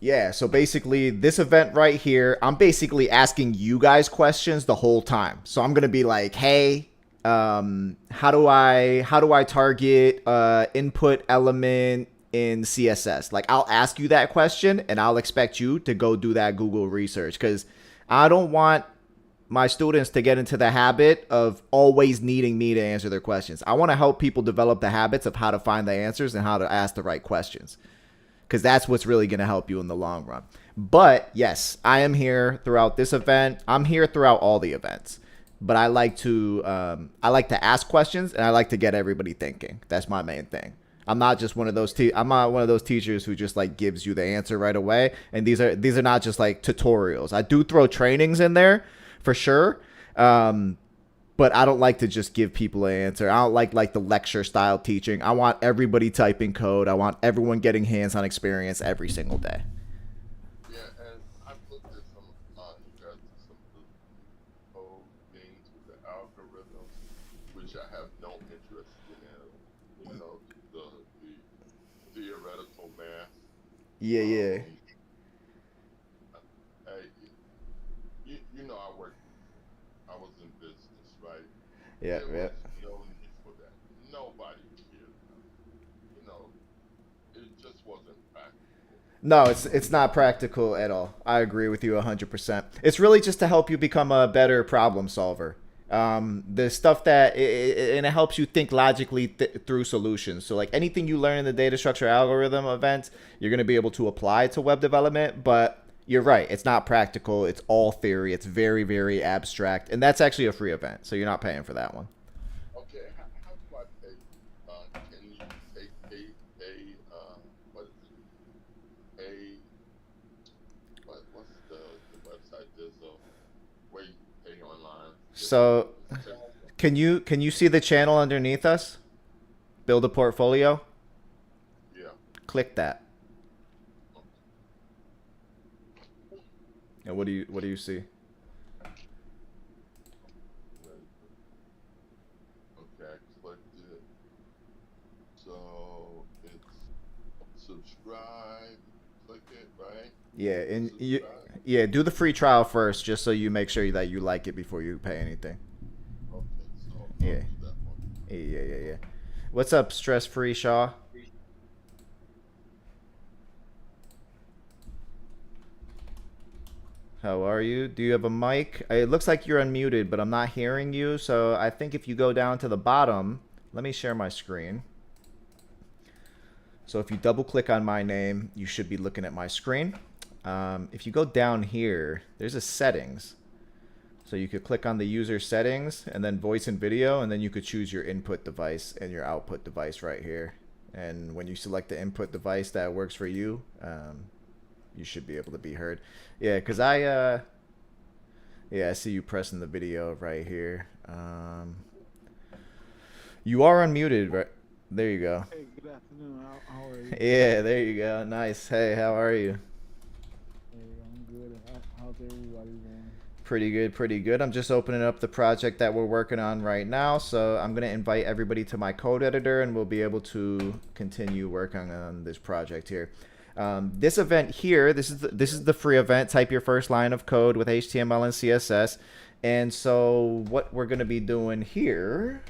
Yeah, so basically this event right here, I'm basically asking you guys questions the whole time. So I'm gonna be like, hey, how do I target input element in CSS? Like I'll ask you that question and I'll expect you to go do that Google research because I don't want my students to get into the habit of always needing me to answer their questions. I want to help people develop the habits of how to find the answers and how to ask the right questions because that's what's really going to help you in the long run. But yes, I am here throughout this event. I'm here throughout all the events. But I like to ask questions and I like to get everybody thinking. That's my main thing. I'm not just one of those I'm not one of those teachers who just like gives you the answer right away. And these are not just like tutorials. I do throw trainings in there for sure. But I don't like to just give people an answer. I don't like the lecture style teaching. I want everybody typing code. I want everyone getting hands-on experience every single day. Yeah, and I've looked at some, you guys do some code things with the algorithms, which I have no interest in. The theoretical math. Yeah, yeah. Um, I, I was in business, right? Yeah, There yeah. was no need for that. Nobody cared. You know, it just wasn't practical. No, it's not practical at all. I agree with you 100%. It's really just to help you become a better problem solver. The stuff and it helps you think logically through solutions. So like anything you learn in the data structure algorithm event, you're going to be able to apply to web development. But you're right, it's not practical. It's all theory. It's very, very abstract. And that's actually a free event. So you're not paying for that one. Okay, how do I pay? Can you pay, what is it? Pay, what's the website? There's a way you can pay online. So Just check. can you see the channel underneath us? Build a portfolio. Yeah. Click that. And what do you see? Okay, I clicked it. So it's subscribe. Click it, right? Yeah, and you Subscribe. yeah, do the free trial first just so you make sure that you like it before you pay anything. Okay, so I'll Yeah. do that one. Yeah. What's up, stress free Shaw? How are you? Do you have a mic? It looks like you're unmuted, but I'm not hearing you. So I think if you go down to the bottom, let me share my screen. So if you double click on my name, you should be looking at my screen. If you go down here, there's a settings. So you could click on the user settings and then voice and video, and then you could choose your input device and your output device right here. And when you select the input device that works for you, you should be able to be heard. Yeah, because I see you pressing the video right here. You are unmuted, right? There you go. Hey, good afternoon. How are you? Yeah, there you go. Nice. Hey, how are you? Hey, I'm good. How's everybody doing? Pretty good, pretty good. I'm just opening up the project that we're working on right now. So I'm going to invite everybody to my code editor and we'll be able to continue working on this project here. This event here, this is the free event. Type your first line of code with HTML and CSS. And so what we're going to be doing here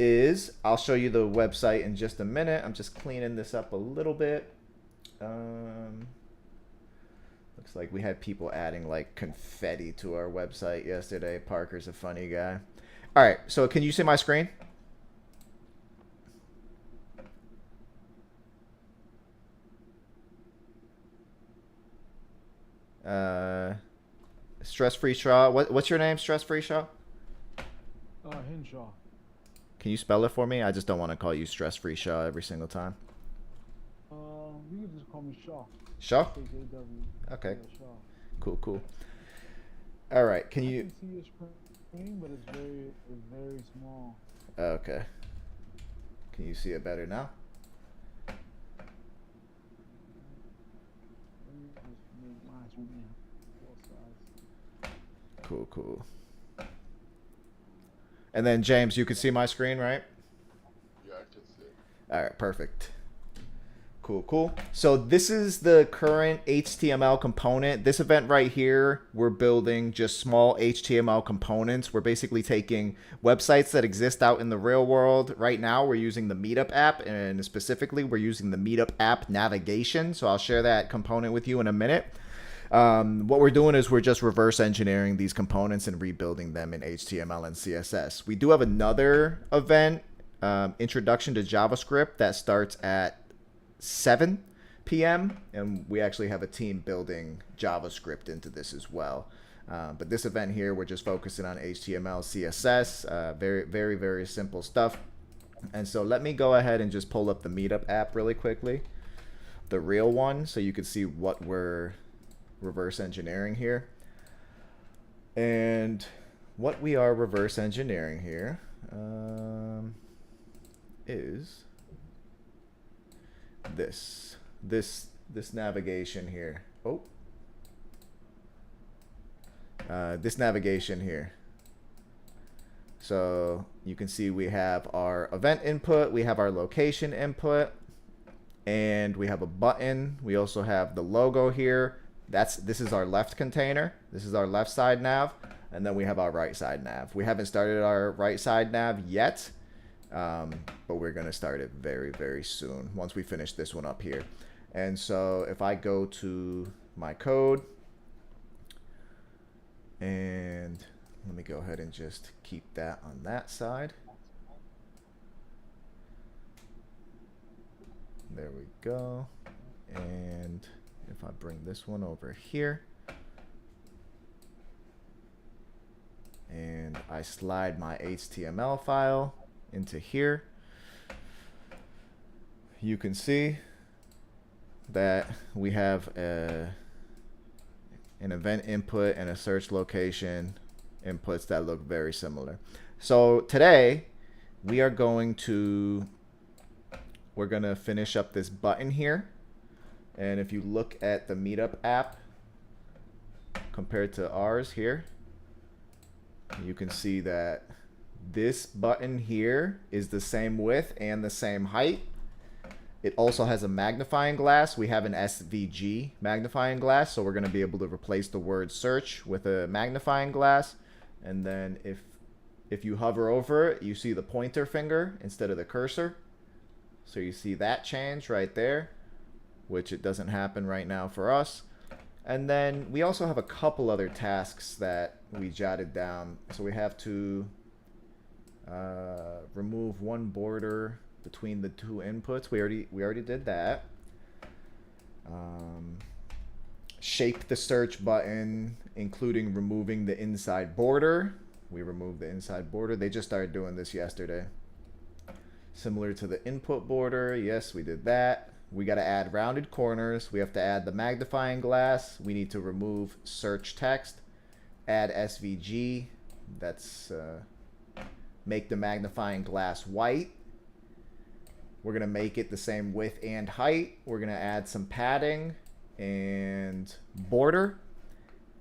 is I'll show you the website in just a minute. I'm just cleaning this up a little bit. Looks like we had people adding like confetti to our website yesterday. Parker's a funny guy. All right, so can you see my screen? Uh, Stress Free Shaw. What's your name? Stress Free Shaw. Henshaw. Can you spell it for me? I just don't want to call you Stress Free Shaw every single time. You can just call me Shaw. Shaw. Shaw. Okay. Yeah, Shaw. Cool. Cool. All right. Can I you? can see your screen, but it's very small. Okay. Can you see it better now? Let me just make my screen full size. Cool. And then James, you can see my screen, right? Yeah, I can see. All right, perfect. Cool. So this is the current HTML component. This event right here, we're building just small HTML components. We're basically taking websites that exist out in the real world. Right now, we're using the Meetup app, and specifically, we're using the Meetup app navigation. So I'll share that component with you in a minute. What we're doing is we're just reverse engineering these components and rebuilding them in HTML and CSS. We do have another event, Introduction to JavaScript, that starts at 7 p.m. and we actually have a team building JavaScript into this as well. But this event here, we're just focusing on HTML, CSS, very simple stuff. And so let me go ahead and just pull up the Meetup app really quickly, the real one, so you can see what we're reverse engineering here. And what we are reverse engineering here is this navigation here. This navigation here. So you can see we have our event input, we have our location input, and we have a button. We also have the logo here. This is our left container. This is our left side nav, and then we have our right side nav. We haven't started our right side nav yet. But we're going to start it very soon once we finish this one up here. And so if I go to my code, and let me go ahead and just keep that on that side. There we go. And if I bring this one over here, and I slide my HTML file into here, you can see that we have an event input and a search location inputs that look very similar. So today we're going to finish up this button here, and if you look at the Meetup app compared to ours here, you can see that this button here is the same width and the same height. It also has a magnifying glass. We have an SVG magnifying glass, so we're going to be able to replace the word search with a magnifying glass. And then if you hover over it, you see the pointer finger instead of the cursor. So you see that change right there, which it doesn't happen right now for us. And then we also have a couple other tasks that we jotted down. So we have to remove one border between the two inputs. We already did that. Shape the search button, including removing the inside border. We removed the inside border. They just started doing this yesterday. Similar to the input border, yes, we did that. We got to add rounded corners. We have to add the magnifying glass. We need to remove search text. Add SVG. That's make the magnifying glass white. We're going to make it the same width and height. We're going to add some padding and border.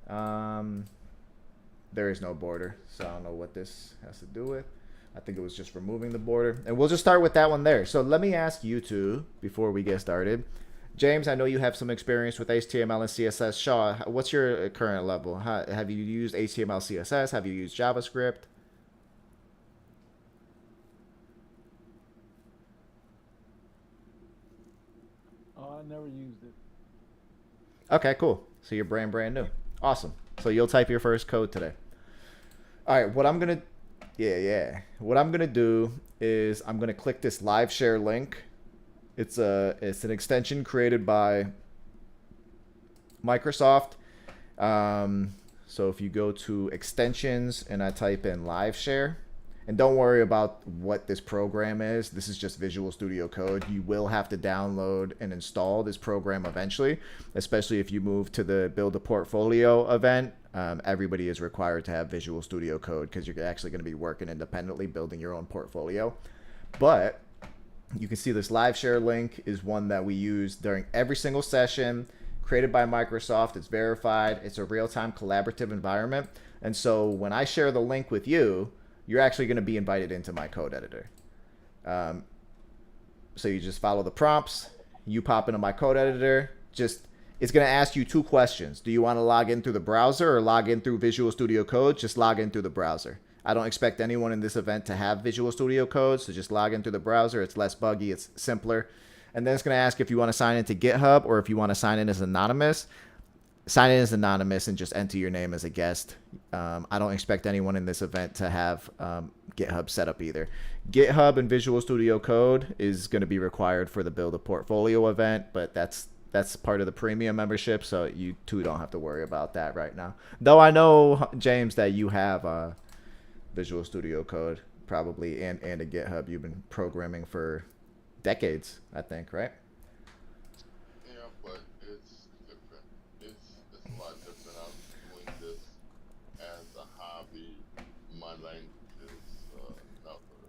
There is no border, so I don't know what this has to do with. I think it was just removing the border. And we'll just start with that one there. So let me ask you two before we get started. James, I know you have some experience with HTML and CSS. Shaw, what's your current level? Have you used HTML, CSS? Have you used JavaScript? I never used it. Okay, cool. So you're brand new. Awesome. So you'll type your first code today. All right, what I'm going to what I'm going to do is I'm going to click this live share link. It's an extension created by Microsoft. So if you go to extensions and I type in live share, and don't worry about what this program is. This is just Visual Studio Code. You will have to download and install this program eventually, especially if you move to the Build a Portfolio event. Everybody is required to have Visual Studio Code because you're actually going to be working independently, building your own portfolio. But you can see this live share link is one that we use during every single session, created by Microsoft. It's verified. It's a real-time collaborative environment. And so when I share the link with you, you're actually going to be invited into my code editor. So you just follow the prompts. you pop into my code editor. Just it's going to ask you two questions. Do you want to log in through the browser or log in through Visual Studio Code? Just log in through the browser. I don't expect anyone in this event to have Visual Studio Code, so just log in through the browser. It's less buggy. It's simpler. And then it's going to ask if you want to sign into GitHub or if you want to sign in as anonymous. Sign in as anonymous and just enter your name as a guest. I don't expect anyone in this event to have GitHub set up either. GitHub and Visual Studio Code is going to be required for the Build a Portfolio event, but that's part of the premium membership, so you two don't have to worry about that right now. Though I know, James, that you have Visual Studio Code probably and a GitHub. You've been programming for decades, I think, right? Yeah, but it's different. It's a lot different. I'm doing this as a hobby. My language is another.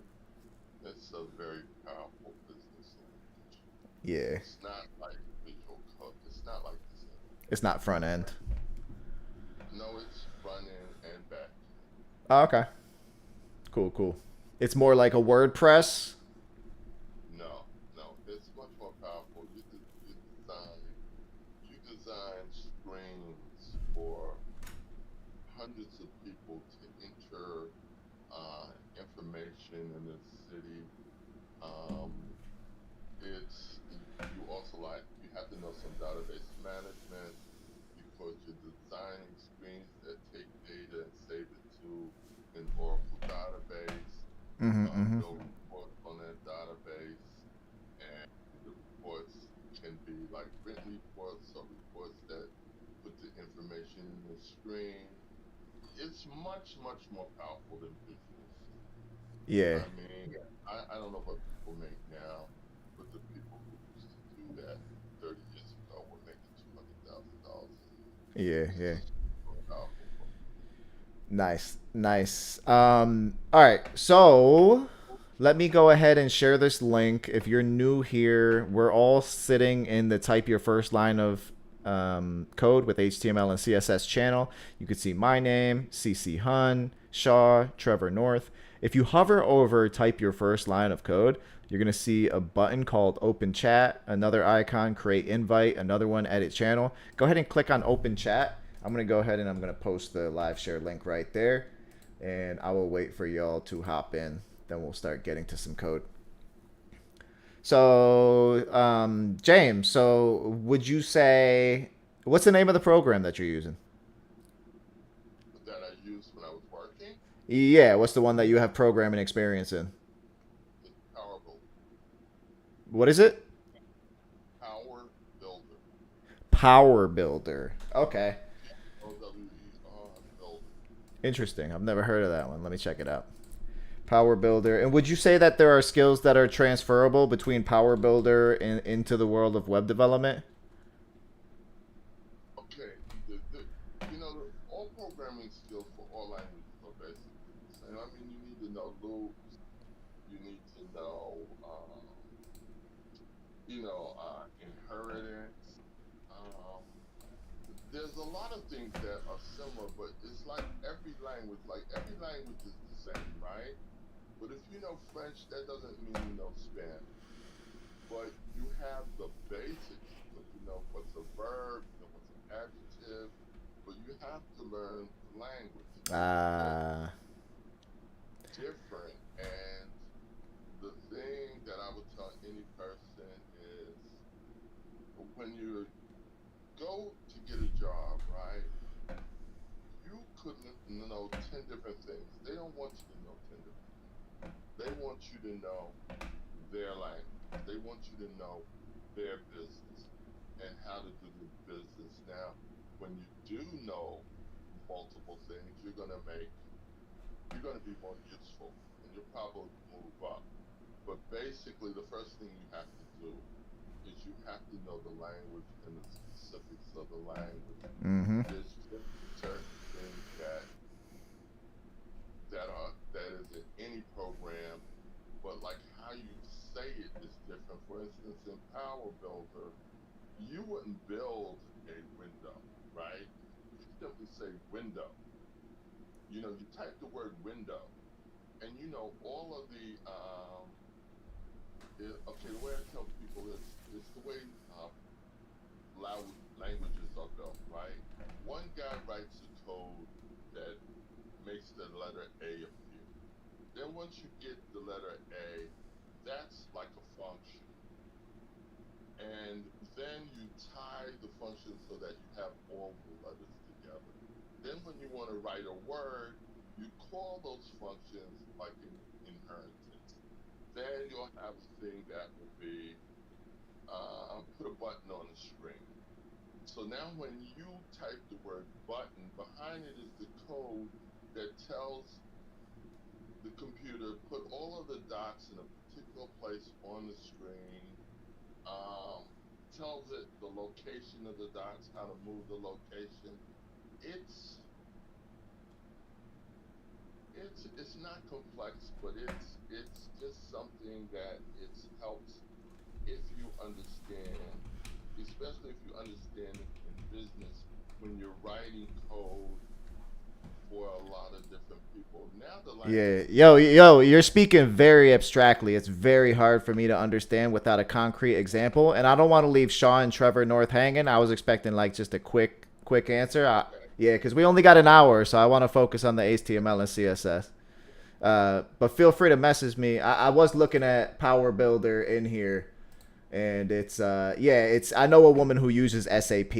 It's a very powerful business language. Yeah. It's not like Visual Code. It's not like this. It's not front end. No, it's front end and back. Oh, okay. Cool. It's more like a WordPress. No, it's much more powerful. You design screens for hundreds of people to enter information in the city. It's you also you have to know some database management because you're designing screens that take data and save it to an Oracle database. Build reports on that database, and the reports can be like written reports or reports that put the information in the screen. It's much more powerful than visuals. Yeah. I mean, I don't know what people make now, but the people who used to do that 30 years ago were making $200,000. Yeah. Powerful. Nice. All right. So let me go ahead and share this link. If you're new here, we're all sitting in the type your first line of code with HTML and CSS channel. You can see my name, CC Hun, Shaw, Trevor North. If you hover over type your first line of code, you're going to see a button called Open Chat, another icon, Create Invite, another one, Edit Channel. Go ahead and click on Open Chat. I'm going to go ahead and I'm going to post the live share link right there. And I will wait for y'all to hop in. Then we'll start getting to some code. So, James, so would you say, what's the name of the program that you're using? That I used when I was working. Yeah, what's the one that you have programming experience in? It's Power Builder. What is it? Power Builder. Power Builder. Okay. O-W-E-R Builder. Interesting. I've never heard of that one. Let me check it out. Power Builder. And would you say that there are skills that are transferable between Power Builder and into the world of web development? Okay. All programming skills for all languages are basically the same. I mean, you need to know loops. You need to know, inheritance. There's a lot of things that are similar, but it's like every language is the same, right? But if you know French, that doesn't mean you know Spanish. But you have the basics, but you know what's a verb, you know what's an adjective, but you have to learn the language. Different. And the thing that I would tell any person is when you go to get a job, right? You could know 10 different things. They don't want you to know 10 different things. They want you to know their language. They want you to know their business and how to do the business. Now, when you do know multiple things, you're going to be more useful and you'll probably move up. But basically, the first thing you have to do is you have to know the language and the specifics of the language. There's just certain things that is in any program, but like how you say it is different. For instance, in Power Builder, you wouldn't build a window, right? You simply say window. You type the word window, and all of the the way I tell people is it's the way languages are built, right? One guy writes a code that makes the letter A appear. Then once you get the letter A, that's like a function. And then you tie the function so that you have all the letters together. Then when you want to write a word, you call those functions like an inheritance. Then you'll have a thing that will be put a button on the screen. So now when you type the word button, behind it is the code that tells the computer put all of the dots in a particular place on the screen, tells it the location of the dots, how to move the location. It's not complex, but it's just something that it helps if you understand, especially if you understand it in business when you're writing code for a lot of different people. Now the language, Yo, you're speaking very abstractly. It's very hard for me to understand without a concrete example, and I don't want to leave Shaw and Trevor North hanging. I was expecting like just a quick answer. Yeah, because we only got an hour, so I want to focus on the HTML and CSS. But feel free to message me. I was looking at Power Builder in here, and it's I know a woman who uses SAP.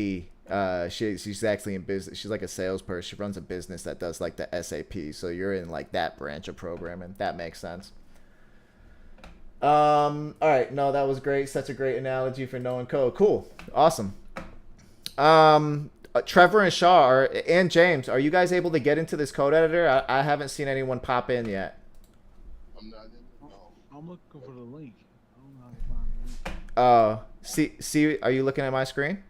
She's actually in business. She's like a salesperson. She runs a business that does like the SAP. So you're in like that branch of programming. That makes sense. All right. No, that was great. Such a great analogy for knowing code. Cool. Awesome. Trevor and Shaw and James, are you guys able to get into this code editor? I haven't seen anyone pop in yet. I'm not in it. No. I'm looking for the link. I don't know how to find the link. See, are you looking at my screen?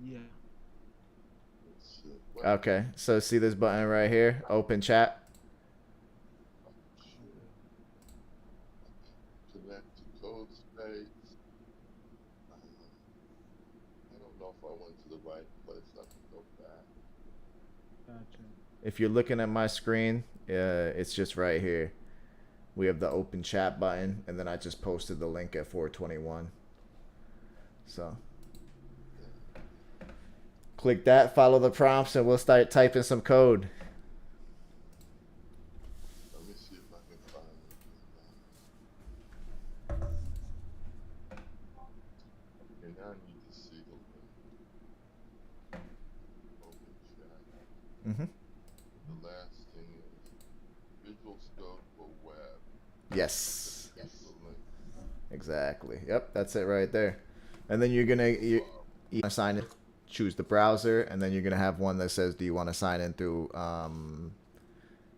Yeah. Let's see. Well, Okay. So see this button right here, open chat. connect to code space. I don't know if I went to the right place. I can go back. Gotcha. If you're looking at my screen, it's just right here. We have the open chat button, and then I just posted the link at 4:21. So click that, follow the prompts, and we'll start typing some code. Let me see if I can find it. And now I need to see the link. Open chat. Mm-hmm. The last thing is Visual Scope for Web. Yes. That's the link. Exactly. Yep, that's it right there. And then you're gonna sign in, choose the browser, and then you're gonna have one that says, "Do you want to sign in through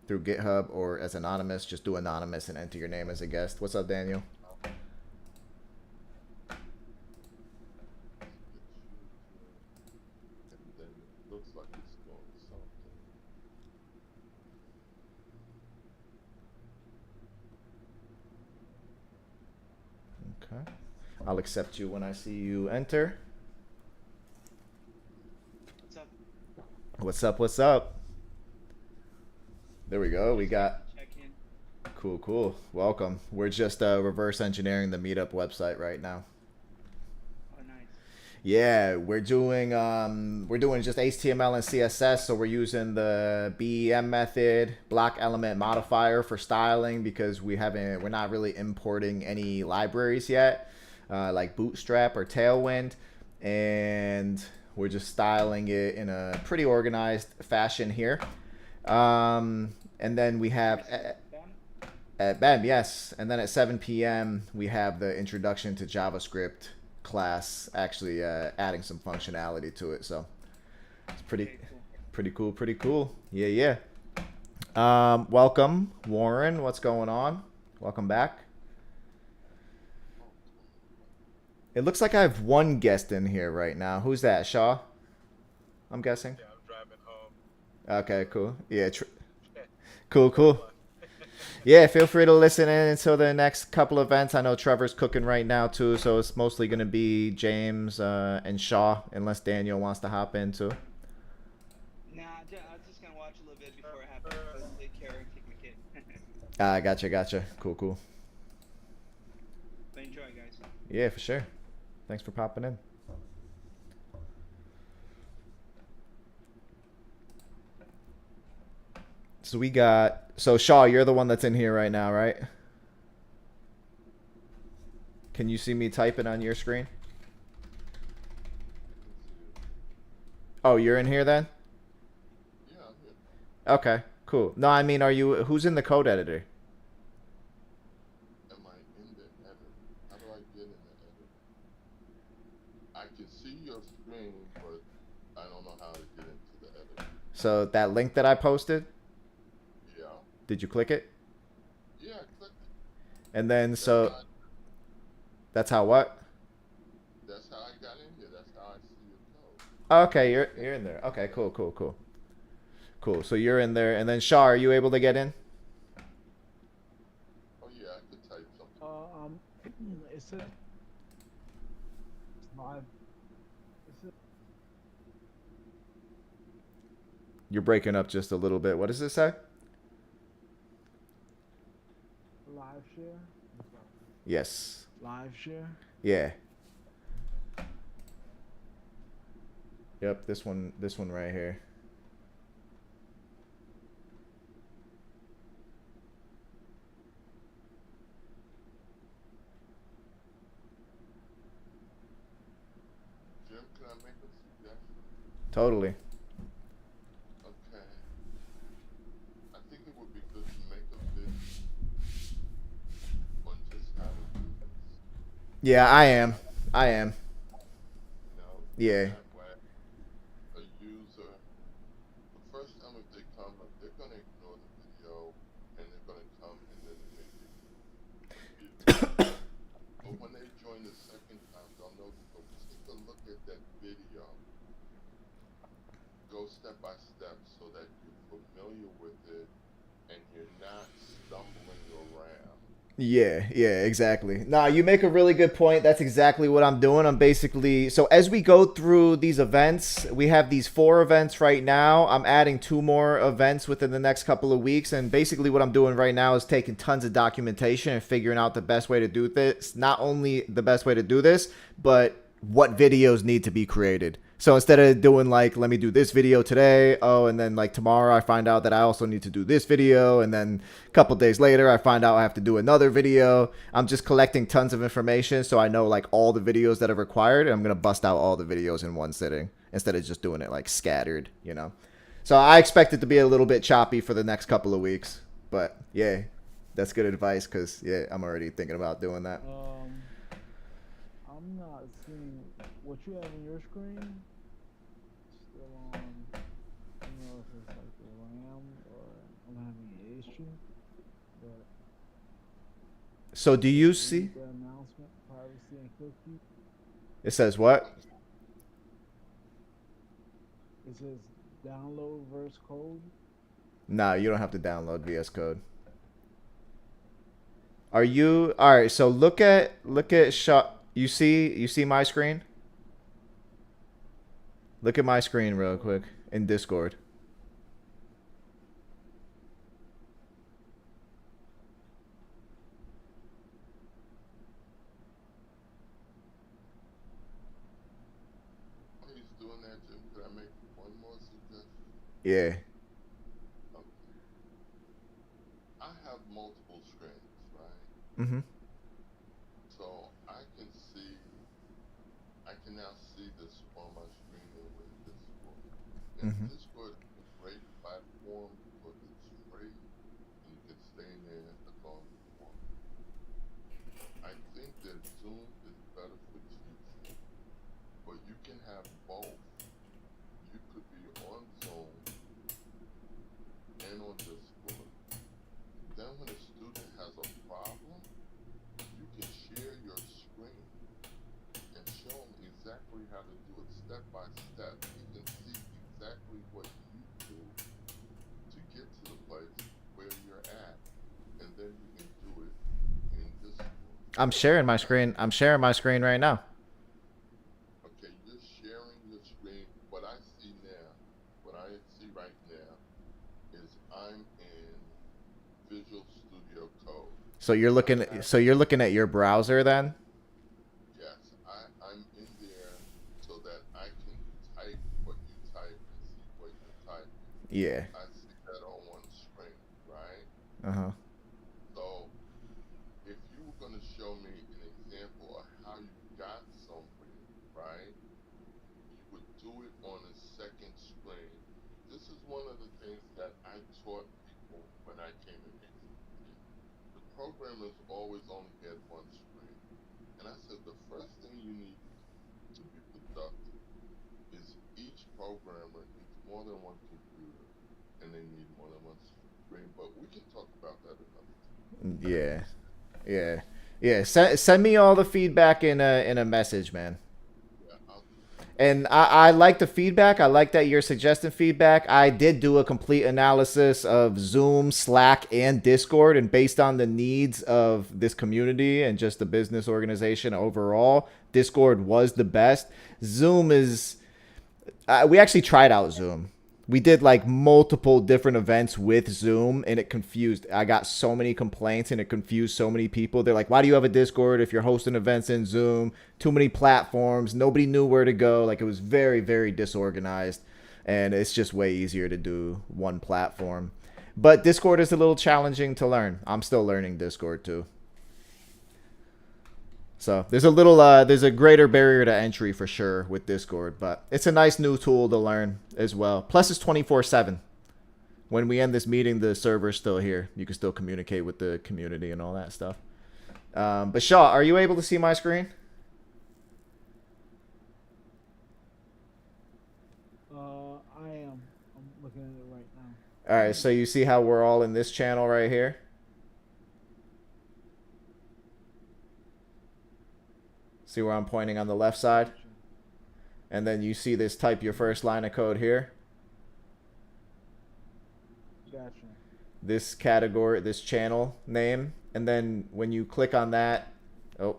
GitHub or as anonymous?" Just do anonymous and enter your name as a guest. What's up, Daniel? And then it looks like it's doing something. Okay. I'll accept you when I see you enter. What's up? What's up? What's up? There we go. We got Check in. cool. Welcome. We're just reverse engineering the meetup website right now. Oh, nice. Yeah, we're doing just HTML and CSS, so we're using the BEM method, block element modifier for styling because we're not really importing any libraries yet, like Bootstrap or Tailwind, and we're just styling it in a pretty organized fashion here. And then we have at BEM, yes, and then at 7 p.m. we have the introduction to JavaScript class, actually adding some functionality to it. So it's pretty cool. Yeah. Welcome, Warren. What's going on? Welcome back. It looks like I have one guest in here right now. Who's that? Shaw? I'm guessing. Yeah, I'm driving home. Okay, cool. Yeah, cool. Yeah, feel free to listen in until the next couple events. I know Trevor's cooking right now too, so it's mostly going to be James and Shaw, unless Daniel wants to hop in too. Nah, I'm just gonna watch a little bit before I have to go take care and take my kid. Ah, gotcha. Cool. Enjoy, guys. Yeah, for sure. Thanks for popping in. So we got... So, Shaw, you're the one that's in here right now, right? Can you see me typing on your screen? Oh, you're in here then? Yeah, I'm here. Okay, cool. No, I mean, are you... Who's in the code editor? Am I in the editor? How do I get in the editor? I can see your screen, but I don't know how to get into the editor. So, that link that I posted, Yeah. did you click it? Yeah, I clicked it. And then, That's so... how, That's how what? that's how I got in here. That's how I see your code. Okay, you're in there. Okay, cool. Cool. So you're in there, and then Shaw, are you able to get in? Oh yeah, I could type something. It says live. It says You're breaking up just a little bit. What does it say? live share. Yes. Live share. Yeah. Yep, this one right here. Jim, can I make a suggestion? Totally. Okay. I think it would be good to make a video on just how to do this. Yeah, I am. You know, Yeah. that way a user, the first time if they come up, they're gonna ignore the video and they're gonna come and then maybe but when they join the second time, they'll know to go take a look at that video. Go step by step so that you're familiar with it and you're not stumbling around. Yeah, exactly. Nah, you make a really good point. That's exactly what I'm doing. I'm basically... So as we go through these events, we have these 4 events right now. I'm adding 2 more events within the next couple of weeks. And basically what I'm doing right now is taking tons of documentation and figuring out the best way to do this. Not only the best way to do this, but what videos need to be created. So instead of doing like, let me do this video today, and then like tomorrow I find out that I also need to do this video, and then a couple days later I find out I have to do another video. I'm just collecting tons of information so I know like all the videos that are required, and I'm going to bust out all the videos in one sitting instead of just doing it like scattered, you know. So I expect it to be a little bit choppy for the next couple of weeks, but yeah, that's good advice because yeah, I'm already thinking about doing that. I'm not seeing what you have on your screen. Still on. I don't know if it's like the RAM or I'm having an issue, but So do you see? the announcement, privacy and cookie. It says what? It says download verse code. Nah, you don't have to download VS Code. Are you all right? So look at You see my screen? Look at my screen real quick in Discord. While he's doing that, Jim, could I make one more suggestion? Yeah. Okay. I have multiple screens, right? Mm-hmm. So I can now see this on my screen over in Discord. And Mm-hmm. Discord is a great platform because it's free and you can stay in there as long as you want. I think that Zoom is better for teaching, but you can have both. You could be on Zoom and on Discord. Then when a student has a problem, you can share your screen and show them exactly how to do it step by step. You can see exactly what you do to get to the place where you're at, and then you can do it in Discord. I'm sharing my screen. I'm sharing my screen right now. Okay, you're sharing your screen. What I see right now, is I'm in Visual Studio So you're looking at your browser then? Yes, I'm in there so that I can type what you type and see what you're typing. Yeah. I see that on one screen, right? Uh-huh. So if you were going to show me an example of how you got somewhere, right? You would do it on a second screen. This is one of the things that I taught people when I came in HTML. The programmers always only had one screen. And I said the first thing you need to be productive is each programmer needs more than one computer and they need more than one screen. But we can talk about that another time. Yeah. Yeah. Yeah. Send me all the feedback in a message, man. Yeah, I'll do that. And I like the feedback. I like that you're suggesting feedback. I did do a complete analysis of Zoom, Slack, and Discord. And based on the needs of this community and just the business organization overall, Discord was the best. Zoom is... we actually tried out Zoom. We did like multiple different events with Zoom and it confused. I got so many complaints and it confused so many people. They're like, why do you have a Discord if you're hosting events in Zoom? Too many platforms. Nobody knew where to go. Like it was very, very disorganized. And it's just way easier to do one platform. But Discord is a little challenging to learn. I'm still learning Discord too. So there's a greater barrier to entry for sure with Discord, but it's a nice new tool to learn as well. Plus it's 24/7. When we end this meeting, the server's still here. You can still communicate with the community and all that stuff. But Shaw, are you able to see my screen? I am. I'm looking at it right now. All right, so you see how we're all in this channel right here? See where I'm pointing on the left side? And then you see this type your first line of code here. Gotcha. This category, this channel name. And then when you click on that, oh.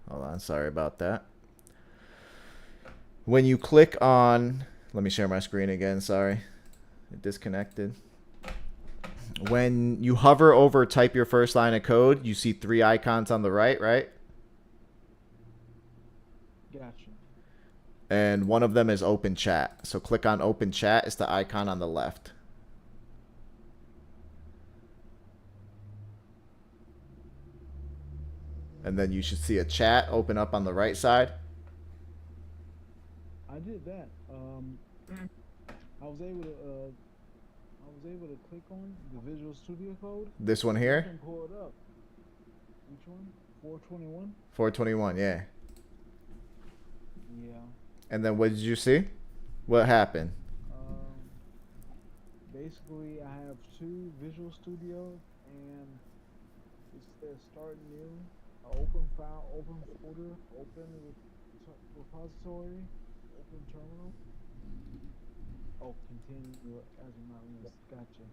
Hold on, sorry about that. When you click on, let me share my screen again, sorry. It disconnected. When you hover over type your first line of code, you see 3 icons on the right, right? Gotcha. And one of them is open chat. So click on open chat. It's the icon on the left. And then you should see a chat open up on the right side. I did that. I was able to click on the Visual Studio Code. This one I here? can pull it up. Which one? 421? 421, yeah. Yeah. And then what did you see? What happened? Basically, I have 2 Visual Studio, and it says start new, open file, open folder, open repository, open terminal. Oh, continue as a mouse. Gotcha.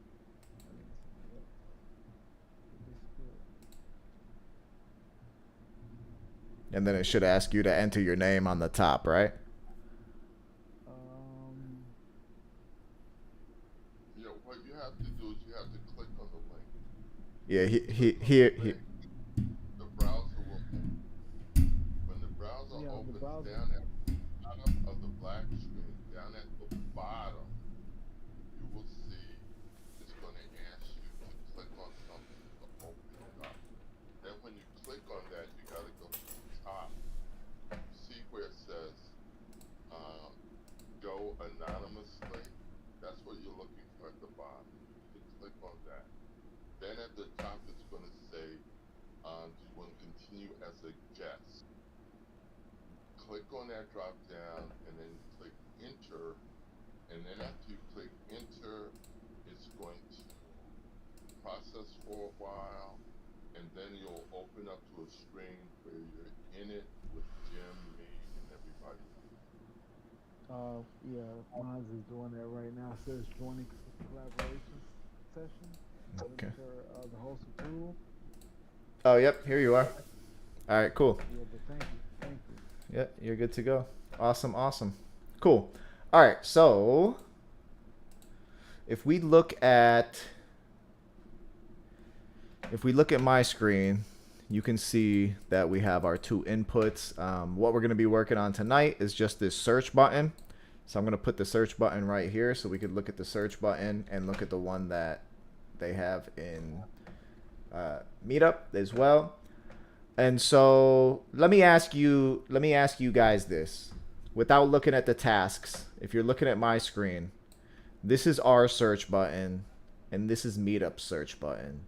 And then it should ask you to enter your name on the top, right? Yeah, what you have to do is you have to click on the link. Yeah, The browser will open. When the browser opens, down at the bottom of the black screen, down at the bottom, you will see it's going to ask you to click on something to open it up. Then when you click on that, you got to go to the top. See where it says go anonymously? That's what you're looking for at the bottom. You can click on that. Then at the top, it's going to say, do you want to continue as a guest? Click on that drop down and then click enter. And then after you click enter, it's going to process for a while. And then you'll open up to a screen where you're in it with Jim, me, and everybody. Yeah, Maz is doing that right now. It says joining collaboration session. Okay. For the host tool. Oh, yep, here you are. All right, cool. Yeah, but thank you. Yeah, you're good to go. Awesome, awesome. Cool. All right, so if we look at if we look at my screen, you can see that we have our two inputs. What we're going to be working on tonight is just this search button. So I'm going to put the search button right here so we could look at the search button and look at the one that they have in Meetup as well. And so let me ask you guys this. Without looking at the tasks, if you're looking at my screen, this is our search button and this is Meetup's search button.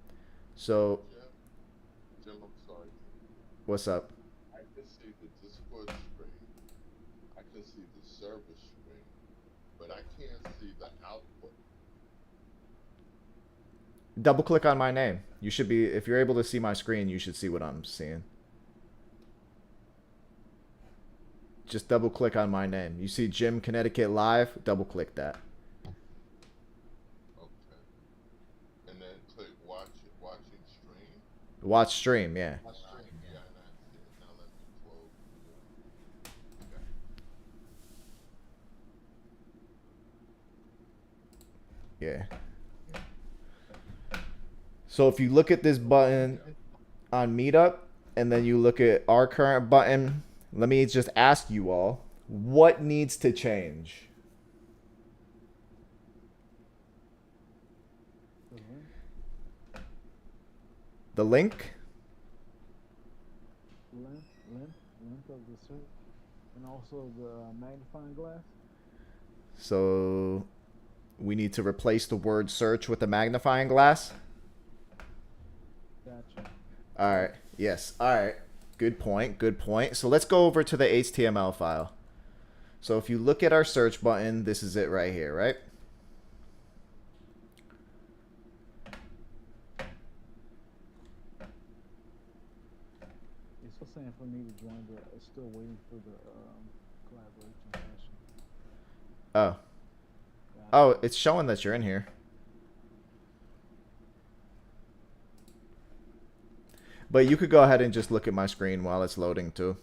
So Jim, I'm sorry. what's up? I can see the Discord screen. I can see the server screen, but I can't see the output. Double click on my name. You should be, if you're able to see my screen, you should see what I'm seeing. Just double click on my name. You see Jim Connecticut Live? Double click that. Okay. And then click watching stream. Watch stream, yeah. Yeah, and I see it. Now let me close. Okay. Yeah. So if you look at this button on Meetup and then you look at our current button, let me just ask you all, what needs to change? The link? Length of the search, and also the magnifying glass. So we need to replace the word search with the magnifying glass? Gotcha. All right. Yes. All right. Good point. Good point. So let's go over to the HTML file. So if you look at our search button, this is it right here, right? It's still saying for me to join, but it's still waiting for the collaboration session. Oh. Oh, it's showing that you're in here. But you could go ahead and just look at my screen while it's loading too.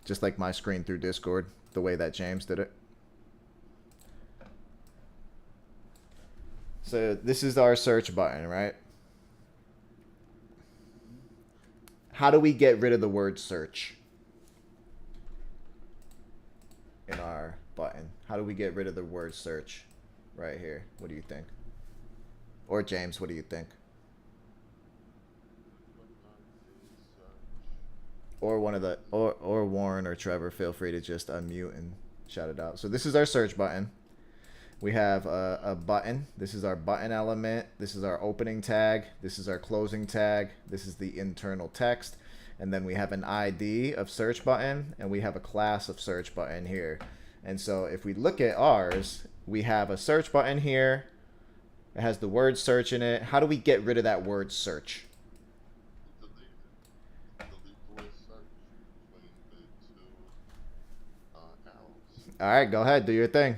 Just like my screen through Discord, the way that James did it. So this is our search button, right? How do we get rid of the word search in our button? How do we get rid of the word search right here? What do you think? Or James, what do you think? Or one of the, or Warren or Trevor, feel free to just unmute and shout it out. So this is our search button. We have a button. This is our button element. This is our opening tag. This is our closing tag. This is the internal text. And then we have an ID of search button, and we have a class of search button here. And so if we look at ours, we have a search button here. It has the word search in it. How do we get rid of that word search? All right, go ahead, do your thing.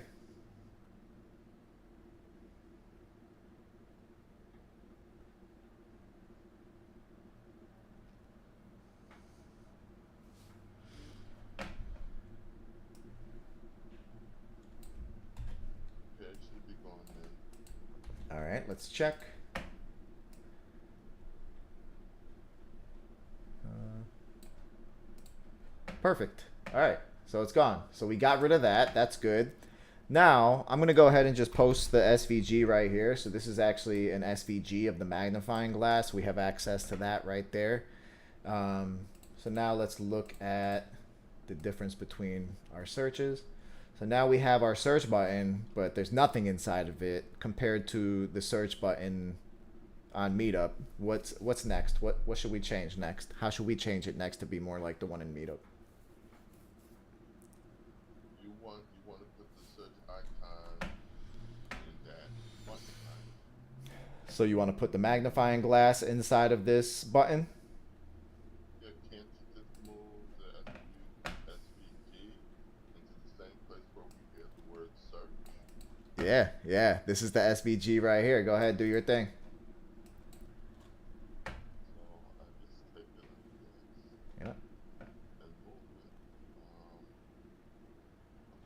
All right, let's check. Perfect. All right. So it's gone. So we got rid of that. That's good. Now, I'm going to go ahead and just post the SVG right here. So this is actually an SVG of the magnifying glass. We have access to that right there. So now let's look at the difference between our searches. So now we have our search button, but there's nothing inside of it compared to the search button on Meetup. What's next? What should we change next? How should we change it next to be more like the one in Meetup? You want to put the search icon in that button icon. So you want to put the magnifying glass inside of this button? Yeah, can't you just move the SVG into the same place where we get the word search? Yeah. This is the SVG right here. Go ahead, do your thing. So I just take it like this Yeah. and move it.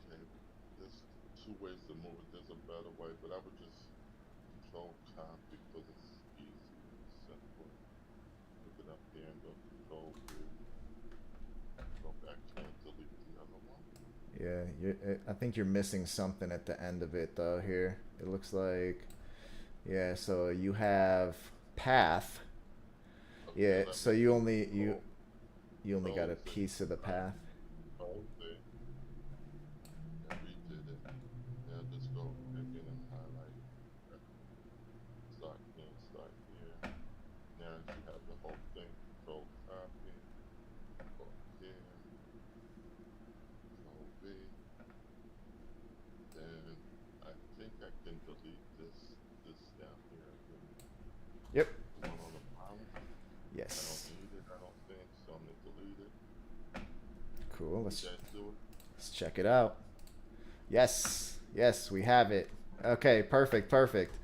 Okay, there's two ways to move it. There's a better way, but I would just control copy because it's easy and simple. Yeah, I think you're missing something at the end of it though. Here, it looks like, yeah. So you have path. Okay, Yeah. let So me you just only go you only got a close it. piece of the path. Close it and redid it. Now just go again and highlight. Start again, start here. Now you have the whole thing. Control copy. Go here. Control V. Then I think I can delete this down here. Yep. The one on the bottom. I Yes. don't need it, I don't think, so I'm gonna delete it. Cool. Did that do it? Let's check it out. Yes. Yes, we have it. Okay. Perfect. Perfect.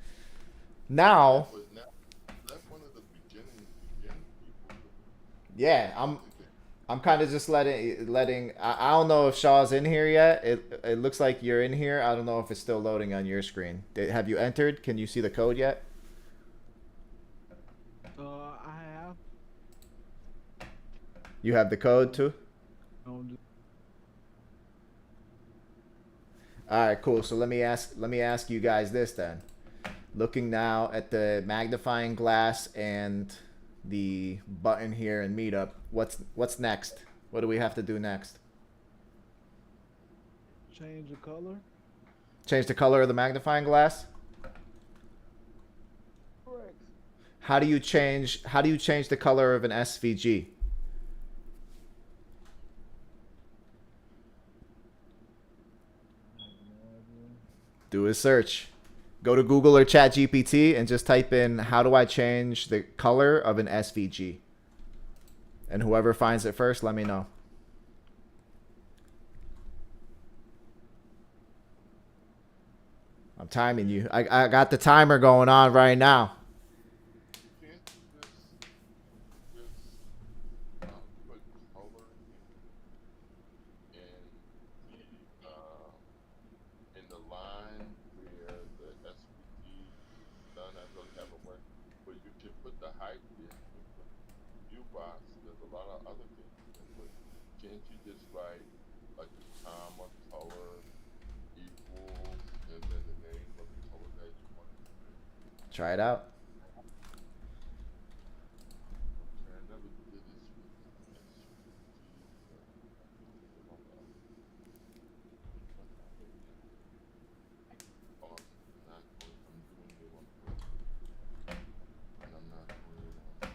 Now. But now, that's one of the beginning people. Yeah. I'm kind of just letting. I don't know if Shaw's in here yet. It looks like you're in here. I don't know if it's still loading on your screen. Have you entered? Can you see the code yet? I have. You have the code too? Um, All right, cool. So let me ask you guys this then. Looking now at the magnifying glass and the button here in Meetup, what's next? What do we have to do next? Change the color. Change the color of the magnifying glass? Correct. How do you change the color of an SVG? Do a search. Go to Google or ChatGPT and just type in how do I change the color of an SVG? And whoever finds it first, let me know. I'm timing you. I got the timer going on right now. Can't you just put color in the line where the SVG is done? I know you haven't worked, but you can put the height in the view box. There's a lot of other things you can put. Can't you just write like the comma color equals and then the name of the color that you want to print? Try it out. Okay, I never did this with SVG. I'm doing the one and I'm not doing it on.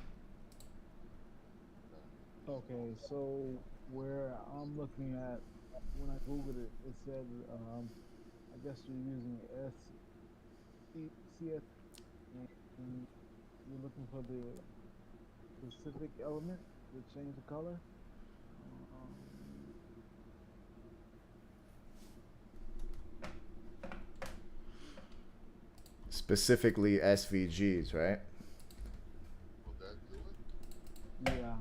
Okay, so where I'm looking at, when I googled it, it said, I guess you're using CS, and you're looking for the specific element to change the color. Um, Specifically SVGs, right? Will that do it? yeah.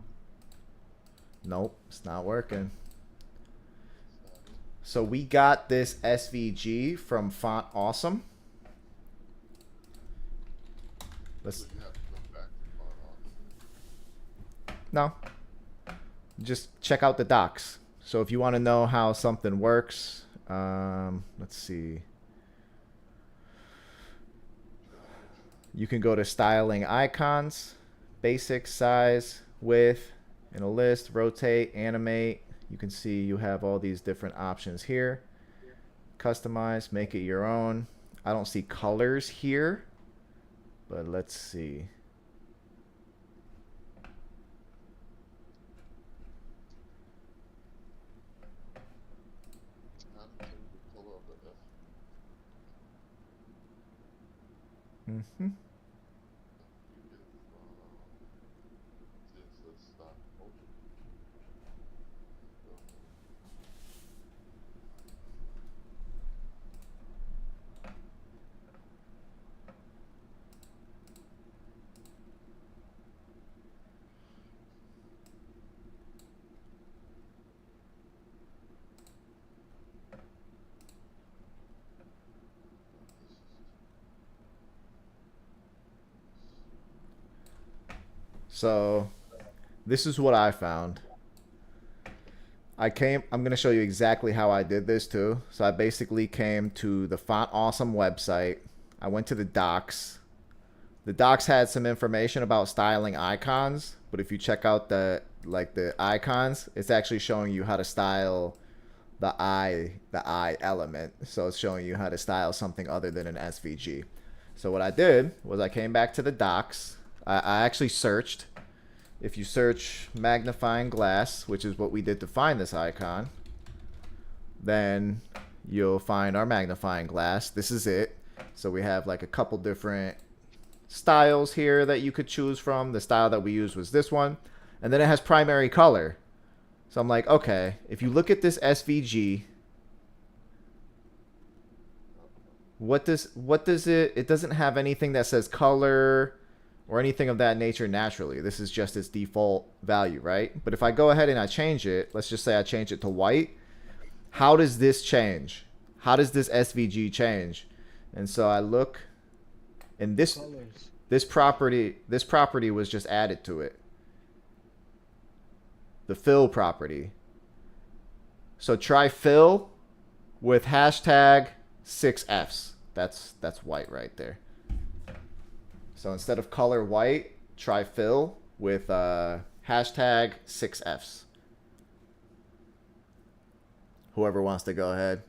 Nope, it's not working. It's not it. So we got this SVG from Font Awesome. Let's So you have to go back to Font Awesome. no. Just check out the docs. So if you want to know how something works, let's see. You can go to styling icons, basic size, width, in a list, rotate, animate. You can see you have all these different options here. Customize, make it your own. I don't see colors here, but let's see. How to change the color of the SVG? Mm-hmm. You get it from CSS stop open. So this is what I found. I'm going to show you exactly how I did this too. So I basically came to the Font Awesome website. I went to the docs. The docs had some information about styling icons, but if you check out the icons, it's actually showing you how to style the I element. So it's showing you how to style something other than an SVG. So what I did was I came back to the docs. I actually searched. If you search magnifying glass, which is what we did to find this icon, then you'll find our magnifying glass. This is it. So we have like a couple different styles here that you could choose from. The style that we used was this one. And then it has primary color. So I'm like, okay, if you look at this SVG, what does it doesn't have anything that says color or anything of that nature naturally. This is just its default value, right? But if I go ahead and I change it, let's just say I change it to white, how does this change? How does this SVG change? And so I look, and this property was just added to it. The fill property. So try fill with hashtag 6Fs. That's white right there. So instead of color white, try fill with hashtag 6Fs. Whoever wants to go ahead.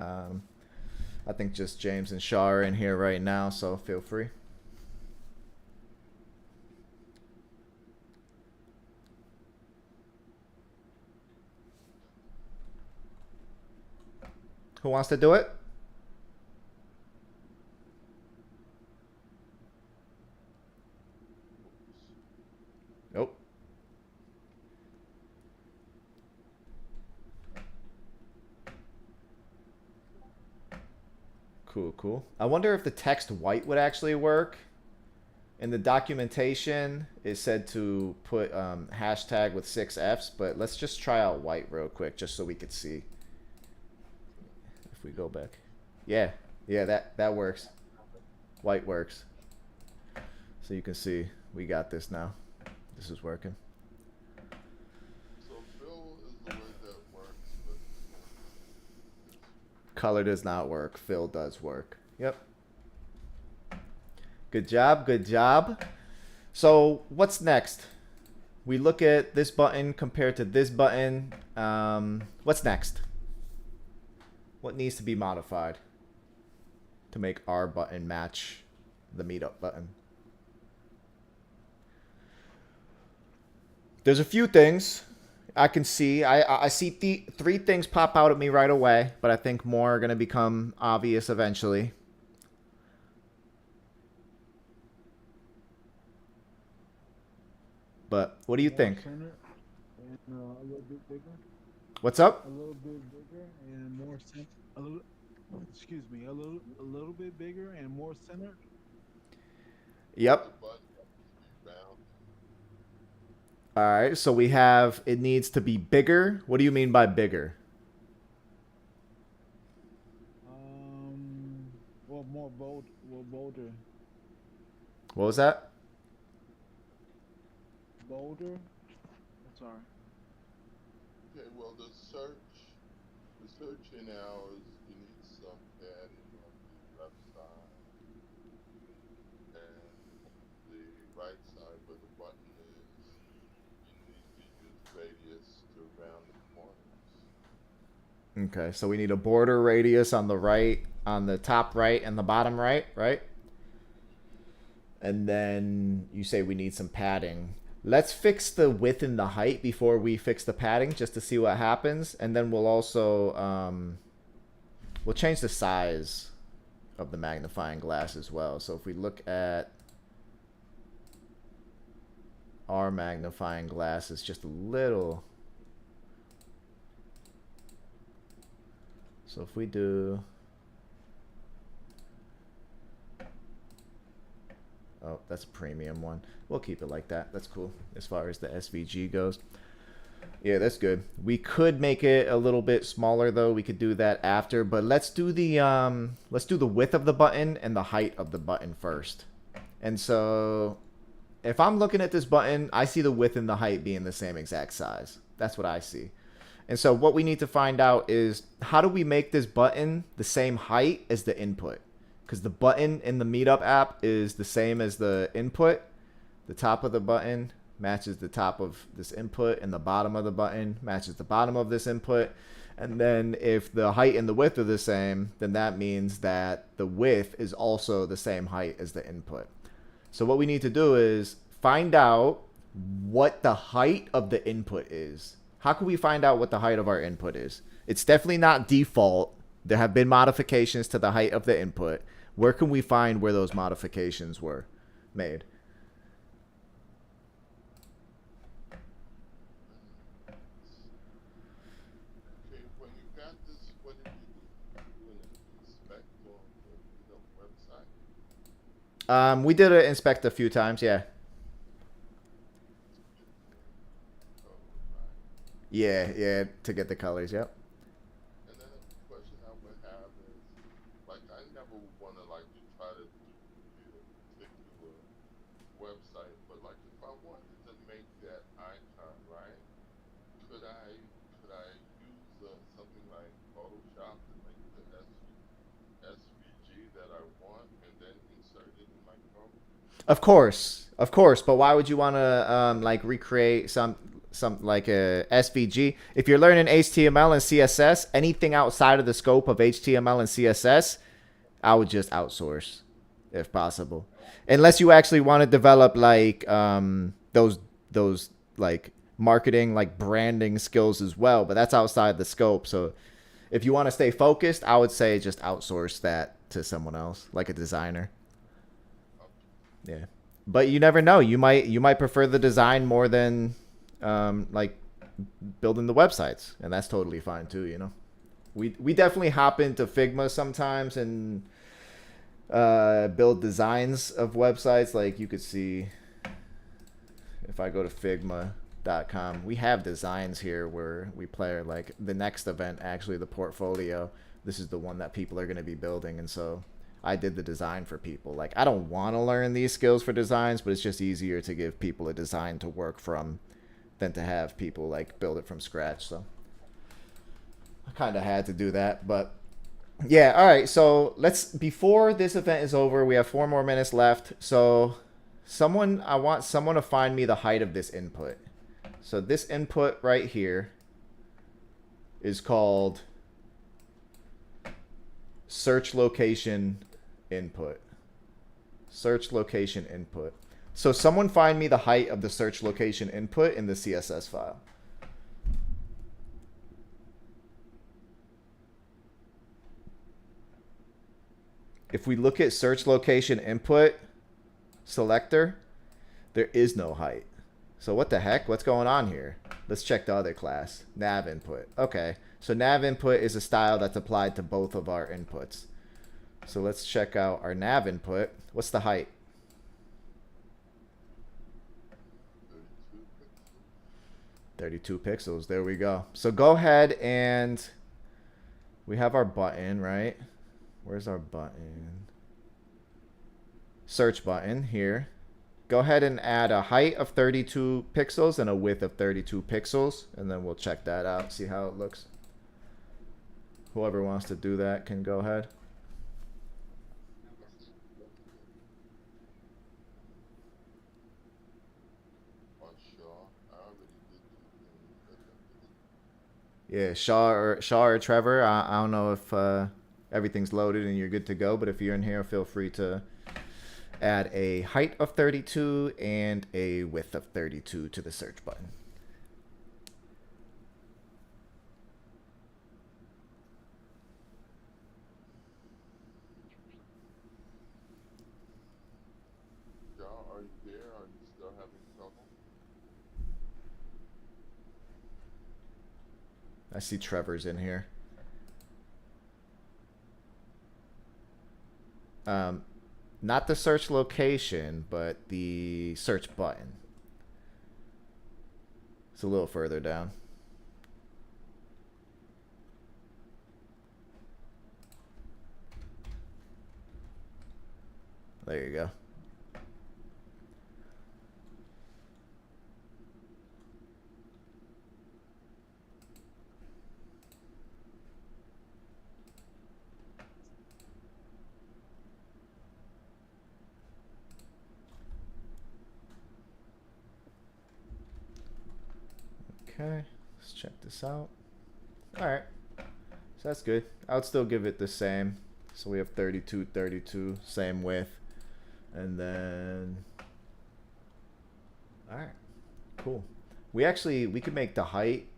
I think just James and Shaw are in here right now, so feel free. Who wants to do it? Nope. Cool. I wonder if the text white would actually work. In the documentation, it said to put hashtag with 6Fs, but let's just try out white real quick just so we could see. If we go back. Yeah, that works. White works. So you can see we got this now. This is working. So fill is the way that works, but Color does not work. Fill does work. Yep. Good job. So what's next? We look at this button compared to this button. What's next? What needs to be modified to make our button match the meetup button? There's a few things I can see. I see three things pop out at me right away, but I think more are going to become obvious eventually. But what do you think? And, a little bit bigger. What's up? A little bit bigger and more centered. A little bit bigger and more centered. Yep. the button has to be round. All right. So we have it needs to be bigger. What do you mean by bigger? Well, bolder. What was that? Bolder. I'm sorry. Okay, well the search in ours, you need some padding on the left side, and the right side where the button is, you need to use radius to round the corners. Okay. So we need a border radius on the right, on the top right and the bottom right, right? And then you say we need some padding. Let's fix the width and the height before we fix the padding, just to see what happens. And then we'll also we'll change the size of the magnifying glass as well. So if we look at our magnifying glass, it's just a little. So if we do. Oh, that's a premium one. We'll keep it like that. That's cool as far as the SVG goes. Yeah, that's good. We could make it a little bit smaller though. We could do that after, but let's do the width of the button and the height of the button first. And so if I'm looking at this button, I see the width and the height being the same exact size. That's what I see. And so what we need to find out is how do we make this button the same height as the input? Because the button in the Meetup app is the same as the input. The top of the button matches the top of this input, and the bottom of the button matches the bottom of this input. And then if the height and the width are the same, then that means that the width is also the same height as the input. So what we need to do is find out what the height of the input is. How can we find out what the height of our input is? It's definitely not default. There have been modifications to the height of the input. Where can we find where those modifications were made? Okay, when you got this, what did you do? You inspect on the website? We did it inspect a few times, yeah. Oh, right. Yeah, to get the colors, yep. And then a question I would have is, like, I never want to like to try to duplicate a particular website, but like if I wanted to make that icon, right? Could I use something like Photoshop to make the SVG that I want and then insert it in my Chrome? Of course. But why would you want to like recreate some like a SVG? If you're learning HTML and CSS, anything outside of the scope of HTML and CSS, I would just outsource if possible. Unless you actually want to develop like those like marketing, like branding skills as well, but that's outside the scope. So if you want to stay focused, I would say just outsource that to someone else, like a designer. Yeah. But you never know. You might prefer the design more than like building the websites, and that's totally fine too, you know. We definitely hop into Figma sometimes and build designs of websites. Like you could see if I go to figma.com, we have designs here where we play like the next event, actually the portfolio. This is the one that people are going to be building, and so I did the design for people. Like, I don't want to learn these skills for designs, but it's just easier to give people a design to work from than to have people like build it from scratch. So I kind of had to do that, but yeah. All right. So before this event is over, we have 4 more minutes left. So I want someone to find me the height of this input. So this input right here is called search location input. Search location input. So someone find me the height of the search location input in the CSS file. If we look at search location input selector, there is no height. So what the heck? What's going on here? Let's check the other class. Nav input. Okay. So nav input is a style that's applied to both of our inputs. So let's check out our nav input. What's the height? 32 pixels. There we go. So go ahead and we have our button, right? Where's our button? Search button here. Go ahead and add a height of 32 pixels and a width of 32 pixels, and then we'll check that out, see how it looks. Whoever wants to do that can go ahead. Yeah, Shaw or Trevor. I don't know if everything's loaded and you're good to go, but if you're in here, feel free to add a height of 32 and a width of 32 to the search button. John, are you there? Are you still having trouble? I see Trevor's in here. Not the search location, but the search button. It's a little further down. There you go. Okay, let's check this out. All right, so that's good. I would still give it the same. So we have 32, 32, same width. And then, all right, cool. We could make the height,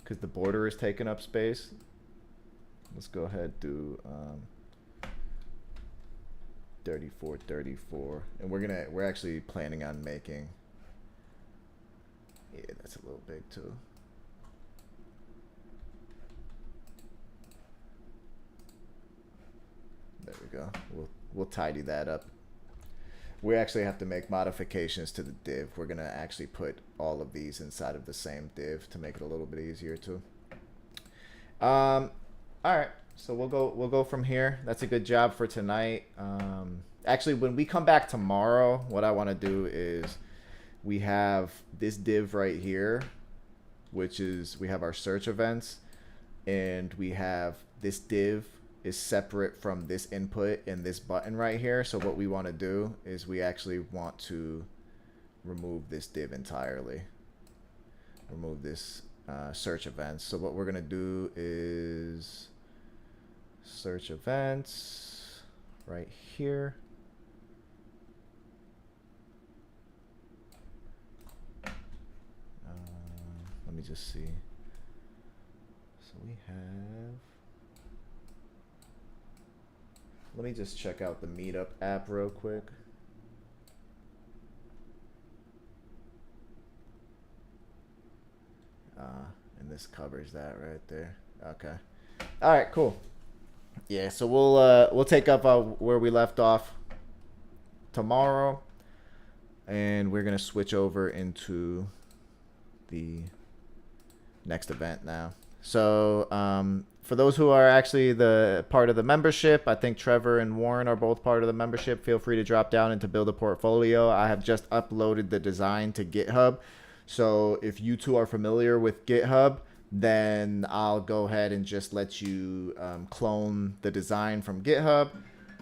because the border is taking up space. Let's go ahead and do 34, 34. And we're actually planning on making, yeah, that's a little big too. There we go. We'll tidy that up. We actually have to make modifications to the div. We're gonna actually put all of these inside of the same div to make it a little bit easier too. All right, so we'll go from here. That's a good job for tonight. Actually, when we come back tomorrow, what I want to do is we have this div right here, which is we have our search events, and we have this div is separate from this input and this button right here. So what we want to do is we actually want to remove this div entirely. Remove this search events. So what we're going to do is search events right here. Let me just see. So we have, let me just check out the Meetup app real quick. And this covers that right there. Okay. All right, cool. Yeah, so we'll take up where we left off tomorrow, and we're gonna switch over into the next event now. So for those who are actually the part of the membership, I think Trevor and Warren are both part of the membership. Feel free to drop down and to build a portfolio. I have just uploaded the design to GitHub. So if you two are familiar with GitHub, then I'll go ahead and just let you clone the design from GitHub,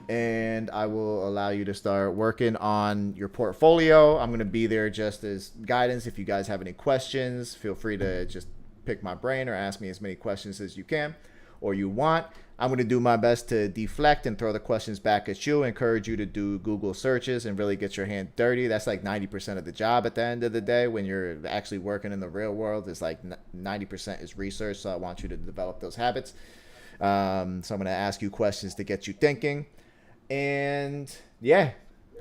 and I will allow you to start working on your portfolio. I'm going to be there just as guidance. If you guys have any questions, feel free to just pick my brain or ask me as many questions as you can or you want. I'm going to do my best to deflect and throw the questions back at you. Encourage you to do Google searches and really get your hand dirty. That's like 90% of the job at the end of the day. When you're actually working in the real world, it's like 90% is research. So I want you to develop those habits. So I'm going to ask you questions to get you thinking. And yeah,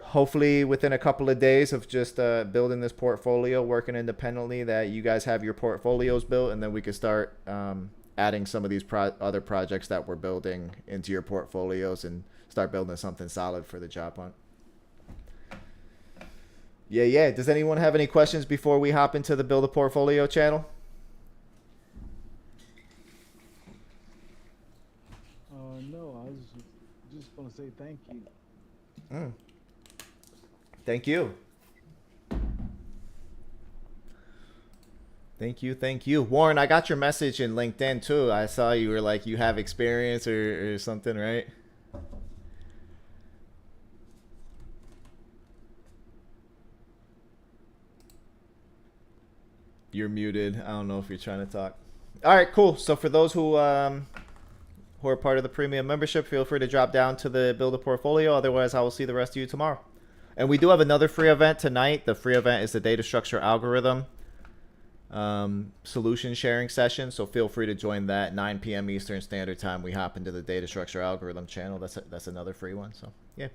hopefully within a couple of days of just building this portfolio, working independently, that you guys have your portfolios built, and then we can start adding some of these other projects that we're building into your portfolios and start building something solid for the job hunt. Yeah. Does anyone have any questions before we hop into the Build a Portfolio channel? No, I was just going to say thank you. Thank you. Thank you. Warren, I got your message in LinkedIn too. I saw you were like, you have experience or something, right? You're muted. I don't know if you're trying to talk. All right, cool. So for those who are part of the premium membership, feel free to drop down to the Build a Portfolio. Otherwise, I will see the rest of you tomorrow. And we do have another free event tonight. The free event is the data structure algorithm solution sharing session. So feel free to join that. 9 p.m. Eastern Standard Time. We hop into the data structure algorithm channel. That's another free one. So yeah.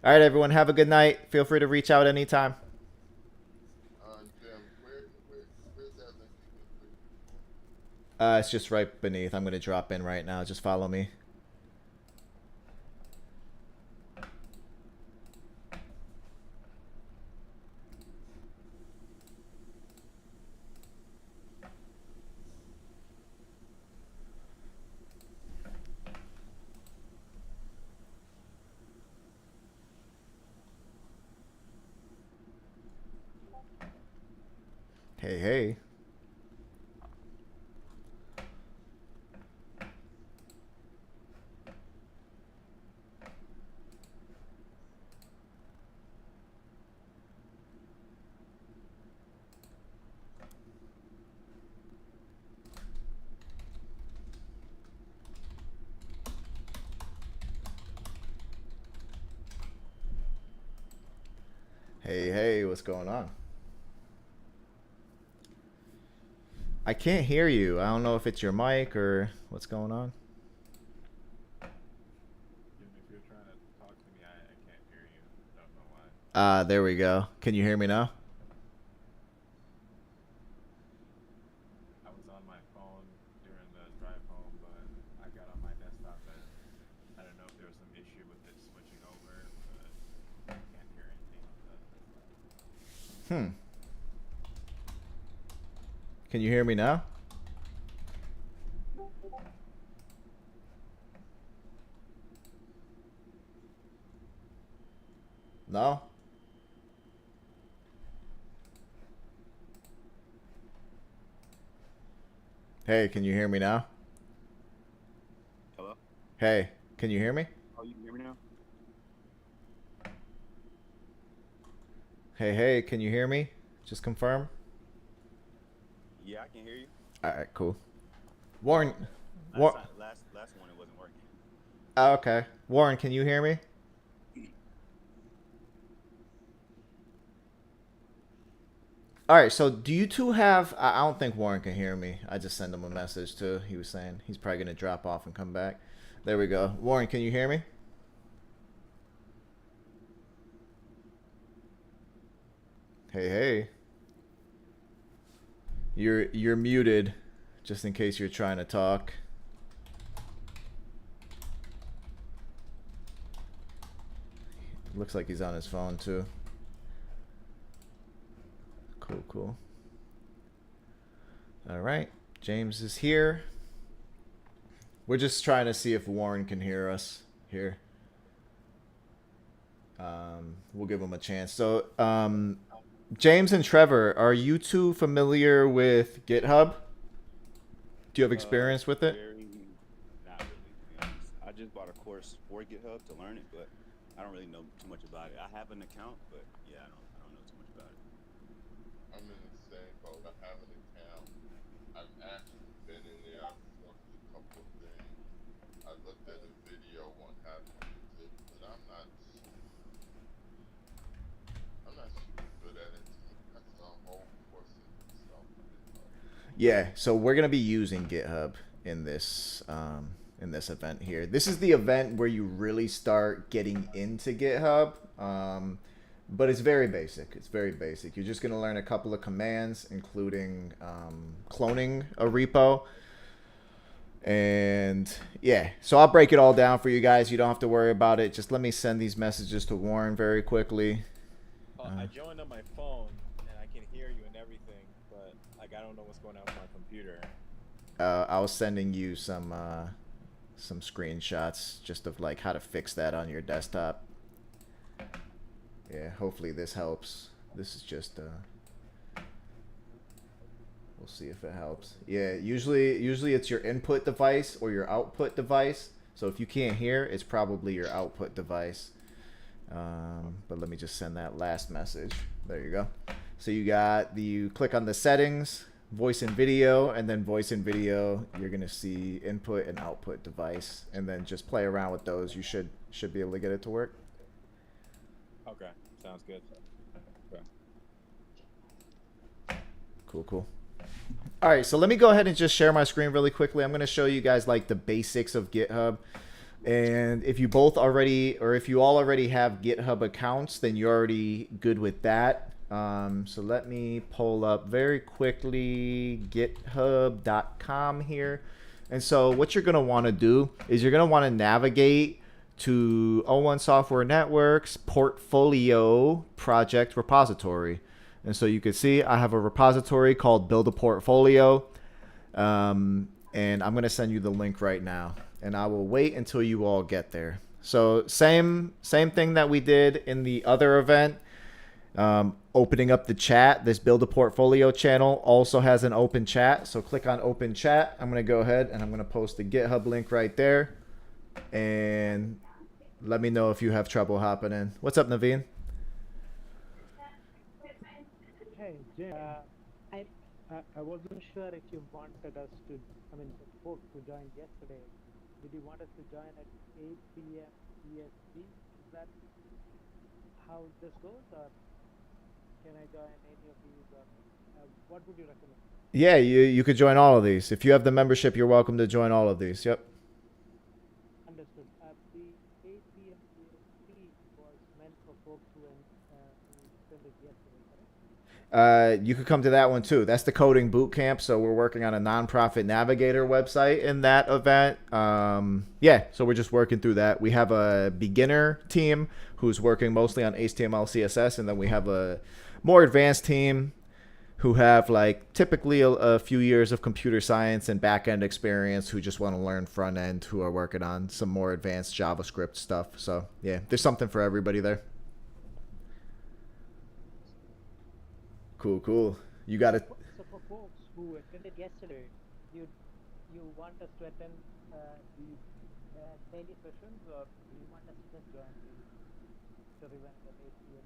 All right, everyone. Have a good night. Feel free to reach out anytime. Jim, where's that link you can click? It's just right beneath. I'm going to drop in right now. Just follow me. Hey. Hey, hey, what's going on? I can't hear you. I don't know if it's your mic or what's going on. If you're trying to talk to me, I can't hear you. Don't know why. There we go. Can you hear me now? I was on my phone during the drive home, but I got on my desktop and I don't know if there was some issue with it switching over, but I can't hear anything on the desktop. Can you hear me now? No? Hey, can you hear me now? Hello? Hey, can you hear me? Oh, you can hear me now? Hey, hey, can you hear me? Just confirm. Yeah, I can hear you. All right, cool. Warren. Last one it wasn't working. Oh, okay. Warren, can you hear me? All right, so do you two have... I don't think Warren can hear me. I just sent him a message too. He was saying he's probably going to drop off and come back. There we go. Warren, can you hear me? Hey, hey. You're muted, just in case you're trying to talk. Looks like he's on his phone too. Cool, cool. All right, James is here. We're just trying to see if Warren can hear us here. We'll give him a chance. So, James and Trevor, are you two familiar with GitHub? Do you have experience with it? Not really, to be honest. I just bought a course for GitHub to learn it, but I don't really know too much about it. I have an account, but yeah, I don't know too much about it. I'm in the same boat. I have an account. I've actually been in there. I've worked a couple of things. I looked at a video on how to use it, but I'm not super good at it. That's a whole course in itself. Yeah, so we're gonna be using GitHub in this event here. This is the event where you really start getting into GitHub, but it's very basic. It's very basic. You're just gonna learn a couple of commands, including cloning a repo. And yeah, so I'll break it all down for you guys. You don't have to worry about it. Just let me send these messages to Warren very quickly. I joined on my phone and I can hear you and everything, but like I don't know what's going on with my computer. I was sending you some screenshots just of like how to fix that on your desktop. Yeah, hopefully this helps. This is just we'll see if it helps. Yeah, usually it's your input device or your output device. So if you can't hear, it's probably your output device. But let me just send that last message. There you go. So you click on the settings, voice and video, and then voice and video, you're gonna see input and output device, and then just play around with those. You should be able to get it to work. Okay, sounds good. Okay. Cool. All right, so let me go ahead and just share my screen really quickly. I'm gonna show you guys like the basics of GitHub. And if you all already have GitHub accounts, then you're already good with that. So let me pull up very quickly github.com here. And so what you're going to want to do is you're going to want to navigate to O1 Software Network's portfolio project repository. And so you can see I have a repository called Build a Portfolio. And I'm going to send you the link right now. And I will wait until you all get there. So same thing that we did in the other event. Opening up the chat. This Build a Portfolio channel also has an open chat. So click on open chat. I'm going to go ahead and I'm going to post the GitHub link right there. And let me know if you have trouble hopping in. What's up, Naveen? Hey, Jim. I wasn't sure if you wanted us to, folks who joined yesterday, did you want us to join at 8 p.m. EST? Is that how this goes? Or can I join any of these? What would you recommend? Yeah, you could join all of these. If you have the membership, you're welcome to join all of these. Yep. Understood. The APM was meant for folks who attended yesterday, correct? You could come to that one too. That's the coding bootcamp. So we're working on a nonprofit navigator website in that event. Yeah, so we're just working through that. We have a beginner team who's working mostly on HTML, CSS, and then we have a more advanced team who have like typically a few years of computer science and back end experience who just want to learn front end, who are working on some more advanced JavaScript stuff. So yeah, there's something for everybody there. Cool. You got it. So for folks who attended yesterday, you want us to attend these daily sessions, or do you want us to just join the event at 8 p.m.?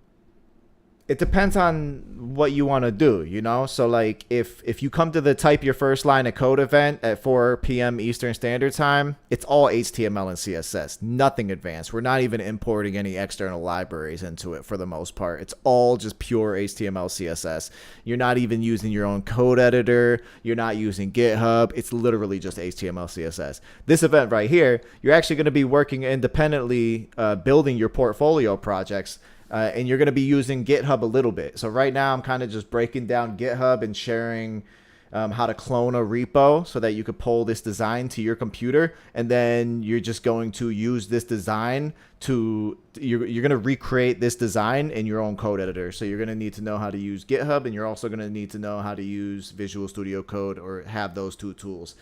It depends on what you want to do, you know? So like if you come to the type your first line of code event at 4 p.m. Eastern Standard Time, it's all HTML and CSS, nothing advanced. We're not even importing any external libraries into it for the most part. It's all just pure HTML, CSS. You're not even using your own code editor. You're not using GitHub. It's literally just HTML, CSS. This event right here, you're actually going to be working independently, building your portfolio projects. And you're going to be using GitHub a little bit. So right now I'm kind of just breaking down GitHub and sharing how to clone a repo so that you could pull this design to your computer. And then you're just going to use this design you're going to recreate this design in your own code editor. So you're going to need to know how to use GitHub, and you're also going to need to know how to use Visual Studio Code or have those two tools.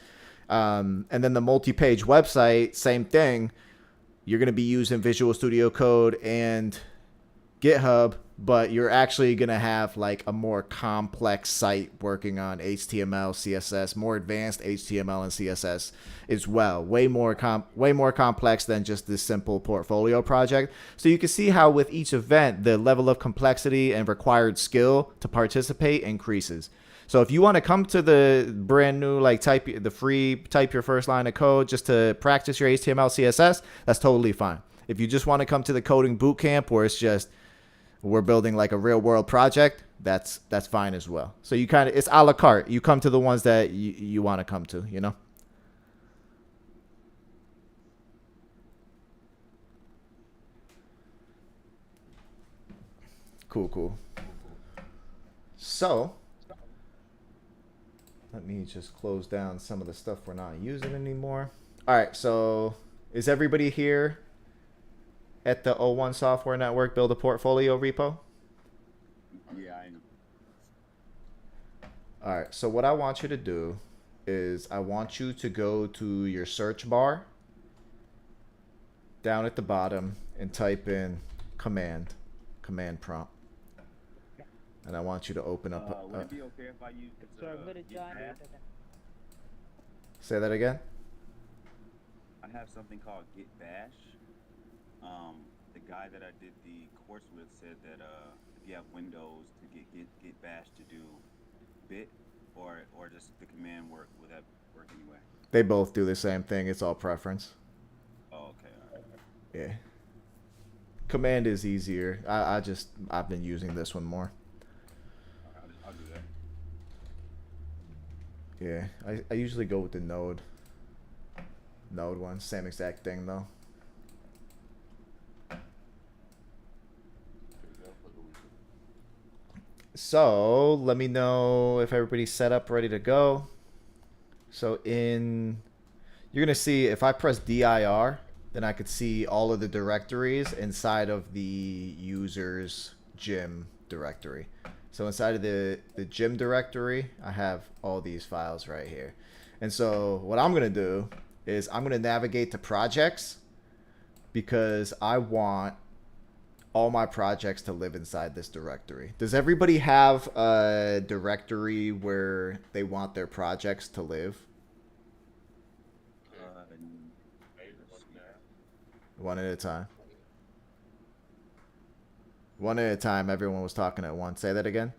And then the multi-page website, same thing. You're going to be using Visual Studio Code and GitHub, but you're actually going to have like a more complex site working on HTML, CSS, more advanced HTML and CSS as well. Way more complex than just this simple portfolio project. So you can see how with each event, the level of complexity and required skill to participate increases. So if you want to come to the brand new, like type your first line of code just to practice your HTML, CSS, that's totally fine. If you just want to come to the coding bootcamp where it's just we're building like a real world project, that's fine as well. So you kind of, it's a la carte. You come to the ones that you want to come to, you know? Cool. So let me just close down some of the stuff we're not using anymore. All right, so is everybody here at the O1 Software Network Build a Portfolio repo? Yeah, I know. All right, so what I want you to do is I want you to go to your search bar down at the bottom and type in command prompt. And I want you to open up. Would it be okay if I use So I'm going to join it. Say that again? I have something called Git Bash. The guy that I did the course with said that if you have Windows to get Bash to do bit or just the command work, would that work anyway? They both do the same thing. It's all preference. Oh, okay. All right. Yeah. Command is easier. I've been using this one more. I'll do that. Yeah, I usually go with the node one. Same exact thing though. So let me know if everybody's set up, ready to go. So you're gonna see if I press dir, then I could see all of the directories inside of the user's gym directory. So inside of the gym directory, I have all these files right here. And so what I'm gonna do is I'm gonna navigate to projects because I want all my projects to live inside this directory. Does everybody have a directory where they want their projects to live? One at a time. One at a time. Everyone was talking at once. Say that again.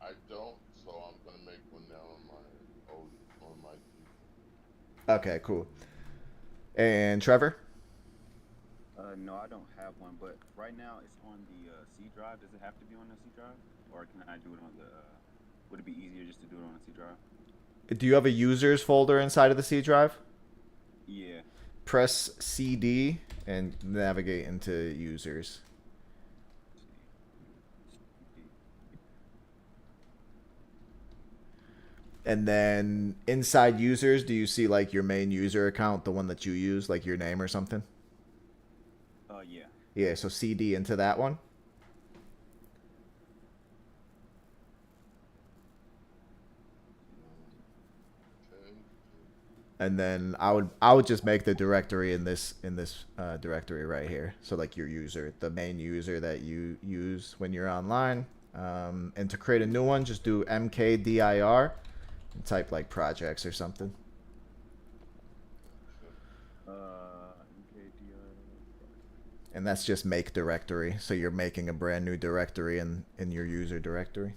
I don't, so I'm gonna make one now on my. Okay, cool. And Trevor? No, I don't have one, but right now it's on the C drive. Does it have to be on the C drive, or can I do it on the? Would it be easier just to do it on the C drive? Do you have a users folder inside of the C drive? Yeah. Press CD and navigate into users. And then inside users, do you see like your main user account, the one that you use, like your name or something? Yeah. Yeah, so CD into that one. Okay. And then I would just make the directory in this directory right here. So like your user, the main user that you use when you're online. And to create a new one, just do mkdir and type like projects or something. And that's just make directory. So you're making a brand new directory in your user directory.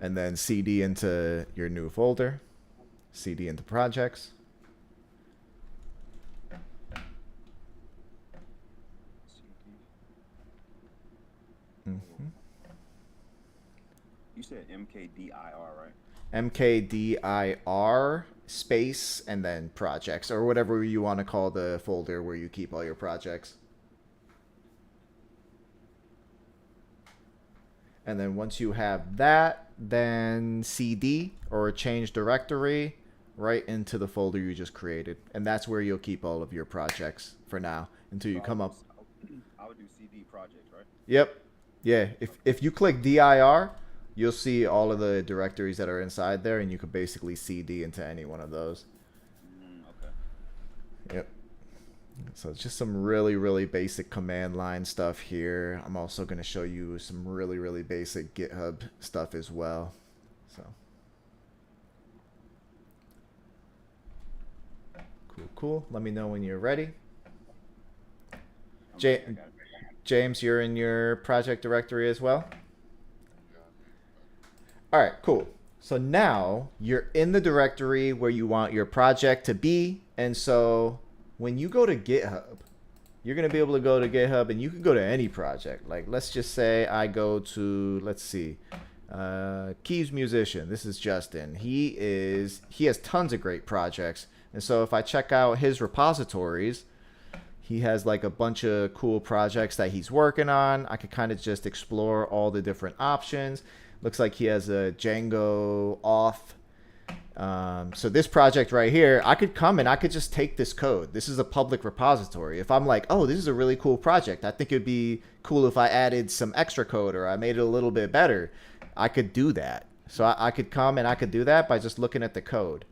And then CD into your new folder. CD into projects. Mm-hmm. You said MKDIR, right? mkdir space and then projects, or whatever you want to call the folder where you keep all your projects. And then once you have that, then CD or change directory right into the folder you just created. And that's where you'll keep all of your projects for now until you come up. I would do CD projects, right? Yep. Yeah. If you click dir, you'll see all of the directories that are inside there, and you could basically CD into any one of those. Okay. Yep. So it's just some really, really basic command line stuff here. I'm also going to show you some really, really basic GitHub stuff as well. So cool. Let me know when you're ready. James, you're in your project directory as well? All right, cool. So now you're in the directory where you want your project to be. And so when you go to GitHub, you're going to be able to go to GitHub, and you can go to any project. Like, let's just say I go to, let's see, Keys Musician. This is Justin. He has tons of great projects. And so if I check out his repositories, he has like a bunch of cool projects that he's working on. I could kind of just explore all the different options. Looks like he has a Django auth. So this project right here, I could come and I could just take this code. This is a public repository. If I'm like, oh, this is a really cool project, I think it'd be cool if I added some extra code or I made it a little bit better, I could do that. So I could come and I could do that by just looking at the code.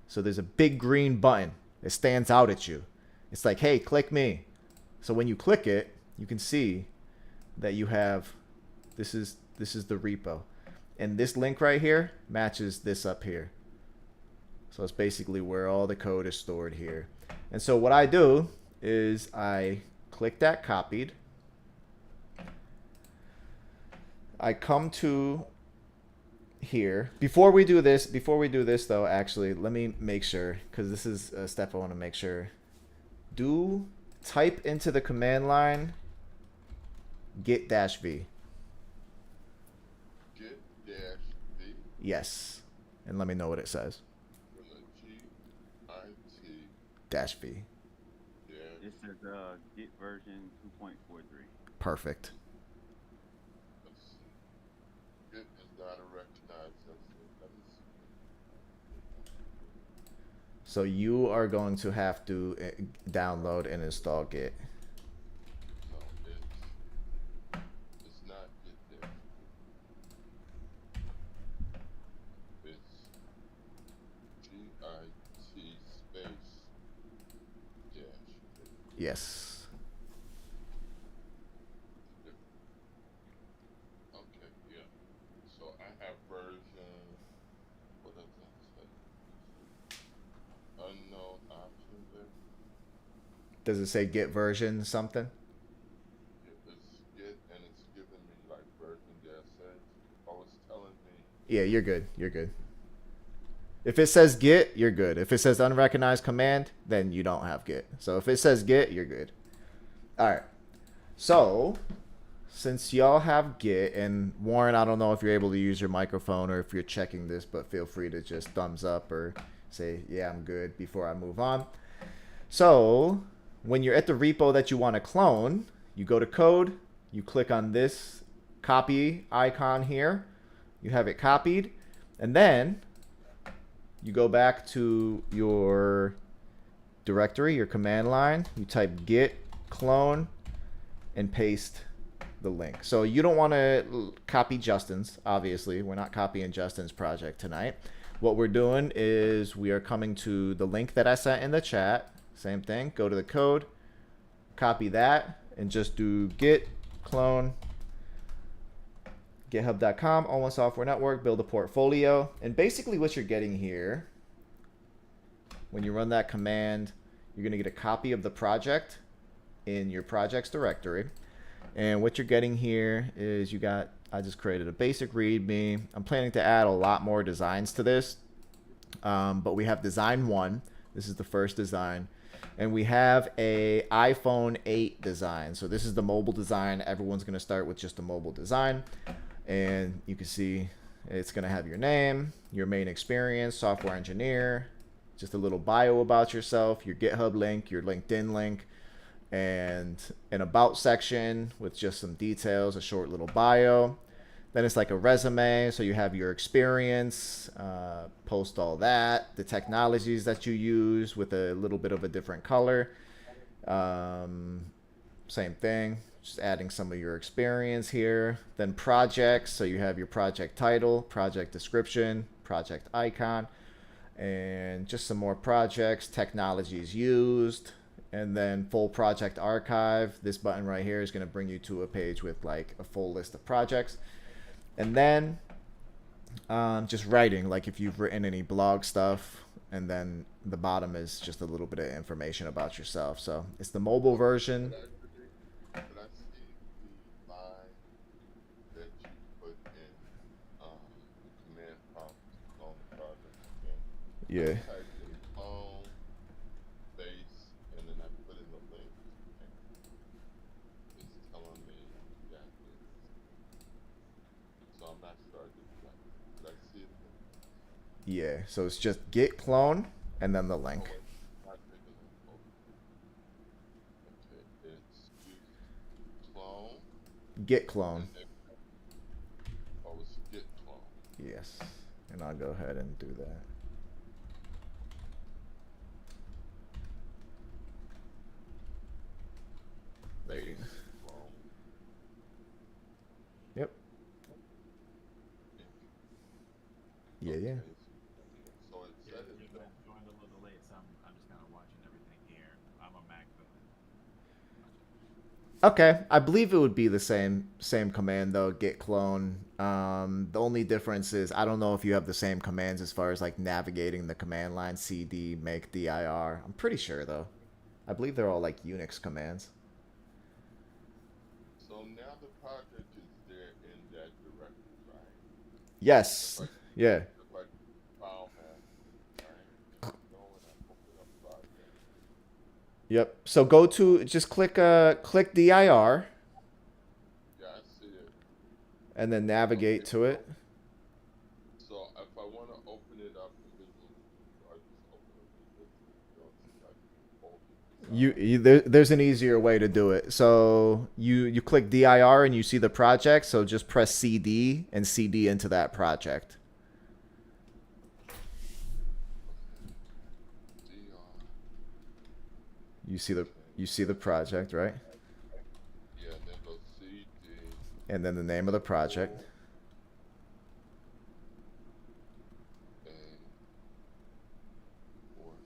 So there's a big green button that stands out at you. It's like, hey, click me. So when you click it, you can see that you have, this is the repo. And this link right here matches this up here. So it's basically where all the code is stored here. And so what I do is I click that copied. I come to here. Before we do this though, actually, let me make sure, because this is a step I want to make sure. Type into the command line git-v. Git-v? Yes. And let me know what it says. G-I-T. -v. Yeah. It says Git version 2.43. Perfect. Let's see. Git is not a recognized system. Let me see. So you are going to have to download and install Git. No, it's not Git there. It's G-I-T space dash. Yes. Okay, yeah. So I have version, what does that say? Unknown option there. Does it say Git version something? It's Git and it's giving me like version dash X. Oh, it's telling me. Yeah, you're good. You're good. If it says Git, you're good. If it says unrecognized command, then you don't have Git. So if it says Git, you're good. All right. So since y'all have Git, and Warren, I don't know if you're able to use your microphone or if you're checking this, but feel free to just thumbs up or say, yeah, I'm good before I move on. So when you're at the repo that you want to clone, you go to code, you click on this copy icon here, you have it copied, and then you go back to your directory, your command line, you type git clone and paste the link. So you don't want to copy Justin's, obviously. We're not copying Justin's project tonight. What we're doing is we are coming to the link that I sent in the chat. Same thing. Go to the code, copy that, and just do git clone github.com, all one software network, build a portfolio. And basically what you're getting here, when you run that command, you're going to get a copy of the project in your projects directory. And what you're getting here is I just created a basic README. I'm planning to add a lot more designs to this. But we have design 1. This is the first design. And we have a iPhone 8 design. So this is the mobile design. Everyone's going to start with just a mobile design. And you can see it's going to have your name, your main experience, software engineer, just a little bio about yourself, your GitHub link, your LinkedIn link, and an about section with just some details, a short little bio. Then it's like a resume, so you have your experience, post all that, the technologies that you use with a little bit of a different color. Same thing, just adding some of your experience here. Then projects, so you have your project title, project description, project icon, and just some more projects, technologies used, and then full project archive. This button right here is going to bring you to a page with like a full list of projects. And then just writing, like if you've written any blog stuff, and then the bottom is just a little bit of information about yourself. So it's the mobile version. Can I see the line that you put in command prompt to clone the project again? Yeah. I typed in clone space and then I put in the link. It's telling me that it's, so I'm not sure I did that. Did I see it again? Yeah. So it's just git clone and then the link. Oh, wait, not the link. Okay, it's just clone. Git clone. And then, oh, it's git clone. Yes. And I'll go ahead and do that. Base clone. Yep. Yeah, yeah. So it Yeah, said you it. joined a little late, so I'm just kind of watching everything here. I'm a Mac builder. Okay, I believe it would be the same command though, git clone. The only difference is I don't know if you have the same commands as far as like navigating the command line, cd, make, dir. I'm pretty sure though. I believe they're all like Unix commands. So now the project is there in that directory, right? Yes. Like, Yeah. just like file manager, right? Go and I open up project. Yep. So go to just click dir Yeah, I see it. and then navigate to it. So if I want to open it up in Visual Studio, I just open up the Visual Studio and see I can hold it. There's an easier way to do it. So you click dir and you see the project. So just press cd and cd into that project. DR. You see the project, right? Yeah, and then go CD. And then the name of the project. And orange.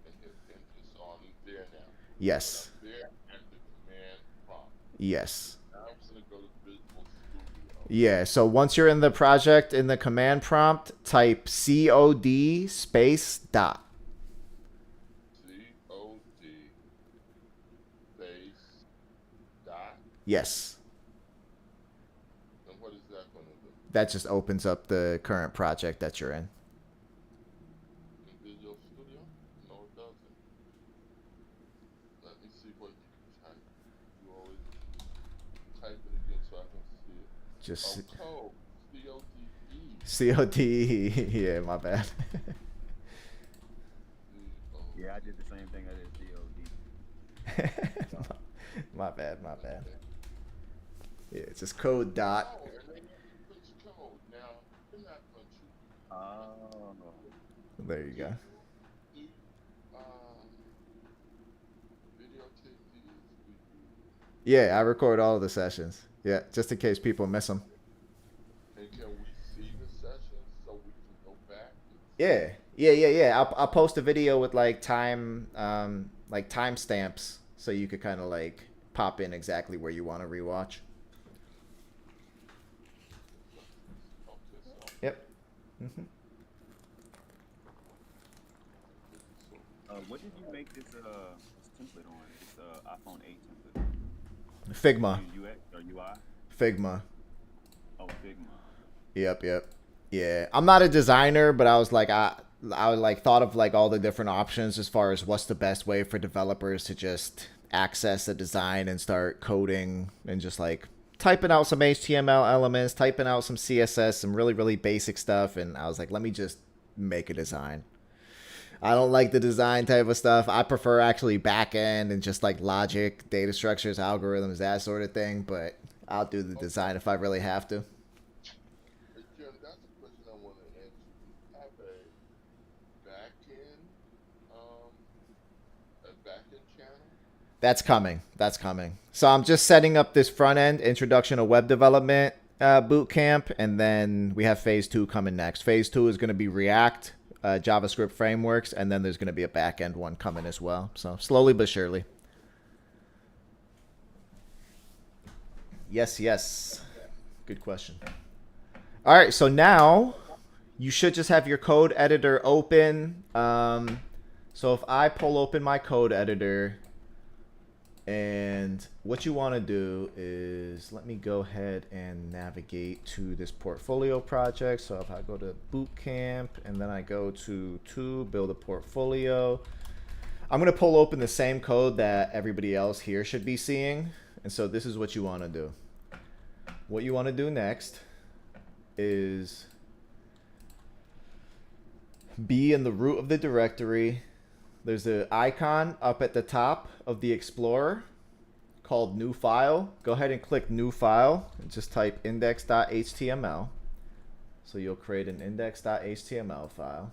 And hit enter. So I'm there now. Yes. I'm there at the command prompt. Yes. Now I'm gonna go to Visual Studio. Yeah, so once you're in the project in the command prompt, type cod space dot. COD space dot. Yes. And what is that That just opens up the current project that you're in. In Visual Studio? No, it doesn't. Let me see what you type. You always type it again so I can see it. Just Oh, code. C-O-D-E. COD. Yeah, my bad. Yeah, I did the same thing. I did COD. My bad. Yeah, it's just code dot. Oh, and then you push code. Now, in that country, Oh. There you go. do videotape these? Do you, Yeah, I record all of the sessions. Yeah, just in case people miss them. and can we see the sessions so we can go back? Yeah. I'll post a video with like timestamps, so you could kind of like pop in exactly where you want to rewatch. Okay, so Yep. Mm-hmm. What did you make this template on? This iPhone 8 template. Figma. UX or UI? Figma. Oh, Figma. Yep. Yeah, I'm not a designer, but I was like, I like thought of like all the different options as far as what's the best way for developers to just access a design and start coding and just like typing out some HTML elements, typing out some CSS, some really, really basic stuff. And I was like, let me just make a design. I don't like the design type of stuff. I prefer actually back end and just like logic, data structures, algorithms, that sort of thing. But I'll do the design if I really have to. Hey, Jim, that's a question I want to answer. Do you have a back-end channel? That's coming. So I'm just setting up this front end introduction to web development bootcamp, and then we have phase 2 coming next. Phase 2 is going to be React, JavaScript frameworks, and then there's going to be a back end one coming as well. So slowly but surely. Yes. Good question. All right, so now you should just have your code editor open. So if I pull open my code editor, and what you want to do is, let me go ahead and navigate to this portfolio project. So if I go to Bootcamp and then I go to build a portfolio, I'm going to pull open the same code that everybody else here should be seeing. And so this is what you want to do. What you want to do next is be in the root of the directory. There's an icon up at the top of the Explorer called New File. Go ahead and click New File and just type index.html. So you'll create an index.html file.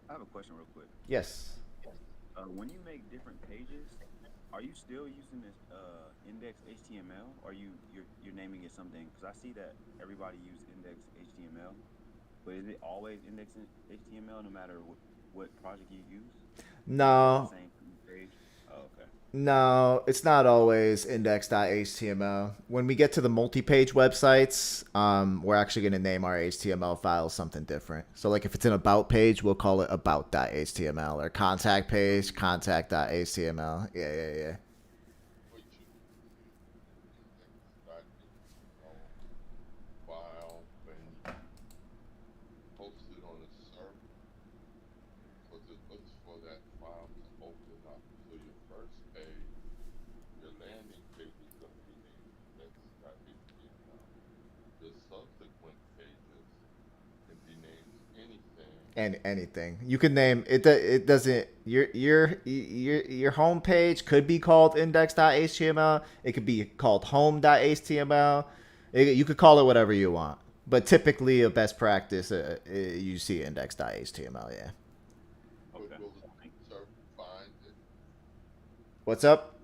I have a question real quick. Yes. When you make different pages, are you still using this index HTML, or you're naming it something? Because I see that everybody uses index HTML, but is it always index HTML no matter what project you use? No. Same page? Oh, okay. No, it's not always index.html. When we get to the multi-page websites, we're actually going to name our HTML file something different. So like if it's an about page, we'll call it about.html, or contact page, contact.html. Yeah. But you index.html file when you post it on a server, because it looks for that file to open up. So your first page, your landing page is going to be named index.html. The subsequent pages can be named anything. And anything you could name it. It doesn't. Your home page could be called index.html. It could be called home.html. You could call it whatever you want. But typically, a best practice, you see index.html. Yeah. But Okay. will the server find it? What's up?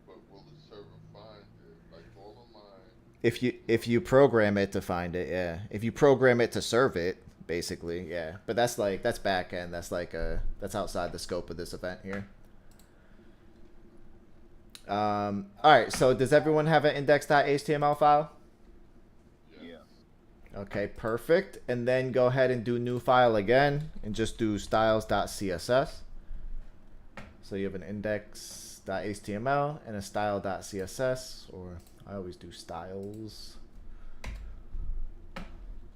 But will the server find it? Like all of mine. If you program it to find it, yeah. If you program it to serve it, basically, yeah. But that's back end. That's outside the scope of this event here. All right. So does everyone have an index.html file? Yeah. Okay, perfect. And then go ahead and do new file again and just do styles.css. So you have an index.html and a style.css, or I always do styles.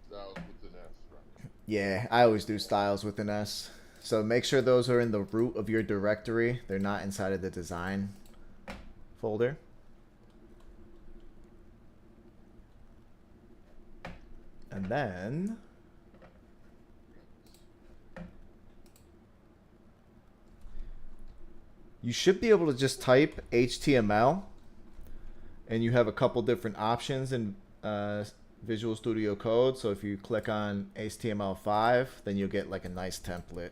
Styles with an S, right? Yeah, I always do styles with an S. So make sure those are in the root of your directory. They're not inside of the design folder. And then you should be able to just type HTML, and you have a couple different options in Visual Studio Code. So if you click on HTML5, then you'll get like a nice template.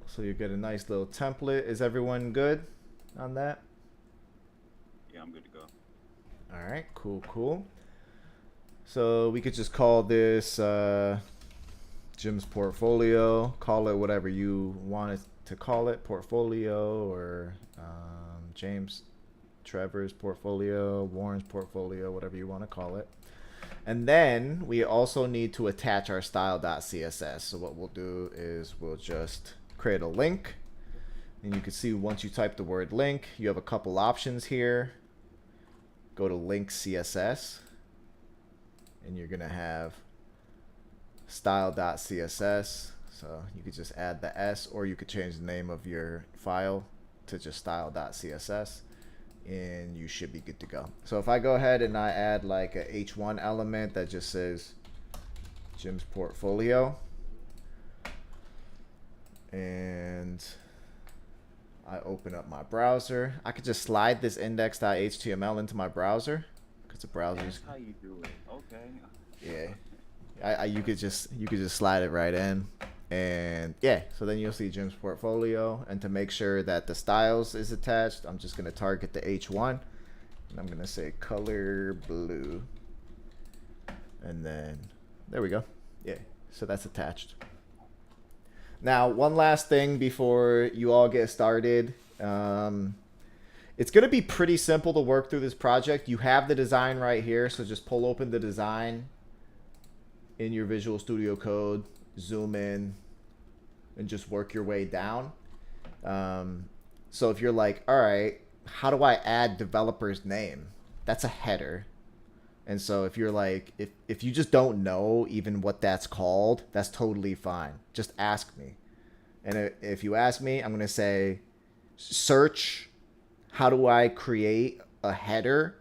So you get a nice little template. Is everyone good on that? Yeah, I'm good to go. All right, cool, cool. So we could just call this Jim's portfolio. Call it whatever you want it to call it, portfolio, or James Trevor's portfolio, Warren's portfolio, whatever you want to call it. And then we also need to attach our style.css. So what we'll do is we'll just create a link. And you can see once you type the word link, you have a couple options here. Go to link CSS. And you're going to have style.css. So you could just add the S, or you could change the name of your file to just style.css. And you should be good to go. So if I go ahead and I add like a H1 element that just says Jim's portfolio, and I open up my browser, I could just slide this index.html into my browser because the browser's. That's how you do it. Okay. Yeah, you could just slide it right in, and yeah, so then you'll see Jim's portfolio. And to make sure that the styles is attached, I'm just gonna target the H1, and I'm gonna say color blue, and then there we go. Yeah, so that's attached. Now, one last thing before you all get started. It's going to be pretty simple to work through this project. You have the design right here, so just pull open the design in your Visual Studio Code, zoom in, and just work your way down. So if you're like, all right, how do I add developer's name? That's a header. And so if you're like, if you just don't know even what that's called, that's totally fine. Just ask me. And if you ask me, I'm going to say, search, how do I create a header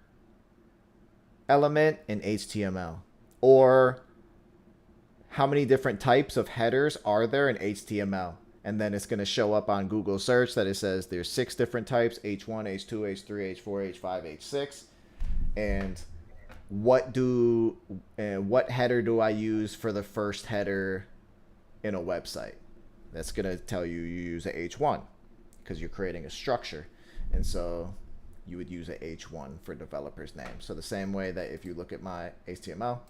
element in HTML? Or how many different types of headers are there in HTML? And then it's going to show up on Google search that it says there's 6 different types, H1, H2, H3, H4, H5, H6. And what header do I use for the first header in a website? That's going to tell you use a H1 because you're creating a structure. And so you would use a H1 for developer's name. So the same way that if you look at my HTML,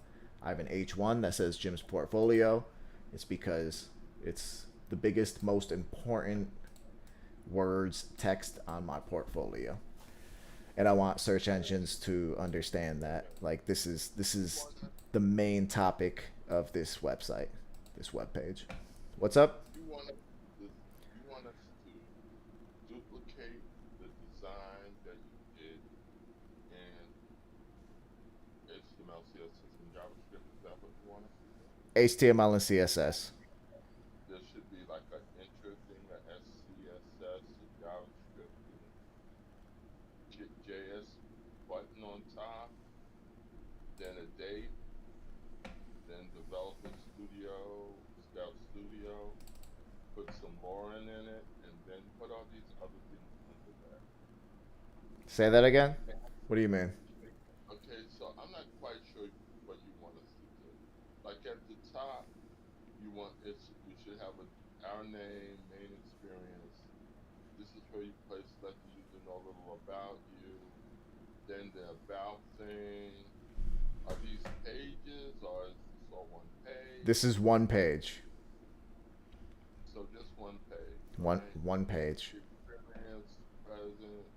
I have an H1 that says Jim's portfolio. It's because it's the biggest, most important words, text on my portfolio. And I want search engines to understand that, like, this is the main topic of this website, this web page. What's up? You want us to duplicate the design that you did in HTML, CSS, and JavaScript. Is that what you want us to do? HTML and CSS. There should be like an intro thing, a SCSS, a JavaScript, and JS button on top, then a date, then Developer Studio, Scout Studio, put some boring in it, and then put all these other things under that. Say that again? What do you mean? Okay, so I'm not quite sure what you want us to do. Like at the top, you should have our name, main experience. This is where you place, let the user know a little about you. Then the about thing. Are these pages or is this all one page? This is one page. So just one page. One page. Experience, presence,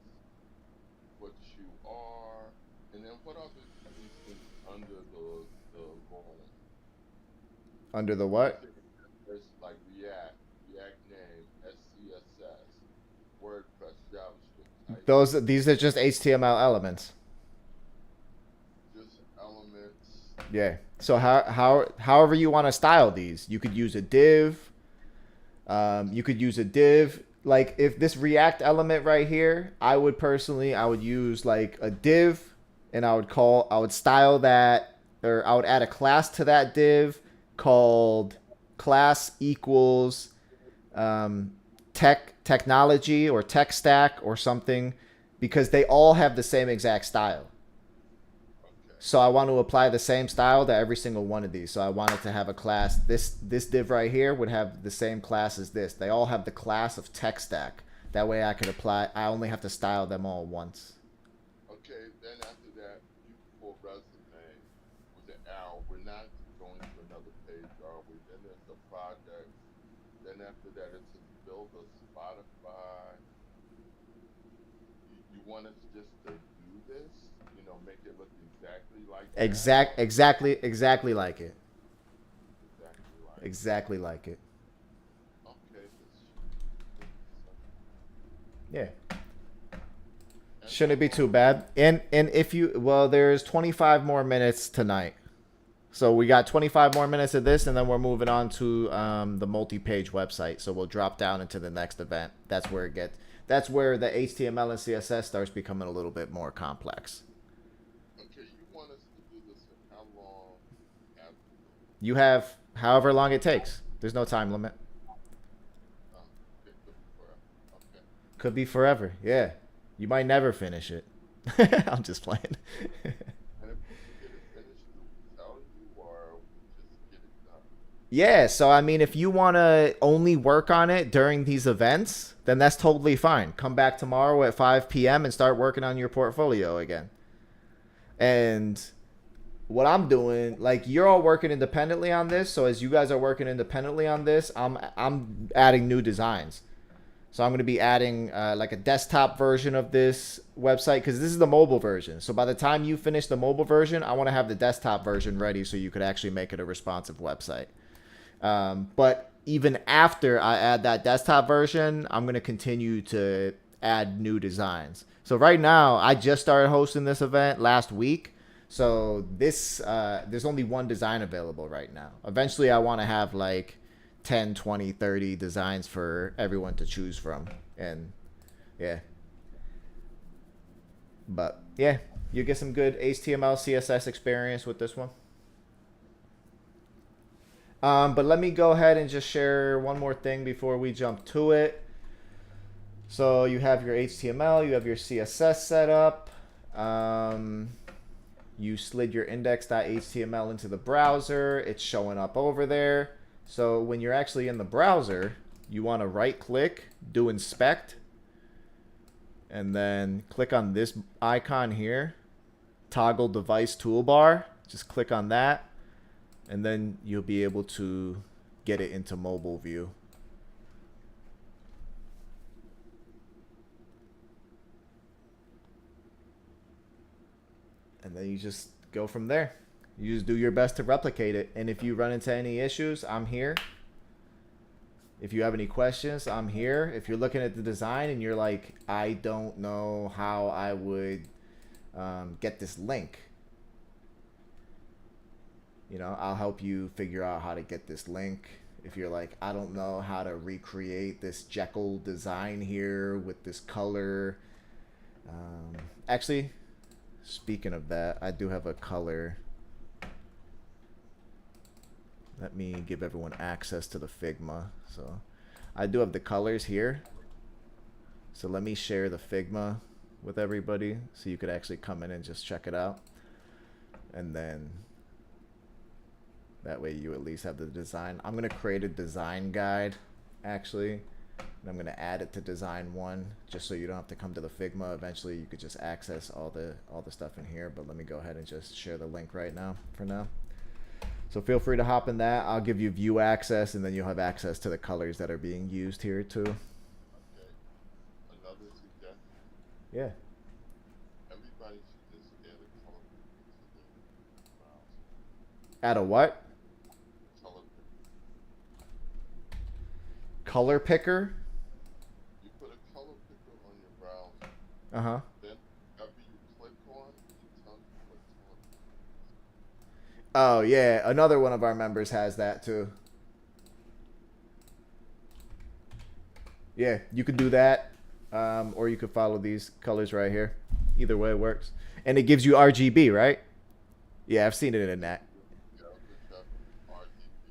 what you are, Under the what? There's like React, React name, SCSS, WordPress, JavaScript, These are just HTML elements. just elements. Yeah. So however you want to style these, you could use a div. You could use a div. Like if this React element right here, I would use like a div, and I would style that, or I would add a class to that div called class equals technology or tech stack or something, because they all have the same exact style. Okay. So I want to apply the same style to every single one of these. So I want it to have a class. This div right here would have the same class as this. They all have the class of tech stack. That way I could apply. I only have to style them all once. Okay, then after that, beautiful resume with the arrow. We're not going to another page, are we? Then there's the project. Then after that, it says build a Spotify. You want us just to do this? You know, make it look exactly like that? Exactly like it. Exactly like it. Okay. Yeah. Shouldn't it be too bad? And if you, well, there's 25 more minutes tonight. So we got 25 more minutes of this, and then we're moving on to the multi-page website. So we'll drop down into the next event. That's where the HTML and CSS starts becoming a little bit more complex. Okay, you want us to do this in how long? You have however long it takes. There's no time limit. Okay, okay. Could be forever. Yeah. You might never finish it. I'm just playing. And if we get it finished, do we tell you or we just get it done? Yeah, so I mean, if you want to only work on it during these events, then that's totally fine. Come back tomorrow at 5 p.m. and start working on your portfolio again. And what I'm doing, like, you're all working independently on this, so as you guys are working independently on this, I'm adding new designs. So I'm going to be adding like a desktop version of this website, because this is the mobile version. So by the time you finish the mobile version, I want to have the desktop version ready so you could actually make it a responsive website. But even after I add that desktop version, I'm going to continue to add new designs. So right now, I just started hosting this event last week. So this there's only one design available right now. Eventually, I want to have like 10, 20, 30 designs for everyone to choose from. And yeah. But yeah, you get some good HTML, CSS experience with this one. But let me go ahead and just share one more thing before we jump to it. So you have your HTML, you have your CSS set up. You slid your index.html into the browser. It's showing up over there. So when you're actually in the browser, you want to right click, do inspect, and then click on this icon here, toggle device toolbar. Just click on that, and then you'll be able to get it into mobile view. And then you just go from there. You just do your best to replicate it. And if you run into any issues, I'm here. If you have any questions, I'm here. If you're looking at the design and you're like, I don't know how I would get this link, you know, I'll help you figure out how to get this link. If you're like, I don't know how to recreate this Jekyll design here with this color. Actually, speaking of that, I do have a color. Let me give everyone access to the Figma. So I do have the colors here. So let me share the Figma with everybody so you could actually come in and just check it out. And then that way you at least have the design. I'm going to create a design guide, actually. And I'm going to add it to design one just so you don't have to come to the Figma. Eventually you could just access all the stuff in here. But let me go ahead and just share the link right now for now. So feel free to hop in that. I'll give you view access, and then you'll have access to the colors that are being used here too. Okay. Another suggestion. Yeah. Everybody should just add a color picker to the browser. Add a what? Color picker. color picker. You put a color picker on your browser. Uh-huh. Then whatever you click on, it tells you what color. Oh, yeah. Another one of our members has that too. Yeah, you could do that. Or you could follow these colors right here. Either way works. And it gives you RGB, right? Yeah, I've seen it in that. Yeah, whichever RGB,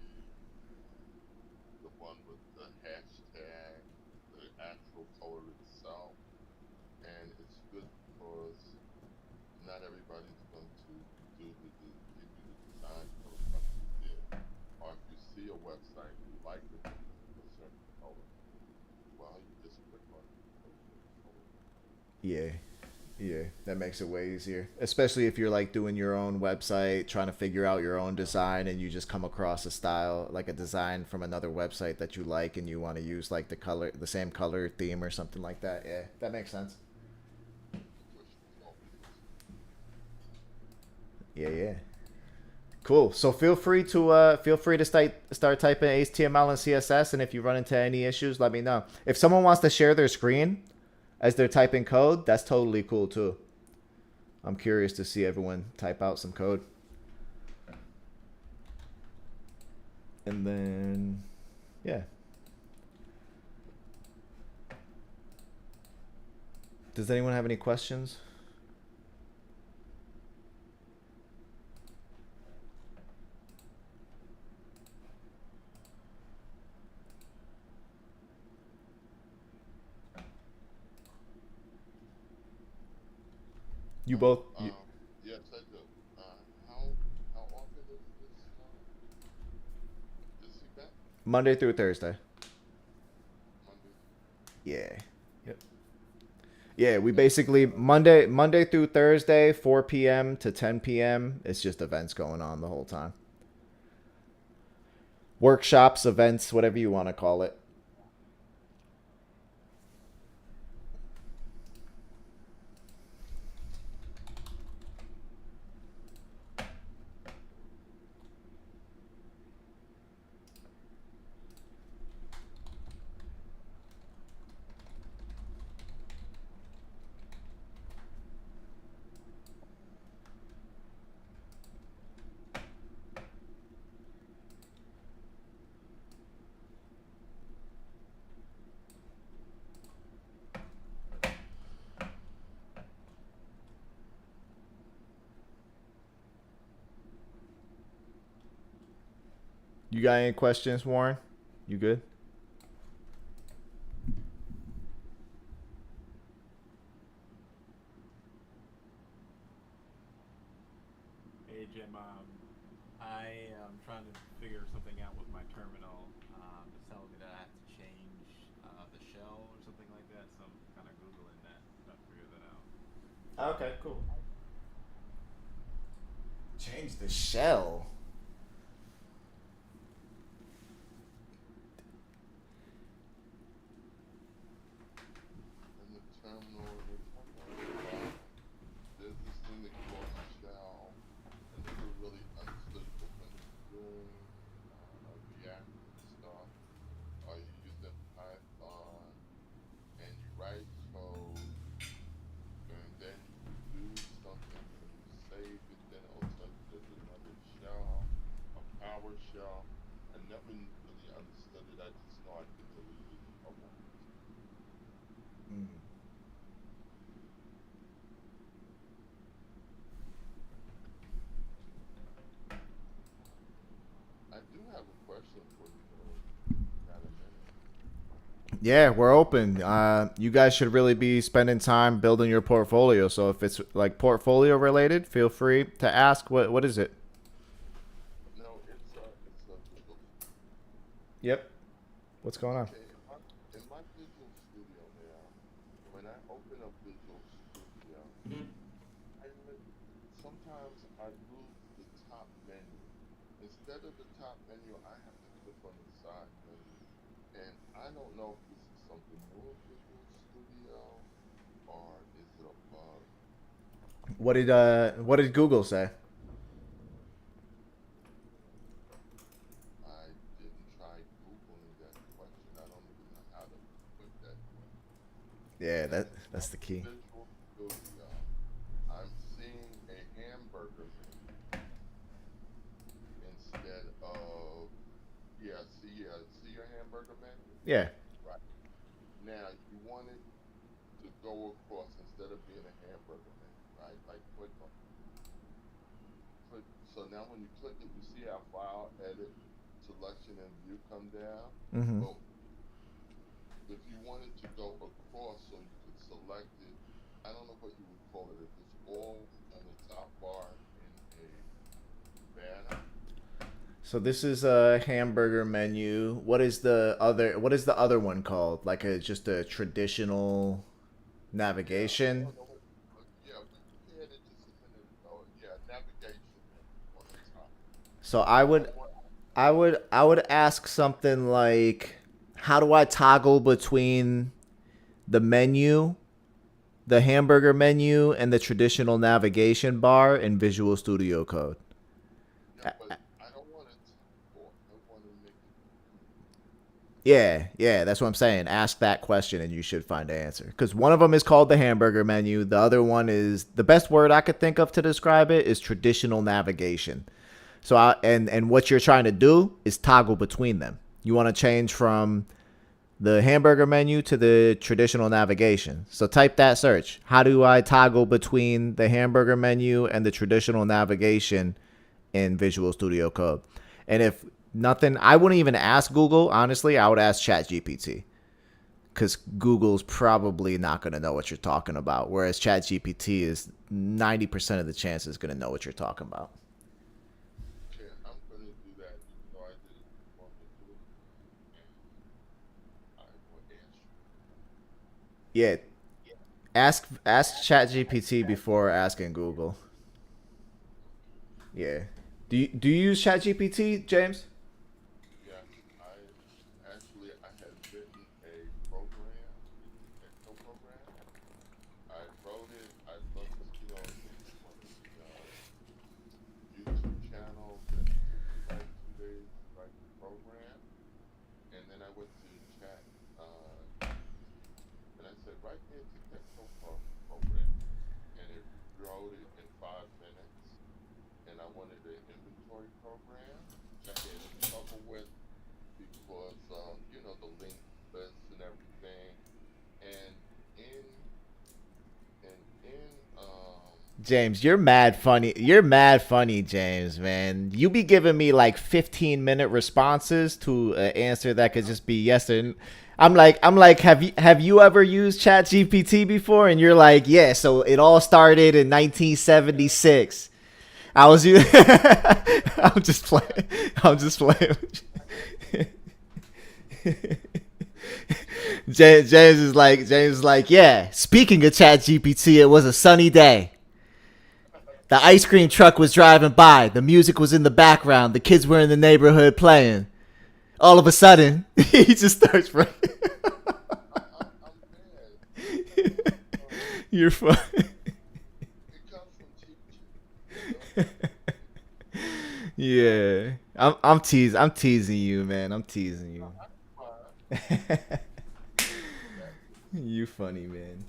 the one with the hashtag, the actual color itself. And it's good because not everybody's going to give you the design code like you did. Or if you see a website you like it in a certain color, well, you just click on it. Yeah. Yeah, that makes it way easier. Especially if you're like doing your own website, trying to figure out your own design, and you just come across a style, like a design from another website that you like, and you want to use like the same color theme or something like that. Yeah, that makes sense. Yeah, yeah. Cool. So feel free to start typing HTML and CSS, and if you run into any issues, let me know. If someone wants to share their screen as they're typing code, that's totally cool too. I'm curious to see everyone type out some code. And then, yeah. Does anyone have any questions? You both. Yes, I do. How often is this event? Monday through Thursday. Monday. Yeah. Yep. Yeah, we basically Monday through Thursday, 4 p.m. to 10 p.m. It's just events going on the whole time. Workshops, events, whatever you want to call it. You got any questions, Warren? You good? Hey Jim, I am trying to figure something out with my terminal. It's telling me that I have to change the shell or something like that, so I'm kind of Googling that, trying to figure that out. Okay, cool. Change the shell. In the terminal, we're talking about there's this thing that you call a shell. I never really understood what it's doing. React and stuff. You use that Python and you write code, and then you do something and you save it. Then it'll tell you there's another shell, a PowerShell. I never really understood it. I just know I could delete it if I wanted to. I do have a question for you, though. Got a minute? Yeah, we're open. You guys should really be spending time building your portfolio. So if it's like portfolio related, feel free to ask. What is it? No, it's a visual. Yep. What's going on? Okay, in my Visual Studio now, when I open up Visual Studio, sometimes I lose the top menu. Instead of the top menu, I have to click on the side menu. And I don't know if this is something new in Visual Studio or is it a bug. What did Google say? I didn't try Googling that question. I don't Yeah, And that's the key. Visual Studio, I'm seeing a hamburger menu instead of see your hamburger menu. Yeah. Right. Now you want it to go across instead of being a hamburger menu, right? Like click. So now when you click it, you see how file, edit, selection, and view come down. Mm-hmm. But if you wanted to go across so you could select it, I don't know what you would call it, if it's all on the top bar in a banner. So this is a hamburger menu. What is the other one called? Like just a traditional I navigation? don't know yeah, we had it just a minute ago. Yeah, navigation on the top. So I don't want, I would ask something like, how do I toggle between the menu, the hamburger menu, and the traditional navigation bar in Visual Studio Code? yeah, but I don't want it to import. I want to make it Yeah, that's what I'm saying. Ask that question and you should find the answer. Because one of them is called the hamburger menu. The other one is, the best word I could think of to describe it is traditional navigation. So and what you're trying to do is toggle between them. You want to change from the hamburger menu to the traditional navigation. So type that search. How do I toggle between the hamburger menu and the traditional navigation in Visual Studio Code? And if nothing, I wouldn't even ask Google. Honestly, I would ask ChatGPT, because Google's probably not going to know what you're talking about, whereas ChatGPT is 90% of the chances going to know what you're talking about. okay. I'm going to do that, even though I didn't want to do it, and I will answer. Yeah, ask ChatGPT before asking Google. Yeah. Do you use ChatGPT, James? Yes, I had written a program, a Excel program. I wrote it. I looked, into one of the YouTube channels, and it took me like 2 days to write the program. And then I went to Chat GPT, and I said, write me a Excel program, and it wrote it in 5 minutes. And I wanted an inventory program, which I had trouble with because the link lists and everything. And in James, you're mad funny. You're mad funny, James, man. You be giving me like 15-minute responses to an answer that could just be yes or no. I'm like, have you ever used ChatGPT before? And you're like, yeah. So it all started in 1976. I was you. I'm just playing. I'm just playing. James is like, yeah. Speaking of ChatGPT, it was a sunny day. The ice cream truck was driving by. The music was in the background. The kids were in the neighborhood playing. All of a sudden, he just starts running. I'm mad. You're fine. It comes from Yeah, I'm teasing you, man. I'm teasing you. I'm fine. That You funny, man.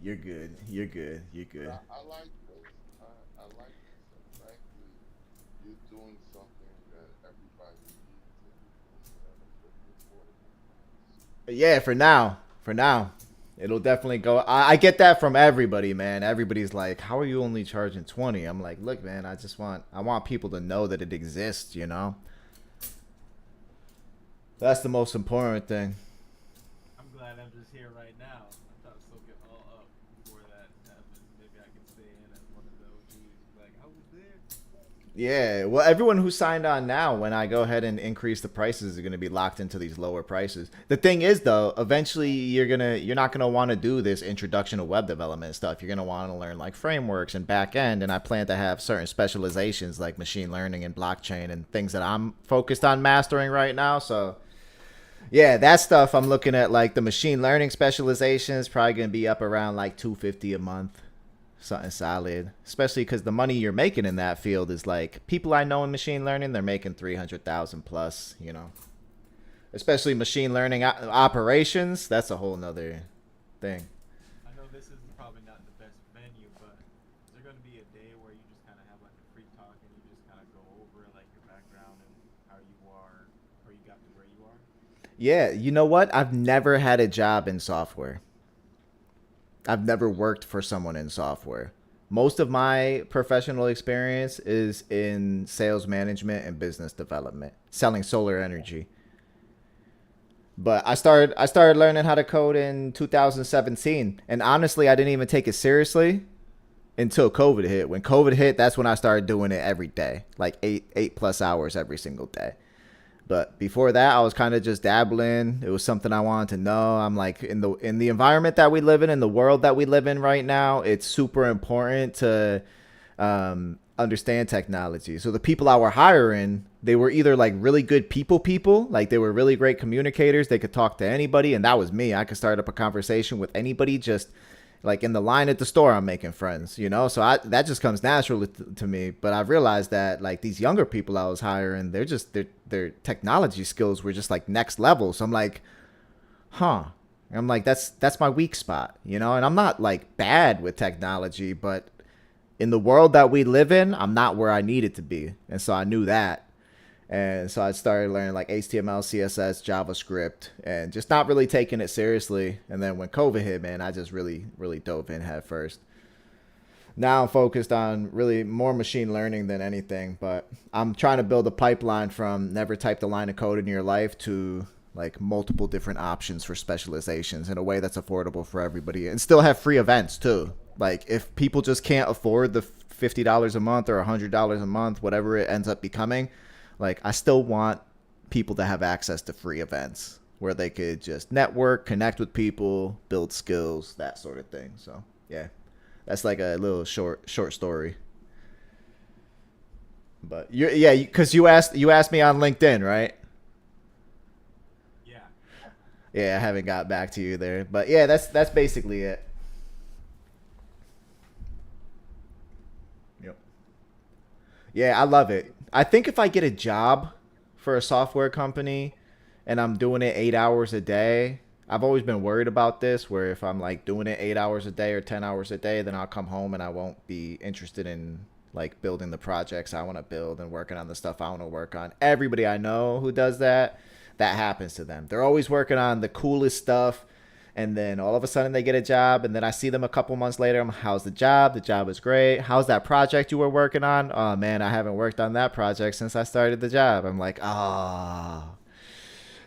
You're good. You're good. You're good. I like this. I like this. And frankly, you're doing something that everybody needs, and you're doing it at a pretty affordable price. Yeah, for now. For now. It'll definitely go. I get that from everybody, man. Everybody's like, "How are you only charging 20?" I'm like, "Look, man, I want people to know that it exists, you know? That's the most important thing." I'm glad I'm just here right now. I thought soak it all up before that happened. Maybe I could stay in as one of the OGs. Like, I was there. Yeah, well, everyone who signed on now, when I go ahead and increase the prices, are going to be locked into these lower prices. The thing is, though, eventually you're not going to want to do this introduction to web development stuff. You're going to want to learn like frameworks and back end, and I plan to have certain specializations like machine learning and blockchain and things that I'm focused on mastering right now. So, yeah, that stuff I'm looking at, like the machine learning specialization is probably going to be up around like $250 a month. Something solid, especially because the money you're making in that field is like people I know in machine learning, they're making 300,000 plus, especially machine learning operations. That's a whole nother thing. I know this is probably not the best venue, but is there going to be a day where you just kind of have like a free talk and you just kind of go over like your background and how you are, or you got to where you are? Yeah, you know what? I've never had a job in software. I've never worked for someone in software. Most of my professional experience is in sales management and business development, selling solar energy. But I started learning how to code in 2017, and honestly, I didn't even take it seriously until COVID hit. When COVID hit, that's when I started doing it every day, like eight plus hours every single day. But before that, I was kind of just dabbling. It was something I wanted to know. I'm like, in the environment that we live in the world that we live in right now, it's super important to understand technology. So the people I were hiring, they were either like really good people, like they were really great communicators. They could talk to anybody, and that was me. I could start up a conversation with anybody, just like in the line at the store. I'm making friends, you know. So that just comes naturally to me. But I've realized that like these younger people I was hiring, their technology skills were just like next level. So I'm like, huh. I'm like, that's my weak spot, you know. And I'm not like bad with technology, but in the world that we live in, I'm not where I needed to be. And so I knew that. And so I started learning like HTML, CSS, JavaScript, and just not really taking it seriously. And then when COVID hit, man, I just really dove in head first. Now I'm focused on really more machine learning than anything, but I'm trying to build a pipeline from never typed a line of code in your life to like multiple different options for specializations in a way that's affordable for everybody, and still have free events too. Like if people just can't afford the $50 a month or $100 a month, whatever it ends up becoming, like I still want people to have access to free events where they could just network, connect with people, build skills, that sort of thing. So yeah, that's like a little short story. But because you asked me on LinkedIn, right? Yeah. Yeah, I haven't got back to you there, but yeah, that's basically it. Yep. Yeah, I love it. I think if I get a job for a software company and I'm doing it 8 hours a day, I've always been worried about this, where if I'm like doing it 8 hours a day or 10 hours a day, then I'll come home and I won't be interested in like building the projects I want to build and working on the stuff I want to work on. Everybody I know who does that happens to them. They're always working on the coolest stuff, and then all of a sudden they get a job, and then I see them a couple months later. How's the job? The job is great. How's that project you were working on? Oh man, I haven't worked on that project since I started the job. I'm like, ah.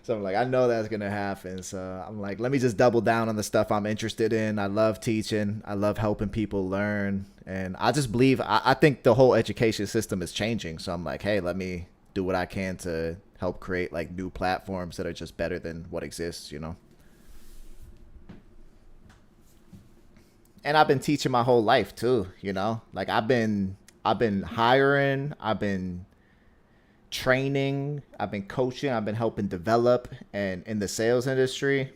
So I'm like, I know that's going to happen. So I'm like, let me just double down on the stuff I'm interested in. I love teaching. I love helping people learn. And I just believe, I think the whole education system is changing. So I'm like, hey, let me do what I can to help create like new platforms that are just better than what exists, you know? And I've been teaching my whole life too, you know? Like I've been hiring, I've been training, I've been coaching, I've been helping develop. And in the sales industry,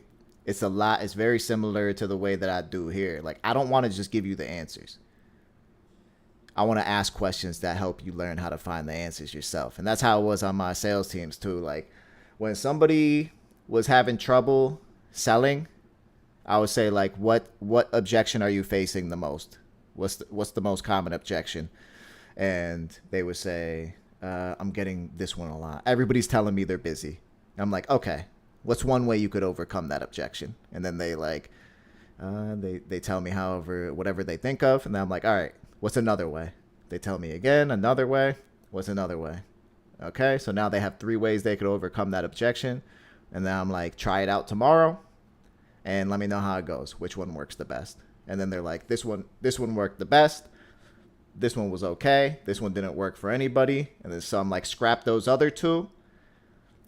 it's very similar to the way that I do here. Like I don't want to just give you the answers. I want to ask questions that help you learn how to find the answers yourself. And that's how it was on my sales teams too. Like when somebody was having trouble selling, I would say like, what objection are you facing the most? What's the most common objection? And they would say, I'm getting this one a lot. Everybody's telling me they're busy. I'm like, okay, what's one way you could overcome that objection? And then they like, they tell me whatever they think of. And then I'm like, all right, what's another way? They tell me again, another way. What's another way? Okay, so now they have 3 ways they could overcome that objection. And then I'm like, try it out tomorrow and let me know how it goes. Which one works the best? And then they're like, this one worked the best. This one was okay. This one didn't work for anybody. And then so I'm like, scrap those other 2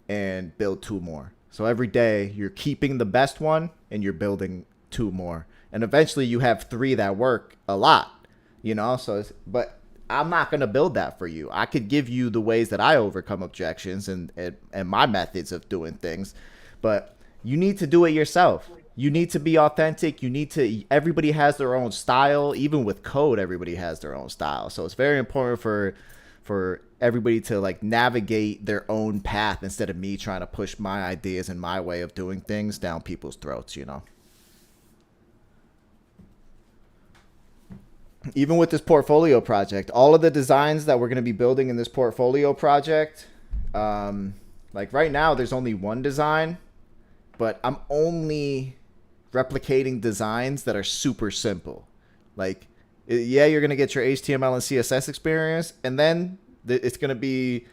and build 2 more. So every day you're keeping the best one and you're building 2 more. And eventually you have 3 that work a lot, you know? But I'm not going to build that for you. I could give you the ways that I overcome objections and my methods of doing things, but you need to do it yourself. You need to be authentic. Everybody has their own style. Even with code, everybody has their own style. So it's very important for for everybody to like navigate their own path instead of me trying to push my ideas and my way of doing things down people's throats, you know. Even with this portfolio project, all of the designs that we're going to be building in this portfolio project, like right now there's only one design, but I'm only replicating designs that are super simple. Like, yeah, you're going to get your HTML and CSS experience, and then it's going to be,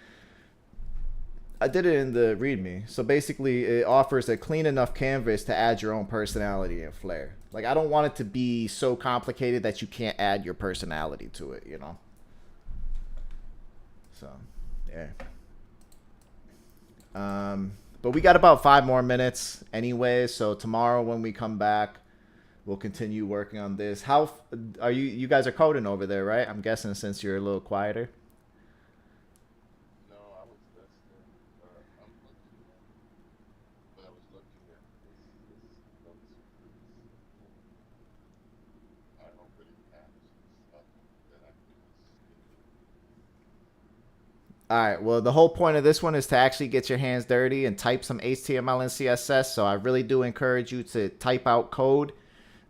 I did it in the README. So basically, it offers a clean enough canvas to add your own personality and flair. Like, I don't want it to be so complicated that you can't add your personality to it, you know? So, yeah. But we got about 5 more minutes anyway, so tomorrow when we come back, we'll continue working on this. How are you? You guys are coding over there, right? I'm guessing since you're a little quieter. No, I was listening. I'm looking at, but I was looking at this notes. I already have some stuff that I can All right. Well, the whole point of this one is to actually get your hands dirty and type some HTML and CSS. So I really do encourage you to type out code,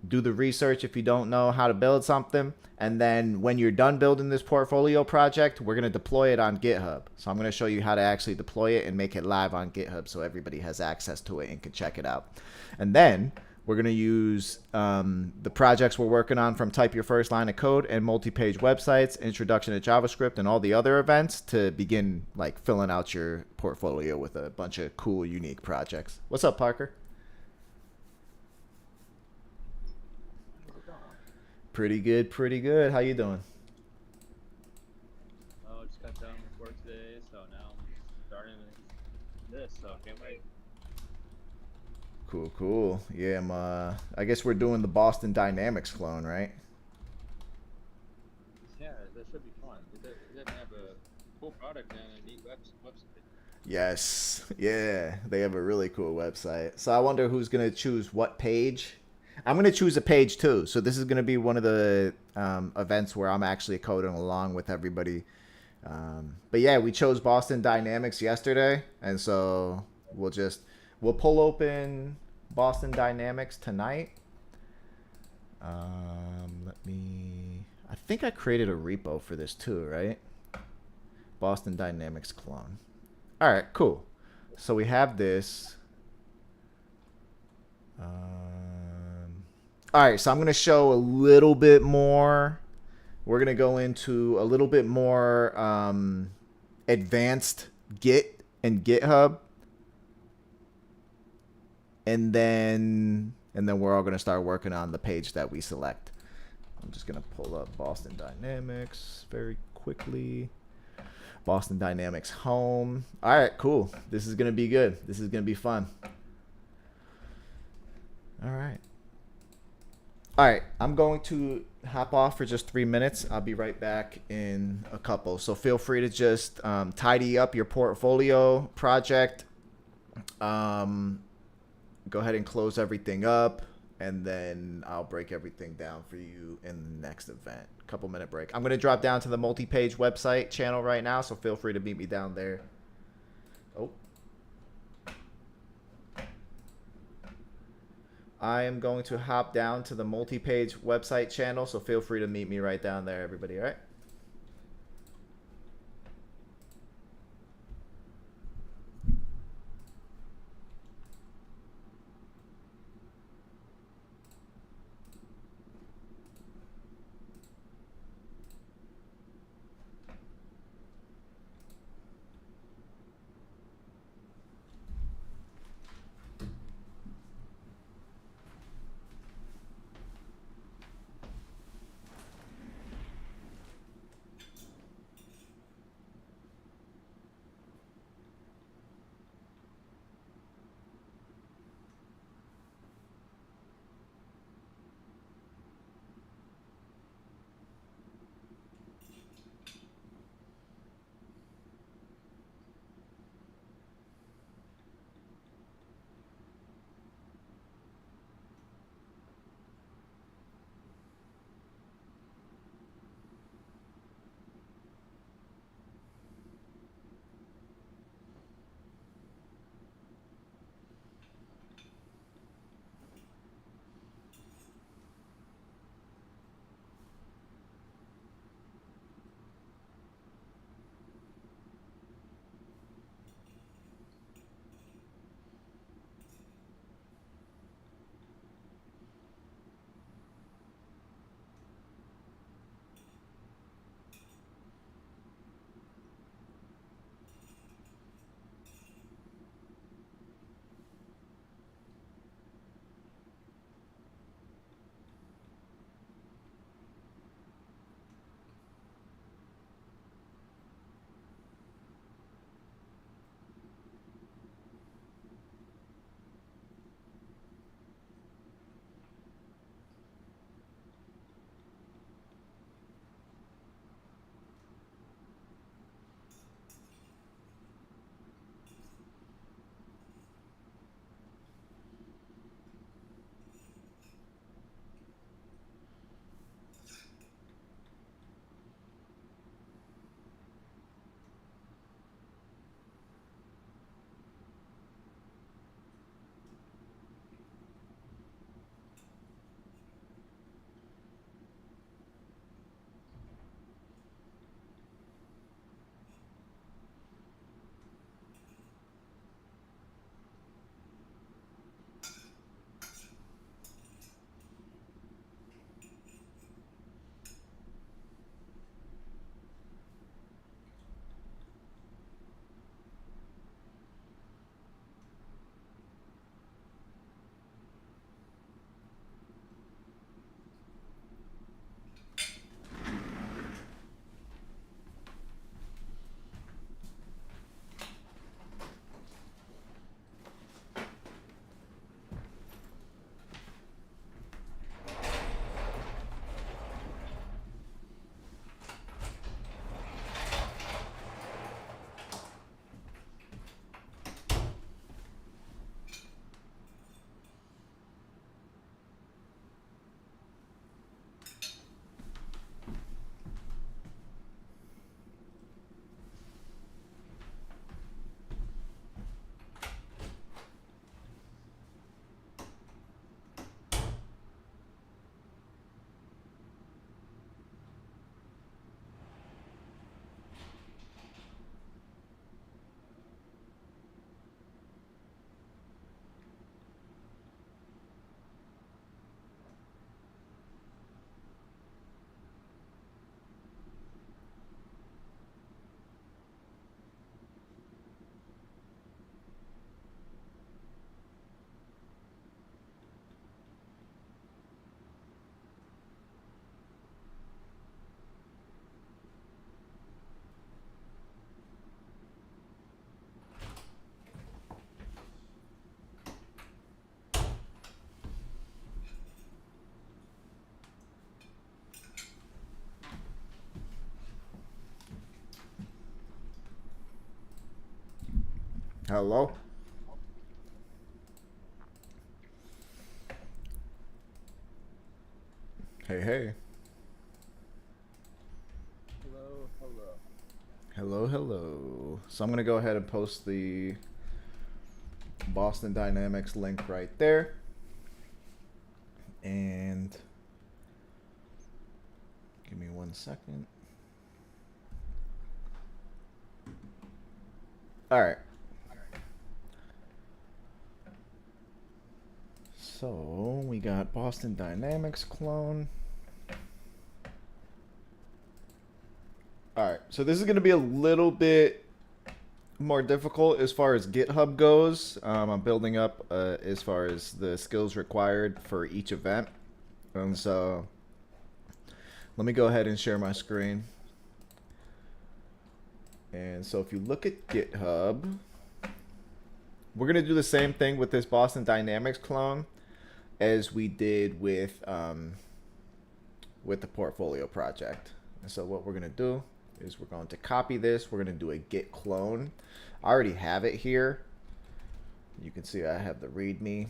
do the research if you don't know how to build something. And then when you're done building this portfolio project, we're going to deploy it on GitHub. So I'm going to show you how to actually deploy it and make it live on GitHub so everybody has access to it and can check it out. And then we're going to use the projects we're working on from Type Your First Line of Code and Multipage Websites, Introduction to JavaScript, and all the other events to begin like filling out your portfolio with a bunch of cool, unique projects. What's up, Parker? Pretty good, pretty good. How you doing? Oh, just got done with work today, so now I'm starting this, so I can't wait. Cool, cool. Yeah, I guess we're doing the Boston Dynamics clone, right? Yeah, that should be fun. They have a cool product and a neat website. Yes. Yeah, they have a really cool website. So I wonder who's going to choose what page. I'm going to choose a page too. So this is going to be one of the events where I'm actually coding along with everybody. But yeah, we chose Boston Dynamics yesterday. And so we'll pull open Boston Dynamics tonight. I think I created a repo for this too, right? Boston Dynamics clone. All right, cool. So we have this. All right, so I'm going to show a little bit more. We're going to go into a little bit more advanced Git and GitHub. And then we're all going to start working on the page that we select. I'm just going to pull up Boston Dynamics very quickly. Boston Dynamics home. All right, cool. This is going to be good. This is going to be fun. All right. All right, I'm going to hop off for just 3 minutes. I'll be right back in a couple. So feel free to just tidy up your portfolio project. Go ahead and close everything up, and then I'll break everything down for you in the next event. Couple minute break. I'm going to drop down to the Multipage website channel right now, so feel free to meet me down there. Oh. I am going to hop down to the Multipage website channel, so feel free to meet me right down there, everybody, all right? Hello? Hey, hey. Hello, hello. Hello, hello. So I'm going to go ahead and post the Boston Dynamics link right there. And give me 1 second. All right. So we got Boston Dynamics clone. All right. So this is going to be a little bit more difficult as far as GitHub goes. I'm building up as far as the skills required for each event. And so let me go ahead and share my screen. And so if you look at GitHub, we're going to do the same thing with this Boston Dynamics clone as we did with the portfolio project. And so what we're going to do is we're going to copy this. We're going to do a git clone. I already have it here. You can see I have the README,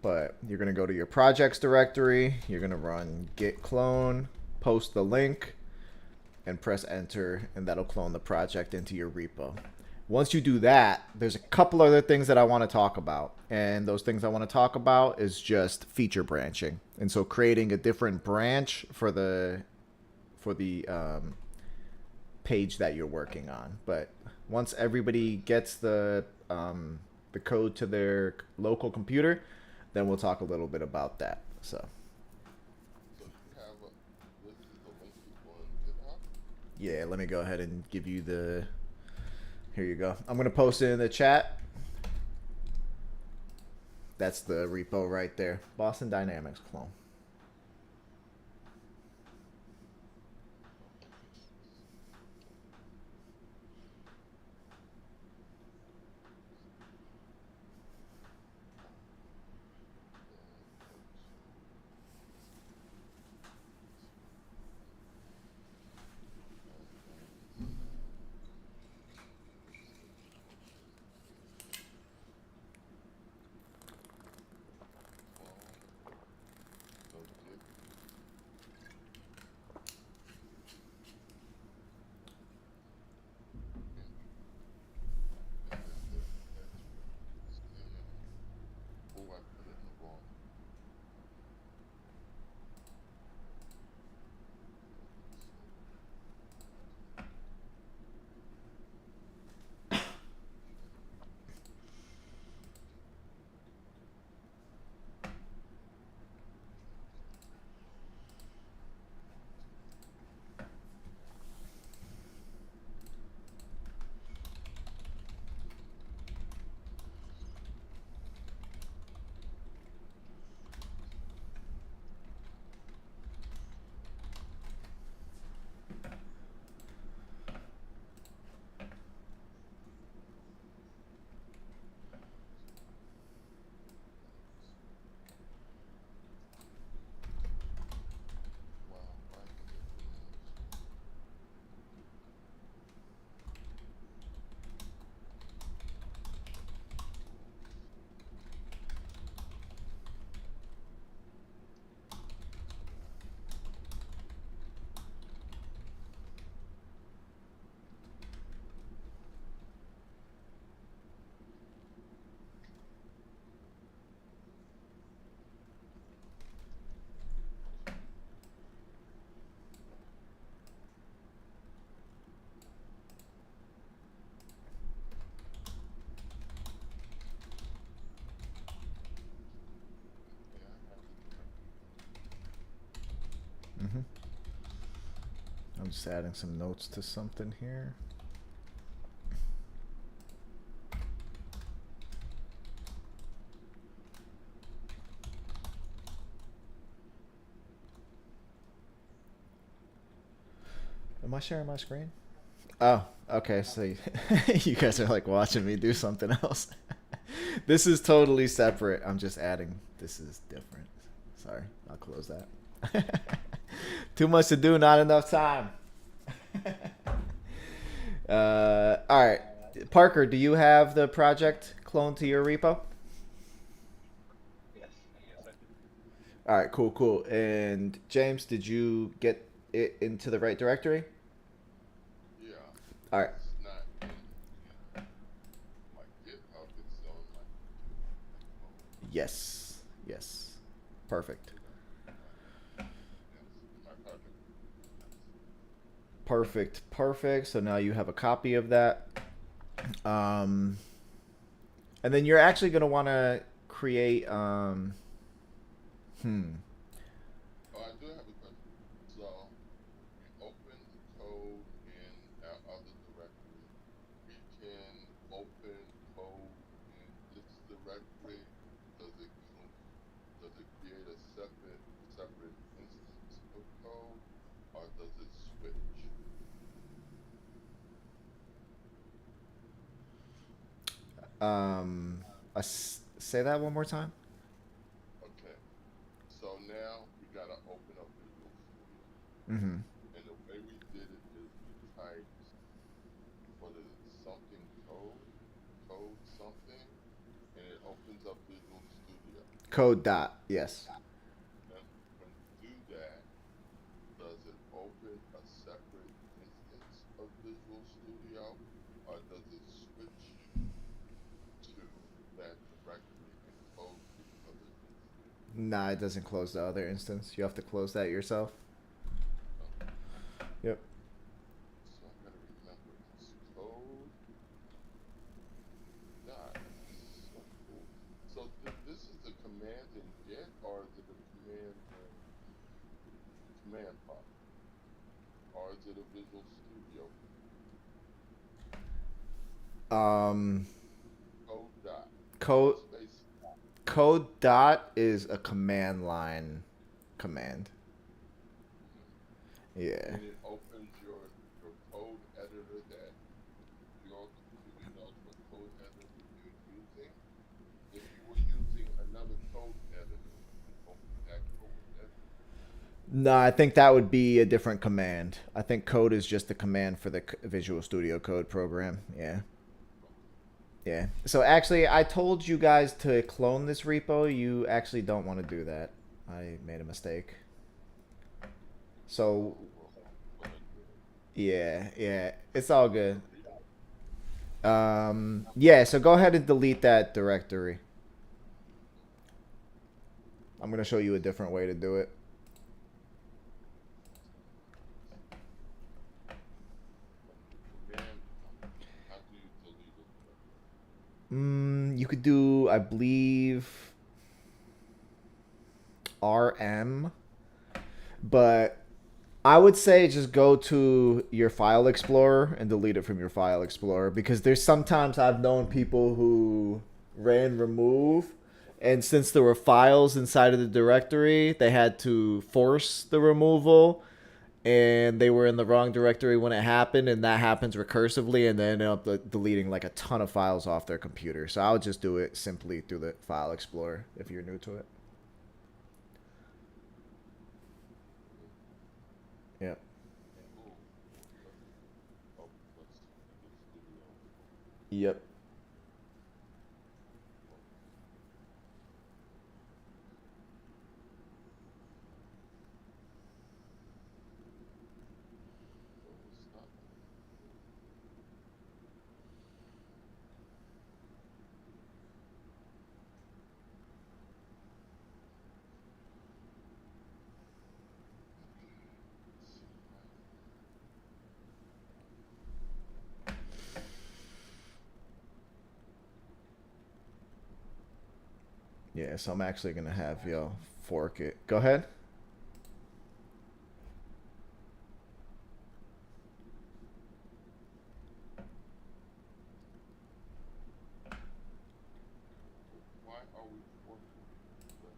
but you're going to go to your projects directory. You're going to run git clone, post the link, and press enter, and that'll clone the project into your repo. Once you do that, there's a couple other things that I want to talk about. And those things I want to talk about is just feature branching. And so creating a different branch for the page that you're working on. But once everybody gets the code to their local computer, then we'll talk a little bit about that. So So you have this is the link you on GitHub? yeah, let me go ahead and give you the. Here you go. I'm going to post it in the chat. That's the repo right there. Boston Dynamics clone. So Git. Oh, I put it in the wrong. Wow, why can't it be? Yeah, I have Mm-hmm. I'm just adding some notes to something here. Am I sharing my screen? Oh, okay. So you guys are like watching me do something else. This is totally separate. I'm just adding. This is different. Sorry, I'll close that. Too much to do, not enough time. All right. Parker, do you have the project cloned to your repo? Yes, I do. All right, cool, cool. And James, did you get it into the right directory? Yeah, All right. it's not in my GitHub. It's on my phone. Yes. Yes. Perfect. Yes, my project. Perfect. Perfect. So now you have a copy of that. And then you're actually going to want to create Oh, I do have a question. So, we open the code in our other directory. We can open code in this directory. Does it create a separate instance of code, or does it switch? say that one more time. Okay. So now we gotta open up Visual Studio, Mm-hmm. and the way we did it is we typed what is it, something code something, and it opens up Visual Studio. Code dot. Yes. And when you do that, does it open a separate instance of Visual Studio, or does it switch you to that directory and close the other instance? Nah, it doesn't close the other instance. You have to close that yourself. Okay. Yep. So I gotta remember it's code dot. So cool. So this is the command in Git, or is it a command in command prompt, or is it a Visual Studio Um, code dot? code Space. code dot is a command line command. Yeah. And it opens your code editor that your computer knows what code editor you're using. If you were using another code editor, would you open that code editor? No, I think that would be a different command. I think code is just the command for the Visual Studio Code program. Yeah. Yeah. So actually, I told you guys to clone this repo. You actually don't want to do that. I made a mistake. So, Well, yeah, yeah. It's all good. Yeah, so go ahead and delete that directory. I'm going to show you a different way to do it. command, how do you delete it? You could do, I believe, RM, but I would say just go to your file explorer and delete it from your file explorer, because there's sometimes I've known people who ran remove, and since there were files inside of the directory, they had to force the removal, and they were in the wrong directory when it happened, and that happens recursively, and they ended up deleting like a ton of files off their computer. So I would just do it simply through the file explorer if you're new to it. Yeah. Cool. Oh, let's Visual Studio. Yep. So it's not. Yeah, so I'm actually gonna have y'all fork it. Go ahead. Why are we forking the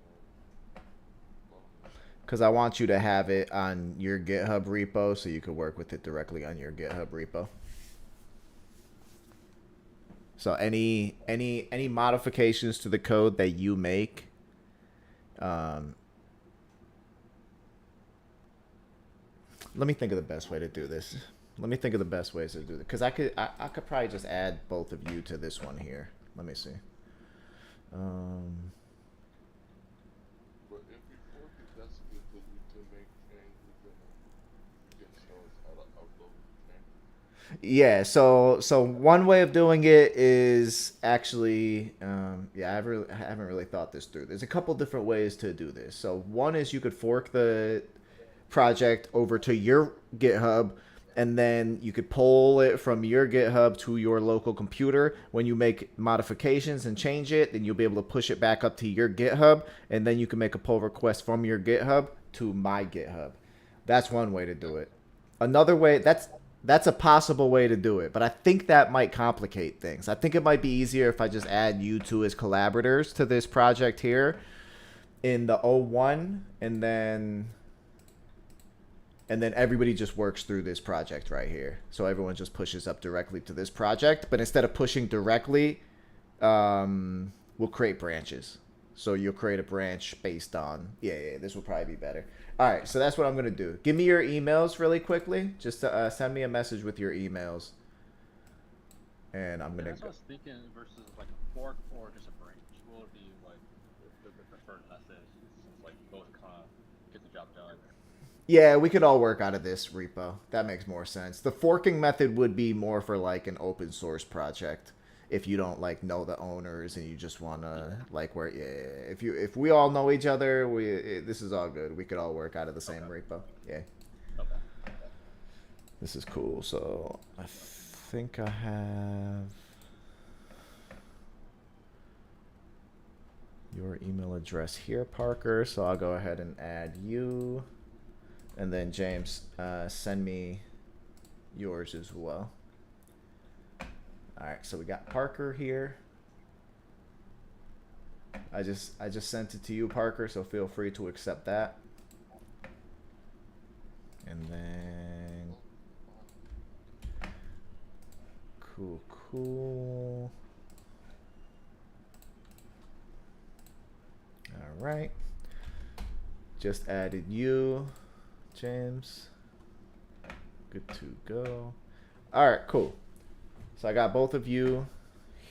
Because I want you to have it on your GitHub repo so you can work with it directly on your GitHub repo. So any modifications to the code that you make, let me think of the best way to do this. Let me think of the best ways to do it. Because I could probably just add both of you to this one here. Let me see. But if you fork it, that's good because we can make changes and you can show us how to upload the changes. Yeah, so one way of doing it is actually, yeah, I haven't really thought this through. There's a couple different ways to do this. So one is you could fork the project over to your GitHub, and then you could pull it from your GitHub to your local computer. When you make modifications and change it, then you'll be able to push it back up to your GitHub, and then you can make a pull request from your GitHub to my GitHub. That's one way to do it. Another way, that's a possible way to do it, but I think that might complicate things. I think it might be easier if I just add you two as collaborators to this project here in the O1, and then everybody just works through this project right here. So everyone just pushes up directly to this project, but instead of pushing directly, we'll create branches. So you'll create a branch based on, yeah, this will probably be better. All right, so that's what I'm going to do. Give me your emails really quickly. Just send me a message with your emails. And I'm going to That's what I was thinking versus like a fork or just a branch. What would be like the preferred method since like both kind of get the job done? Yeah, we could all work out of this repo. That makes more sense. The forking method would be more for like an open source project. If you don't like know the owners and you just want to like where, yeah, if we all know each other, this is all good. We could all work out of the same repo. Yeah. Okay. This is cool. So I think I have your email address here, Parker. So I'll go ahead and add you. And then James, send me yours as well. All right, so we got Parker here. I just sent it to you, Parker, so feel free to accept that. And then cool. All right. Just added you, James. Good to go. All right, cool. So I got both of you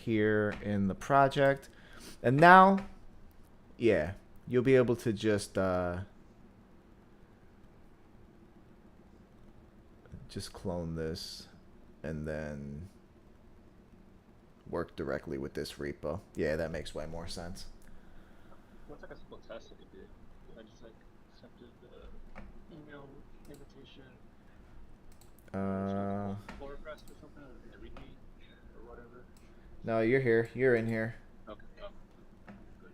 here in the project. And now, yeah, you'll be able to just clone this and then work directly with this repo. Yeah, that makes way more sense. What's like a simple test I could do? I just like accepted the email invitation. Pull request or something, or read me or whatever. No, you're here. You're in here. Okay. Oh. Good.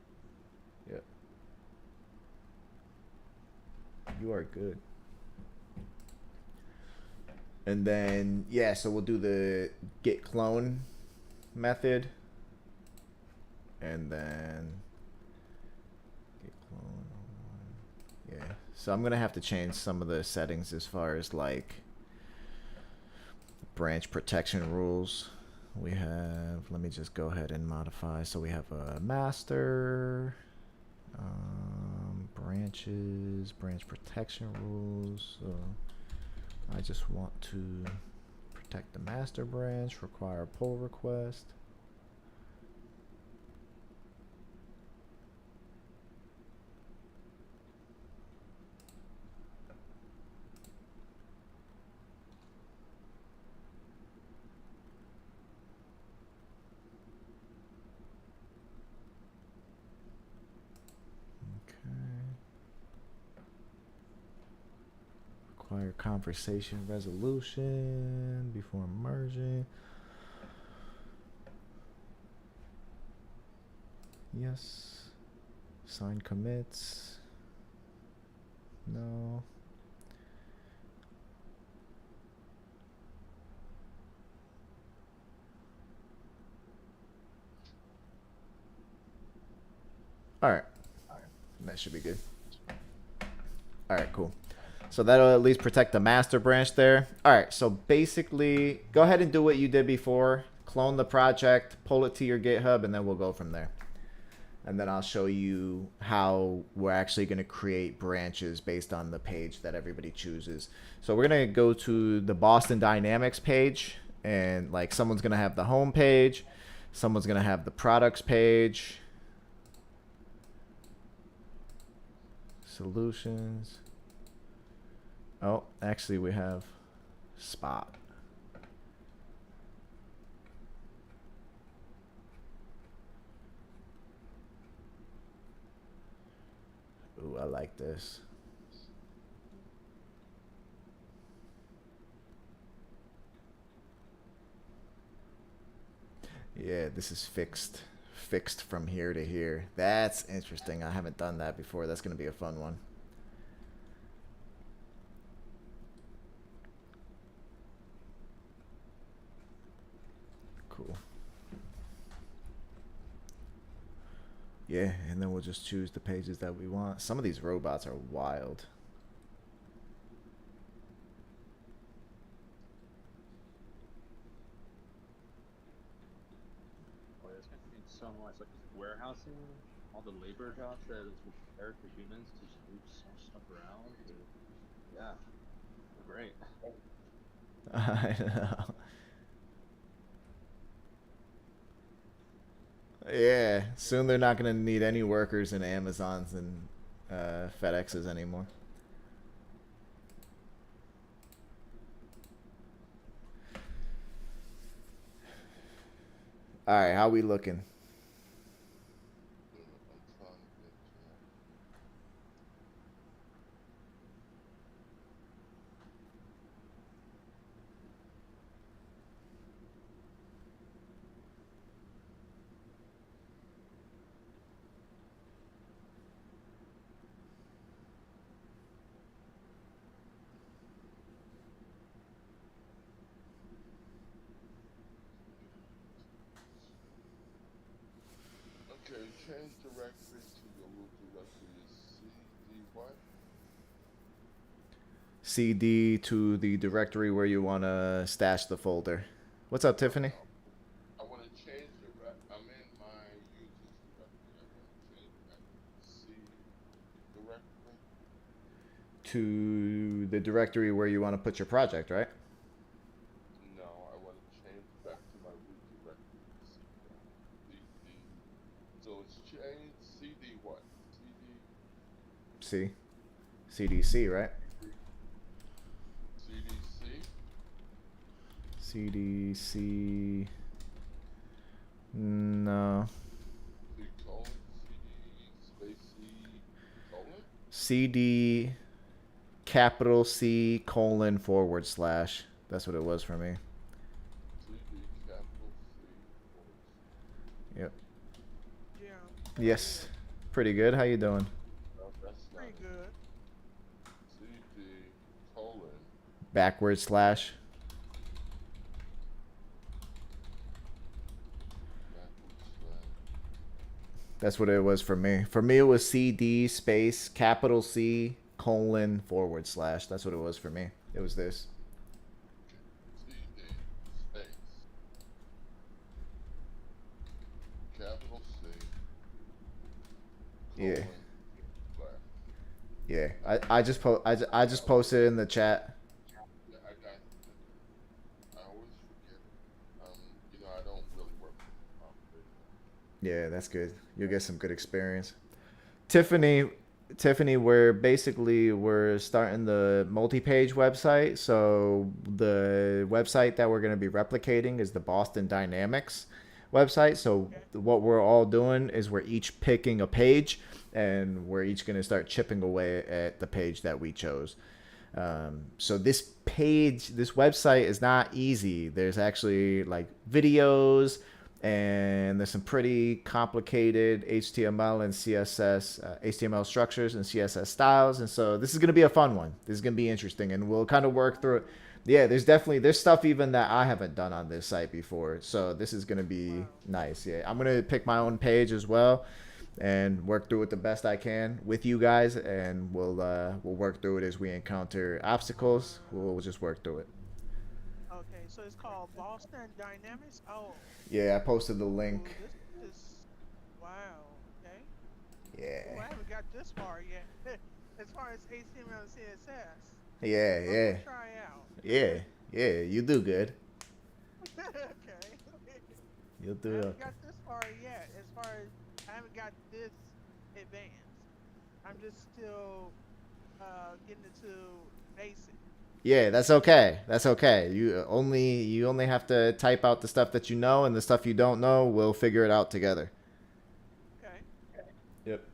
Yep. You are good. And then, yeah, so we'll do the git clone method. And then git clone. Yeah. So I'm going to have to change some of the settings as far as like branch protection rules. We have, let me just go ahead and modify. So we have a master, branches, branch protection rules. So I just want to protect the master branch, require pull request. Require conversation resolution before merging. Yes. Sign commits. No. All right. That should be good. All right, cool. So that'll at least protect the master branch there. All right, so basically, go ahead and do what you did before. Clone the project, pull it to your GitHub, and then we'll go from there. and then I'll show you how we're actually going to create branches based on the page that everybody chooses. So we're going to go to the Boston Dynamics page, and like someone's going to have the home page, someone's going to have the products page, solutions. Oh, actually we have spot. Ooh, I like this. Yeah, this is fixed from here to here. That's interesting. I haven't done that before. That's going to be a fun one. Cool. Yeah, and then we'll just choose the pages that we want. Some of these robots are wild. Oh, it's gonna be so much like warehousing, all the labor jobs that is required for humans to just move some stuff around. Yeah, great. I know. Yeah, soon they're not going to need any workers in Amazons and FedExes anymore. All right, how we looking? I'm trying to get okay, change directory to your root directory is CD what? CD to the directory where you want to stash the folder. What's up, Tiffany? I want to change I'm in my users directory. I want to change that C directory. To the directory where you want to put your project, right? No, I want to change back to my root directory. CD. So it's change CD what? CD. C. CDC, right? CDC. CDC. No. C colon. CD space C colon. CD capital C colon forward slash. That's what it was for me. CD capital C. Yep. Yeah. Yes. Pretty good. How you doing? No, that's not Pretty it. good. CD colon. Backward slash. Backwards slash. That's what it was for me. For me, it was CD space capital C colon forward slash. That's what it was for me. It was this. CD space capital C Yeah. colon slash. Yeah. I just posted it in the chat. Yeah, I got it. I always forget it. I don't really work with computers. Yeah, that's good. You'll get some good experience. Tiffany, we're starting the multi-page website. So the website that we're going to be replicating is the Boston Dynamics website. So what we're all doing is we're each picking a page, and we're each going to start chipping away at the page that we chose. So this website is not easy. There's actually like videos, and there's some pretty complicated HTML and CSS, HTML structures and CSS styles. And so this is going to be a fun one. This is going to be interesting, and we'll kind of work through it. Yeah, there's stuff even that I haven't done on this site before. So this is going to be nice. Yeah, I'm going to pick my own page as well and work through it the best I can with you guys, and we'll work through it as we encounter obstacles. We'll just work through it. Okay, so it's called Boston Dynamics. Oh. Yeah, I posted the link. This is wow. Okay. this far yet. As far as HTML and CSS, Yeah, I'm yeah, gonna try out. yeah, yeah. You do good. Okay. You'll I do haven't okay. got this far yet. As far as I haven't got this advanced. I'm just still getting into basic. Yeah, that's okay. That's okay. You only have to type out the stuff that you know, and the stuff you don't know, we'll figure it out together. Okay. Yep.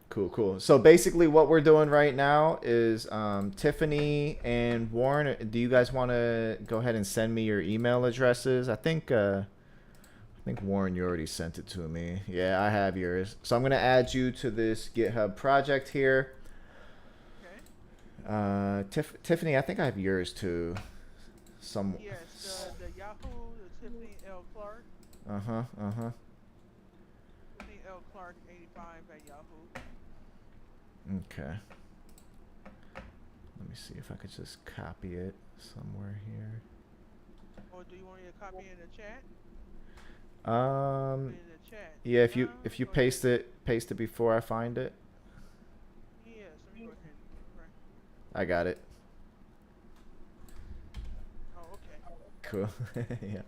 Cool, cool. So basically, what we're doing right now is Tiffany and Warren. Do you guys want to go ahead and send me your email addresses? I think Warren, you already sent it to me. Yeah, I have yours. So I'm gonna add you to this GitHub project here. Okay. Tiffany, I think I have yours too. Some. Yes, the Yahoo, the Tiffany L. Clark, Uh huh. Uh huh. Tiffany L. Clark 85 at Yahoo. Okay. Let me see if I could just copy it somewhere here. Or do you want me to copy in the chat? Um. Put it in the chat. Yeah. If you Go ahead. paste it before I find it. Yes, let me go ahead. Right. I got it. Oh, okay. Cool. Yeah.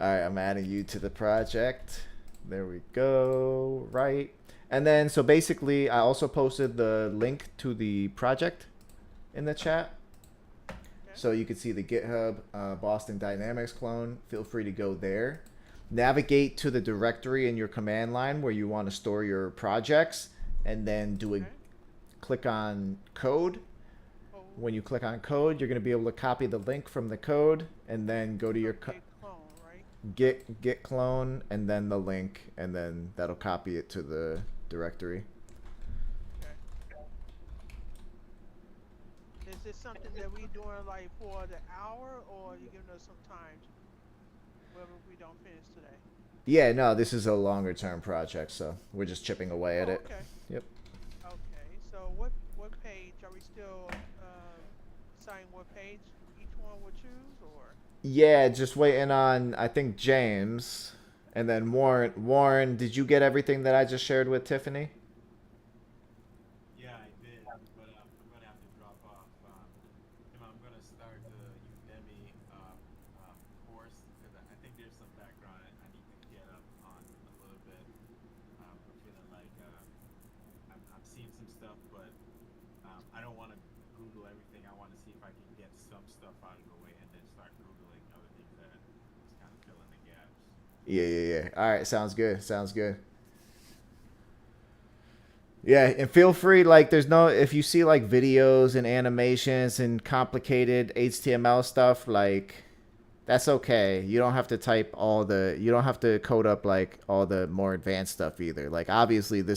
All right. I'm adding you to the project. There we go. Right. And then so basically, I also posted the link to the project in the chat. Okay. So you can see the GitHub Boston Dynamics clone. Feel free to go there. Navigate to the directory in your command line where you want to store your projects, and then do a Okay. click on code. Oh, When you click on code, you're going to be able to copy the link from the code, and then go to your git clone, right? git clone, and then the link, and then that'll copy it to the directory. Okay. Is this something that we doing like for the hour, or you giving us some time? Whether we don't finish today. Yeah, no, this is a longer term project, so we're just chipping away at Oh, it. okay. Yep. Okay. So what page are we still deciding what page each one would choose, or? Yeah, just waiting on I think James, and then Warren. Warren, did you get everything that I just shared with Tiffany? Yeah, I did, but I'm gonna have to drop off. I'm gonna start the Udemy course because I think there's some background I need to get up on a little bit. I'm feeling like I'm seeing some stuff, but I don't want to Google everything. I want to see if I can get some stuff out of the way and then start Googling other things that is kind of filling the gaps. Yeah, yeah, yeah. All right, sounds good. Sounds good. Yeah, and feel free, like, there's no, if you see like videos and animations and complicated HTML stuff, like, that's okay. You don't have to you don't have to code up like all the more advanced stuff either. Like, obviously, we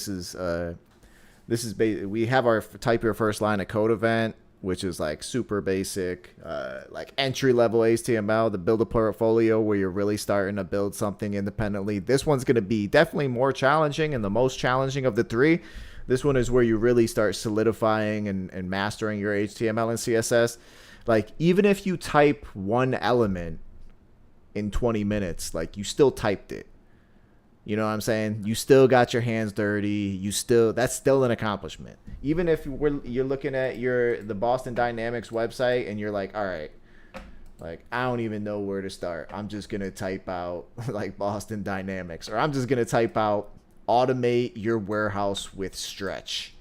have our type your first line of code event, which is like super basic, like entry level HTML, the build a portfolio where you're really starting to build something independently. This one's going to be definitely more challenging and the most challenging of the three. This one is where you really start solidifying and mastering your HTML and CSS. Like, even if you type one element in 20 minutes, like, you still typed it. You know what I'm saying? You still got your hands dirty. That's still an accomplishment. Even if you're looking at the Boston Dynamics website and you're like, all right, like, I don't even know where to start. I'm just going to type out like Boston Dynamics, or I'm just going to type out automate your warehouse with stretch.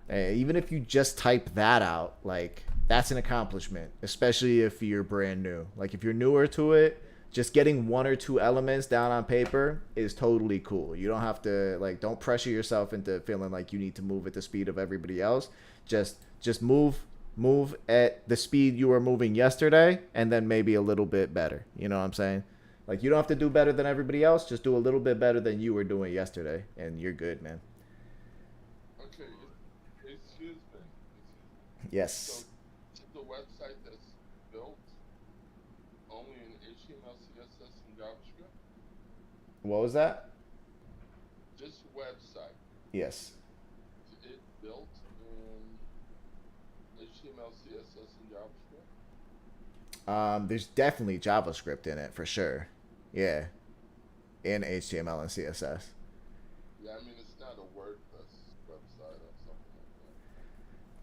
Even if you just type that out, like, that's an accomplishment, especially if you're brand new. Like, if you're newer to it, just getting one or two elements down on paper is totally cool. You don't have to, like, don't pressure yourself into feeling like you need to move at the speed of everybody else. Just move at the speed you were moving yesterday, and then maybe a little bit better. You know what I'm saying? Like, you don't have to do better than everybody else. Just do a little bit better than you were doing yesterday, and you're good, man. Okay, excuse me. Yes. So the website that's built only in HTML, CSS, and JavaScript? What was that? This website, Yes. is it built in HTML, CSS, and JavaScript? There's definitely JavaScript in it for sure. Yeah. in HTML and CSS. Yeah, I mean it's not a WordPress website or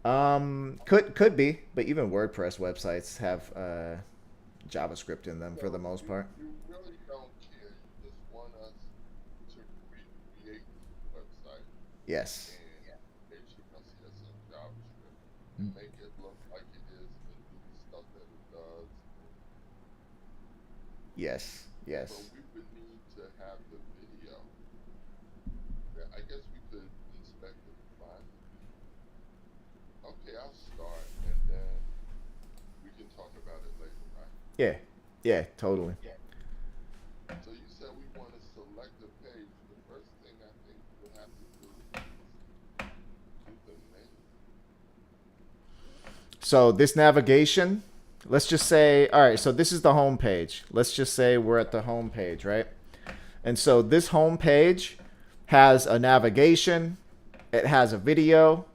something like that. Could be, but even WordPress websites have JavaScript in them for the most part. You really don't care. You just want us to recreate the website Yes. in HTML, CSS, JavaScript, and make it look like it is and do the stuff that it does. Yes. Yes. So we would need to have the video. Yeah, I guess we could inspect it and find the video. Okay, I'll start and then we can talk about it later, right? Yeah. Yeah. Totally. So you said we want to select a page. The first thing I think we'll have to do is do the menu. So this navigation, let's just say, all right, so this is the home page. Let's just say we're at the home page, right? And so this home page has a navigation, it has a video,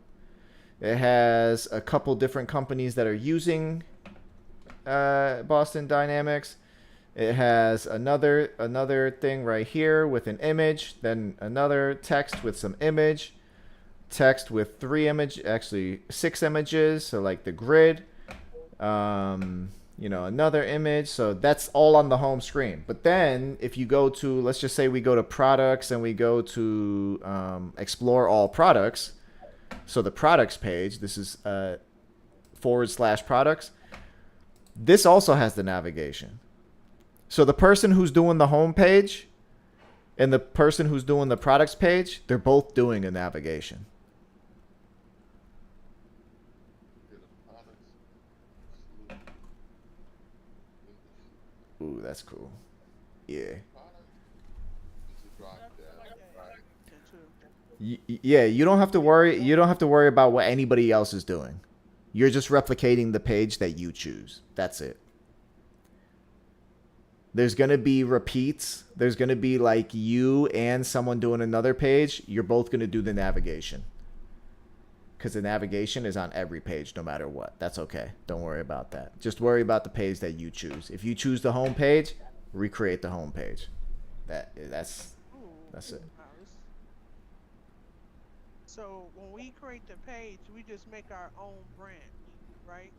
it has a couple different companies that are using Boston Dynamics. It has another thing right here with an image, then another text with some image, text with 6 images, so like the grid, you know, another image. So that's all on the home screen. But then if you go to, let's just say we go to products and we go to explore all products. So the products page, this is / products. This also has the navigation. So the person who's doing the home page and the person who's doing the products page, they're both doing a navigation. Ooh, that's cool. Yeah. Yeah, you don't have to worry. You don't have to worry about what anybody else is doing. You're just replicating the page that you choose. That's it. There's going to be repeats. There's going to be like you and someone doing another page. You're both going to do the navigation. Because the navigation is on every page no matter what. That's okay. Don't worry about that. Just worry about the page that you choose. If you choose the home page, recreate the home page. That's it. So when we create the page, we just make our own branch, right?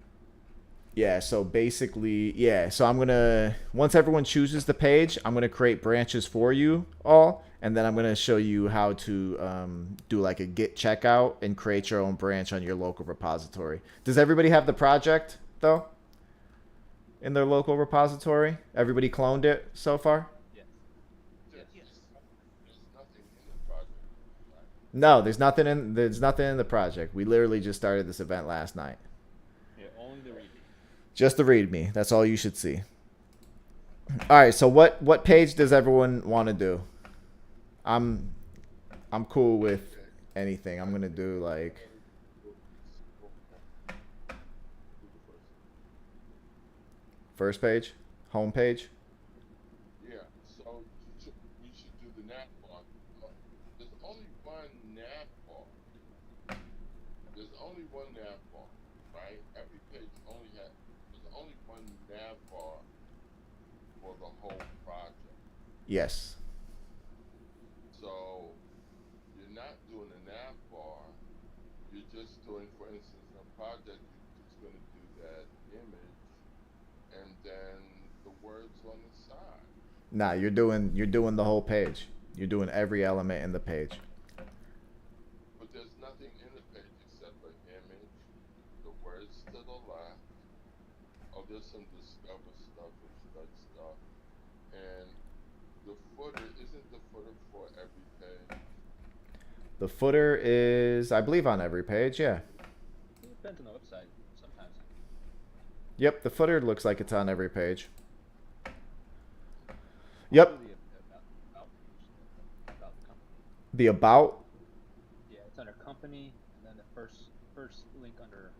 Yeah, so basically, yeah. So I'm going to, once everyone chooses the page, I'm going to create branches for you all. And then I'm going to show you how to do like a git checkout and create your own branch on your local repository. Does everybody have the project, though, in their local repository? Everybody cloned it so far? Yes. There's nothing in the project, right? No, there's nothing in the project. We literally just started this event last night. Yeah, only the readme. Just the README. That's all you should see. All right, so what page does everyone want to do? I'm cool with anything. I'm gonna do like first page, home page. Yeah, so we should do the nav bar. There's only one nav bar. There's only one nav bar, right? Every page there's only one nav bar for the whole project. Yes. So you're not doing a nav bar. You're just doing, for instance, a project. You're just going to do that image, and then the words on the side. Nah, you're doing the whole page. You're doing every element in the page. But there's nothing in the page except an image, the words to the left. Oh, there's some discover stuff and study stuff, and the footer, isn't the footer for every page? The footer is, I believe, on every page. Yeah. It depends on the website sometimes. Yep. The footer looks like it's on every page. Yep. About page, about the company. The about. Yeah, it's under company, and then the first link under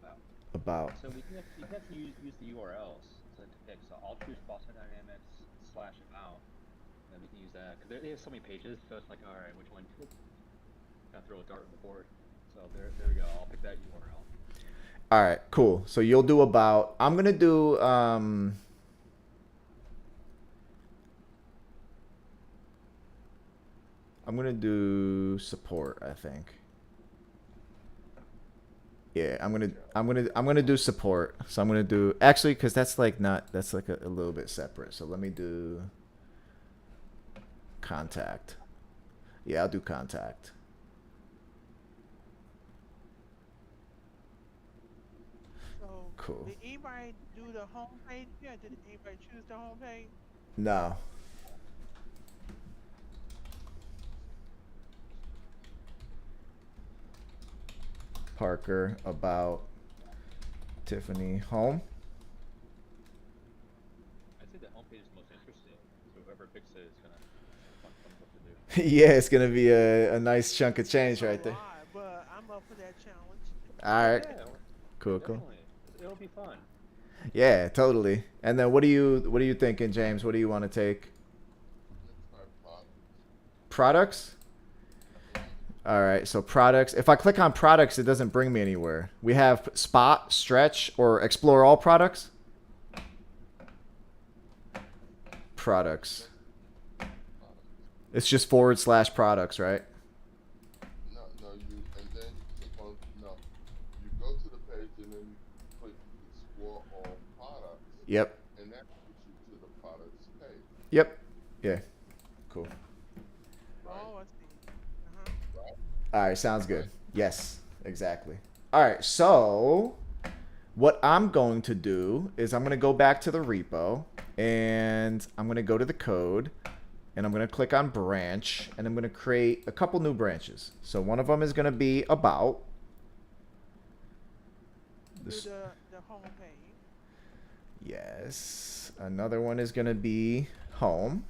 about. About. So you have to use the URLs to pick. So I'll choose Boston Dynamics /about, and then we can use that because they have so many pages. So it's like, all right, which one? Kind of throw a dart on the board. So there we go. I'll pick that URL. All right, cool. So you'll do about. I'm gonna do I'm gonna do support, I think. Yeah, I'm gonna do support. So I'm gonna do actually because that's like not that's like a little bit separate. So let me do contact. Yeah, I'll do contact. So, Cool. did anybody do the home page? Yeah, did anybody choose the home page? No. Parker about Tiffany home. I'd say the homepage is most interesting. So whoever picks it is gonna have fun what to do. Yeah, it's gonna be a nice chunk of change A right there. lot, but I'm up for that challenge. All right. Yeah, Cool. definitely. It'll be fun. Yeah, totally. And then what are you thinking, James? What do you want to take? Let's try products. Products? All right, so products. If I click on products, it doesn't bring me anywhere. We have spot, stretch, or explore all products. Products. It's just / products, right? No, you and then you click on you go to the page and then you click explore all products. Yep. And that takes you to the products page. Yep. Yeah. Cool. Oh, I see. All right, sounds good. Yes, exactly. All right, so what I'm going to do is I'm going to go back to the repo and I'm going to go to the code and I'm going to click on branch and I'm going to create a couple new branches. So one of them is going to be about. Do the home page. Yes. Another one is going to be home.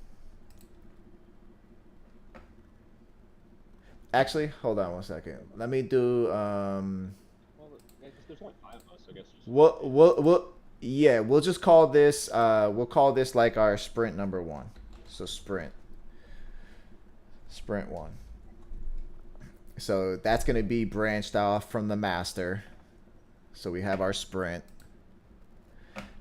Actually, hold on one second. Let me do Well, yeah, 'cause there's only 5 of us, so I guess. we'll just call this we'll call this like our sprint number 1. So sprint 1. So that's going to be branched off from the master. So we have our sprint.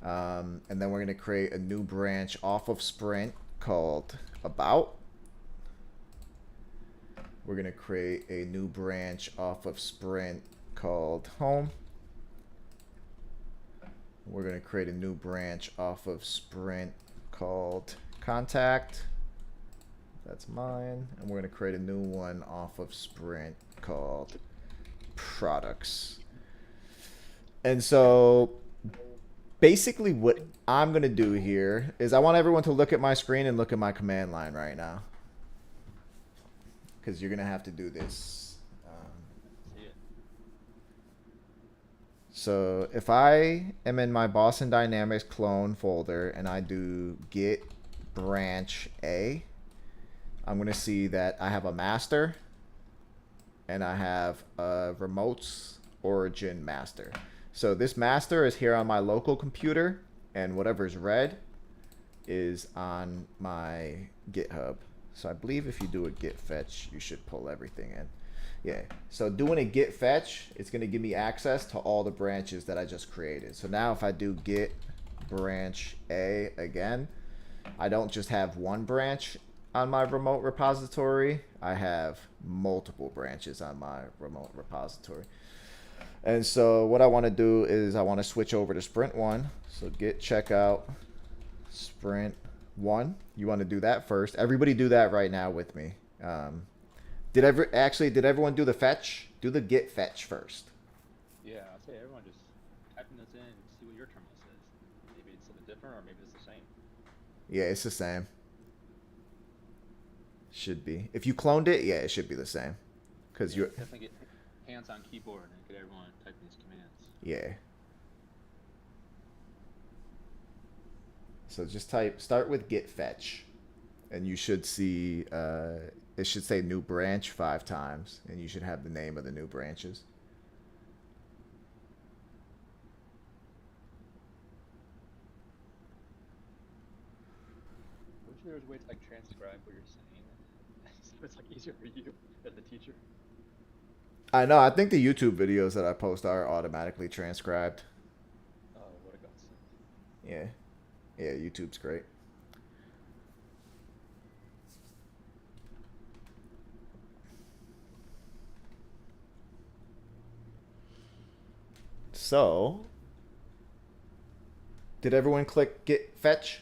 And then we're going to create a new branch off of sprint called about. We're going to create a new branch off of sprint called home. We're going to create a new branch off of sprint called contact. That's mine. And we're going to create a new one off of sprint called products. And so basically what I'm going to do here is I want everyone to look at my screen and look at my command line right now. Because you're going to have to do this. So if I am in my Boston Dynamics clone folder and I do git branch A, I'm going to see that I have a master and I have a remotes origin master. So this master is here on my local computer and whatever's red is on my GitHub. So I believe if you do a git fetch, you should pull everything in. Yeah, so doing a git fetch, it's going to give me access to all the branches that I just created. So now if I do git branch A again, I don't just have one branch on my remote repository. I have multiple branches on my remote repository. And so what I want to do is I want to switch over to sprint 1. So git checkout sprint 1. You want to do that first. Everybody do that right now with me. Did everyone do the fetch? Do the git fetch first. Yeah, I'd say everyone just typing this in and see what your terminal says. Maybe it's something different or maybe it's the same. Yeah, it's the same. Should be. If you cloned it, yeah, it should be the same. Because you're definitely get hands on keyboard and get everyone typing these commands. yeah. So just start with git fetch, and you should see it should say new branch 5 times, and you should have the name of the new branches. Wish there was a way to like transcribe what you're saying, so it's like easier for you as the teacher. I know. I think the YouTube videos that I post are automatically transcribed. Oh, what a godsend. Yeah. Yeah, YouTube's great. So, did everyone click git fetch?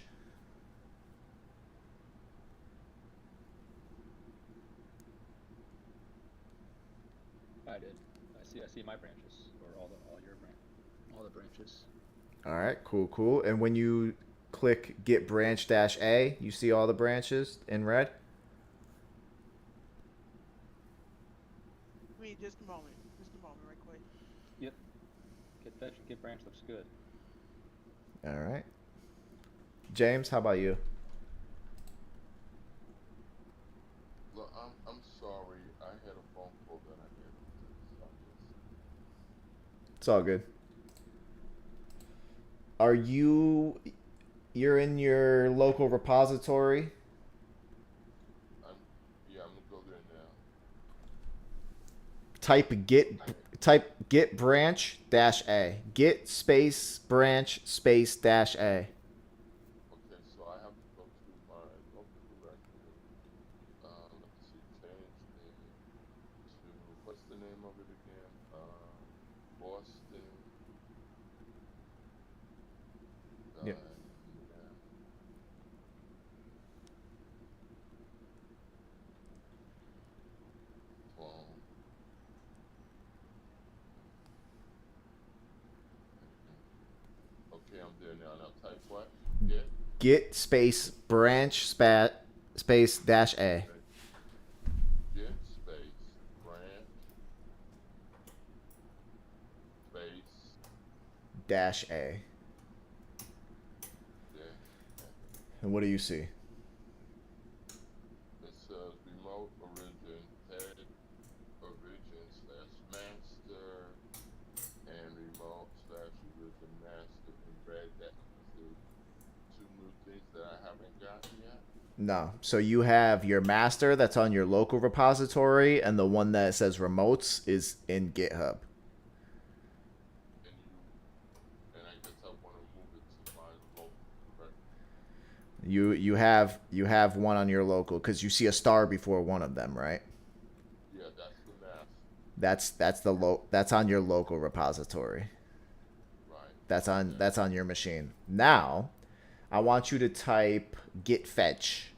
I did. I see my branches, or all the branches. All right, cool, cool. And when you click git branch dash A, you see all the branches in red? Give me just a moment. Just a moment, right quick. Yep. Get branch looks good. All right. James, how about you? Look, I'm sorry. I had a phone call that I had to take, so It's all good. Are you're in your local repository? yeah, I'm gonna go there now. Type git branch dash A. Git space branch space dash A. Okay, so I have to go to my local directory. Let's see, change name to, what's the name of it again? Boston. Yep. Yeah. Clone. Okay, I'm there now. Now type what? Git. Git space branch space dash A. Git space branch space Dash A. dash. And what do you see? It says remote origin tag origin slash master and remote slash origin master in red. That is two new things that I haven't gotten yet. No. So you have your master that's on your local repository, and the one that says remotes is in GitHub. And I guess I want to move it to my local, right? You have one on your local because you see a star before one of them, right? Yeah, that's the master. That's on your local repository. Right. That's on your machine. Now, I want you to type git fetch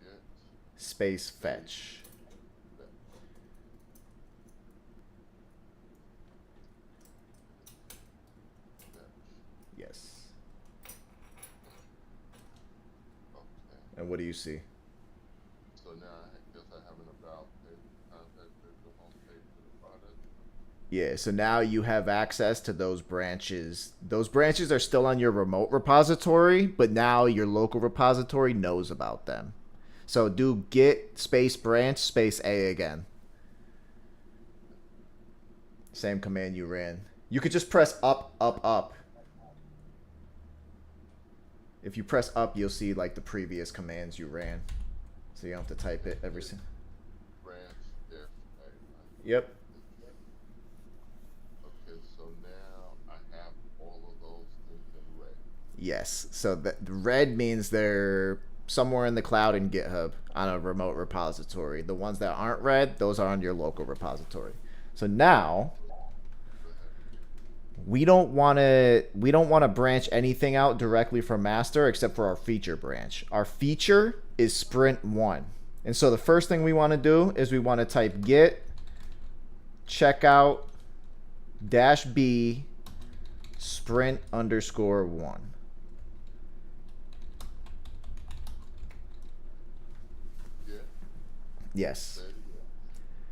Git space fetch. Yes. Okay. And what do you see? So now I guess I have an about page, contact page, the home page for the product. Yeah, so now you have access to those branches. Those branches are still on your remote repository, but now your local repository knows about them. So do git space branch space A again. Same command you ran. You could just press up, up, up. If you press up, you'll see like the previous commands you ran. So you don't have to type it every single. Branch if a. Yep. Okay, so now I have all of those things in red. Yes. So the red means they're somewhere in the cloud in GitHub on a remote repository. The ones that aren't red, those are on your local repository. So now we don't want to branch anything out directly from master except for our feature branch. Our feature is sprint 1. And so the first thing we want to do is we want to type git checkout dash B sprint underscore 1. Git. Yes. Say it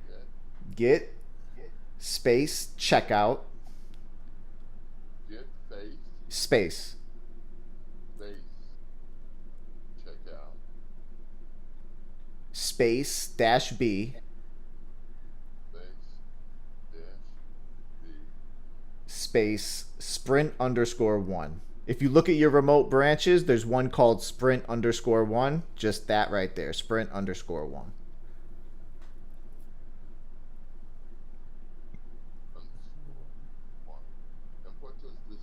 again. Git space checkout Git face space space checkout space dash B space dash B space sprint underscore 1. If you look at your remote branches, there's one called sprint underscore 1. Just that right there, sprint underscore 1. underscore 1. And what does this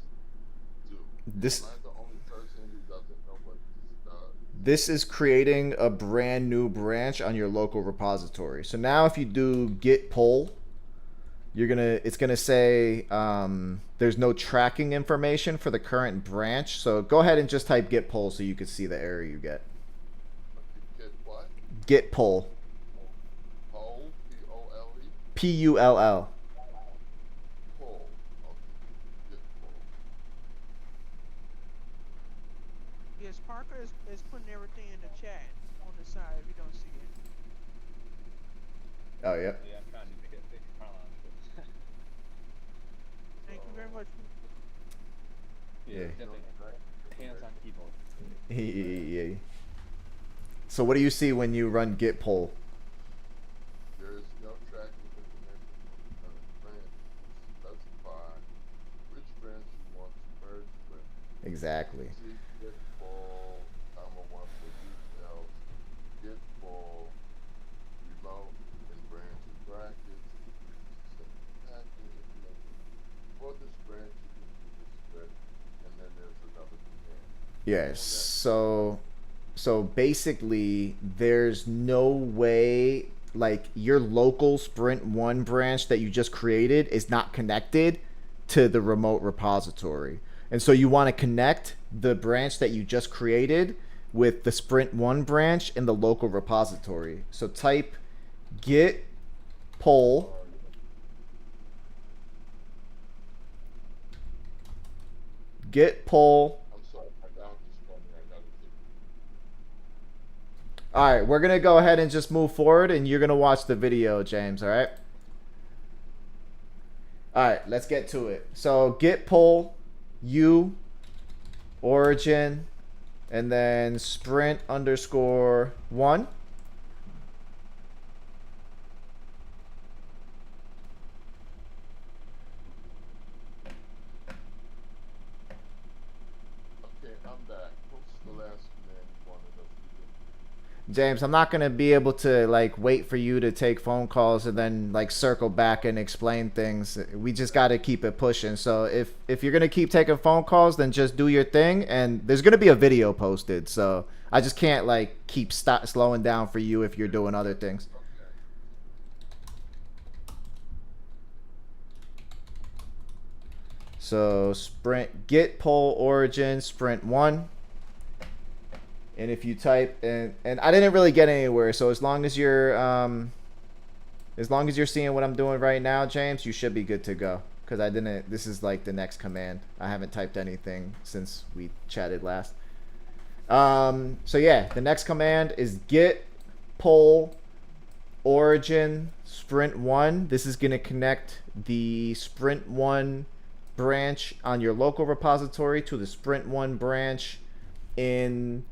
do? This Am I the only person who doesn't know what this does? This is creating a brand new branch on your local repository. So now if you do git pull it's gonna say there's no tracking information for the current branch. So go ahead and just type git pull so you can see the error you get. Get what? Git pull. Pull, P-O-L-E? Pull. Pull. Okay. Get pull. Yes, Parker is putting everything in the chat on the side if you don't see it. Oh yeah. Yeah, I'm trying to make it big chronological. Thank you very much. Yeah. Definitely. Hands on keyboard. Yeah. So what do you see when you run git pull? There is no tracking information for the current branch. Specify which branch you want to merge with. Exactly. See git pull, comma 1 for details. Git pull, remote, and branch in brackets. Tracking information. For this branch, you can do this script, and then there's another command. Yes. So basically, there's no way, like, your local Sprint 1 branch that you just created is not connected to the remote repository. And so you want to connect the branch that you just created with the Sprint 1 branch in the local repository. So type git pull I'm sorry, my dog just called me. I gotta take it. All right, we're going to go ahead and just move forward, and you're going to watch the video, James, all right? All right, let's get to it. So git pull u origin and then sprint underscore 1. Okay, I'm back. What's the last command you wanted us to do? James, I'm not going to be able to like wait for you to take phone calls and then like circle back and explain things. We just got to keep it pushing. So if you're going to keep taking phone calls, then just do your thing, and there's going to be a video posted. So I just can't like keep slowing down for you if you're doing other things. So sprint git pull origin sprint 1. And if you type and I didn't really get anywhere, so as long as you're seeing what I'm doing right now, James, you should be good to go. Because I didn't, this is like the next command. I haven't typed anything since we chatted last. So yeah, the next command is git pull origin sprint 1. This is going to connect the sprint 1 branch on your local repository to the sprint 1 branch in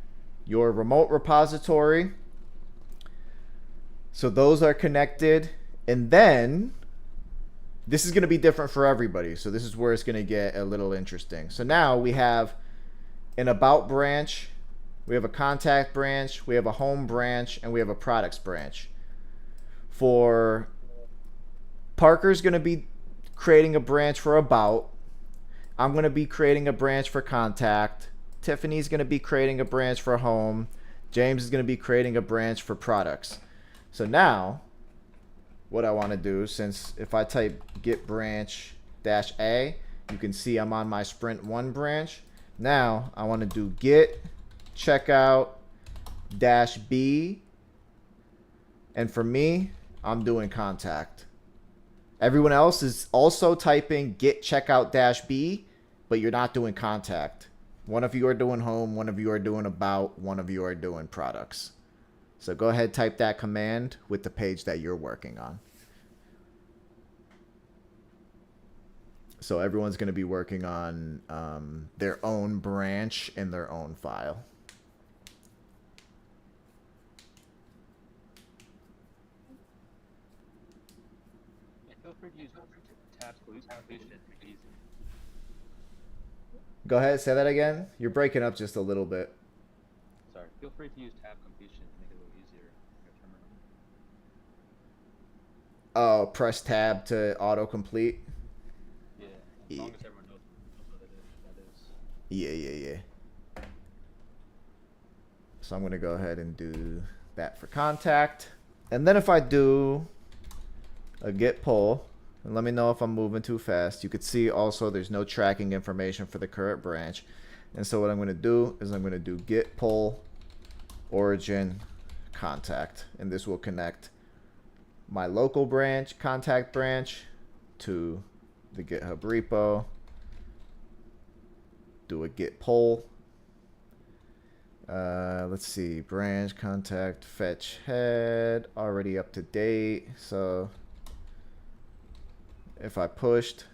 your remote repository. So those are connected, and then this is going to be different for everybody. So this is where it's going to get a little interesting. So now we have an about branch, we have a contact branch, we have a home branch, and we have a products branch. For Parker's going to be creating a branch for about. I'm going to be creating a branch for contact. Tiffany's going to be creating a branch for home. James is going to be creating a branch for products. So now what I want to do, since if I type git branch -a, you can see I'm on my sprint 1 branch. Now I want to do git checkout -b, and for me, I'm doing contact. Everyone else is also typing git checkout -b, but you're not doing contact. One of you are doing home, one of you are doing about, one of you are doing products. So go ahead, type that command with the page that you're working on. So everyone's going to be working on their own branch in their own file. Feel free to use tab completion. Make it easy. Go ahead, say that again. You're breaking up just a little bit. Sorry. Feel free to use tab completion to make it a little easier in your terminal. Oh, press tab to autocomplete. Yeah. As long as everyone knows what that is. Yeah. So I'm going to go ahead and do that for contact. And then if I do a git pull And let me know if I'm moving too fast. You could see also there's no tracking information for the current branch. And so what I'm going to do is I'm going to do git pull origin contact. And this will connect my local branch, contact branch, to the GitHub repo. Do a git pull. Let's see, branch, contact, fetch head, already up to date. So if I pushed,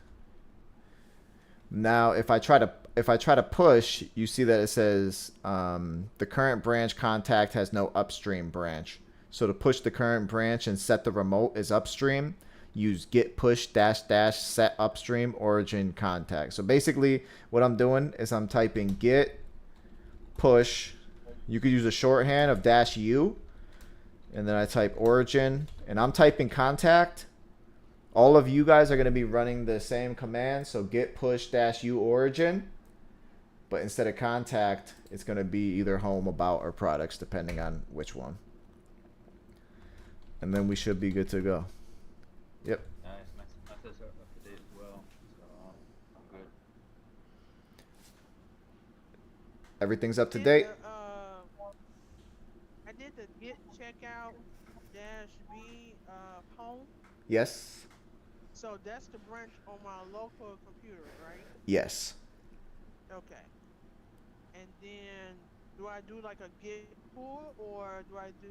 now if I try to push, you see that it says the current branch contact has no upstream branch. So to push the current branch and set the remote as upstream, use git push dash dash set upstream origin contact. So basically what I'm doing is I'm typing git push. You could use a shorthand of dash u, and then I type origin, and I'm typing contact. All of you guys are going to be running the same command, so git push dash u origin, but instead of contact, it's going to be either home, about, or products, depending on which one. And then we should be good to go. Yep. Nice. My tests are up to date as well, so I'm good. Everything's up to Did date. I did the git checkout dash b home. Yes. So that's the branch on my local computer, right? Yes. Okay. And then do I do like a git pull, or do I do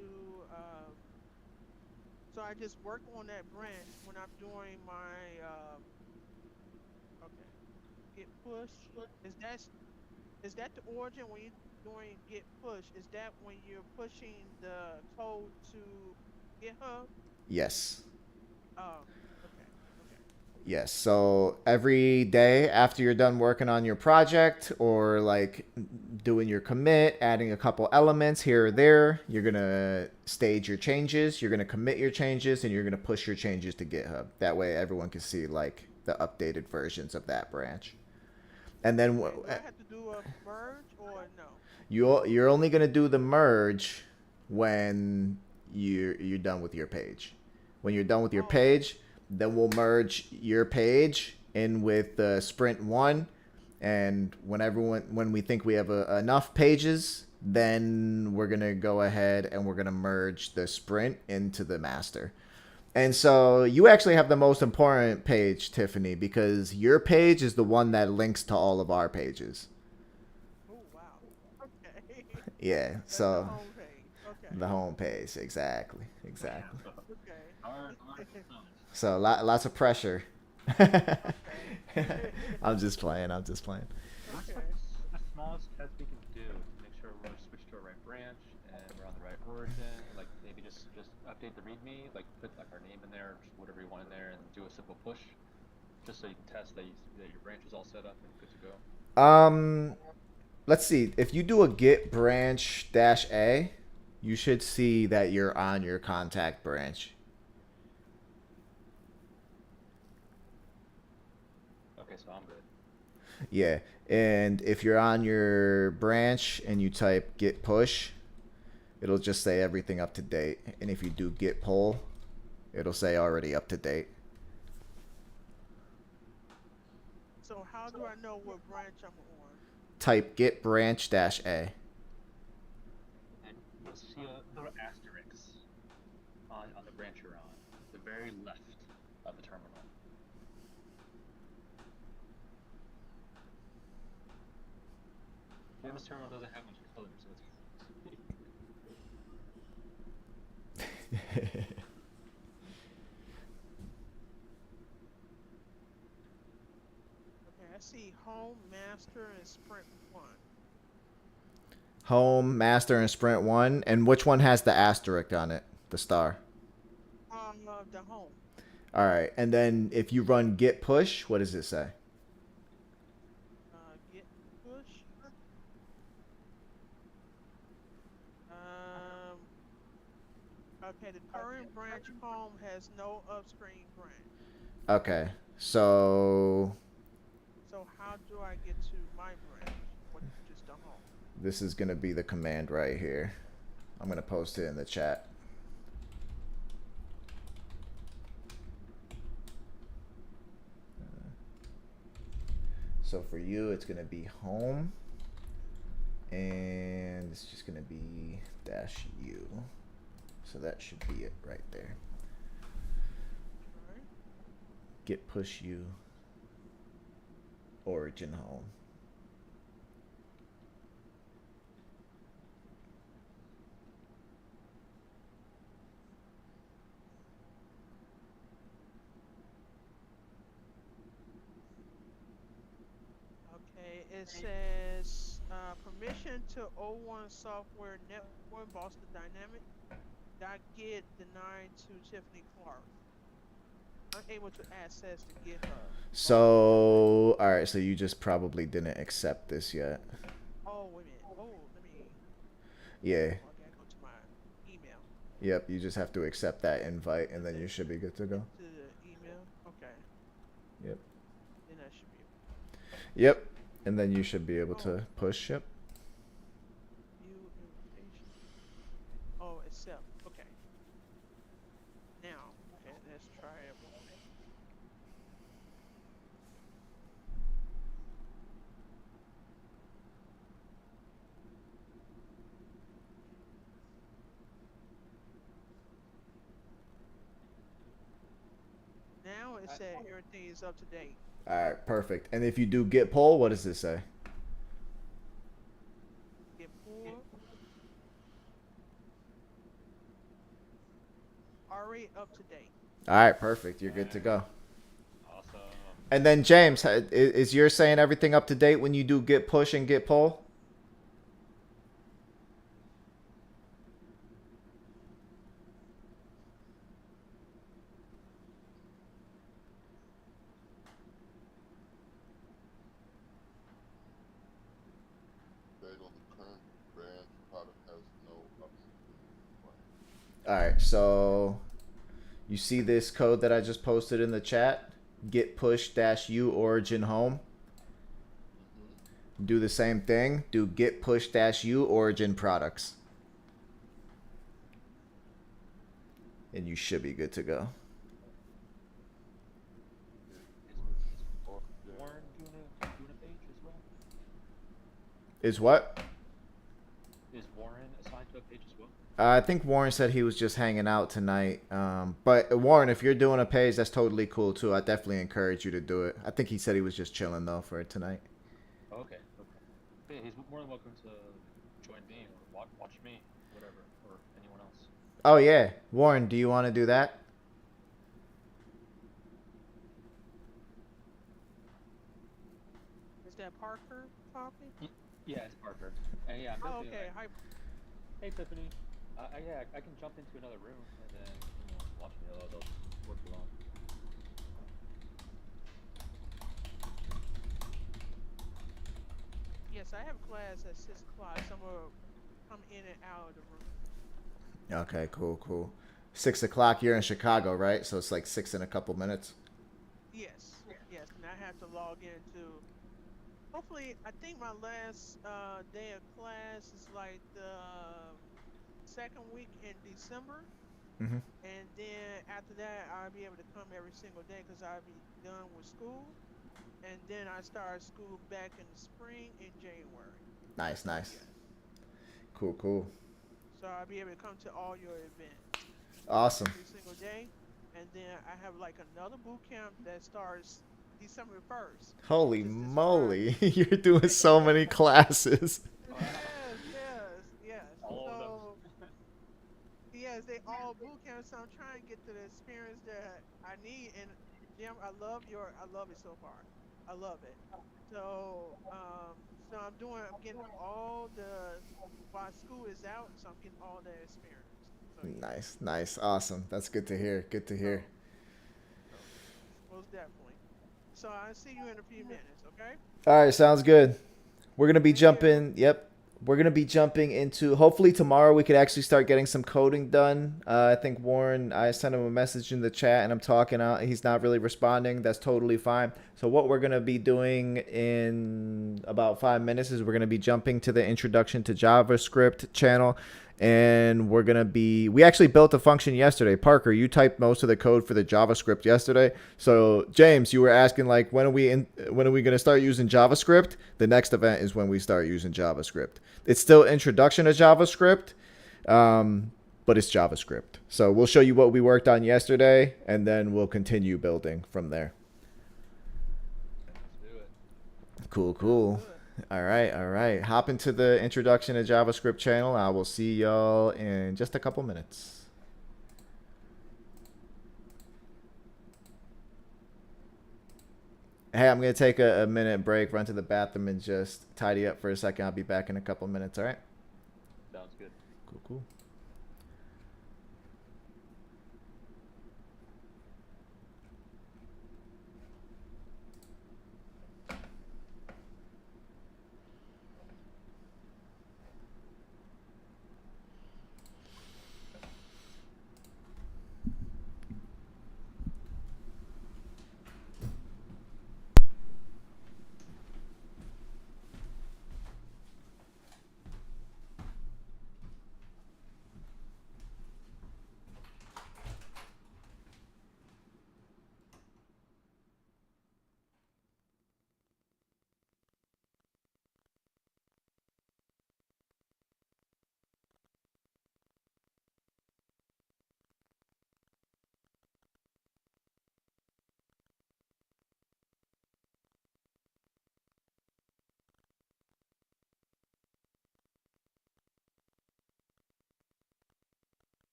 so I just work on that branch when I'm doing my okay, git push. Is that the origin when you're doing git push? Is that when you're pushing the code to GitHub? Yes. Oh, okay. Yes. So every day after you're done working on your project, or like doing your commit, adding a couple elements here or there, you're going to stage your changes, you're going to commit your changes, and you're going to push your changes to GitHub. That way everyone can see like the updated versions of that branch. And then Do I have to do a merge or no? you're only going to do the merge when you're done with your page. When you're done with your page, then we'll merge your page in with the sprint 1, and when we think we have enough pages, then we're going to go ahead and we're going to merge the sprint into the master. And so you actually have the most important page, Tiffany, because your page is the one that links to all of our pages. Oh wow. Okay. Yeah, That's so the home page. Okay. the home page, exactly. Okay. So lots of pressure. Okay. I'm just playing. The smallest test we can do to make sure we're switched to a right branch and we're on the right origin. Like maybe just update the README, like put like our name in there, or just whatever you want in there, and do a simple push, just so you can test that your branch is all set up and good to go. Let's see. If you do a git branch dash a, you should see that you're on your contact branch. Okay, so I'm good. Yeah, and if you're on your branch and you type git push, it'll just say everything up to date. And if you do git pull, it'll say already up to date. So how do I know what branch I'm on? Type git branch dash a. And you'll see a little asterisk on the branch you're on, the very left of the terminal. This terminal doesn't have much color, so it's Okay, I see home, master, and sprint 1. Home, master, and sprint 1. And which one has the asterisk on it? The star. The home. All right. And then if you run git push, what does it say? Git push. Okay, the current branch home has no upstream branch. Okay. So So how do I get to my branch? What just the home? this is going to be the command right here. I'm going to post it in the chat. So for you, it's going to be home. And it's just going to be -u. So that should be it right there. Alright. Git push u origin home. Okay, it says permission to O1 software network Boston Dynamic. Get denied to Tiffany Clark. Unable to access the GitHub. So, all right, so you just probably didn't accept this yet. Oh, wait a minute. Oh, let me. Yeah. Oh, I gotta go to my email. Yep, you just have to accept that invite and then you should be good to go. To the email? Okay. Yep. Then I should be. Yep. And then you should be able to push. Yep. View invitation. Oh, accept. Okay. Now, okay, let's try it. Now it said everything is up to date. All right, perfect. And if you do git pull, what does this say? Get pulled. Already up to date. All right, perfect. You're good to go. Awesome. And then James, is yours saying everything up to date when you do git push and git pull? Date on the current brand product has no updates. All right, so you see this code that I just posted in the chat? Git push -u origin home. Do the same thing. Do git push -u origin products. And you should be good to go. Warren doing a page as well? Is what? Is Warren assigned to a page as well? I think Warren said he was just hanging out tonight. But Warren, if you're doing a page, that's totally cool too. I definitely encourage you to do it. I think he said he was just chilling though for tonight. Oh, okay. Yeah, he's more than welcome to join me or watch me, whatever, or anyone else. Oh yeah, Warren, do you want to do that? Is that Parker talking? Yeah, it's Parker. And yeah, I'm Oh, definitely okay. like, hey Tiffany. Yeah, I can jump into another room and then watch me. They'll work along. Yes, I have class at 6 o'clock. So I'm gonna come in and out of the room. Okay, cool. 6 o'clock. You're in Chicago, right? So it's like 6 in a couple minutes. Yes, and I have to log into. Hopefully, I think my last day of class is like the second week in December, Mhm. and then after that, I'll be able to come every single day because I'll be done with school, and then I start school back in the spring in January. Nice. Yes. Cool. So I'll be able to come to all your events Awesome. every single day, and then I have like another boot camp that starts December 1st. Holy This is moly. You're doing so many classes. Yes. All of So, yes, they all boot camps. So I'm trying to get to the experience that I need. And Jim, I love it so far. I love it. So, I'm getting all while school is out, so I'm getting all the experience. So, yeah. Nice. Awesome. That's good to hear. Most definitely. So I'll see you in a few minutes, okay? All right, sounds good. We're going to be Thank you. jumping. Yep. We're going to be jumping into, hopefully tomorrow we could actually start getting some coding done. I think Warren, I sent him a message in the chat and I'm talking out. He's not really responding. That's totally fine. So what we're going to be doing in about 5 minutes is we're going to be jumping to the introduction to JavaScript channel. And we actually built a function yesterday. Parker, you typed most of the code for the JavaScript yesterday. So James, you were asking like, when are we going to start using JavaScript? The next event is when we start using JavaScript. It's still introduction to JavaScript, but it's JavaScript. So we'll show you what we worked on yesterday, and then we'll continue building from there. Let's do it. Cool. All right. Hop into the introduction to JavaScript channel. I will see y'all in just a couple minutes. Hey, I'm going to take a minute break, run to the bathroom, and just tidy up for a second. I'll be back in a couple minutes, all right? Sounds good. Cool.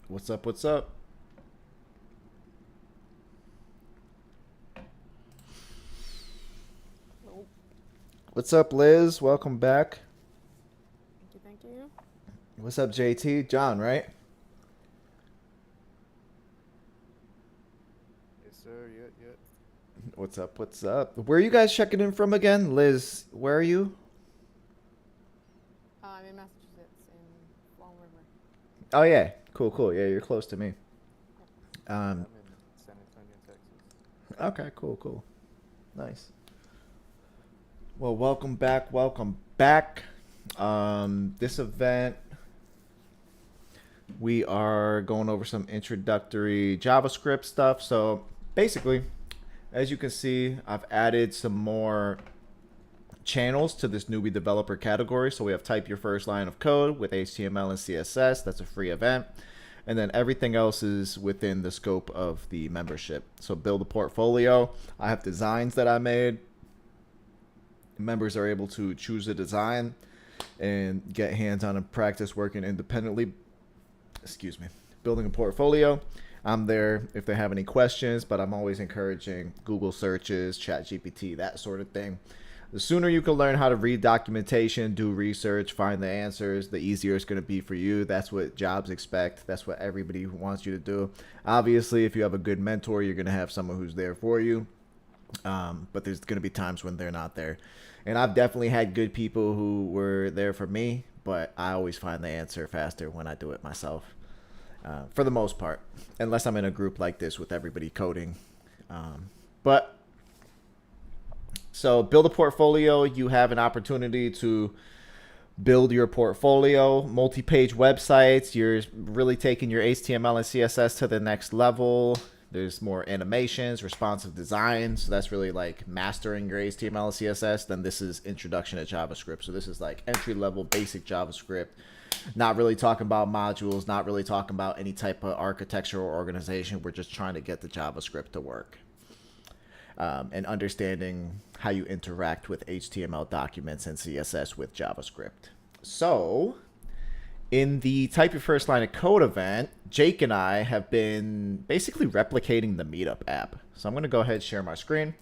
What's up? What's up? Oh, What's up, Liz? Welcome back. thank you, thank you. What's up, JT? John, right? Yes, sir. Yep, yep. What's up? What's up? Where are you guys checking in from again? Liz, where are you? I'm in Massachusetts, in Long River. Oh, yeah. Cool, cool. Yeah, you're close to me. I'm in San Antonio, Texas. Okay, cool, cool. Nice. Well, welcome back. Welcome back. This event, we are going over some introductory JavaScript stuff. So basically, as you can see, I've added some more channels to this newbie developer category. So we have type your first line of code with HTML and CSS. That's a free event. And then everything else is within the scope of the membership. So build a portfolio. I have designs that I made. Members are able to choose a design and get hands-on and practice working independently. Excuse me. Building a portfolio. I'm there if they have any questions, but I'm always encouraging Google searches, ChatGPT, that sort of thing. The sooner you can learn how to read documentation, do research, find the answers, the easier it's going to be for you. That's what jobs expect. That's what everybody wants you to do. Obviously, if you have a good mentor, you're going to have someone who's there for you. But there's going to be times when they're not there. And I've definitely had good people who were there for me, but I always find the answer faster when I do it myself. For the most part, unless I'm in a group like this with everybody coding. So build a portfolio. You have an opportunity to build your portfolio, multi-page websites. You're really taking your HTML and CSS to the next level. There's more animations, responsive design. So that's really like mastering your HTML and CSS. Then this is introduction to JavaScript. So this is like entry-level basic JavaScript. Not really talking about modules, not really talking about any type of architecture or organization. We're just trying to get the JavaScript to work. And understanding how you interact with HTML documents and CSS with JavaScript. So, in the Type Your First Line of Code event, Jake and I have been basically replicating the Meetup app. So I'm going to go ahead and share my screen,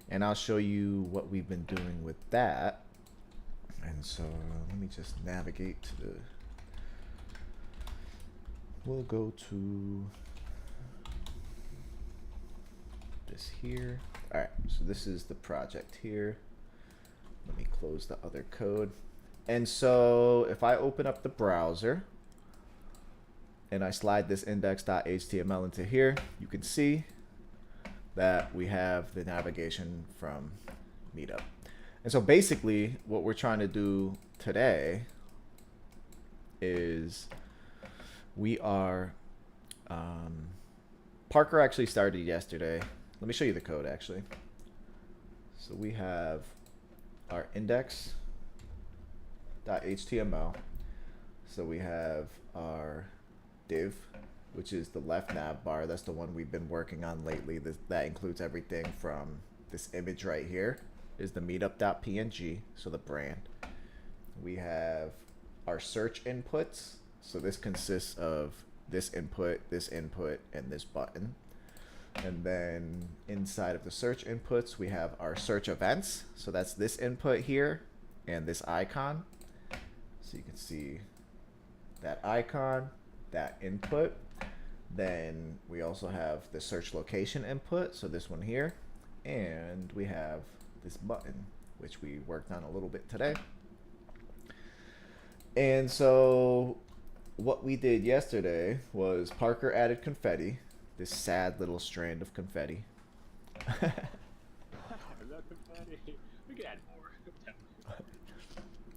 and I'll show you what we've been doing with that. And so, let me just navigate to the... We'll go to this here. All right, so this is the project here. Let me close the other code. And so if I open up the browser and I slide this index.html into here, you can see that we have the navigation from Meetup. And so basically what we're trying to do today is we are, Parker actually started yesterday. Let me show you the code actually. So we have our index.html. So we have our div, which is the left nav bar. That's the one we've been working on lately. That includes everything from this image right here is the meetup.png, so the brand. We have our search inputs. So this consists of this input, and this button. And then inside of the search inputs, we have our search events. So that's this input here and this icon. So you can see that icon, that input. Then we also have the search location input. So this one here. And we have this button, which we worked on a little bit today. And so what we did yesterday was Parker added confetti. This sad little strand of confetti. I love confetti. We could add more.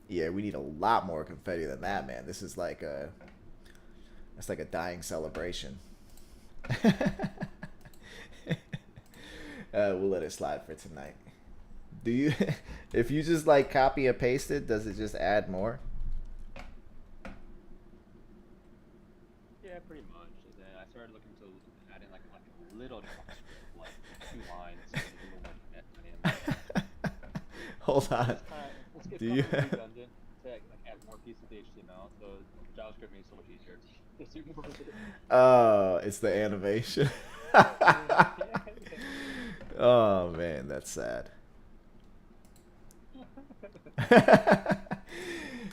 Yeah, we need a lot more confetti than that, man. This is like a, that's like a dying celebration. We'll let it slide for tonight. Do you, if you just like copy and paste it, does it just add more? Yeah, pretty much. And then I started looking to add in like a little JavaScript, like 2 lines. So Hold on. Let's get Do you? redundant to like add more pieces the HTML, so JavaScript makes it so much easier to do more with it. Oh, it's the animation. Yeah. Oh man, that's sad.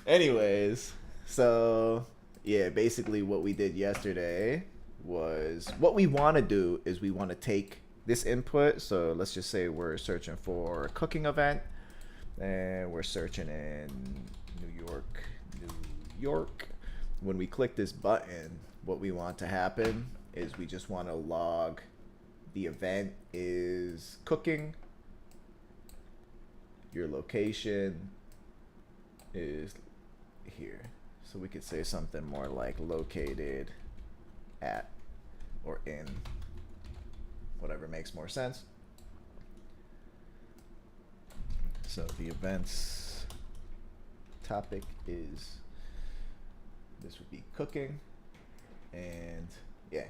Anyways, so yeah, basically what we did yesterday was what we want to do is we want to take this input. So let's just say we're searching for a cooking event and we're searching in New York. When we click this button, what we want to happen is we just want to log the event is cooking. Your location is here. So we could say something more like located at or in, whatever makes more sense. So the events topic is, this would be cooking. And yeah.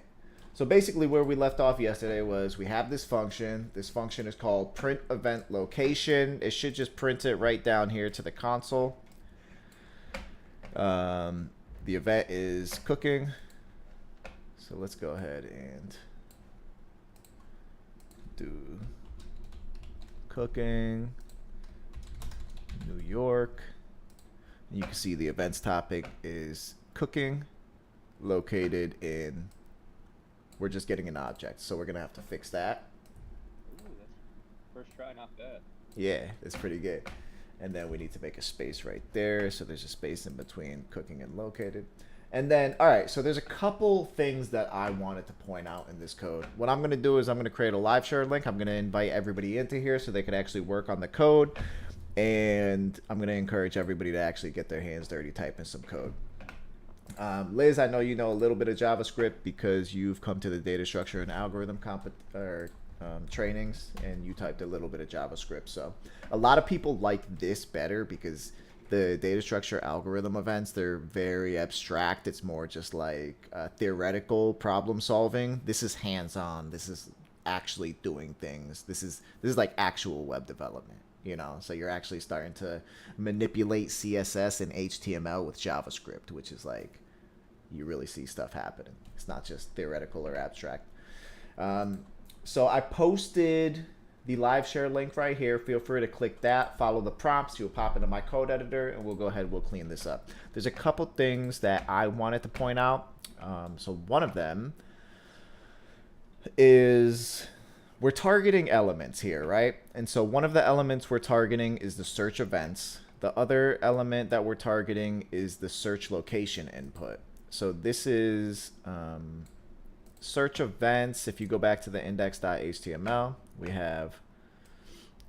So basically where we left off yesterday was we have this function. This function is called print event location. It should just print it right down here to the console. The event is cooking. So let's go ahead and do cooking, New York. You can see the events topic is cooking, located in, we're just getting an object, so we're gonna have to fix that. Ooh, that's first try, not bad. Yeah, it's pretty good. And then we need to make a space right there, so there's a space in between cooking and located. And then, all right, so there's a couple things that I wanted to point out in this code. What I'm gonna do is I'm gonna create a live share link. I'm gonna invite everybody into here so they could actually work on the code. And I'm gonna encourage everybody to actually get their hands dirty typing some code. Liz, I know you know a little bit of JavaScript because you've come to the data structure and algorithm trainings, and you typed a little bit of JavaScript. So a lot of people like this better because the data structure algorithm events, they're very abstract. It's more just like theoretical problem solving. This is hands-on. This is actually doing things. This is like actual web development. You know, so you're actually starting to manipulate CSS and HTML with JavaScript, which is like, you really see stuff happening. It's not just theoretical or abstract. So I posted the live share link right here. Feel free to click that, follow the prompts. You'll pop into my code editor and we'll go ahead, we'll clean this up. There's a couple things that I wanted to point out. So one of them is, we're targeting elements here, right? And so one of the elements we're targeting is the search events. The other element that we're targeting is the search location input. So this is search events. If you go back to the index.html, we have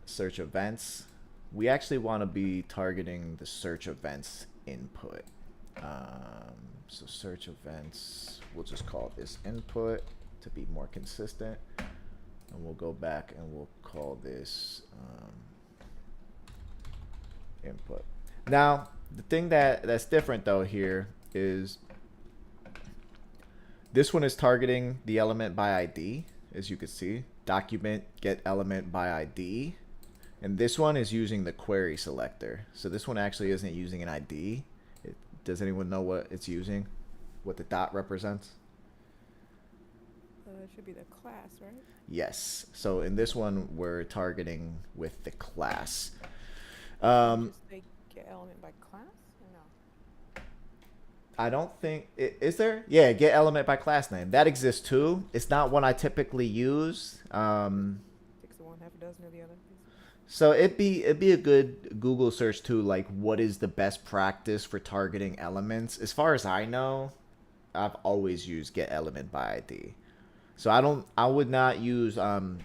search events. We actually want to be targeting the search events input. So search events, we'll just call this input to be more consistent. And we'll go back and we'll call this input. Now, the thing that's different though here is this one is targeting the element by ID, as you can see. Document get element by ID. And this one is using the query selector. So this one actually isn't using an ID. Does anyone know what it's using? What the dot represents? It should be the class, right? Yes. So in this one, we're targeting with the class. Just they get element by class or no? I don't think, is there? Yeah, get element by class name. That exists too. It's not one I typically use. 6 of one, half a dozen of the other. So it'd be a good Google search too, like what is the best practice for targeting elements? As far as I know, I've always used get element by ID. So I would not use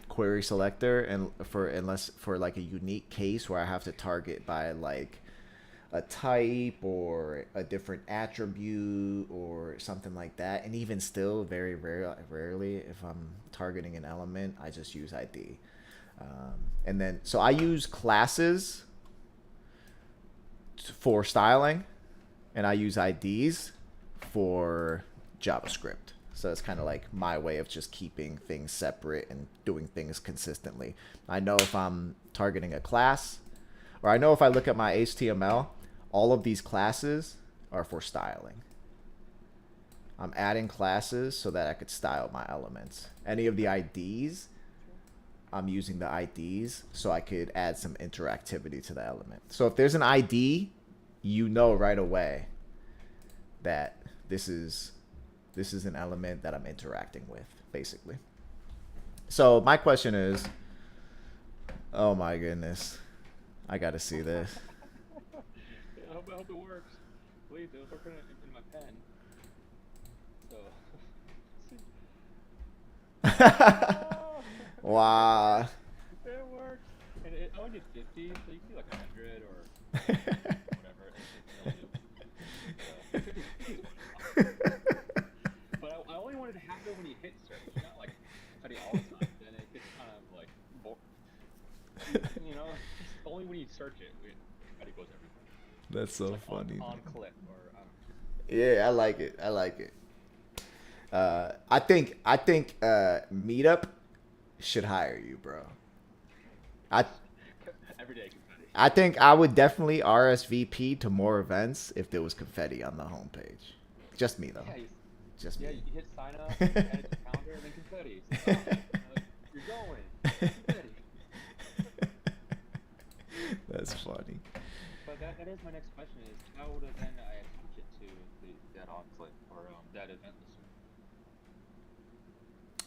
query selector unless for like a unique case where I have to target by like a type or a different attribute or something like that. And even still, very rarely, if I'm targeting an element, I just use ID. And then, so I use classes for styling, and I use IDs for JavaScript. So it's kind of like my way of just keeping things separate and doing things consistently. I know if I'm targeting a class, or I know if I look at my HTML, all of these classes are for styling. I'm adding classes so that I could style my elements. Any of the IDs, I'm using the IDs so I could add some interactivity to the element. So if there's an ID, you know right away that this is an element that I'm interacting with, basically. So my question is, oh my goodness, I gotta see this. I hope it works. Please, it was working in my pen. So. Wow. It works. And it only did 50, so you can do like 100 or whatever. But I only wanted to have it when you hit search, not like study all the time. Then it gets kind of like, you know, just only when you search it, it goes everywhere. That's so like funny. On click or I don't know. Yeah, I like it. I like it. I think Meetup should hire you, bro. Every day confetti. I think I would definitely RSVP to more events if there was confetti on the homepage. Just me though. Yeah, Just me. Yeah, you hit sign up, add it to calendar, and then confetti. So, you're going. Confetti. That's funny. But that is my next question: is how would then I attach it to that on click or that event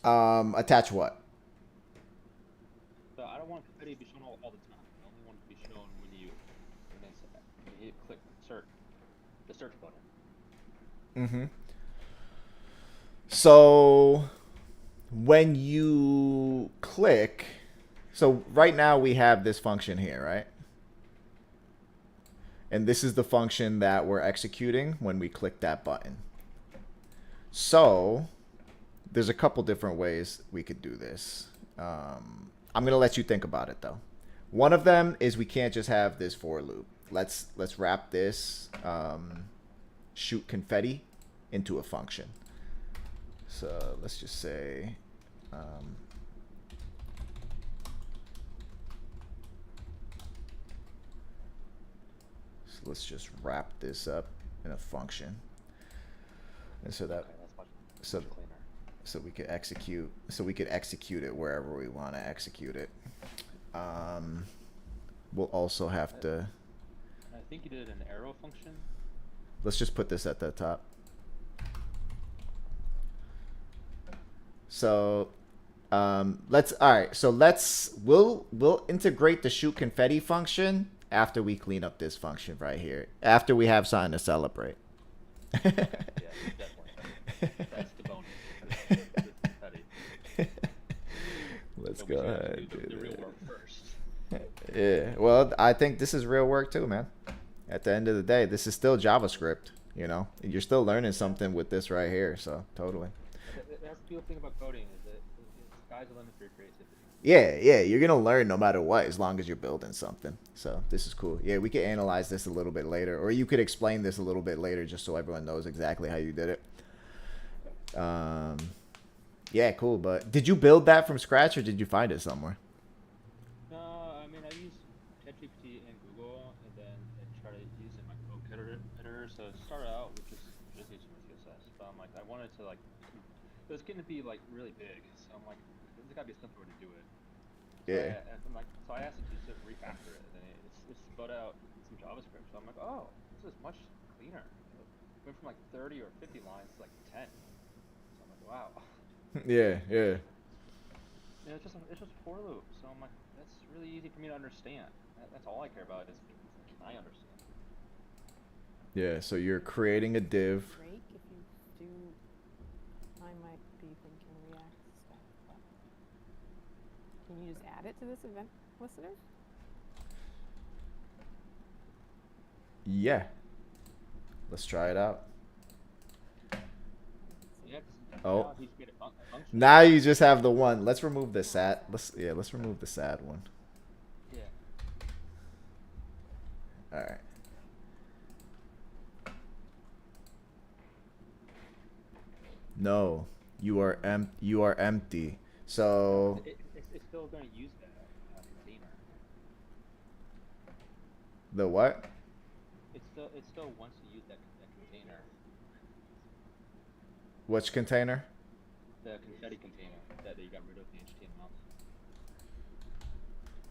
listener? Attach what? So I don't want confetti to be shown all the time. I only want it to be shown when you click search, the search button. Mm-hmm. So when you click, so right now we have this function here, right? And this is the function that we're executing when we click that button. So there's a couple different ways we could do this. I'm going to let you think about it though. One of them is we can't just have this for loop. Let's wrap this shoot confetti into a function. So let's just say so let's just wrap this up in a function. And so that so we could execute it wherever we want to execute it. We'll also have to, I think you did an arrow function. let's just put this at the top. So we'll integrate the shoot confetti function after we clean up this function right here, after we have something to celebrate. Yeah, definitely. That's the bonus. Let's So go we should ahead. do the real work first. Yeah, well, I think this is real work too, man. At the end of the day, this is still JavaScript, you know? You're still learning something with this right here, so totally. That's the beautiful thing about coding, is that the sky's the limit for your creativity. Yeah, you're gonna learn no matter what, as long as you're building something. So this is cool. Yeah, we could analyze this a little bit later, or you could explain this a little bit later, just so everyone knows exactly how you did it. Yeah, cool. But did you build that from scratch, or did you find it somewhere? No, I mean, I use ChatGPT and Google, and then I try to use it in my code editor. So it started out with just HTML and CSS, but I'm like, I wanted to like, it was getting to be like really big. So I'm like, there's gotta be a simpler way to do it. Yeah. So I asked it to just refactor it, and then it spun out some JavaScript. So I'm like, oh, this is much cleaner. It went from like 30 or 50 lines to like 10. So I'm like, wow. Yeah. Yeah, it's just for loop. So I'm like, that's really easy for me to understand. That's all I care about is can I understand? Yeah. So you're creating a div. Break if you do. I might be thinking React stuff. But can you just add it to this event listener? Yeah. Let's try it out. Yeah, Oh. now he's made a function. Now you just have the one. Let's remove the sad. Let's remove the sad one. Yeah. All right. No, you are empty. So It's still going to use that container. the what? It still wants to use that Which container? The confetti container that you got rid of the HTML.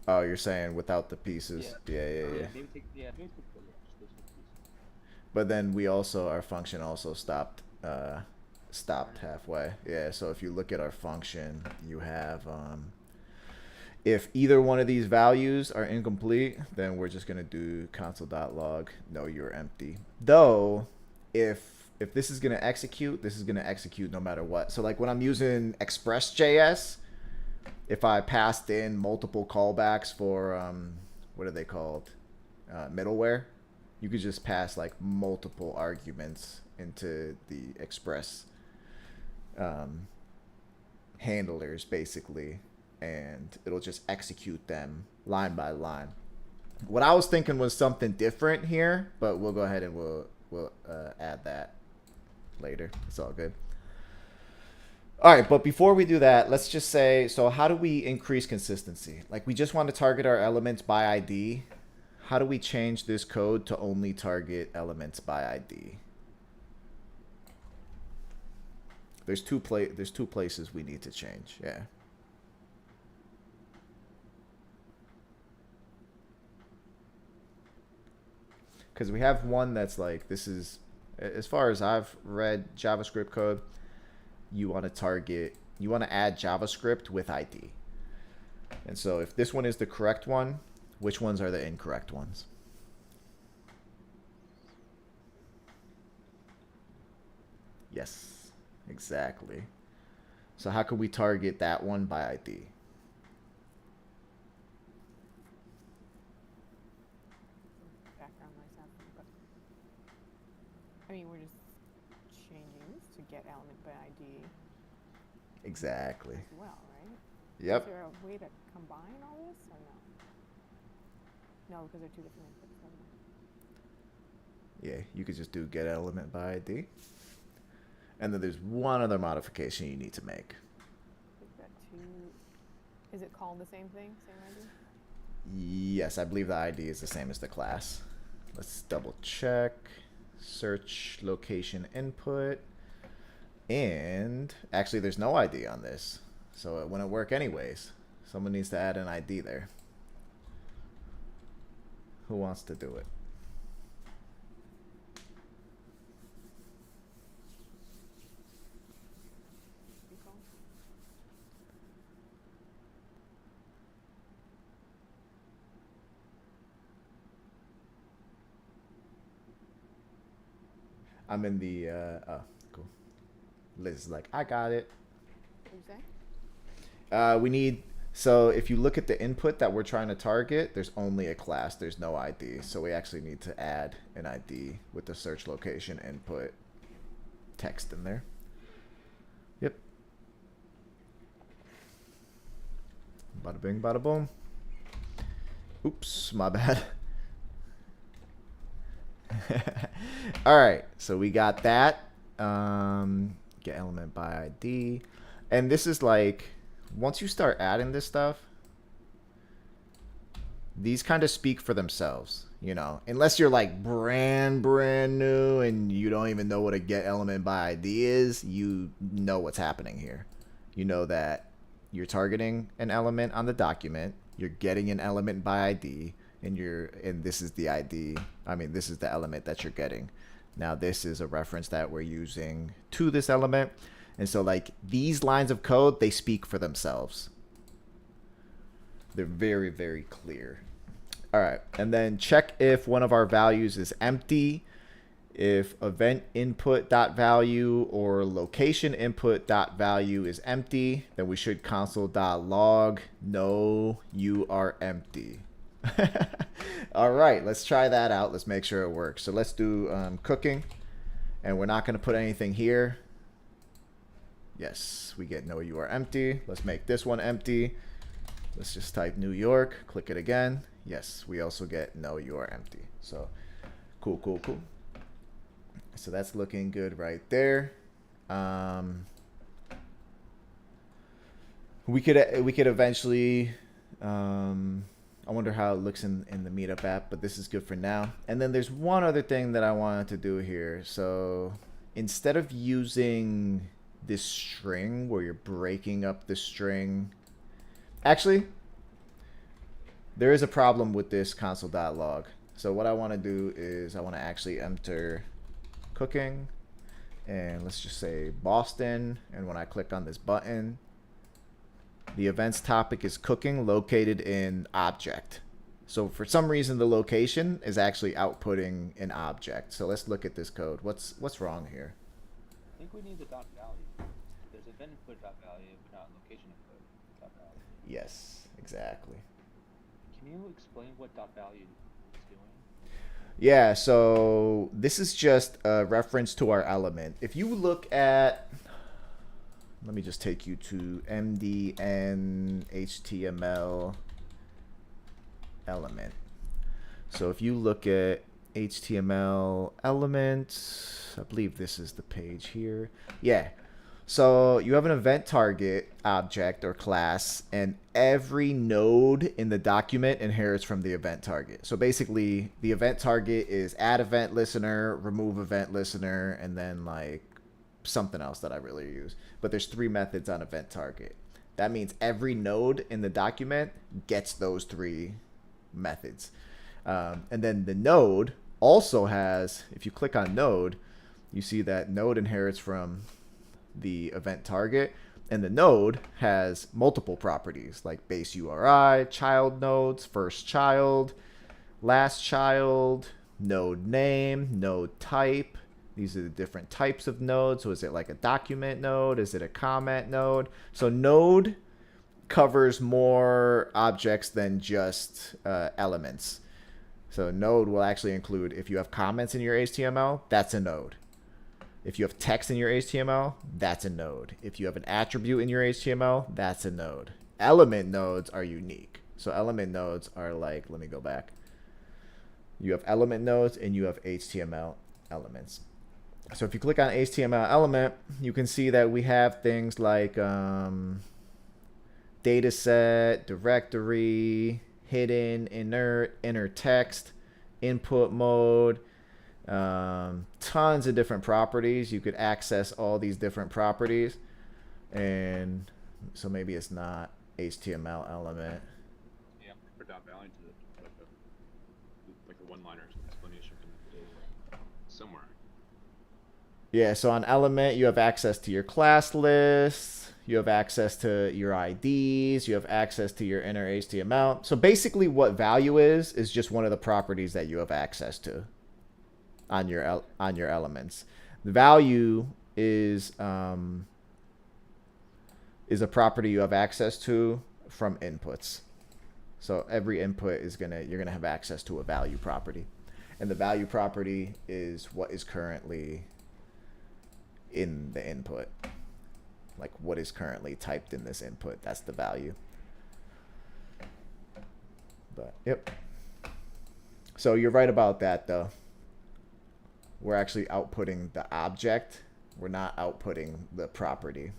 Oh, you're saying without the pieces. Yeah. Yeah. Maybe take just those pieces. But then we also, our function also stopped halfway. Yeah, so if you look at our function, you have if either one of these values are incomplete, then we're just gonna do console.log no, you're empty. Though if this is gonna execute, this is gonna execute no matter what. So like when I'm using Express.js, if I passed in multiple callbacks for what are they called, middleware, you could just pass like multiple arguments into the Express handlers basically, and it'll just execute them line by line. What I was thinking was something different here, but we'll go ahead and we'll add that later. It's all good. All right, but before we do that, let's just say, so how do we increase consistency? Like we just want to target our elements by ID. How do we change this code to only target elements by ID? There's two places we need to change. Yeah. Because we have one that's like, this is, as far as I've read JavaScript code, you want to add JavaScript with ID. And so if this one is the correct one, which ones are the incorrect ones? Yes, exactly. So how can we target that one by ID? Background myself, but I mean we're just changing this to get element by ID Exactly. as well, right? Yep. Is there a way to combine all this or no? No, because they're two different inputs. Yeah, you could just do get element by ID. And then there's one other modification you need to make. We've got two. Is it called the same thing? Same ID? Yes, I believe the ID is the same as the class. Let's double check. Search location input. And actually there's no ID on this, so it wouldn't work anyways. Someone needs to add an ID there. Who wants to do it? You call? I'm in the oh, cool. Liz is like, I got it. What did you say? We need, so if you look at the input that we're trying to target, there's only a class, there's no ID. So we actually need to add an ID with the search location input text in there. Yep. Bada bing, bada boom. Oops, my bad. All right, so we got that. Get element by ID. And this is like, once you start adding this stuff, these kind of speak for themselves, you know, unless you're like brand new and you don't even know what a get element by ID is, you know what's happening here. You know that you're targeting an element on the document, you're getting an element by ID, and this is the ID. I mean, this is the element that you're getting. Now this is a reference that we're using to this element. And so like these lines of code, they speak for themselves. They're very, very clear. All right. And then check if one of our values is empty. If event input.value or location input.value is empty, then we should console.log no, you are empty. All right, let's try that out. Let's make sure it works. So let's do cooking, and we're not going to put anything here. Yes, we get no, you are empty. Let's make this one empty. Let's just type New York, click it again. Yes, we also get no, you are empty. So cool. So that's looking good right there. We could eventually I wonder how it looks in the Meetup app, but this is good for now. And then there's one other thing that I wanted to do here. So instead of using this string where you're breaking up the string, actually, there is a problem with this console.log. So what I want to do is I want to actually enter cooking, and let's just say Boston, and when I click on this button, the events topic is cooking located in object. So for some reason the location is actually outputting an object. So let's look at this code. What's wrong here? I think we need the dot value. There's event input dot value, but not location input dot value. Yes, exactly. Can you explain what dot value is doing? Yeah, so this is just a reference to our element. If you look at, let me just take you to MDN HTML element. So if you look at HTML element, I believe this is the page here. Yeah. So you have an event target object or class, and every node in the document inherits from the event target. So basically, the event target is add event listener, remove event listener, and then like something else that I really use. But there's 3 methods on event target. That means every node in the document gets those 3 methods. And then the node also has, if you click on node, you see that node inherits from the event target, and the node has multiple properties like base URI, child nodes, first child, last child, node name, node type. These are the different types of nodes. So is it like a document node? Is it a comment node? So node covers more objects than just elements. So node will actually include, if you have comments in your HTML, that's a node. If you have text in your HTML, that's a node. If you have an attribute in your HTML, that's a node. Element nodes are unique. So element nodes are like, let me go back. You have element nodes and you have HTML elements. So if you click on HTML element, you can see that we have things like dataset, directory, hidden, inner text, input mode, tons of different properties. You could access all these different properties, and so maybe it's not HTML element. Yeah, for dot value to like a one-liner explanation somewhere. Yeah, so on element you have access to your class list, you have access to your IDs, you have access to your inner HTML. So basically what value is just one of the properties that you have access to on your elements. The value is a property you have access to from inputs. So every input is you're gonna have access to a value property, and the value property is what is currently in the input, like what is currently typed in this input. That's the value. But yep. So you're right about that though. We're actually outputting the object. We're not outputting the property.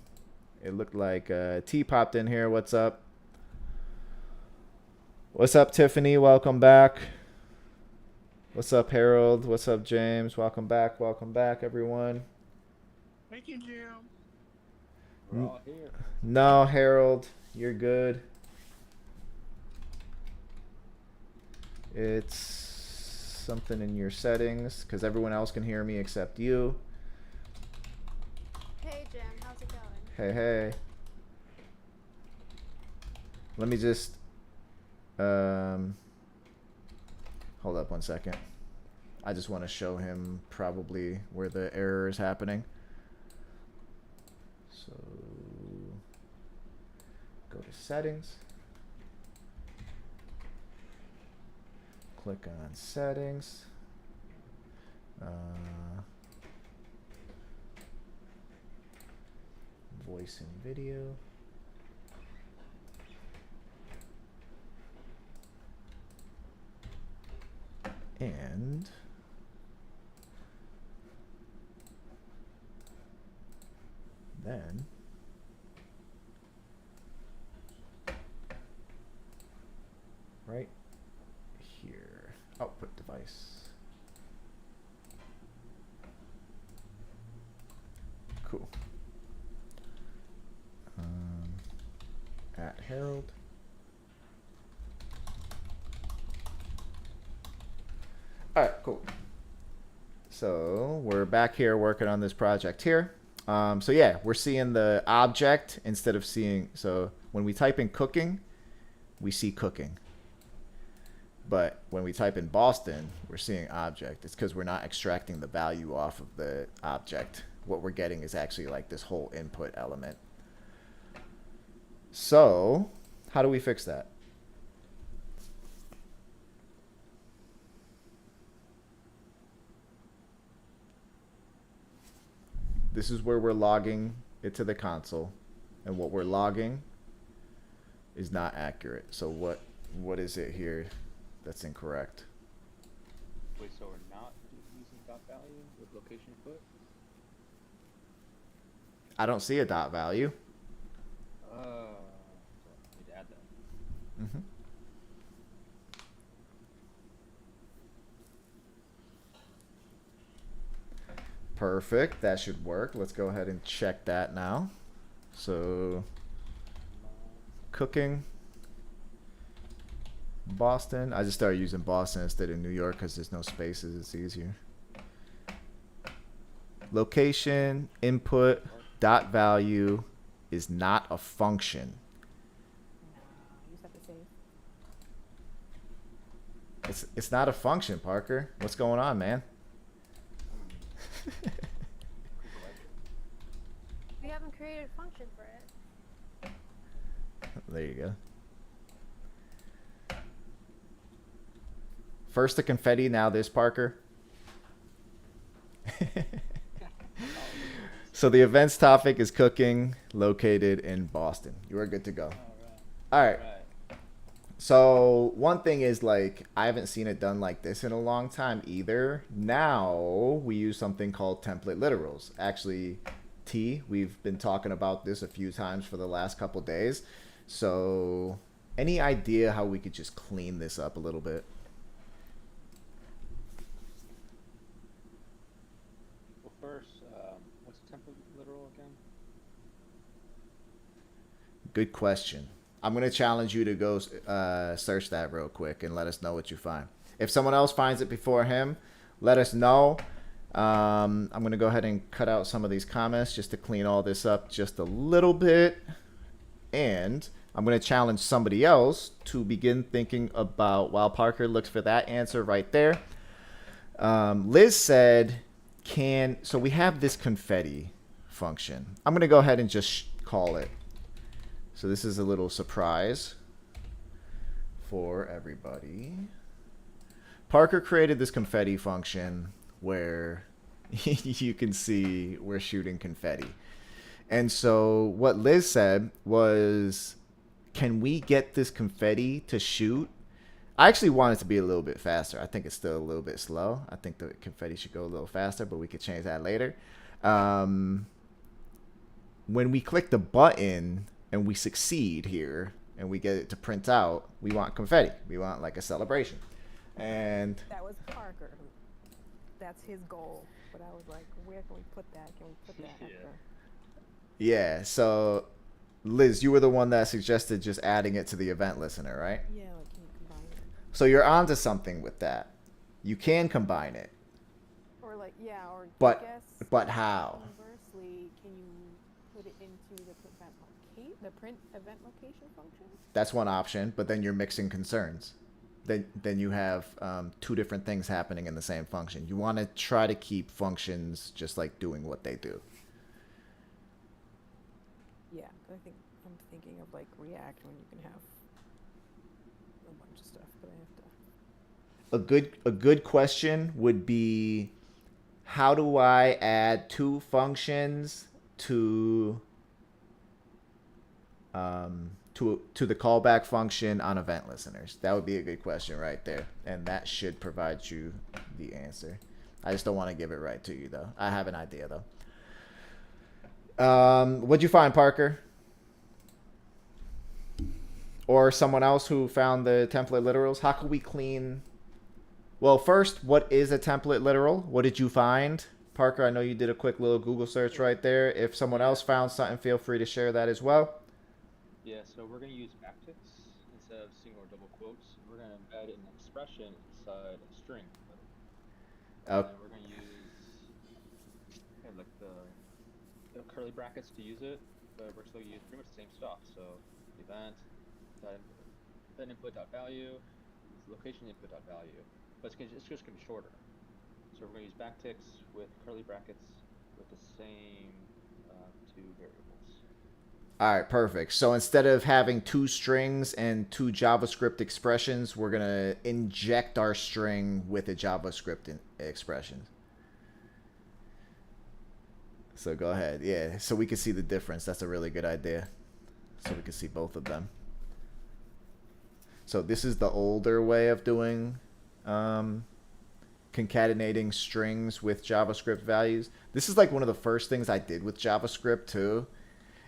It looked like T popped in here. What's up? What's up, Tiffany? Welcome back. What's up, Harold? What's up, James? Welcome back. Welcome back, everyone. Thank you, Jim. We're all here. No, Harold, you're good. It's something in your settings because everyone else can hear me except you. Hey Jim, how's it going? Hey, hey. Let me just hold up one second. I just want to show him probably where the error is happening. So go to settings. Click on settings. Voice and video. And then right here, output device. All right, cool. So we're back here working on this project here. So yeah, we're seeing the object instead of seeing, so when we type in cooking, we see cooking. But when we type in Boston, we're seeing object. It's because we're not extracting the value off of the object. What we're getting is actually like this whole input element. So how do we fix that? This is where we're logging it to the console, and what we're logging is not accurate. So what is it here that's incorrect? Wait, so we're not using dot value with location put? I don't see a dot value. So I need to add that. Mm-hmm. Perfect. That should work. Let's go ahead and check that now. So, cooking. Boston. I just started using Boston instead of New York because there's no spaces. It's easier. Location, input, dot value is not a function. No, you just have to save. It's not a function, Parker. What's going on, man? We haven't created a function for it. There you go. First the confetti, now this, Parker. So the events topic is cooking, located in Boston. You are good to go. All right. So one thing is, like, I haven't seen it done like this in a long time either. Now we use something called template literals. Actually, we've been talking about this a few times for the last couple days. So any idea how we could just clean this up a little bit? Well, first, what's template literal again? Good question. I'm going to challenge you to go search that real quick and let us know what you find. If someone else finds it before him, let us know. I'm going to go ahead and cut out some of these comments just to clean all this up just a little bit. And I'm going to challenge somebody else to begin thinking about, while Parker looks for that answer right there. Liz said, so we have this confetti function. I'm going to go ahead and just call it. So this is a little surprise for everybody. Parker created this confetti function where you can see we're shooting confetti. And so what Liz said was, can we get this confetti to shoot? I actually want it to be a little bit faster. I think it's still a little bit slow. I think the confetti should go a little faster, but we could change that later. When we click the button and we succeed here and we get it to print out, we want confetti. We want like a celebration. And That was Parker. That's his goal. But I was like, where can we put that? Can we put that after? yeah, so Liz, you were the one that suggested just adding it to the event listener, right? Yeah, like, can you combine it? So you're onto something with that. You can combine it. Or like, yeah, or But- I guess but how? Conversely, can you put it into the print event location function? That's one option, but then you're mixing concerns. Then you have two different things happening in the same function. You want to try to keep functions just like doing what they do. Yeah, I think I'm thinking of like React when you can have a bunch of stuff, but I have to. A good question would be, how do I add two functions to the callback function on event listeners? That would be a good question right there, and that should provide you the answer. I just don't want to give it right to you though. I have an idea though. What'd you find, Parker? Or someone else who found the template literals? How can we clean? Well, first, what is a template literal? What did you find? Parker, I know you did a quick little Google search right there. If someone else found something, feel free to share that as well. Yeah, so we're going to use backticks instead of single or double quotes. We're going to embed an expression inside a string. Oh. And we're going to use like the curly brackets to use it, but we're still using pretty much the same stuff. So event, event input dot value, location input dot value, but it's just going to be shorter. So we're going to use backticks with curly brackets with the same two variables. All right, perfect. So instead of having 2 strings and 2 JavaScript expressions, we're going to inject our string with a JavaScript expression. So go ahead. Yeah, so we can see the difference. That's a really good idea. So we can see both of them. So this is the older way of doing concatenating strings with JavaScript values. This is like one of the first things I did with JavaScript too.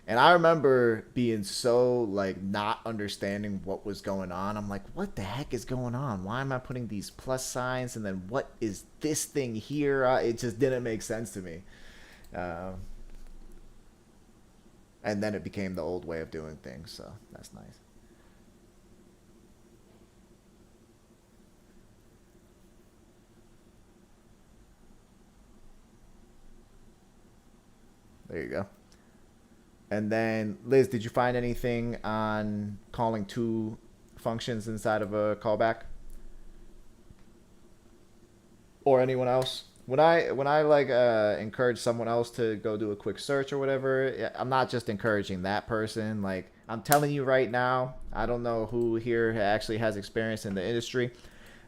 And I remember being so like not understanding what was going on. I'm like, what the heck is going on? Why am I putting these plus signs? And then what is this thing here? It just didn't make sense to me. And then it became the old way of doing things. So that's nice. There you go. And then, Liz, did you find anything on calling 2 functions inside of a callback? Or anyone else? When I like encourage someone else to go do a quick search or whatever, I'm not just encouraging that person. Like, I'm telling you right now, I don't know who here actually has experience in the industry,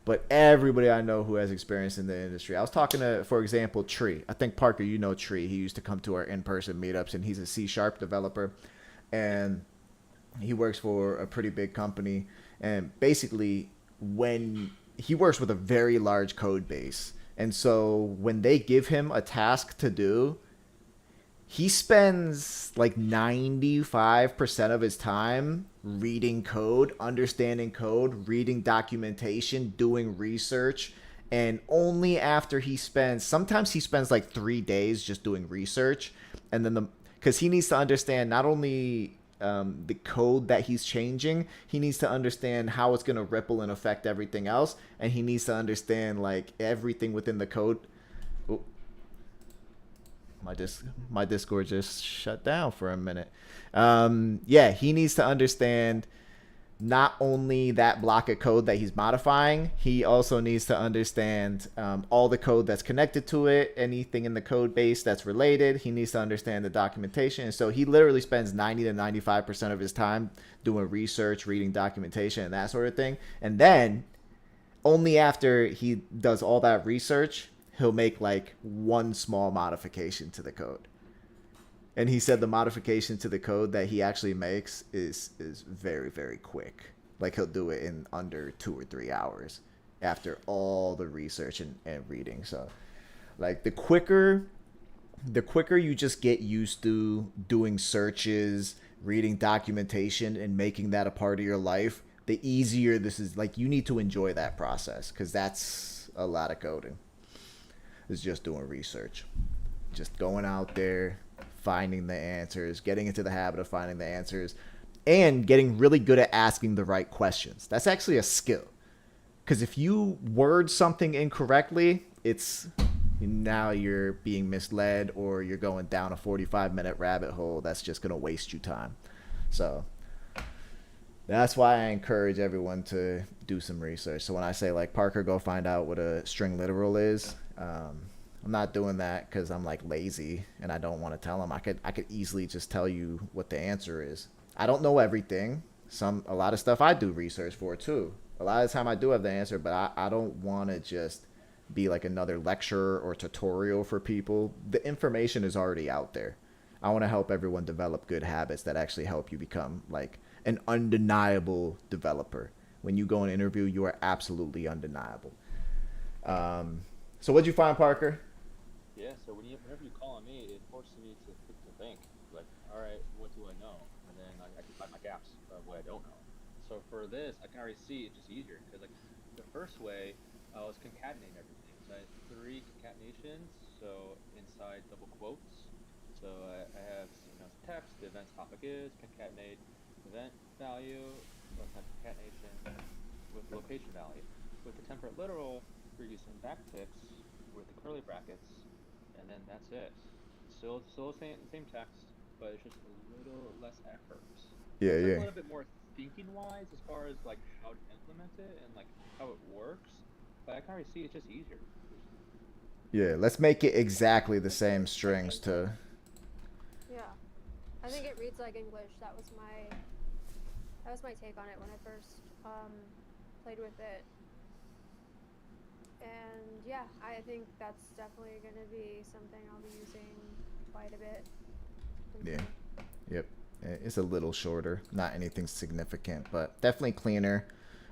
but everybody I know who has experience in the industry. I was talking to, for example, Tree. I think, Parker, you know Tree. He used to come to our in-person meetups, and he's a C# developer. And he works for a pretty big company. And basically, when he works with a very large code base. And so when they give him a task to do, he spends like 95% of his time reading code, understanding code, reading documentation, doing research. And only after sometimes he spends like 3 days just doing research. And then because he needs to understand not only the code that he's changing, he needs to understand how it's going to ripple and affect everything else. And he needs to understand like everything within the code. Ooh. My Discord just shut down for a minute. Yeah, he needs to understand not only that block of code that he's modifying, he also needs to understand all the code that's connected to it, anything in the code base that's related. He needs to understand the documentation. And so he literally spends 90 to 95% of his time doing research, reading documentation, and that sort of thing. And then only after he does all that research, he'll make like one small modification to the code. And he said the modification to the code that he actually makes is very, very quick. Like he'll do it in under 2 or 3 hours after all the research and reading. So like the quicker you just get used to doing searches, reading documentation, and making that a part of your life, the easier this is. Like you need to enjoy that process because that's a lot of coding. It's just doing research, just going out there, finding the answers, getting into the habit of finding the answers, and getting really good at asking the right questions. That's actually a skill. Because if you word something incorrectly, now you're being misled or you're going down a 45-minute rabbit hole that's just going to waste you time. So that's why I encourage everyone to do some research. So when I say like, Parker, go find out what a string literal is, I'm not doing that because I'm like lazy and I don't want to tell them. I could easily just tell you what the answer is. I don't know everything. A lot of stuff I do research for too. A lot of the time I do have the answer, but I don't want to just be like another lecture or tutorial for people. The information is already out there. I want to help everyone develop good habits that actually help you become like an undeniable developer. When you go and interview, you are absolutely undeniable. So what'd you find, Parker? Yeah, so whenever you call on me, it forces me to think. Like, all right, what do I know? And then I can find my gaps of what I don't know. So for this, I can already see it's just easier. Because like the first way, I was concatenating everything. So I had 3 concatenations, so inside double quotes. So I have text, the event's topic is, concatenate event value, concatenation with location value. With the temperate literal, we're using backticks with the curly brackets, and then that's it. Still the same text, but it's just a little less effort. Yeah, It's like yeah. a little bit more thinking wise as far as like how to implement it and like how it works. But I can already see it's just easier. Yeah, let's make it exactly the same strings too. Yeah. I think it reads like English. That was my take on it when I first played with it. And yeah, I think that's definitely going to be something I'll be using quite a bit. Yeah. Yep. It's a little shorter, not anything significant, but definitely cleaner.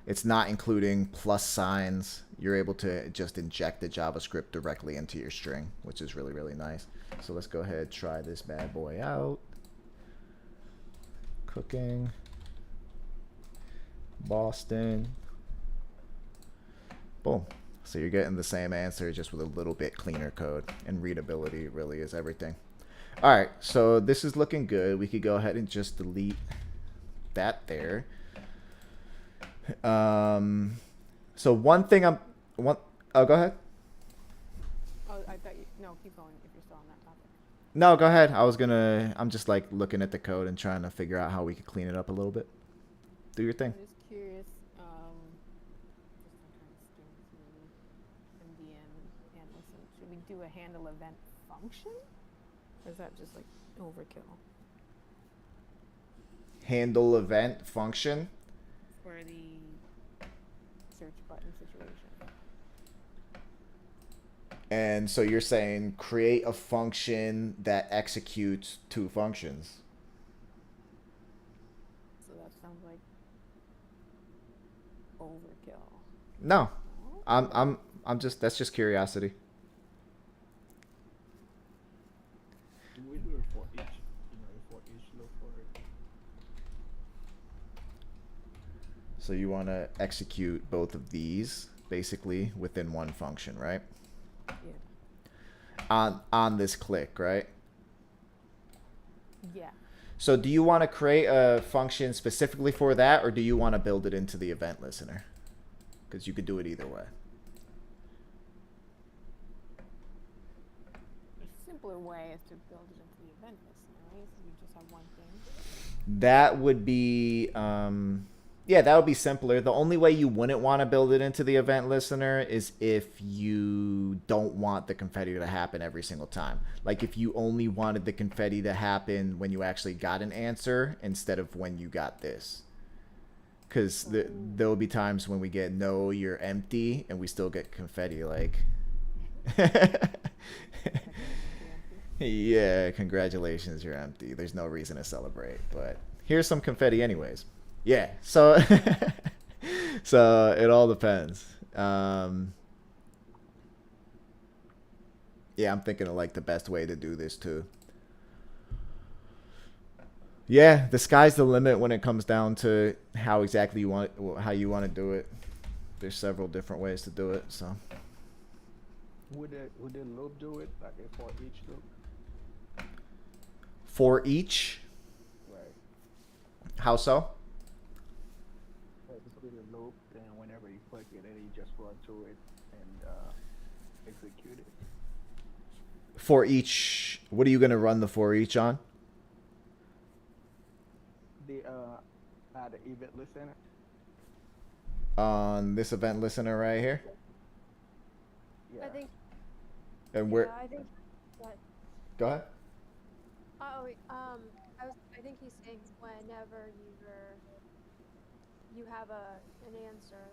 It's not including plus signs. You're able to just inject the JavaScript directly into your string, which is really, really nice. So let's go ahead and try this bad boy out. Cooking. Boston. Boom. So you're getting the same answer just with a little bit cleaner code, and readability really is everything. All right, so this is looking good. We could go ahead and just delete that there. So one thing oh, go ahead. Oh, I thought no, keep going if you're still on that topic. No, go ahead. I'm just like looking at the code and trying to figure out how we could clean it up a little bit. Do your thing. I'm just curious, just I'm trying to skim through MDN and listen. Should we do a handle event function? Or is that just like overkill? Handle event function. For the search button situation. And so you're saying create a function that executes two functions. So that sounds like overkill. No. I'm just, that's just curiosity. We do it for each, for each look for it. So you want to execute both of these basically within one function, right? Yeah. On this click, right? Yeah. So do you want to create a function specifically for that, or do you want to build it into the event listener? Because you could do it either way. A simpler way is to build it into the event listener, right? So you just have one thing. That would be, yeah, that would be simpler. The only way you wouldn't want to build it into the event listener is if you don't want the confetti to happen every single time. Like if you only wanted the confetti to happen when you actually got an answer instead of when you got this. Because there will be times when we get no, you're empty, and we still get confetti like... Yeah, congratulations, you're empty. There's no reason to celebrate, but here's some confetti anyways. Yeah, so so it all depends. Yeah, I'm thinking of like the best way to do this too. Yeah, the sky's the limit when it comes down to how exactly you want how you want to do it. There's several different ways to do it, so. Would the loop do it like for each loop? For each? Right. How so? Basically the loop, then whenever you click it, then you just run through it and execute it. For each, what are you going to run the for each on? The event listener. On this event listener right here? Yeah. I think. And where? Yeah, I think. That, Go ahead. I think he's saying whenever you have an answer,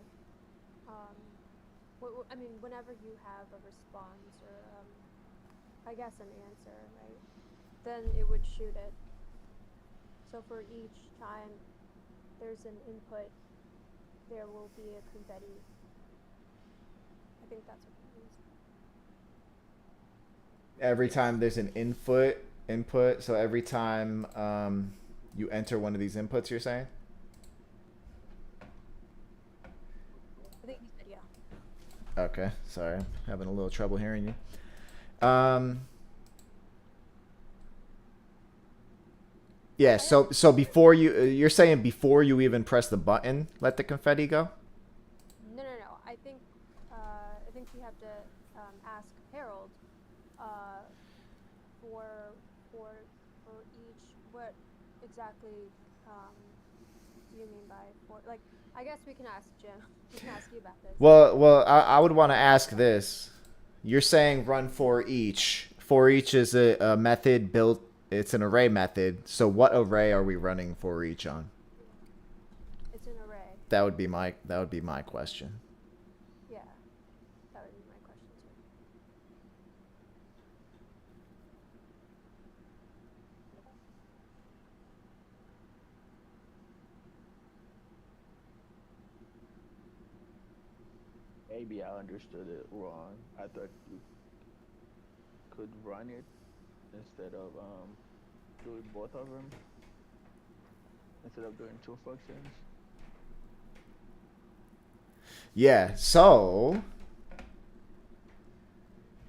I mean, whenever you have a response or I guess an answer, right? Then it would shoot it. So for each time there's an input, there will be a confetti. I think that's what it means. Every time there's an input, so every time you enter one of these inputs, you're saying? I think he said yeah. Okay, sorry, I'm having a little trouble hearing you. Yeah, so before you're saying before you even press the button, let the confetti go? No. I think you have to ask Harold, for each, what exactly do you mean by for, like, I guess we can ask Jim. We can ask you about this. Well, I would want to ask this. You're saying run for each. For each is a method built. It's an array method. So what array are we running for each on? It's an array. That would be my question. Yeah, that would be my question too. Maybe I understood it wrong. I thought you could run it instead of doing both of them, instead of doing two functions. Yeah, so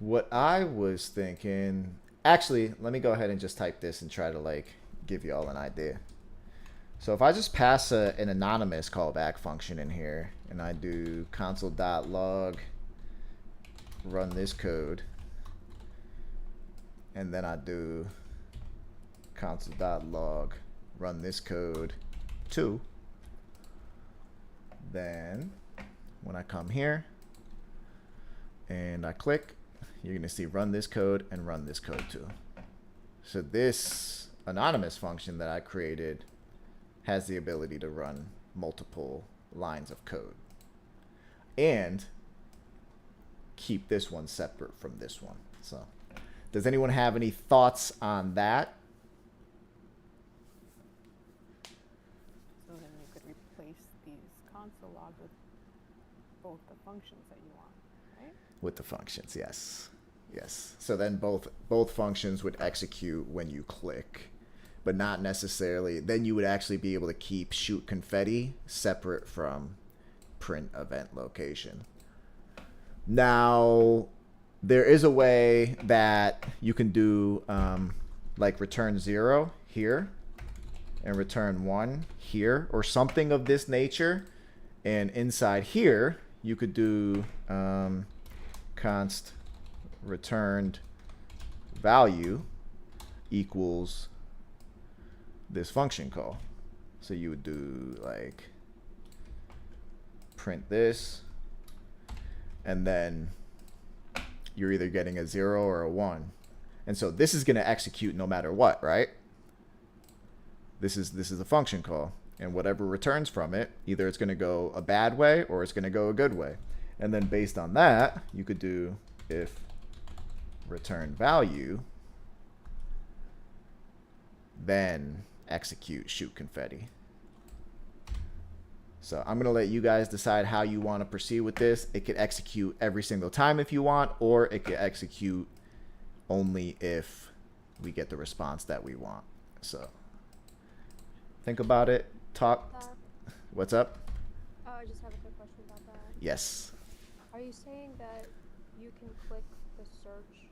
what I was thinking, actually, let me go ahead and just type this and try to like give you all an idea. So if I just pass an anonymous callback function in here and I do console.log run this code, and then I do console.log run this code too, then when I come here and I click, you're going to see run this code and run this code too. So this anonymous function that I created has the ability to run multiple lines of code and keep this one separate from this one. So does anyone have any thoughts on that? So then you could replace these console logs with both the functions that you want, right? With the functions, yes. Yes. So then both functions would execute when you click, but not necessarily. Then you would actually be able to keep shoot confetti separate from print event location. Now, there is a way that you can do like return 0 here and return 1 here or something of this nature. And inside here, you could do const returned value equals this function call. So you would do like print this, and then you're either getting a 0 or a 1. And so this is going to execute no matter what, right? This is a function call, and whatever returns from it, either it's going to go a bad way or it's going to go a good way. And then based on that, you could do if return value, then execute shoot confetti. So I'm going to let you guys decide how you want to proceed with this. It could execute every single time if you want, or it could execute only if we get the response that we want. So think about it. Talk. What's up? Oh, I just have a quick question about that. Yes. Are you saying that you can click the search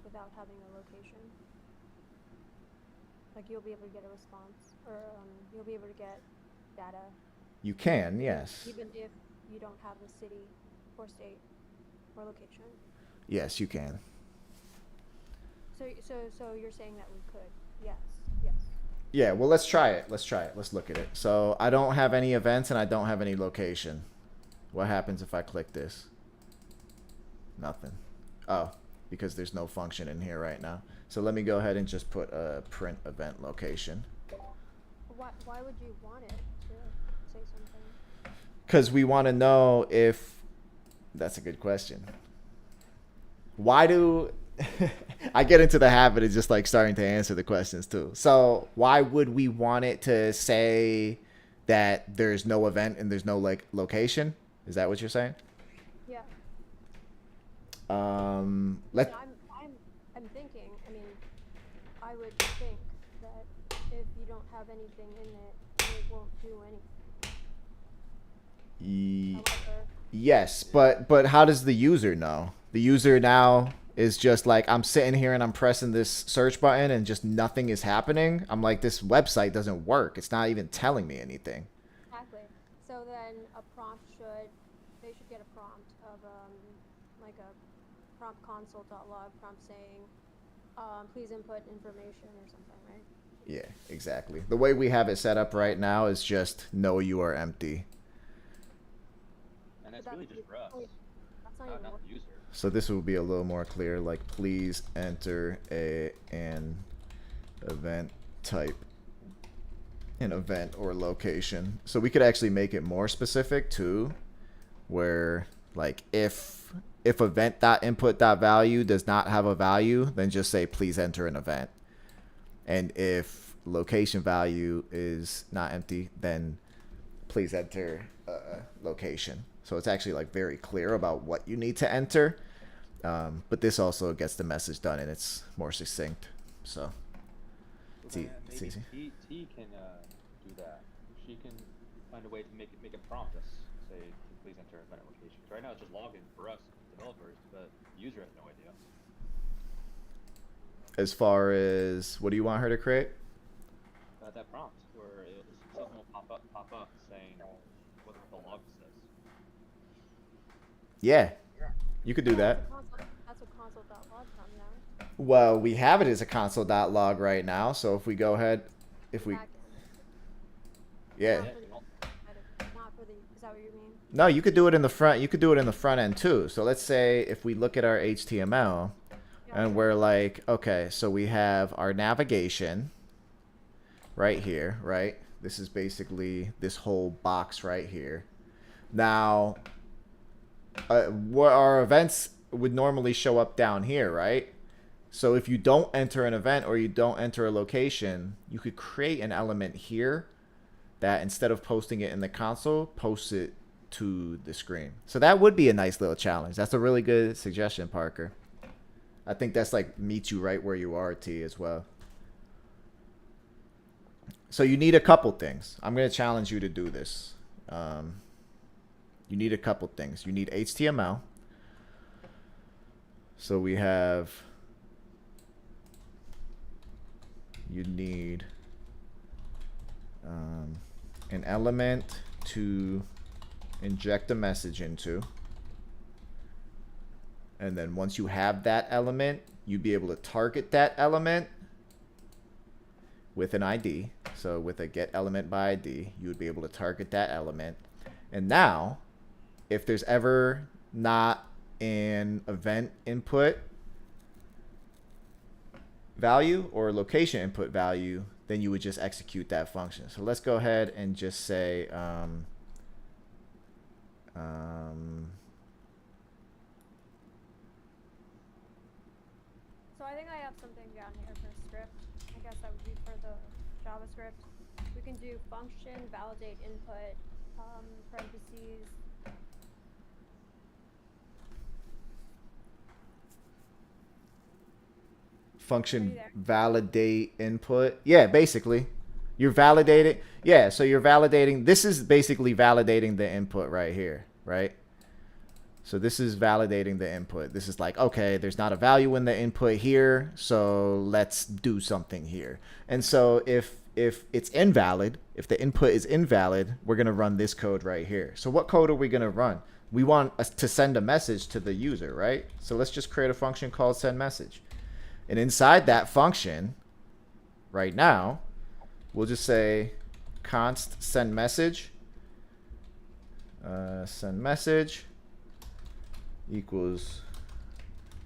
without having a location? Like you'll be able to get a response, or you'll be able to get data. You can, yes. Even if you don't have the city or state or location. Yes, you can. So you're saying that we could? Yes. Yes. Yeah, well, let's try it. Let's try it. Let's look at it. So I don't have any events and I don't have any location. What happens if I click this? Nothing. Oh, because there's no function in here right now. So let me go ahead and just put a print event location. Why would you want it to say something? Because we want to know if... That's a good question. Why do... I get into the habit of just like starting to answer the questions too. So why would we want it to say that there's no event and there's no like location? Is that what you're saying? Yeah. I'm thinking, I mean, I would think that if you don't have anything in it, it won't do anything. However, yes, but how does the user know? The user now is just like, I'm sitting here and I'm pressing this search button and just nothing is happening. I'm like, this website doesn't work. It's not even telling me anything. exactly. So then they should get a prompt of like a prompt console.log prompt saying, please input information or something, right? Yeah, exactly. The way we have it set up right now is just no, you are empty. And that's really just for us, That's not not even the user. So this will be a little more clear, like please enter an event type, an event or location. So we could actually make it more specific too, where like if event.input.value does not have a value, then just say please enter an event. And if location value is not empty, then please enter location. So it's actually like very clear about what you need to enter. But this also gets the message done and it's more succinct. So it's easy. T can do that. She can find a way to make a prompt us say please enter event location. So right now it's just login for us developers, but the user has no idea. As far as what do you want her to create? That prompt where something will pop up saying what the log says. Yeah, you could do that. That's what console.log from now. Well, we have it as a console.log right now. So if we go ahead, if we, yeah. Not for the, is that what you mean? No, you could do it in the front. You could do it in the front end too. So let's say if we look at our HTML and we're like, okay, so we have our navigation right here, right? This is basically this whole box right here. Now, what our events would normally show up down here, right? So if you don't enter an event or you don't enter a location, you could create an element here that instead of posting it in the console, posts it to the screen. So that would be a nice little challenge. That's a really good suggestion, Parker. I think that's like meets you right where you are, T, as well. So you need a couple things. I'm going to challenge you to do this. You need a couple things. You need HTML. So we have, you need an element to inject a message into. And then once you have that element, you'd be able to target that element with an ID. So with a get element by ID, you would be able to target that element. And now, if there's ever not an event input value or location input value, then you would just execute that function. So let's go ahead and just say, So I think I have something down here for script. I guess that would be for the JavaScript. We can do function, validate input, parentheses. function validate input. Yeah, basically. You're validating. Yeah, so you're validating. This is basically validating the input right here, right? So this is validating the input. This is like, okay, there's not a value in the input here, so let's do something here. And so if it's invalid, if the input is invalid, we're going to run this code right here. So what code are we going to run? We want us to send a message to the user, right? So let's just create a function called send message. And inside that function, right now, we'll just say const send message, send message equals,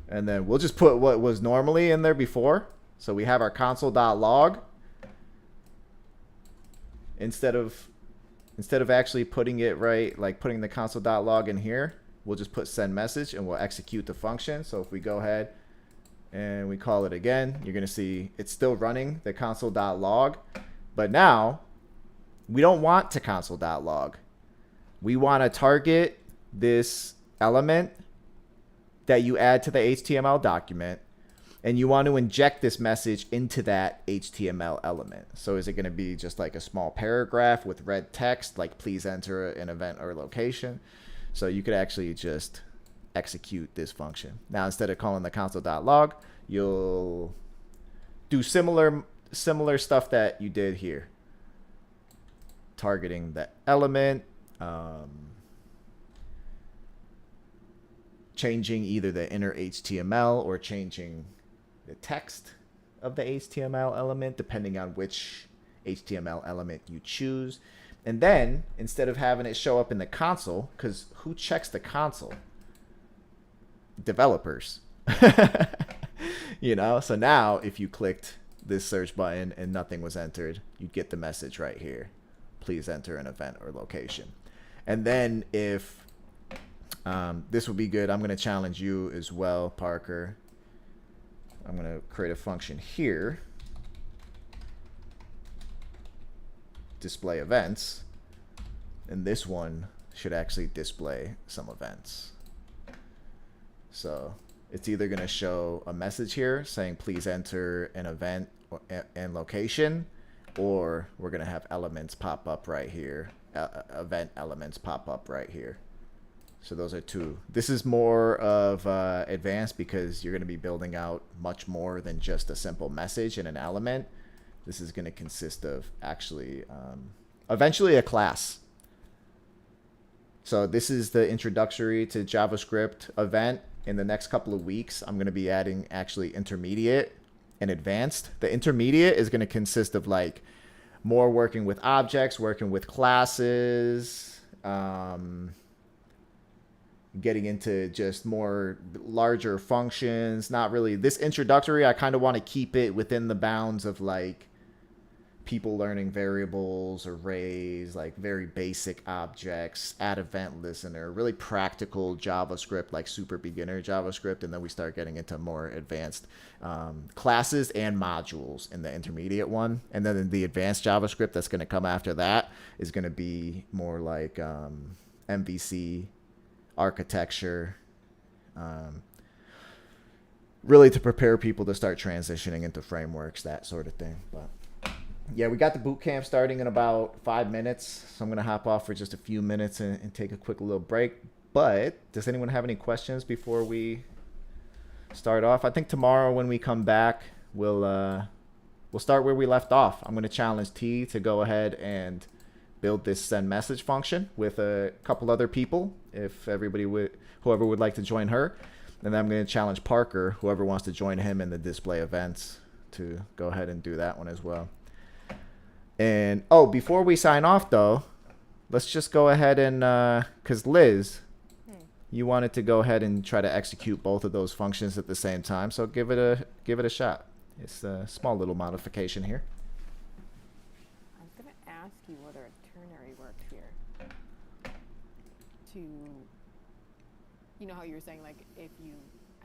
and then we'll just put what was normally in there before. So we have our console.log. Instead of actually putting it right, like putting the console.log in here, we'll just put send message and we'll execute the function. So if we go ahead and we call it again, you're going to see it's still running the console.log. But now we don't want to console.log. We want to target this element that you add to the HTML document, and you want to inject this message into that HTML element. So is it going to be just like a small paragraph with red text, like please enter an event or location? So you could actually just execute this function. Now, instead of calling the console.log, you'll do similar stuff that you did here. Targeting the element. changing either the inner HTML or changing the text of the HTML element, depending on which HTML element you choose. And then, instead of having it show up in the console, because who checks the console? Developers. You know, so now if you clicked this search button and nothing was entered, you'd get the message right here. Please enter an event or location. And then if this would be good, I'm going to challenge you as well, Parker. I'm going to create a function here. Display events. And this one should actually display some events. So it's either going to show a message here saying please enter an event and location, or we're going to have elements pop up right here. Event elements pop up right here. So those are two. This is more of advanced because you're going to be building out much more than just a simple message and an element. This is going to consist of actually eventually a class. So this is the introductory to JavaScript event. In the next couple of weeks, I'm going to be adding actually intermediate and advanced. The intermediate is going to consist of like more working with objects, working with classes, getting into just more larger functions. Not really this introductory. I kind of want to keep it within the bounds of like people learning variables, arrays, like very basic objects, add event listener, really practical JavaScript, like super beginner JavaScript. And then we start getting into more advanced classes and modules in the intermediate one. And then the advanced JavaScript that's going to come after that is going to be more like MVC architecture, really to prepare people to start transitioning into frameworks, that sort of thing. But yeah, we got the boot camp starting in about 5 minutes, so I'm going to hop off for just a few minutes and take a quick little break. But does anyone have any questions before we start off? I think tomorrow when we come back, we'll start where we left off. I'm going to challenge T to go ahead and build this send message function with a couple other people, if whoever would like to join her. And then I'm going to challenge Parker, whoever wants to join him in the display events, to go ahead and do that one as well. And oh, before we sign off though, let's just go ahead and because Liz, you wanted to go ahead and try to execute both of those functions at the same time, so give it a shot. It's a small little modification here. I was gonna ask you whether a ternary works here. To, you know how you were saying like if you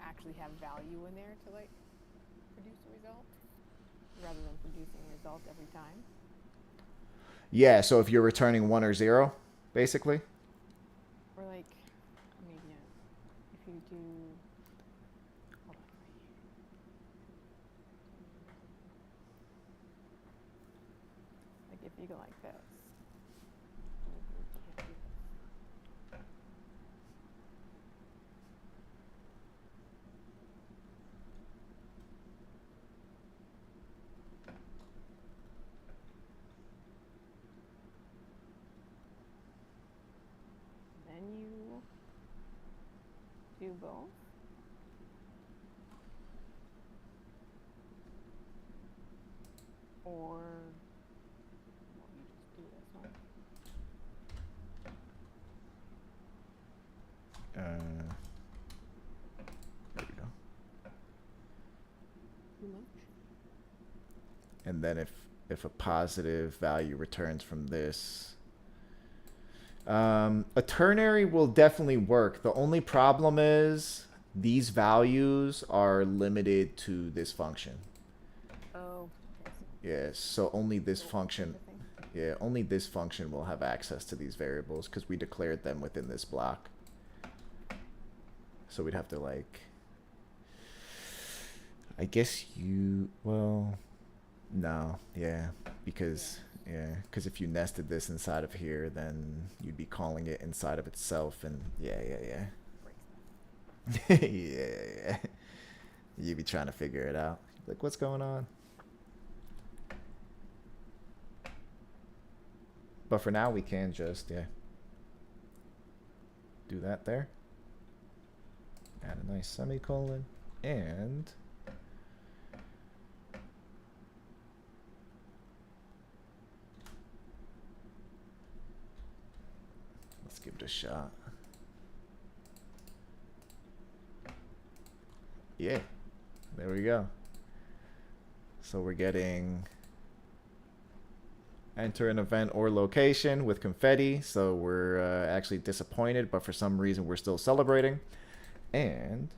actually have value in there to like produce a result rather than producing a result every time. Yeah, so if you're returning 1 or 0, basically. Or like, maybe if you do, hold on. Like if you go like this. You can't do this. Then you do both. Or you just do this one. There we go. Too much? And then if a positive value returns from this, a ternary will definitely work. The only problem is these values are limited to this function. Oh. Yeah, so only this function. Yeah, only this function will have access to these variables because we declared them within this block. So we'd have to like, I guess well, no, yeah, because if you nested this inside of here, then you'd be calling it inside of itself, and yeah. Yeah. You'd be trying to figure it out. Like, what's going on? But for now, we can just, do that there. Add a nice semicolon. And let's give it a shot. Yeah, there we go. So we're getting enter an event or location with confetti. So we're actually disappointed, but for some reason we're still celebrating. And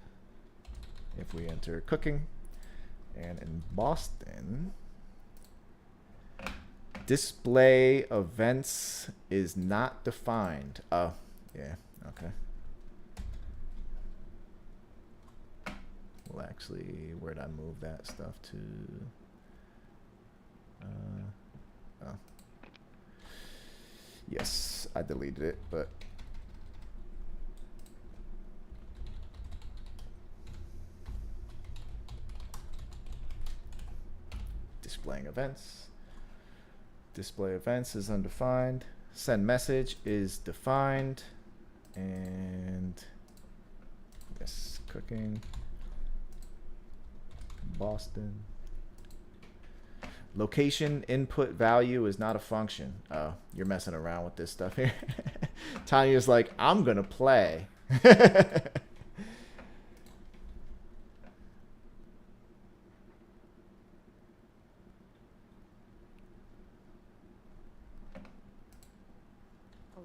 if we enter cooking, and in Boston, display events is not defined. Oh, yeah, okay. Well, actually, where'd I move that stuff to? Oh. Yes, I deleted it, but displaying events. Display events is undefined. Send message is defined. And yes, cooking. Boston. Location input value is not a function. Oh, you're messing around with this stuff here. Tanya's like, I'm gonna play. Oh,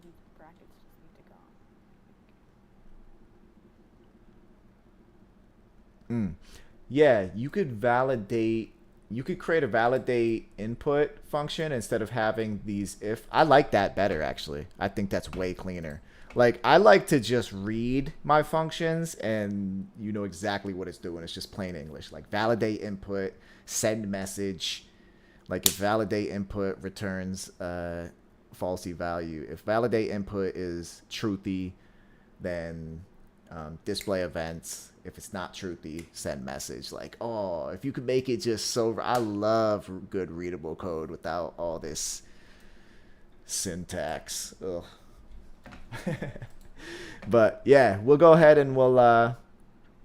these brackets just need to go. Yeah, you could validate. You could create a validate input function instead of having these if. I like that better, actually. I think that's way cleaner. Like, I like to just read my functions and you know exactly what it's doing. It's just plain English. Like, validate input, send message. Like, if validate input returns falsy value. If validate input is truthy, then display events. If it's not truthy, send message. Like, oh, if you could make it just so... I love good readable code without all this syntax. Ugh. But yeah, we'll go ahead and we'll...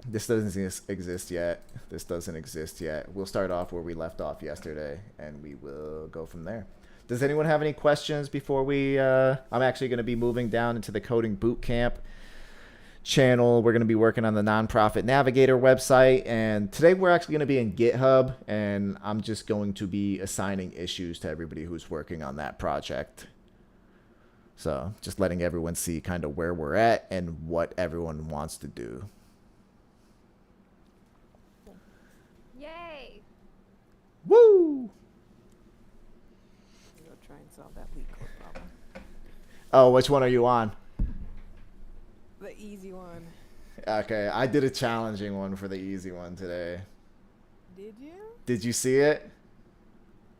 this doesn't exist yet. This doesn't exist yet. We'll start off where we left off yesterday, and we will go from there. Does anyone have any questions before we... I'm actually going to be moving down into the Coding Bootcamp channel. We're going to be working on the Nonprofit Navigator website, and today we're actually going to be in GitHub, and I'm just going to be assigning issues to everybody who's working on that project. So just letting everyone see kind of where we're at and what everyone wants to do. Yay! Woo! Go try and solve that leak code problem. Oh, which one are you on? The easy one. Okay, I did a challenging one for the easy one today. Did you? Did you see it?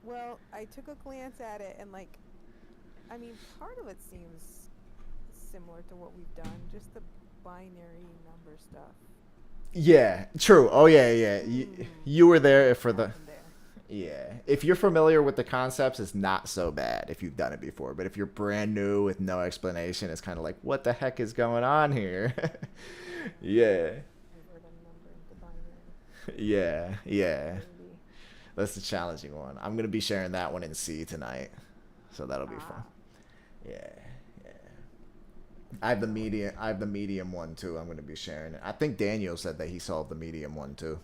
Well, I took a glance at it and, like, I mean, part of it seems similar to what we've done, just the binary number stuff. Yeah, true. Oh, yeah. You were there for the... Yeah. If you're familiar with the concepts, it's not so bad if you've done it before. But if you're brand new with no explanation, it's kind of like, what the heck is going on here? Yeah. Yeah. That's the challenging one. I'm going to be sharing that one in C tonight. So that'll be fun. Yeah. I have the medium one too. I'm going to be sharing it. I think Daniel said that he solved the medium one too.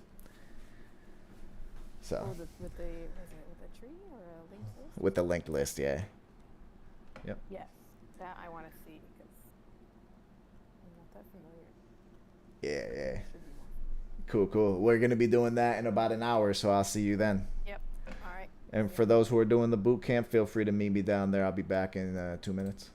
So. Oh, with the tree or a linked list? With the linked list, yeah. Yep. Yes, that I want to see because I'm not that familiar. Yeah. Cool. We're going to be doing that in about an hour, so I'll see you then. Yep. All right. And for those who are doing the boot camp, feel free to meet me down there. I'll be back in 2 minutes.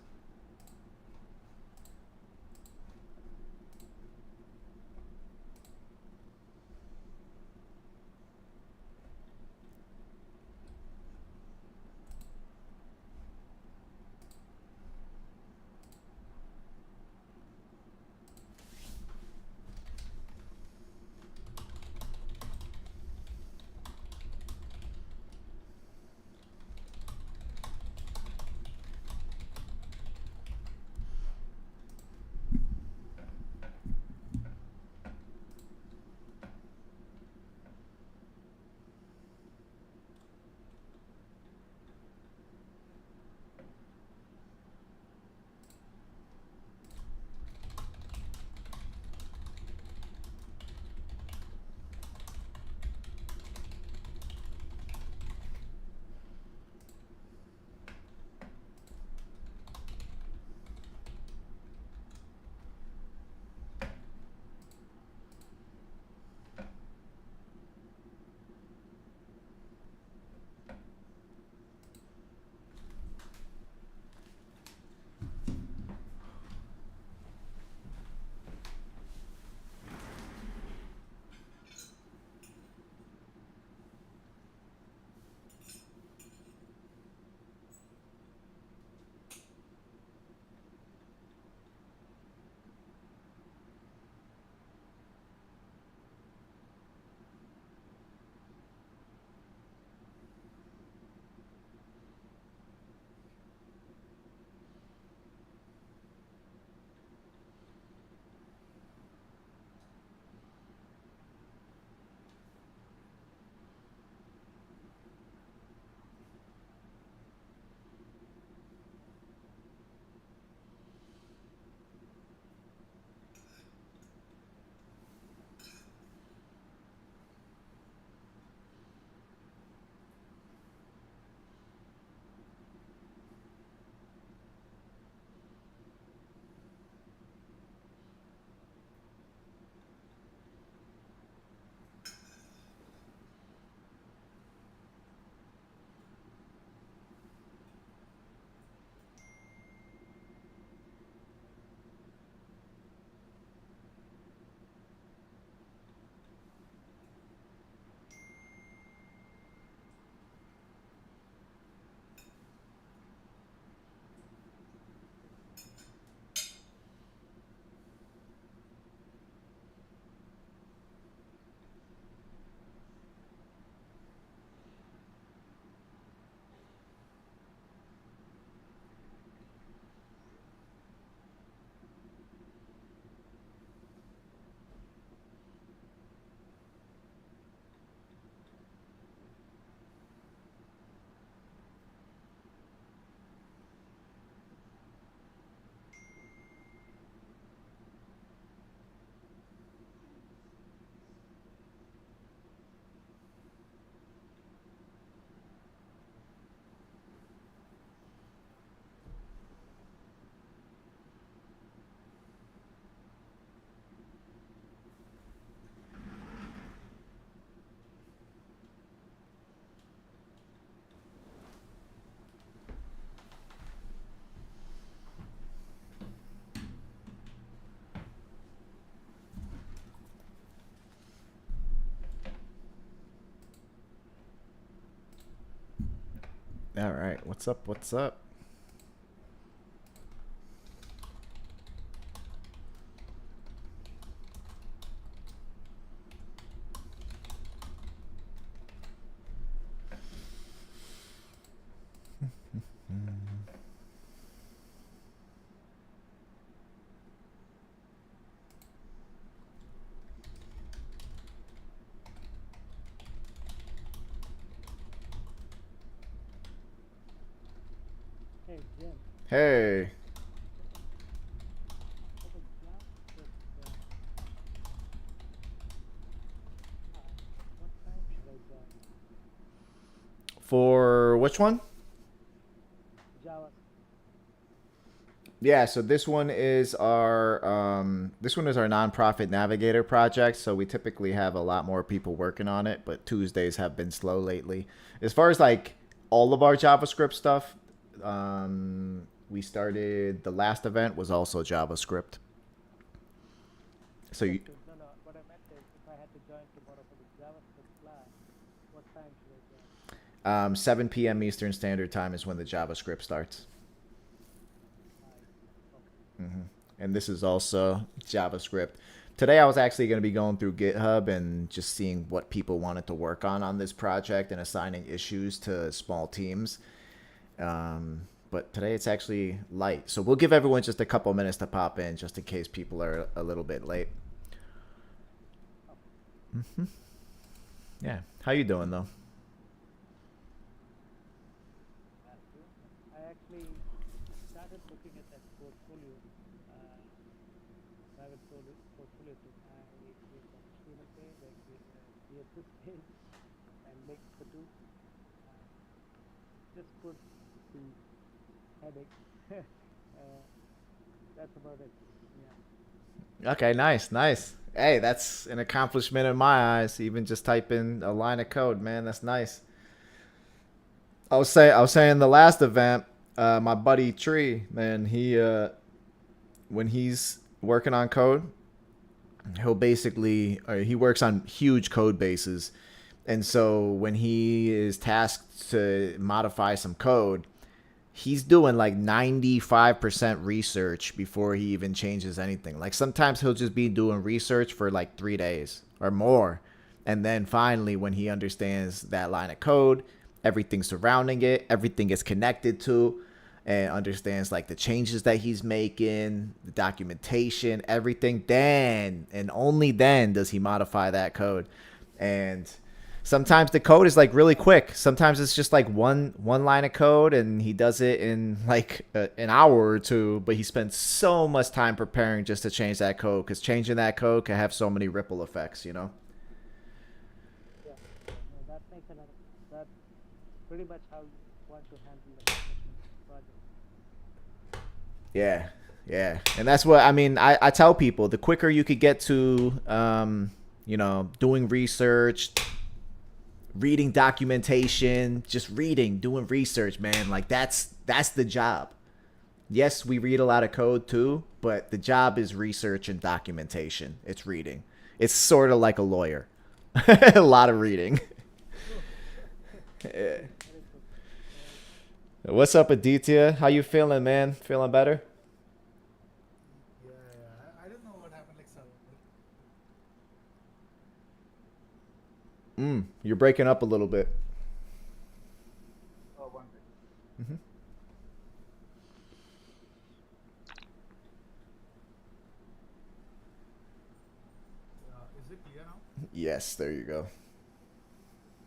All right. What's up? What's up? Hey, Jim. Hey. What time should I join? For which one? Java. Yeah, so this one is our nonprofit navigator project. So we typically have a lot more people working on it, but Tuesdays have been slow lately. As far as like all of our JavaScript stuff, we started, the last event was also JavaScript. So you, No, no. What I meant is, if I had to join tomorrow for the JavaScript class, what time should I join? 7 p.m. Eastern Standard Time is when the JavaScript starts. And this is also JavaScript. Today I was actually going to be going through GitHub and just seeing what people wanted to work on this project and assigning issues to small teams. But today it's actually light. So we'll give everyone just a couple minutes to pop in just in case people are a little bit late. Yeah. How you doing though? I actually started looking at that portfolio, private portfolio thing. I clicked on student page, I clicked this page, and links the two. Just put the heading. That's about it. Yeah. Okay, nice. Hey, that's an accomplishment in my eyes. Even just typing a line of code, man, that's nice. I was saying the last event, my buddy Tree, man, he when he's working on code, he works on huge code bases. And so when he is tasked to modify some code, he's doing like 95% research before he even changes anything. Like sometimes he'll just be doing research for like 3 days or more. And then finally, when he understands that line of code, everything surrounding it, everything is connected to, and understands like the changes that he's making, the documentation, everything, then and only then does he modify that code. And sometimes the code is like really quick. Sometimes it's just like one line of code and he does it in like an hour or two, but he spends so much time preparing just to change that code, because changing that code can have so many ripple effects, you know? Yeah, no, that makes a lot of sense. That's pretty much how you want to handle the management project. Yeah. And that's what, I mean, I tell people, the quicker you could get to, doing research, reading documentation, just doing research, man, like that's the job. Yes, we read a lot of code too, but the job is research and documentation. It's reading. It's sort of like a lawyer. A lot of reading. Yeah. What's up, Aditya? How you feeling, man? Feeling better? Yeah, I don't know what happened. Like, You're breaking up a little bit. oh, one minute. Is it clear now? Yes, there you go.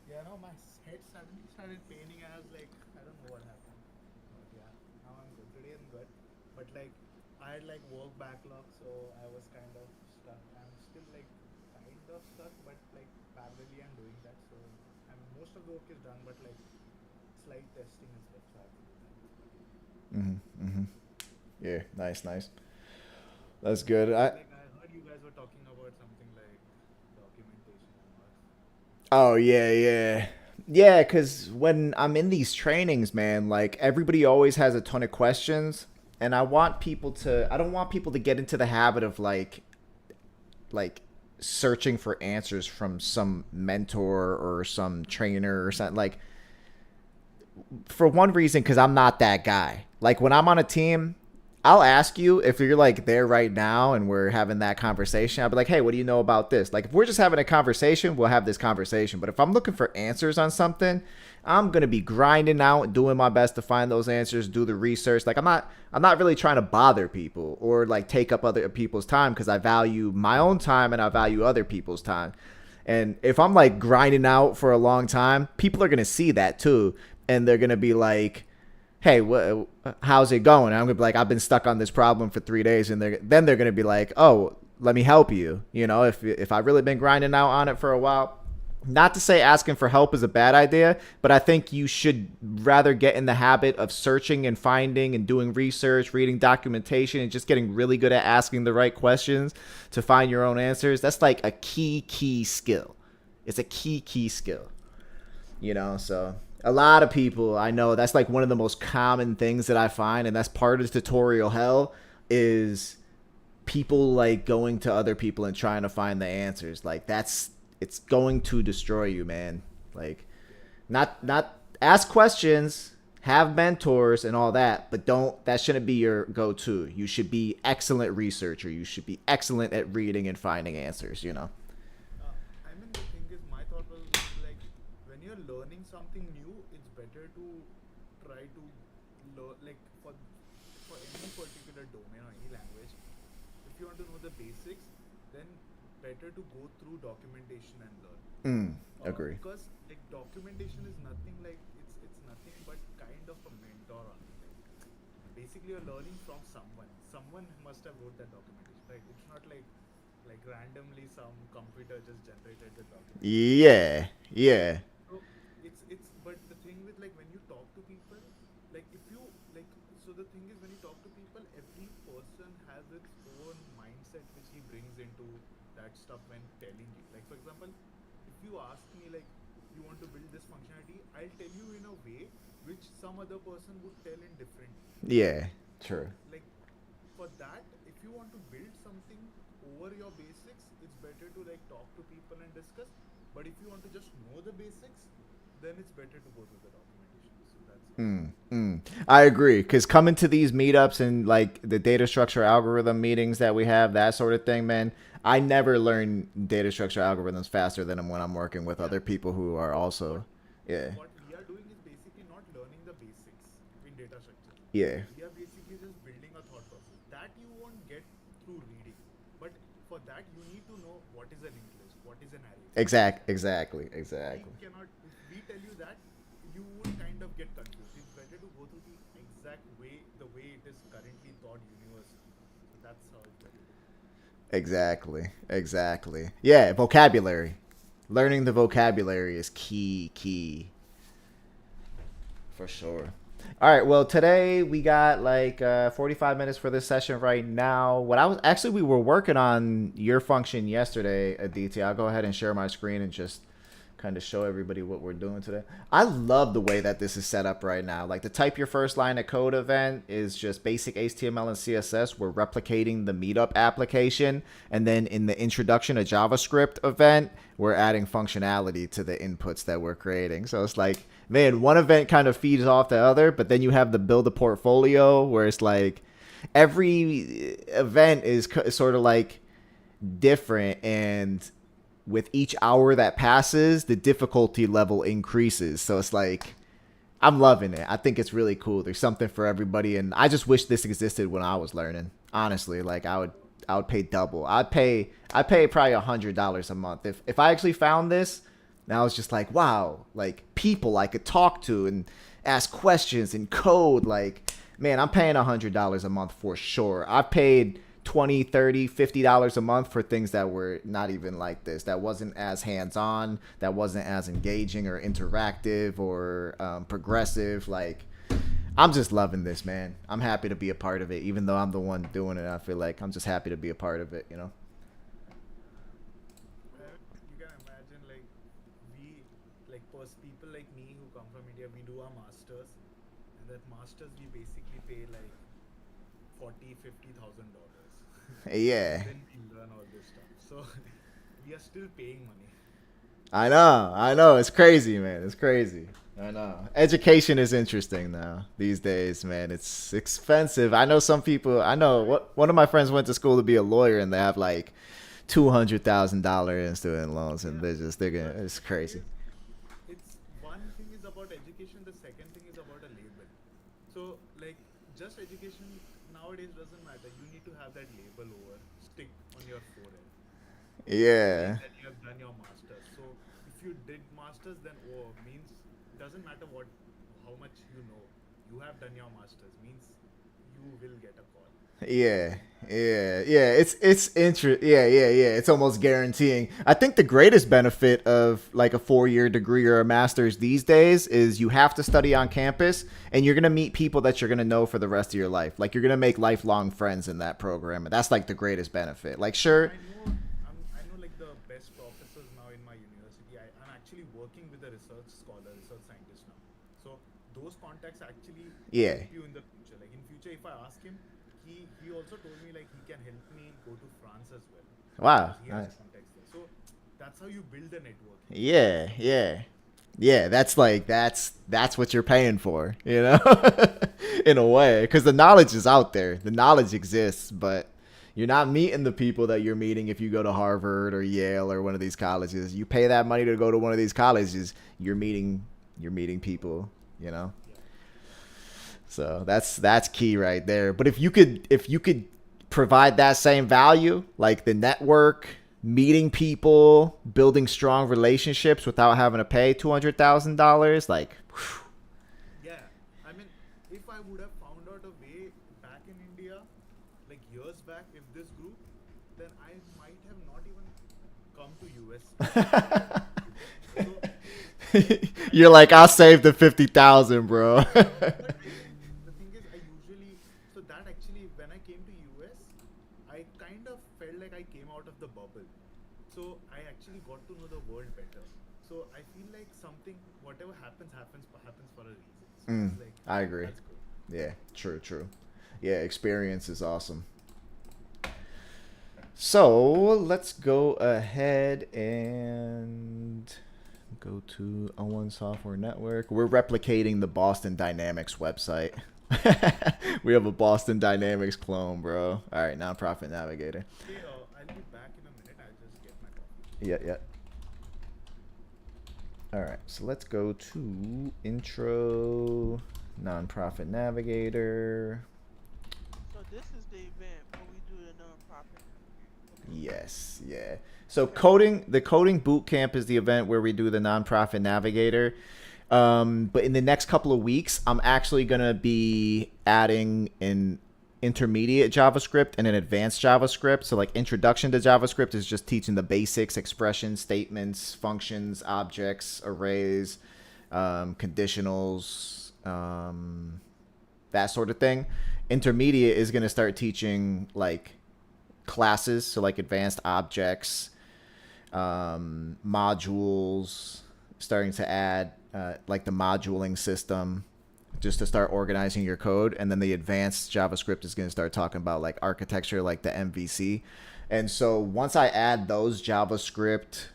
Yeah, no, my head suddenly started paining. I was like, I don't know what happened. But yeah, now I'm good. Today I'm good. But like, I had like work backlog, so I was kind of stuck. I'm still like kind of stuck, but like parallelly I'm doing that. So I mean, most of the work is done, but like slight testing is left. So I have to do that. Yeah, nice. That's good. Like I heard you guys were talking about something like documentation and all. Oh, yeah. Yeah, because when I'm in these trainings, man, like everybody always has a ton of questions, and I don't want people to get into the habit of like searching for answers from some mentor or some trainer or something. Like, for one reason, because I'm not that guy. Like when I'm on a team, I'll ask you if you're like there right now and we're having that conversation. I'll be like, hey, what do you know about this? Like if we're just having a conversation, we'll have this conversation. But if I'm looking for answers on something, I'm gonna be grinding out, doing my best to find those answers, do the research. Like I'm not really trying to bother people or like take up other people's time, because I value my own time and I value other people's time. And if I'm like grinding out for a long time, people are gonna see that too, and they're gonna be like, hey, how's it going? And I'm gonna be like, I've been stuck on this problem for 3 days, and they're gonna be like, oh, let me help you. You know, if I've really been grinding out on it for a while. Not to say asking for help is a bad idea, but I think you should rather get in the habit of searching and finding and doing research, reading documentation, and just getting really good at asking the right questions to find your own answers. That's like a key skill. It's a key skill. You know, so a lot of people I know, that's like one of the most common things that I find, and that's part of tutorial hell, is people like going to other people and trying to find the answers. Like it's going to destroy you, man. Like not ask questions, have mentors and all that, but that shouldn't be your go-to. You should be excellent researcher. You should be excellent at reading and finding answers, you know. I mean, the thing is, my thought was like, when you're learning something new, it's better to try to learn, like for any particular domain or any language. If you want to know the basics, then better to go through documentation and learn. Agree. Because like documentation is nothing like it's nothing but kind of a mentor on it. Basically, you're learning from someone. Someone must have wrote that documentation, right? It's not like randomly some computer just generated the document. Yeah. So it's but the thing with like when you talk to people, like if you like, so the thing is when you talk to people, every person has its own mindset which he brings into that stuff when telling you. Like for example, if you ask me like you want to build this functionality, I'll tell you in a way which some other person would tell in different. Yeah, true. Like for that, if you want to build something over your basics, it's better to like talk to people and discuss. But if you want to just know the basics, then it's better to go through the documentation. So that's I agree, because coming to these meetups and like the data structure algorithm meetings that we have, that sort of thing, man, I never learn data structure algorithms faster than when I'm working with other people who are also, yeah. What we are doing is basically not learning the basics in data structure. Yeah. We are basically just building a thought process that you won't get through reading. But for that, you need to know what is a linked list, what is an array. Exactly. We cannot, if we tell you that, you would kind of get confused. It's better to go through the exact way, the way it is currently taught universally. So that's how it's better. Exactly. Yeah, vocabulary. Learning the vocabulary is key. For sure. All right, well, today we got like 45 minutes for this session right now. We were working on your function yesterday, Aditi. I'll go ahead and share my screen and just kind of show everybody what we're doing today. I love the way that this is set up right now. Like the type your first line of code event is just basic HTML and CSS. We're replicating the meetup application. And then in the introduction of JavaScript event, we're adding functionality to the inputs that we're creating. So it's like, man, one event kind of feeds off the other, but then you have the build a portfolio where it's like every event is sort of like different, and with each hour that passes, the difficulty level increases. So it's like, I'm loving it. I think it's really cool. There's something for everybody, and I just wish this existed when I was learning. Honestly, like I would pay double. I'd pay probably $100 a month if I actually found this. And I was just like, wow, like people I could talk to and ask questions and code. Like, man, I'm paying $100 a month for sure. I've paid $20, $30, $50 a month for things that were not even like this, that wasn't as hands-on, that wasn't as engaging or interactive or progressive. Like, I'm just loving this, man. I'm happy to be a part of it. Even though I'm the one doing it, I feel like I'm just happy to be a part of it, you know? You can imagine, like, people like me who come from India, we do our masters, and that masters we basically pay like $40,000-$50,000. Yeah. Then we learn all this stuff. So we are still paying money. I know. It's crazy, man. It's crazy. I know. Education is interesting now these days, man. It's expensive. I know some people. I know one of my friends went to school to be a lawyer, and they have like $200,000 in student loans, and they're gonna. It's crazy. It's one thing is about education, the second thing is about a label. So like just education nowadays doesn't matter. You need to have that label over stick on your forehead. Yeah. That you have done your masters. So if you did masters, then means doesn't matter how much you know. You have done your masters means you will get a call. Yeah, yeah. Yeah. It's almost guaranteeing. I think the greatest benefit of like a 4-year degree or a master's these days is you have to study on campus, and you're gonna meet people that you're gonna know for the rest of your life. Like you're gonna make lifelong friends in that program, and that's like the greatest benefit. Like sure. I know like the best professors now in my university. I'm actually working with a research scholar, research scientist now. So those contacts actually help you in the future. Like in future, if I ask him, he also told me like he can help me go to France as well. Wow. He has contacts there. So that's how you build a network. Yeah, that's what you're paying for, you know, in a way, because the knowledge is out there. The knowledge exists, but you're not meeting the people that you're meeting if you go to Harvard or Yale or one of these colleges. You pay that money to go to one of these colleges, you're meeting people, you know. So that's key right there. But if you could provide that same value, like the network, meeting people, building strong relationships without having to pay $200,000, like. Whew. Yeah, I mean, if I would have found out a way back in India, like years back, if this grew, then I might have not even come to US. You're like, I'll save the 50,000, bro. But the thing is, so that actually, when I came to US, I kind of felt like I came out of the bubble. So I actually got to know the world better. So I feel like whatever happens for a reason. So I agree. That's good. Yeah, true. Yeah, experience is awesome. So let's go ahead and go to O1 Software Network. We're replicating the Boston Dynamics website. We have a Boston Dynamics clone, bro. All right, Nonprofit Navigator. Okay, I'll be back in a minute. I'll just get my coffee. Yeah. All right, so let's go to Intro, Nonprofit Navigator. So this is the event where we do the nonprofit. Yes, yeah. So the coding bootcamp is the event where we do the Nonprofit Navigator. But in the next couple of weeks, I'm actually gonna be adding an intermediate JavaScript and an advanced JavaScript. So like introduction to JavaScript is just teaching the basics, expressions, statements, functions, objects, arrays, conditionals, that sort of thing. Intermediate is gonna start teaching like classes, so like advanced objects, modules, starting to add like the modulating system just to start organizing your code. And then the advanced JavaScript is going to start talking about like architecture, like the MVC. And so once I add those JavaScript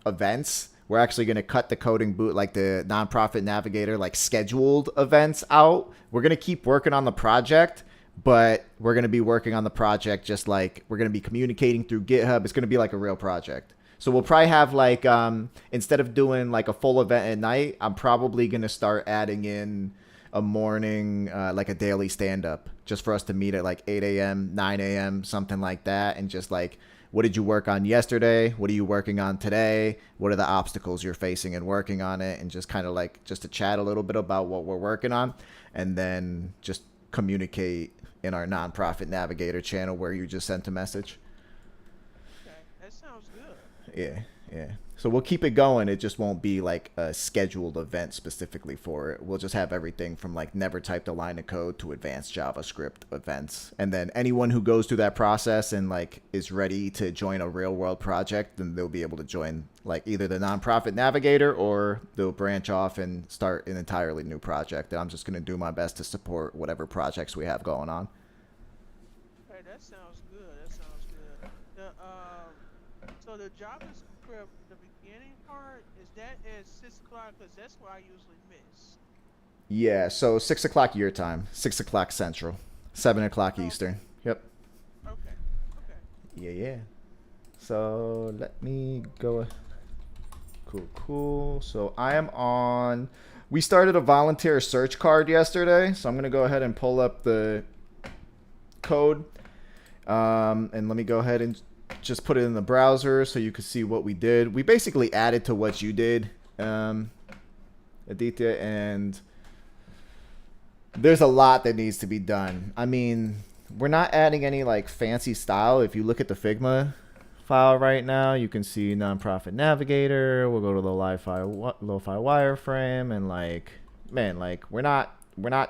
events, we're actually going to cut the coding boot, like the Nonprofit Navigator, like scheduled events out. We're going to keep working on the project, but we're going to be working on the project just like we're going to be communicating through GitHub. It's going to be like a real project. So we'll probably have like, instead of doing like a full event at night, I'm probably going to start adding in a morning, like a daily stand-up just for us to meet at like 8 a.m., 9 a.m., something like that. And just like, what did you work on yesterday? What are you working on today? What are the obstacles you're facing and working on it? And just kind of like just to chat a little bit about what we're working on, and then just communicate in our Nonprofit Navigator channel where you just sent a message. Okay, that sounds good. Yeah. So we'll keep it going. It just won't be like a scheduled event specifically for it. We'll just have everything from like never typed a line of code to advanced JavaScript events. And then anyone who goes through that process and like is ready to join a real world project, then they'll be able to join like either the Nonprofit Navigator, or they'll branch off and start an entirely new project. And I'm just going to do my best to support whatever projects we have going on. Hey, that sounds good. So the JavaScript, the beginning part, is that at 6 o'clock? Because that's what I usually miss. Yeah, so 6 o'clock your time, 6 o'clock Central, 7 o'clock Oh, Eastern. Yep. okay. Okay. Yeah, yeah. So let me go. Cool, cool. So I am on. We started a volunteer search card yesterday, so I'm gonna go ahead and pull up the code. And let me go ahead and just put it in the browser so you can see what we did. We basically added to what you did, Aditya, and there's a lot that needs to be done. I mean, we're not adding any like fancy style. If you look at the Figma file right now, you can see nonprofit navigator. We'll go to the lo-fi wireframe, and like, man, like we're not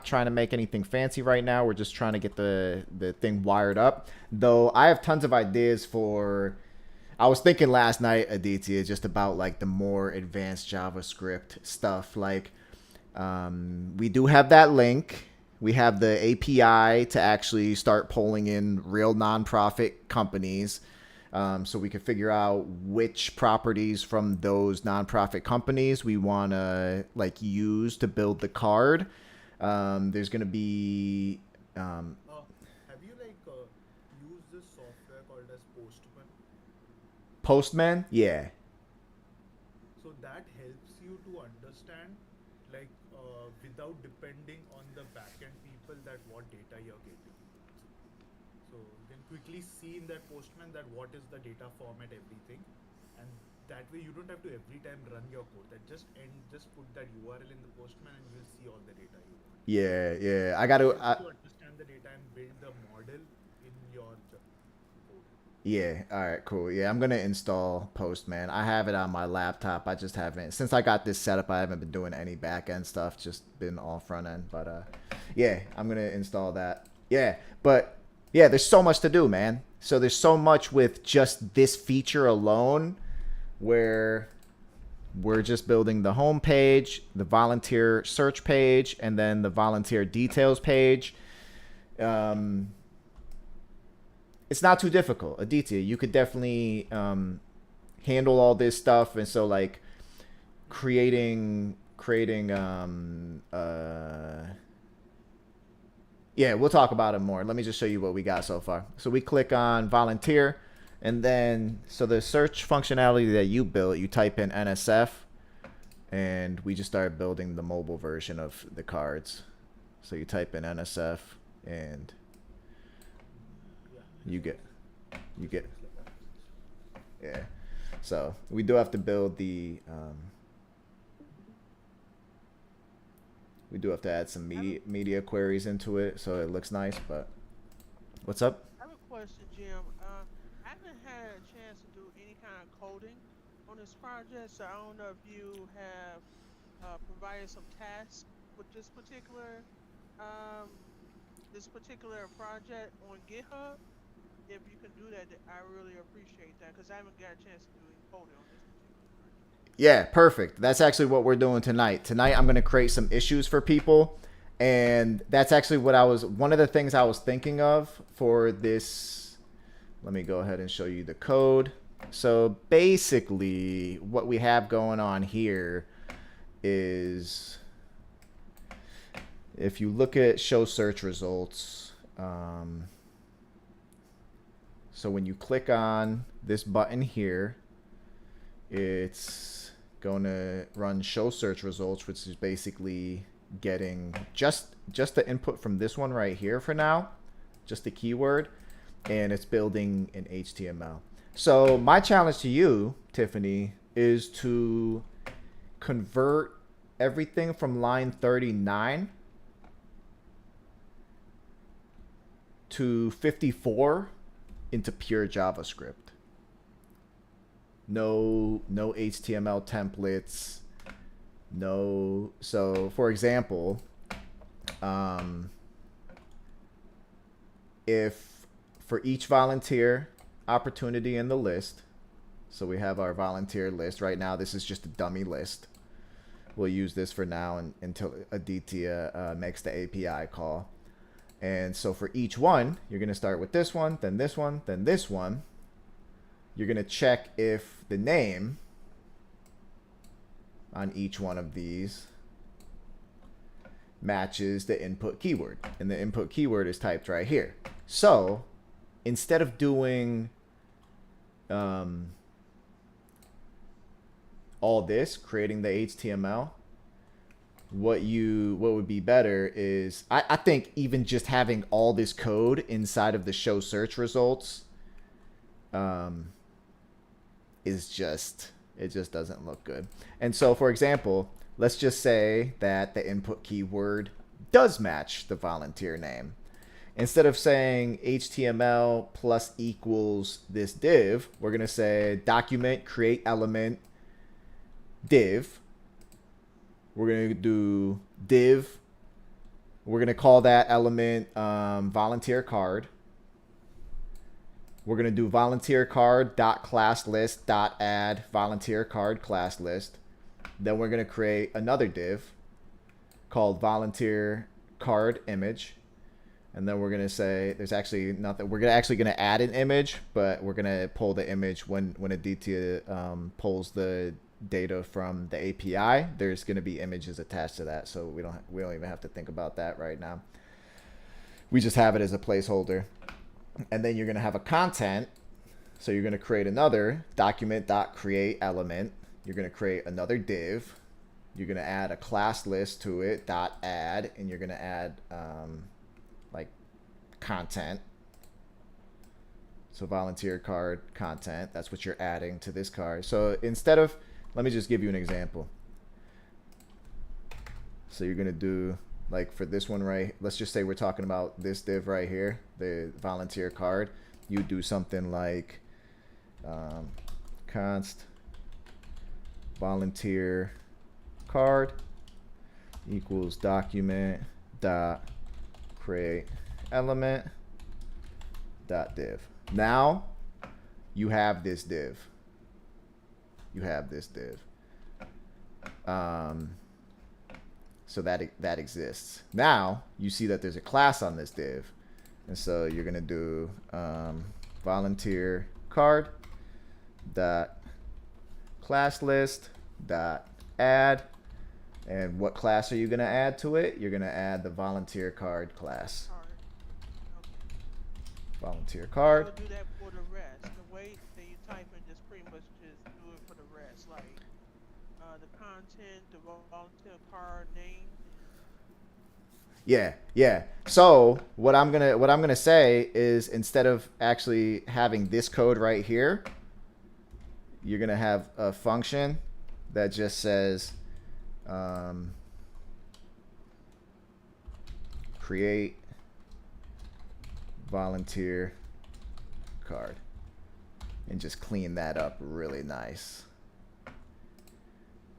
trying to make anything fancy right now. We're just trying to get the thing wired up. Though I have tons of ideas for. I was thinking last night, Aditya, just about like the more advanced JavaScript stuff. Like, we do have that link. We have the API to actually start pulling in real nonprofit companies. So we can figure out which properties from those nonprofit companies we want to like use to build the card. There's going to be... Have you like used this software called as Postman? Postman? Yeah. So that helps you to understand, like, without depending on the backend people, that what data you're getting. So you can quickly see in that Postman that what is the data format, everything, and that way you don't have to every time run your code. That just put that URL in the Postman and you'll see all the data you want. Yeah, yeah. I got to understand the data and build the model in your code. Yeah, all right, cool. Yeah, I'm going to install Postman. I have it on my laptop. I just haven't. Since I got this set up, I haven't been doing any back end stuff, just been all front end. But yeah, I'm going to install that. Yeah, but yeah, there's so much to do, man. So there's so much with just this feature alone where we're just building the home page, the volunteer search page, and then the volunteer details page. It's not too difficult. Aditya, you could definitely handle all this stuff. And so like creating yeah, we'll talk about it more. Let me just show you what we got so far. So we click on volunteer, and then so the search functionality that you built, you type in NSF, and we just start building the mobile version of the cards. So you type in NSF and you get yeah. So we do have to build the we do have to add some media queries into it so it looks nice. But what's up? I have a question, Jim. I haven't had a chance to do any kind of coding on this project, so I don't know if you have provided some tasks with this particular project on GitHub. If you can do that, I really appreciate that, because I haven't got a chance to do any coding on this particular project. Yeah, perfect. That's actually what we're doing tonight. Tonight I'm going to create some issues for people, and that's actually what one of the things I was thinking of for this. Let me go ahead and show you the code. So basically what we have going on here is, if you look at show search results, so when you click on this button here, it's going to run show search results, which is basically getting just the input from this one right here for now, just the keyword, and it's building in HTML. So my challenge to you, Tiffany, is to convert everything from line 39 to 54 into pure JavaScript. No HTML templates. No. So for example, if for each volunteer opportunity in the list, so we have our volunteer list right now. This is just a dummy list. We'll use this for now until Aditya makes the API call. And so for each one, you're going to start with this one, then this one, then this one. you're going to check if the name on each one of these matches the input keyword. And the input keyword is typed right here. So instead of doing all this, creating the HTML, what would be better is, I think even just having all this code inside of the show search results is just, it just doesn't look good. And so, for example, let's just say that the input keyword does match the volunteer name. Instead of saying HTML plus equals this div, we're going to say document create element div. We're going to do div. We're going to call that element volunteer card. We're going to do volunteer card dot class list dot add volunteer card class list. Then we're going to create another div called volunteer card image. And then we're going to say there's actually nothing. We're actually going to add an image, but we're going to pull the image when Aditya pulls the data from the API. There's going to be images attached to that, so we don't even have to think about that right now. We just have it as a placeholder. And then you're going to have a content. So you're going to create another document.create element. You're going to create another div. You're going to add a class list to it, .add, and you're going to add like content. So volunteer card content, that's what you're adding to this card. So instead of, let me just give you an example. So you're going to do, like for this one, right? Let's just say we're talking about this div right here, the volunteer card. You do something like const volunteer card equals document dot create element dot div. Now you have this div. You have this div. So that exists. Now you see that there's a class on this div, and so you're gonna do volunteer card dot class list dot add, and what class are you gonna add to it? You're gonna add the volunteer card class. Volunteer card. Do that for the rest. The way that you type in, just pretty much just do it for the rest, like the content, the volunteer card name. Yeah. So what I'm gonna say is, instead of actually having this code right here, you're gonna have a function that just says create volunteer card, and just clean that up really nice.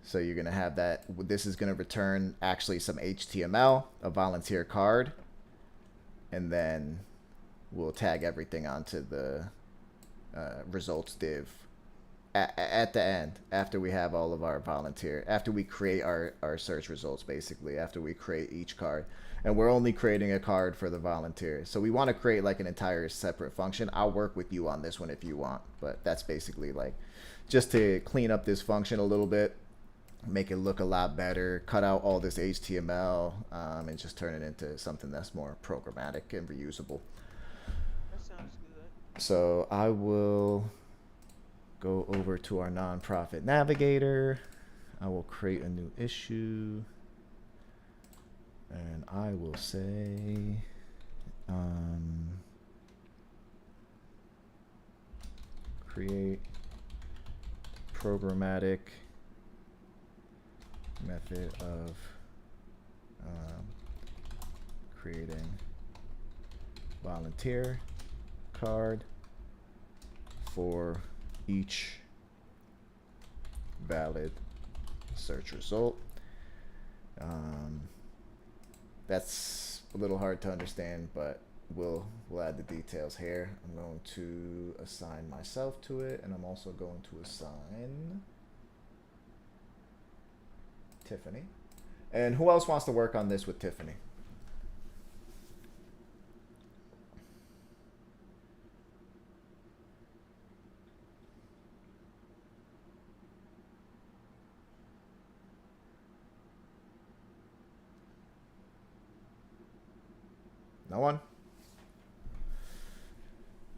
So you're gonna have that. This is gonna return actually some HTML, a volunteer card, and then we'll tag everything onto the results div at the end, after we have all of our volunteer, after we create our search results, basically, after we create each card. And we're only creating a card for the volunteer. So we want to create like an entire separate function. I'll work with you on this one if you want, but that's basically like just to clean up this function a little bit, make it look a lot better, cut out all this HTML, and just turn it into something that's more programmatic and reusable. That sounds good. So I will go over to our nonprofit navigator. I will create a new issue, and I will say create programmatic method of creating volunteer card for each valid search result. That's a little hard to understand, but we'll add the details here. I'm going to assign myself to it, and I'm also going to assign Tiffany. And who else wants to work on this with Tiffany? No one?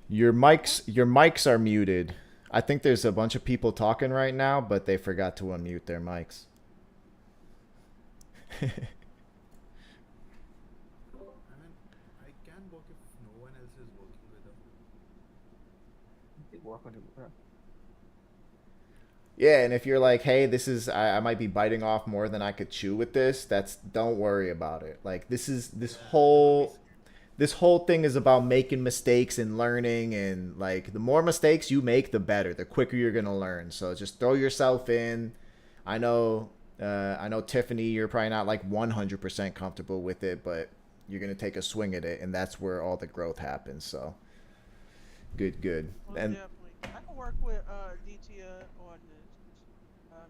Your mics are muted. I think there's a bunch of people talking right now, but they forgot to unmute their mics. I mean, I can work if no one else is working with them. Work on it. Yeah, and if you're like, hey, this is I might be biting off more than I could chew with this, don't worry about it. Like this whole thing is about making mistakes and learning, and like the more mistakes you make, the better. The quicker you're gonna learn. So just throw yourself in. I know Tiffany, you're probably not like 100% comfortable with it, but you're gonna take a swing at it, and that's where all the growth happens. So good. Most And definitely. I can work with DT on this.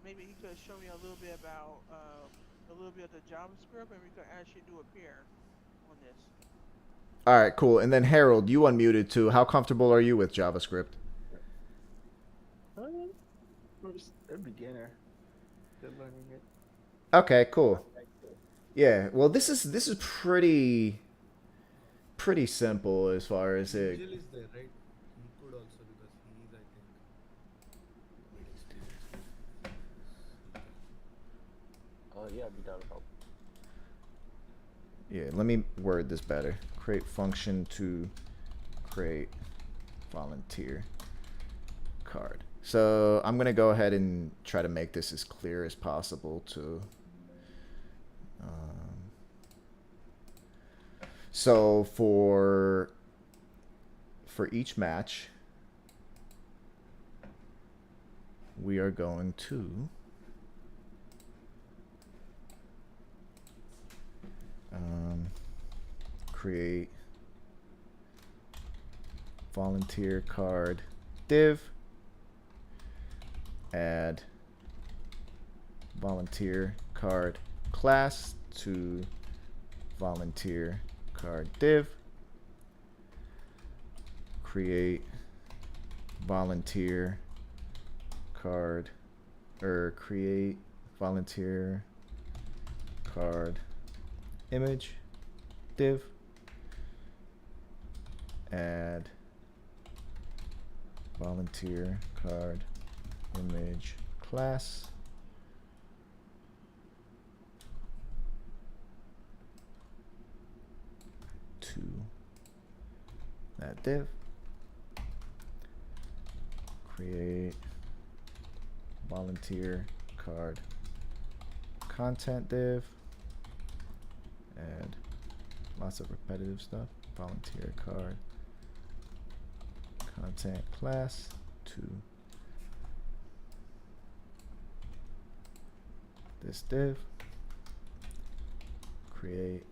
Maybe he could show me a little bit about a little bit of the JavaScript, and we could actually do a pair on this. all right, cool. And then Harold, you unmuted too. How comfortable are you with JavaScript? First, a beginner. Still learning it. Okay, cool. Yeah, well, this is pretty simple as far as it. Angel is there, right? He could also, because he's, I think, a bit experienced. Yeah, I'd be down to help. Yeah, let me word this better. Create function to create volunteer card. So I'm gonna go ahead and try to make this as clear as possible to. So for each match, we are going to create volunteer card div, add volunteer card class to volunteer card div, create volunteer card create volunteer card image div, add volunteer card image class to that div, create volunteer card content div, add lots of repetitive stuff, volunteer card content class to this div, create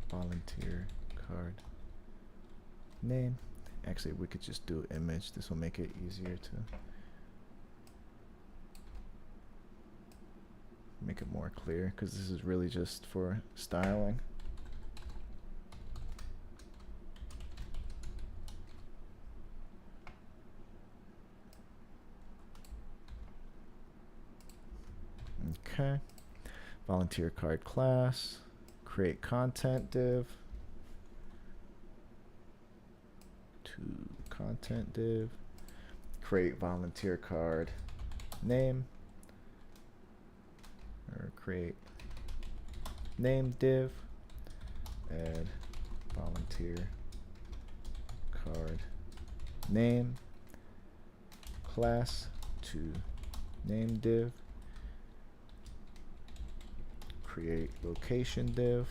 volunteer card name. Actually, we could just do image. This will make it easier to make it more clear, because this is really just for styling. Okay, volunteer card class, create content div, to content div, create volunteer card name, or create name div, add volunteer card name class to name div, create location div,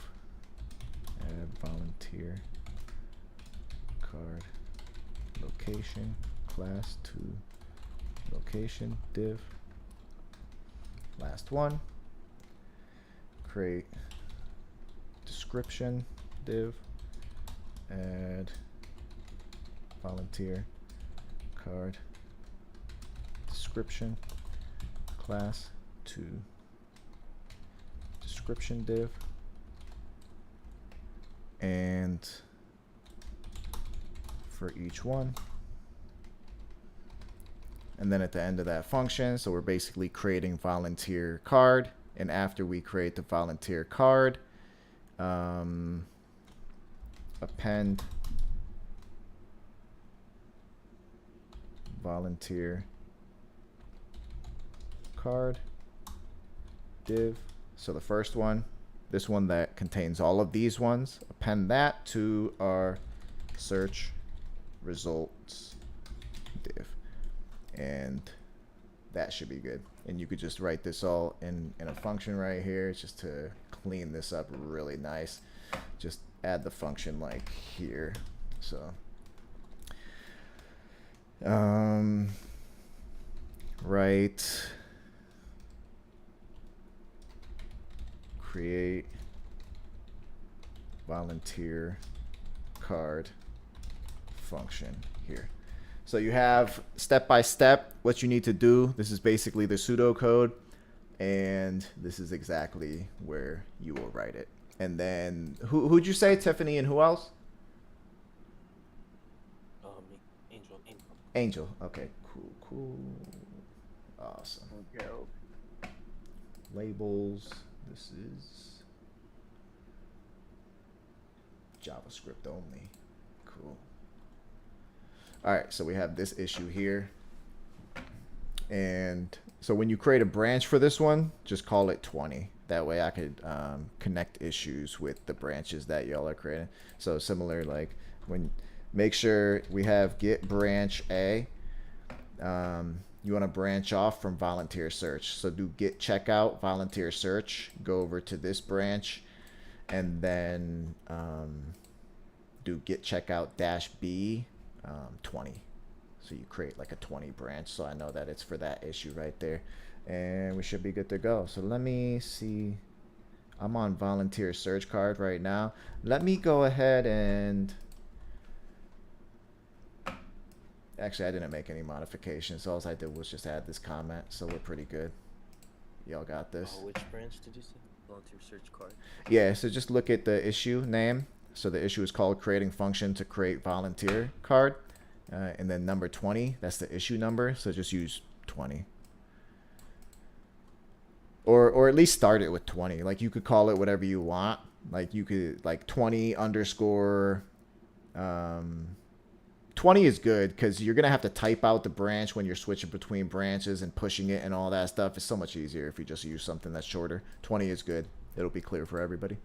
add volunteer card location class to location div. Last one, create description div, add volunteer card description class to description div, and for each one and then at the end of that function, so we're basically creating volunteer card. And after we create the volunteer card, append volunteer card div. So the first one, this one that contains all of these ones, append that to our search results div. And that should be good. And you could just write this all in a function right here just to clean this up really nice. Just add the function like here. So write create volunteer card function here. So you have step by step what you need to do. This is basically the pseudocode, and this is exactly where you will write it. And then who'd you say, Tiffany, and who else? Angel. Angel. Okay, cool. Awesome. Okay. Labels. This is JavaScript only. Cool. All right, so we have this issue here. And so when you create a branch for this one, just call it 20. That way I could connect issues with the branches that y'all are creating. So similar, like when make sure we have get branch A. You want to branch off from volunteer search. So do get checkout volunteer search, go over to this branch, and then do get checkout dash B 20. So you create like a 20 branch. So I know that it's for that issue right there. And we should be good to go. So let me see. I'm on volunteer search card right now. Let me go ahead and actually, I didn't make any modifications. All I did was just add this comment. So we're pretty good. Y'all got this. Which branch did you say? Volunteer search card. Yeah, so just look at the issue name. So the issue is called creating function to create volunteer card. And then number 20, that's the issue number. So just use 20. Or at least start it with 20. Like you could call it whatever you want. Like you could like 20 underscore 20 is good because you're going to have to type out the branch when you're switching between branches and pushing it and all that stuff. It's so much easier if you just use something that's shorter. 20 is good. It'll be clear for everybody.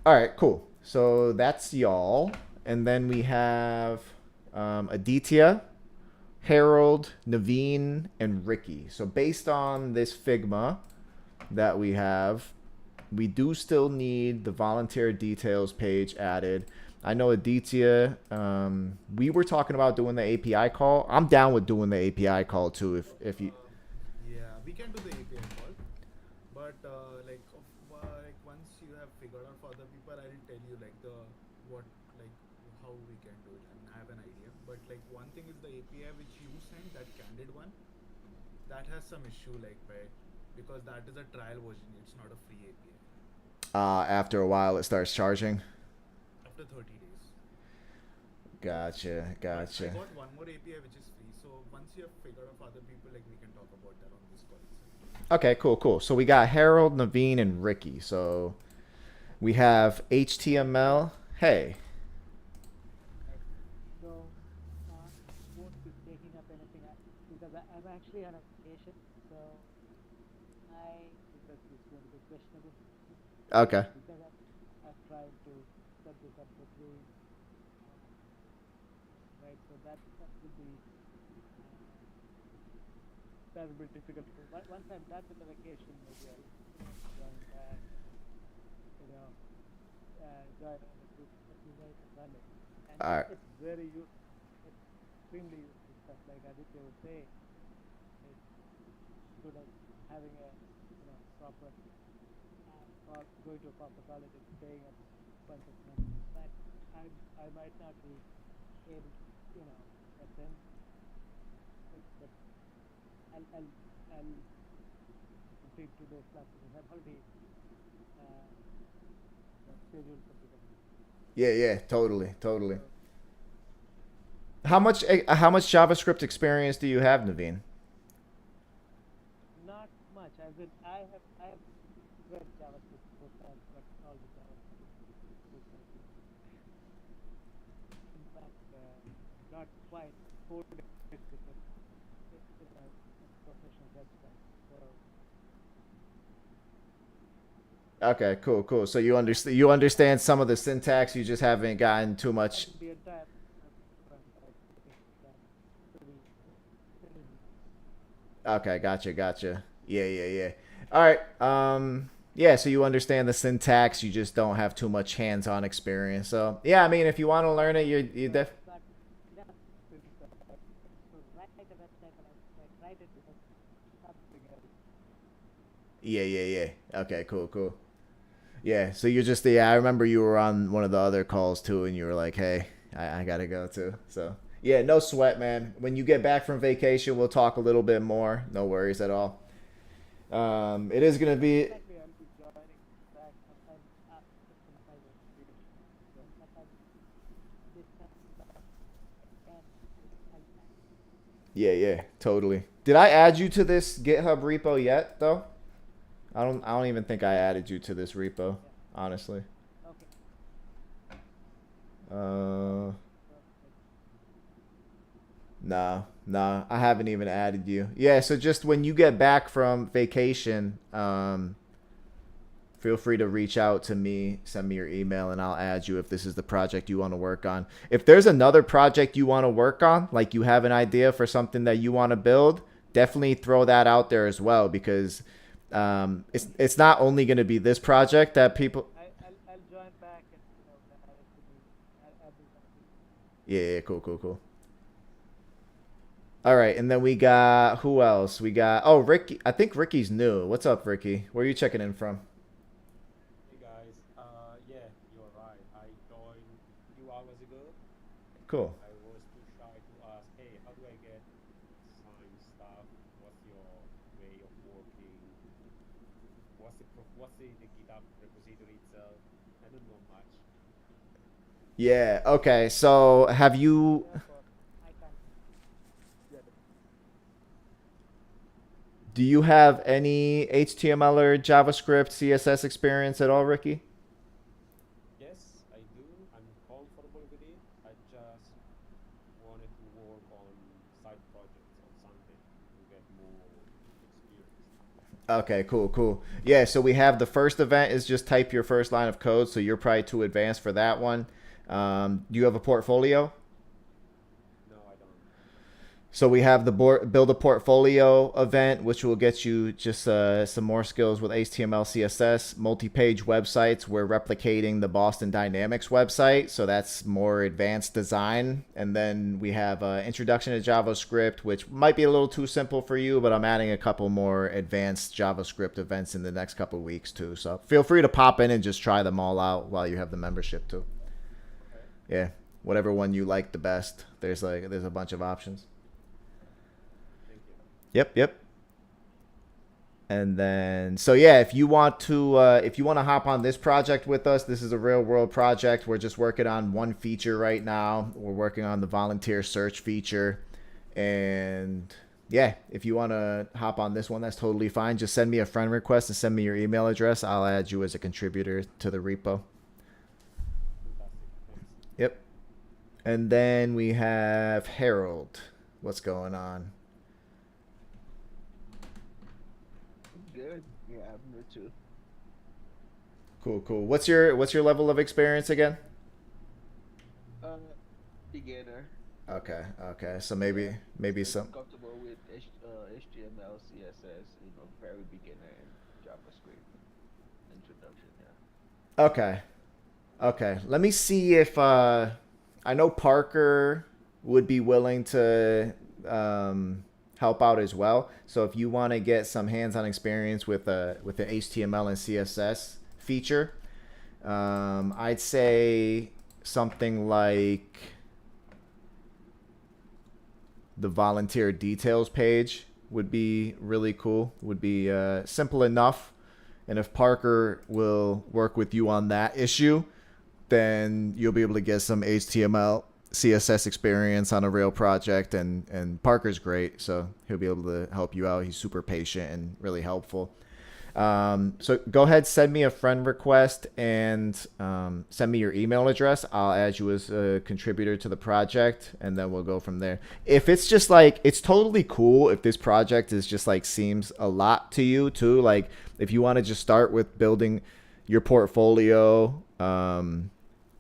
All right, cool. So that's y'all. And then we have Aditya, Harold, Naveen, and Ricky. So based on this Figma that we have, we do still need the volunteer details page added. I know Aditya, we were talking about doing the API call. I'm down with doing the API call too if you... Yeah, we can do the API call. But like once you have figured out for other people, I will tell you like how we can do it. I mean, I have an idea. But like one thing is the API which you sent, that candid one, that has some issue right? Because that is a trial version. It's not a free API. After a while, it starts charging. After 30 days. Gotcha. I got one more API which is free. So once you have figured out for other people, like we can talk about that on this call itself. Okay, cool. So we got Harold, Naveen, and Ricky. So we have HTML. Hey. So, won't be taking up anything because I'm actually on a vacation. So, because it's going to be questionable. Okay. Because I've tried to set this up quickly. Right, so that would be difficult. Once I'm done with the vacation, maybe I'll join back. Join on the group that you guys are running. And All right. it's very extremely useful stuff. Like Aditya was saying, it's good at having a proper going to a proper college and paying a bunch of money. But I might not be able to, attend. But I'll complete 2 days classes. I've already scheduled something. Yeah, totally. How much JavaScript experience do you have, Naveen? Not much. I have read JavaScript book and but all the JavaScript books I think. In fact, not quite coded because it's a professional website. So Okay, cool. So you understand some of the syntax, you just haven't gotten too much. the entire front, I think that's pretty Okay, gotcha. Yeah. All right. Yeah, so you understand the syntax, you just don't have too much hands-on experience. So, yeah, I mean, if you want to learn it, you def but yeah, pretty good. So write a website and I write it because something else. Yeah. Okay, cool. Yeah, so you're just I remember you were on one of the other calls too, and you were like, "Hey, I gotta go too." So yeah, no sweat, man. When you get back from vacation, we'll talk a little bit more. No worries at all. It is gonna be. Exactly, I'll be joining back sometime after my vacation. So sometime this time I can Yeah, totally. Did I add you to this GitHub repo yet, though? I don't even think I added you to this repo, honestly. Okay. Nah, I haven't even added you. Yeah, so just when you get back from vacation, feel free to reach out to me, send me your email, and I'll add you if this is the project you want to work on. If there's another project you want to work on, like you have an idea for something that you want to build, definitely throw that out there as well, because it's not only going to be this project that people. I'll join back and I'll do something. Yeah, cool. All right, and then we got who else? We got Ricky. I think Ricky's new. What's up, Ricky? Where are you checking in from? Hey guys, yeah, you're right. I joined 2 hours ago. Cool. I was too shy to ask, hey, how do I get sign stuff? What's your way of working? What's the GitHub repository itself? I don't know much. Yeah. Okay. So have you? Do you have any HTML or JavaScript, CSS experience at all, Ricky? Yes, I do. I'm comfortable with it. I just wanted to work on side projects or something to get more experience. Okay, cool. Yeah, so we have the first event is just type your first line of code, so you're probably too advanced for that one. Do you have a portfolio? No, I don't. So we have the build a portfolio event, which will get you just some more skills with HTML, CSS, multi-page websites. We're replicating the Boston Dynamics website, so that's more advanced design. And then we have introduction to JavaScript, which might be a little too simple for you, but I'm adding a couple more advanced JavaScript events in the next couple weeks too. So feel free to pop in and just try them all out while you have the membership too. Okay. Yeah, whatever one you like the best. There's a bunch of options. Yep. And then, so yeah, if you want to hop on this project with us, this is a real world project. We're just working on one feature right now. We're working on the volunteer search feature. And yeah, if you want to hop on this one, that's totally fine. Just send me a friend request and send me your email address. I'll add you as a contributor to the repo. Yep. And then we have Harold. What's going on? Good. Yeah, I'm new too. Cool. What's your level of experience again? Beginner. Okay. So maybe some. Comfortable with HTML, CSS, very beginner, and JavaScript introduction. Yeah. Okay. Let me see if I know Parker would be willing to help out as well. So if you want to get some hands-on experience with the HTML and CSS feature, I'd say something like the volunteer details page would be really cool. Would be simple enough. And if Parker will work with you on that issue, then you'll be able to get some HTML, CSS experience on a real project, and Parker's great, so he'll be able to help you out. He's super patient and really helpful. So go ahead, send me a friend request, and send me your email address. I'll add you as a contributor to the project, and then we'll go from there. If it's just like, it's totally cool if this project is just like seems a lot to you too. Like if you want to just start with building your portfolio,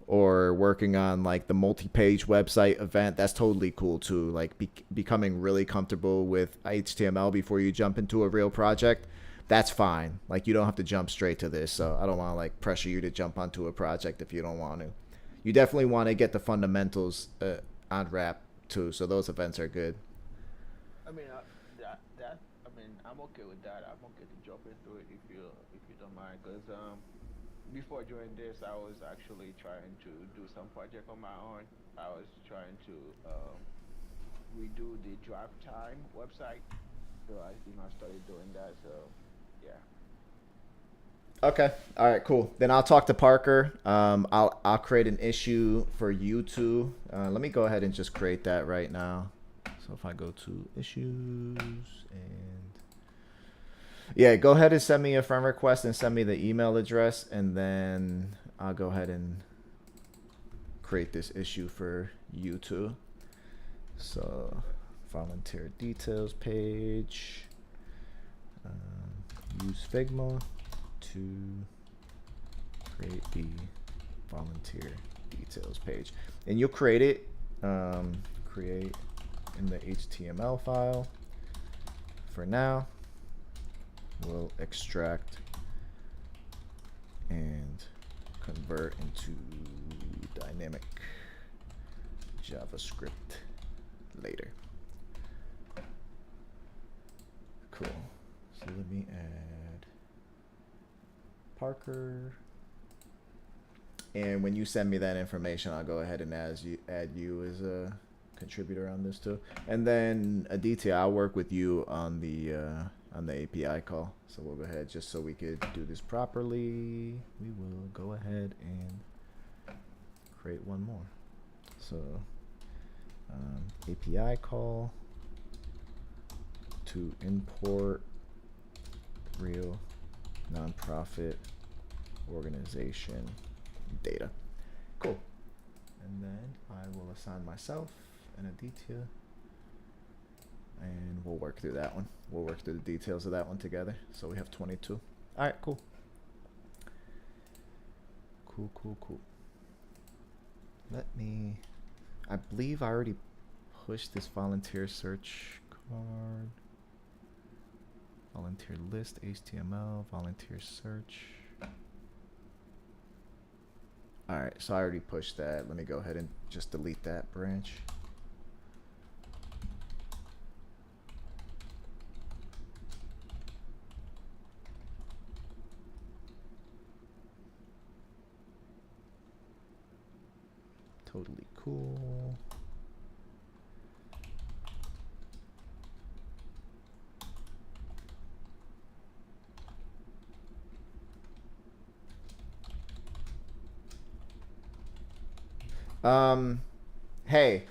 or working on like the multi-page website event, that's totally cool too. Like becoming really comfortable with HTML before you jump into a real project, that's fine. Like you don't have to jump straight to this. So I don't want to like pressure you to jump onto a project if you don't want to. You definitely want to get the fundamentals on wrap too. So those events are good. I mean, I mean, I'm okay with that. I'm okay to jump into it if you don't mind, because before doing this, I was actually trying to do some project on my own. I was trying to redo the drive time website, so I started doing that. So yeah. Okay. All right. Cool. Then I'll talk to Parker. I'll create an issue for you two. Let me go ahead and just create that right now. So if I go to issues and yeah, go ahead and send me a friend request and send me the email address, and then I'll go ahead and create this issue for you two. So volunteer details page. Use Figma to create the volunteer details page, and you'll create it. Create in the HTML file. For now, we'll extract and convert into dynamic JavaScript later. Cool. So let me add Parker. And when you send me that information, I'll go ahead and add you as a contributor on this too. And then Aditya, I'll work with you on the API call. So we'll go ahead, just so we could do this properly, we will go ahead and create one more. So API call to import real nonprofit organization data. Cool. And then I will assign myself and Aditya, and we'll work through that one. We'll work through the details of that one together. So we have 22. All right, cool. Cool. I believe I already pushed this volunteer search card. Volunteer list, HTML, volunteer search. All right, so I already pushed that. Let me go ahead and just delete that branch. Totally cool. Hey.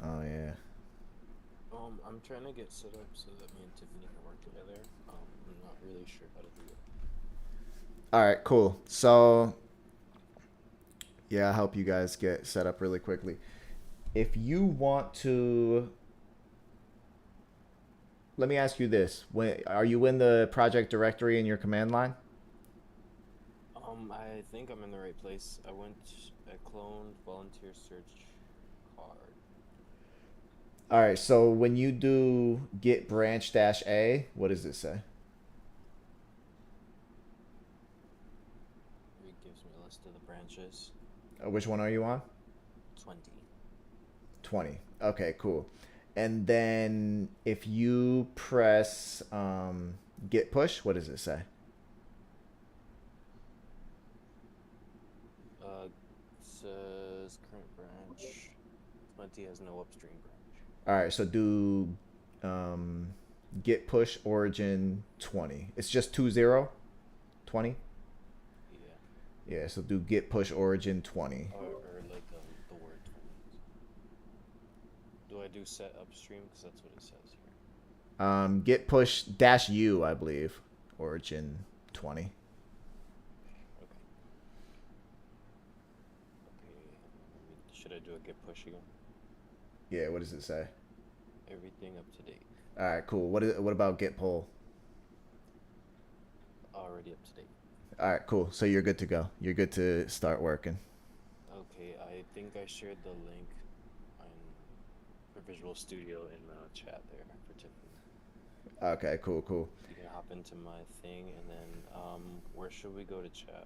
Oh yeah. I'm trying to get set up so that me and Tiffany can work together. I'm not really sure how to do it. All right, cool. So yeah, I'll help you guys get set up really quickly. If you want to, let me ask you this. Are you in the project directory in your command line? I think I'm in the right place. I cloned volunteer search card. All right, so when you do git branch -a, what does it say? It gives me a list of the branches. Which one are you on? 20. 20. Okay, cool. And then if you press git push, what does it say? Says current branch 20 has no upstream branch. All right, so do git push origin 20. It's just 20? Yeah. Yeah, so do git push origin 20. Alright. do set upstream? Because that's what it says here. Git push -u, I believe. Origin 20. Okay. Should I do a git push again? Yeah, what does it say? Everything up to date. All right, cool. What about git pull? Already up to date. All right, cool. So you're good to go. You're good to start working. Okay, I think I shared the link for Visual Studio in the chat there for Tiffany. Okay, cool. You can hop into my thing, and then where should we go to chat?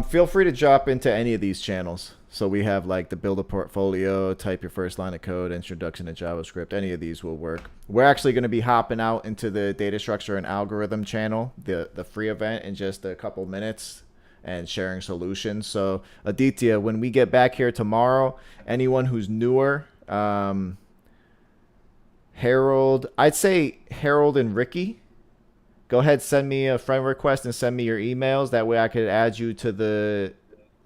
Feel free to drop into any of these channels. So we have like the build a portfolio, type your first line of code, introduction to JavaScript. Any of these will work. We're actually going to be hopping out into the data structure and algorithm channel, the free event, in just a couple minutes, and sharing solutions. So Aditya, when we get back here tomorrow, anyone who's newer, Harold, I'd say Harold and Ricky, go ahead, send me a friend request and send me your emails. That way I could add you to the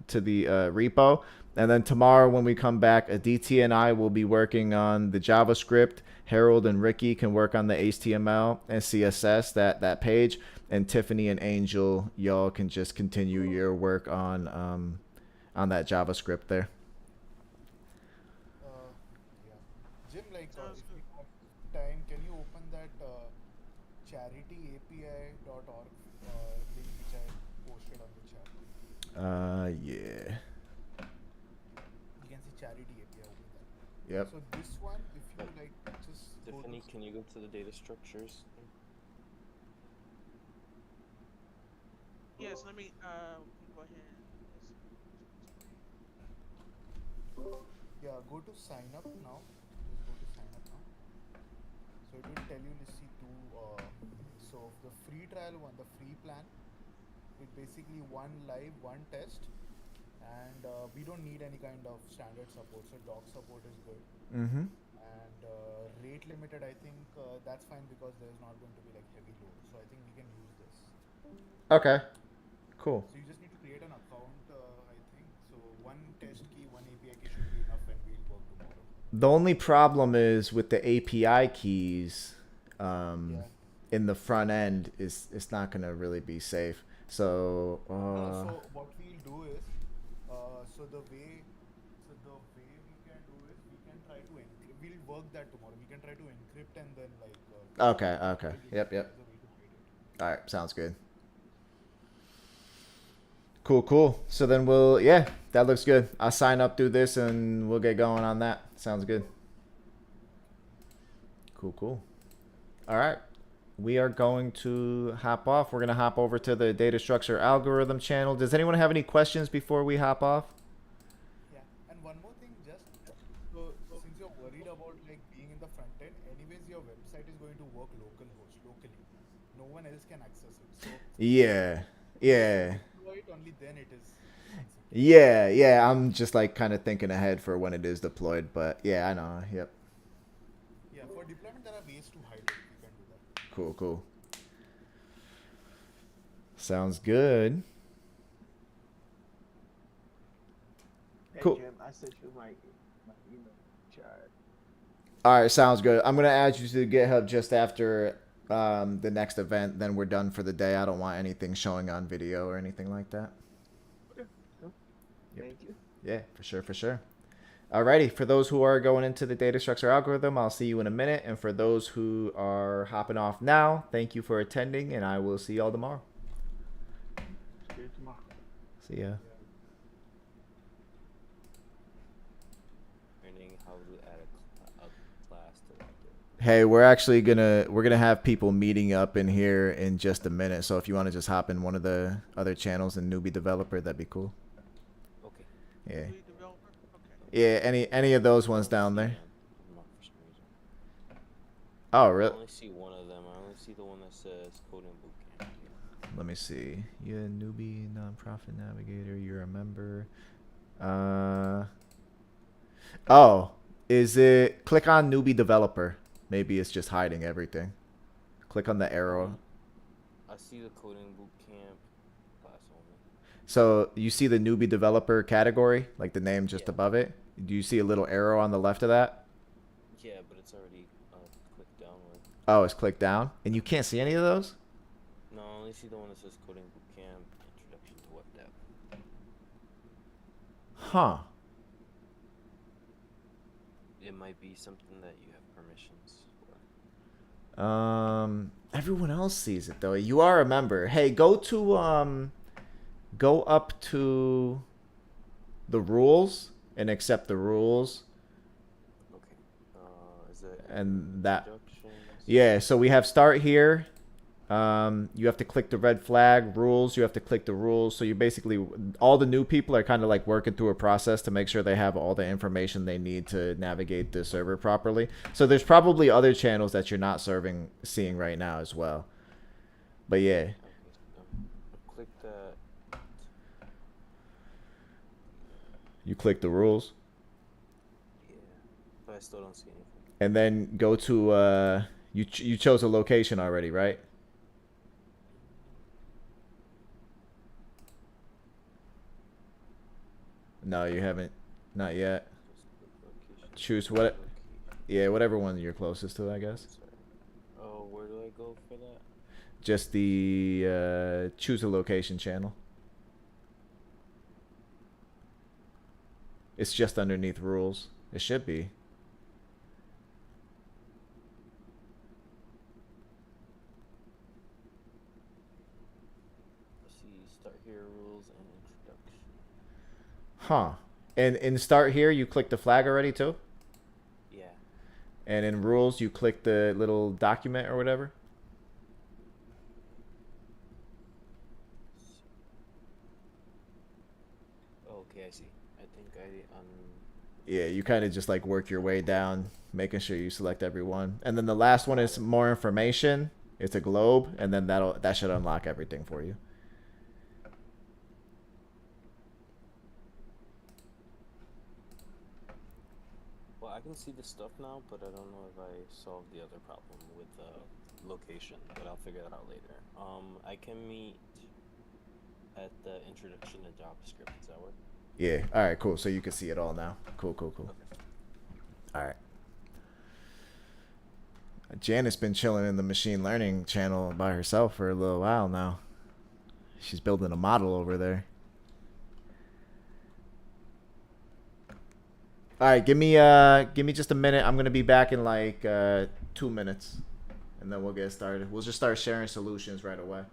repo. And then tomorrow when we come back, Aditya and I will be working on the JavaScript. Harold and Ricky can work on the HTML and CSS, that page. And Tiffany and Angel, y'all can just continue your work on that JavaScript there. Yeah. Jim, like, if you have time, can you open that charityapi.org link which I posted on the chat? Yeah. You can see charity API over there. Yep. So this one, if you like, just Tiffany, can you go to the data structures? Yes, let me go ahead. Yeah, go to sign up now. Just go to sign up now. So it will tell you, let's see, so the free trial one, the free plan, with basically one live, one test, and we don't need any kind of standard support. So doc support is good. Mm-hmm. And rate limited, I think that's fine because there's not going to be like heavy load. So I think we can use this. Okay. Cool. So you just need to create an account, I think. So one test key, one API key should be enough, and we'll work tomorrow. The only problem is with the API keys in the front end is it's not going to really be safe. So so what we'll do is, so the way we can do is we can try to encrypt. We'll work that tomorrow. We can try to encrypt and then like. Okay. Yep. All right, sounds good. Cool. So then that looks good. I'll sign up, do this, and we'll get going on that. Sounds good. Cool. All right. We are going to hop off. We're going to hop over to the data structure algorithm channel. Does anyone have any questions before we hop off? Yeah, and one more thing, just so since you're worried about like being in the front end, anyways, your website is going to work locally. No one else can access it. So Yeah. only then it is. Yeah. I'm just like kind of thinking ahead for when it is deployed, but yeah, I know. Yep. Yeah, for deployment there are ways to hide it. You can do that. Cool. Sounds good. Hey, Cool. Jim, I sent you my email chat. All right, sounds good. I'm gonna add you to GitHub just after the next event. Then we're done for the day. I don't want anything showing on video or anything like that. Okay. Cool. Yep. Thank you. Yeah, for sure. Alrighty, for those who are going into the data structure algorithm, I'll see you in a minute. And for those who are hopping off now, thank you for attending, and I will see y'all tomorrow. See you tomorrow. See ya. Learning how to add a class to that. Hey, we're gonna have people meeting up in here in just a minute. So if you want to just hop in one of the other channels and newbie developer, that'd be cool. Okay. Yeah. Lead developer? Okay. Yeah, any of those ones down there. Oh, really? I only see one of them. I only see the one that says Coding Bootcamp. Let me see. You're a newbie nonprofit navigator. You're a member. Oh, is it? Click on newbie developer. Maybe it's just hiding everything. Click on the arrow. I see the Coding Bootcamp class only. So you see the newbie developer category, like the name just above it. Do you see a little arrow on the left of that? Yeah, but it's already clicked downward. Oh, it's clicked down, and you can't see any of those. No, I only see the one that says Coding Bootcamp Introduction to Web Dev. Huh. It might be something that you have permissions for. Everyone else sees it though. You are a member. Hey, go up to the rules and accept the rules. Okay. Is it And that. introductions? Yeah. So we have start here. You have to click the red flag rules. You have to click the rules. So you basically, all the new people are kind of like working through a process to make sure they have all the information they need to navigate the server properly. So there's probably other channels that you're not seeing right now as well. But yeah. Okay, click that. You click the rules. Yeah, but I still don't see anything. And then go to, you chose a location already, right? No, you haven't. Not yet. Choose what? Yeah, whatever one you're closest to, I guess. Oh, where do I go for that? Just the choose a location channel. It's just underneath rules. It should be. Let's see, start here, rules and introduction. Huh. And in start here, you click the flag already too? Yeah. And in rules, you click the little document or whatever? Okay, I see. I think I Yeah, you kind of just like work your way down, making sure you select everyone. And then the last one is more information. It's a globe, and then that should unlock everything for you. Well, I can see the stuff now, but I don't know if I solved the other problem with location, but I'll figure that out later. I can meet at the introduction to JavaScript. Does that work? Yeah. All right, cool. So you can see it all now. Cool. Okay. All right. Janet's been chilling in the machine learning channel by herself for a little while now. She's building a model over there. All right, give me just a minute. I'm gonna be back in like 2 minutes, and then we'll get started. We'll just start sharing solutions right away.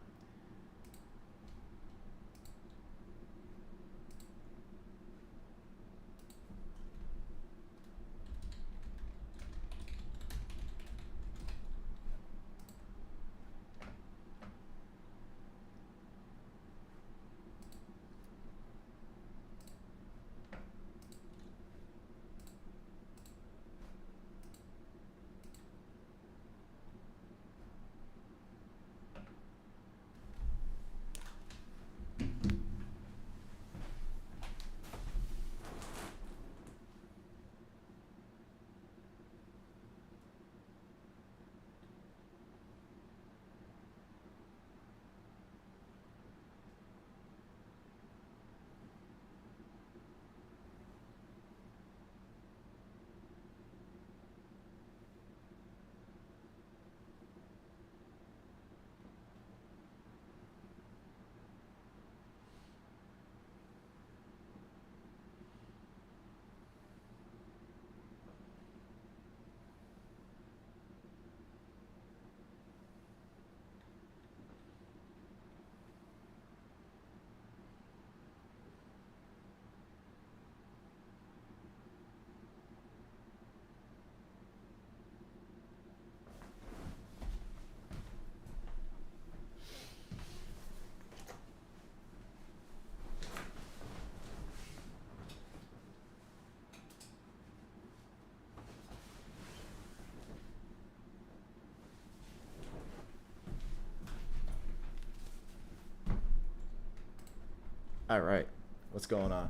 All right, what's going on?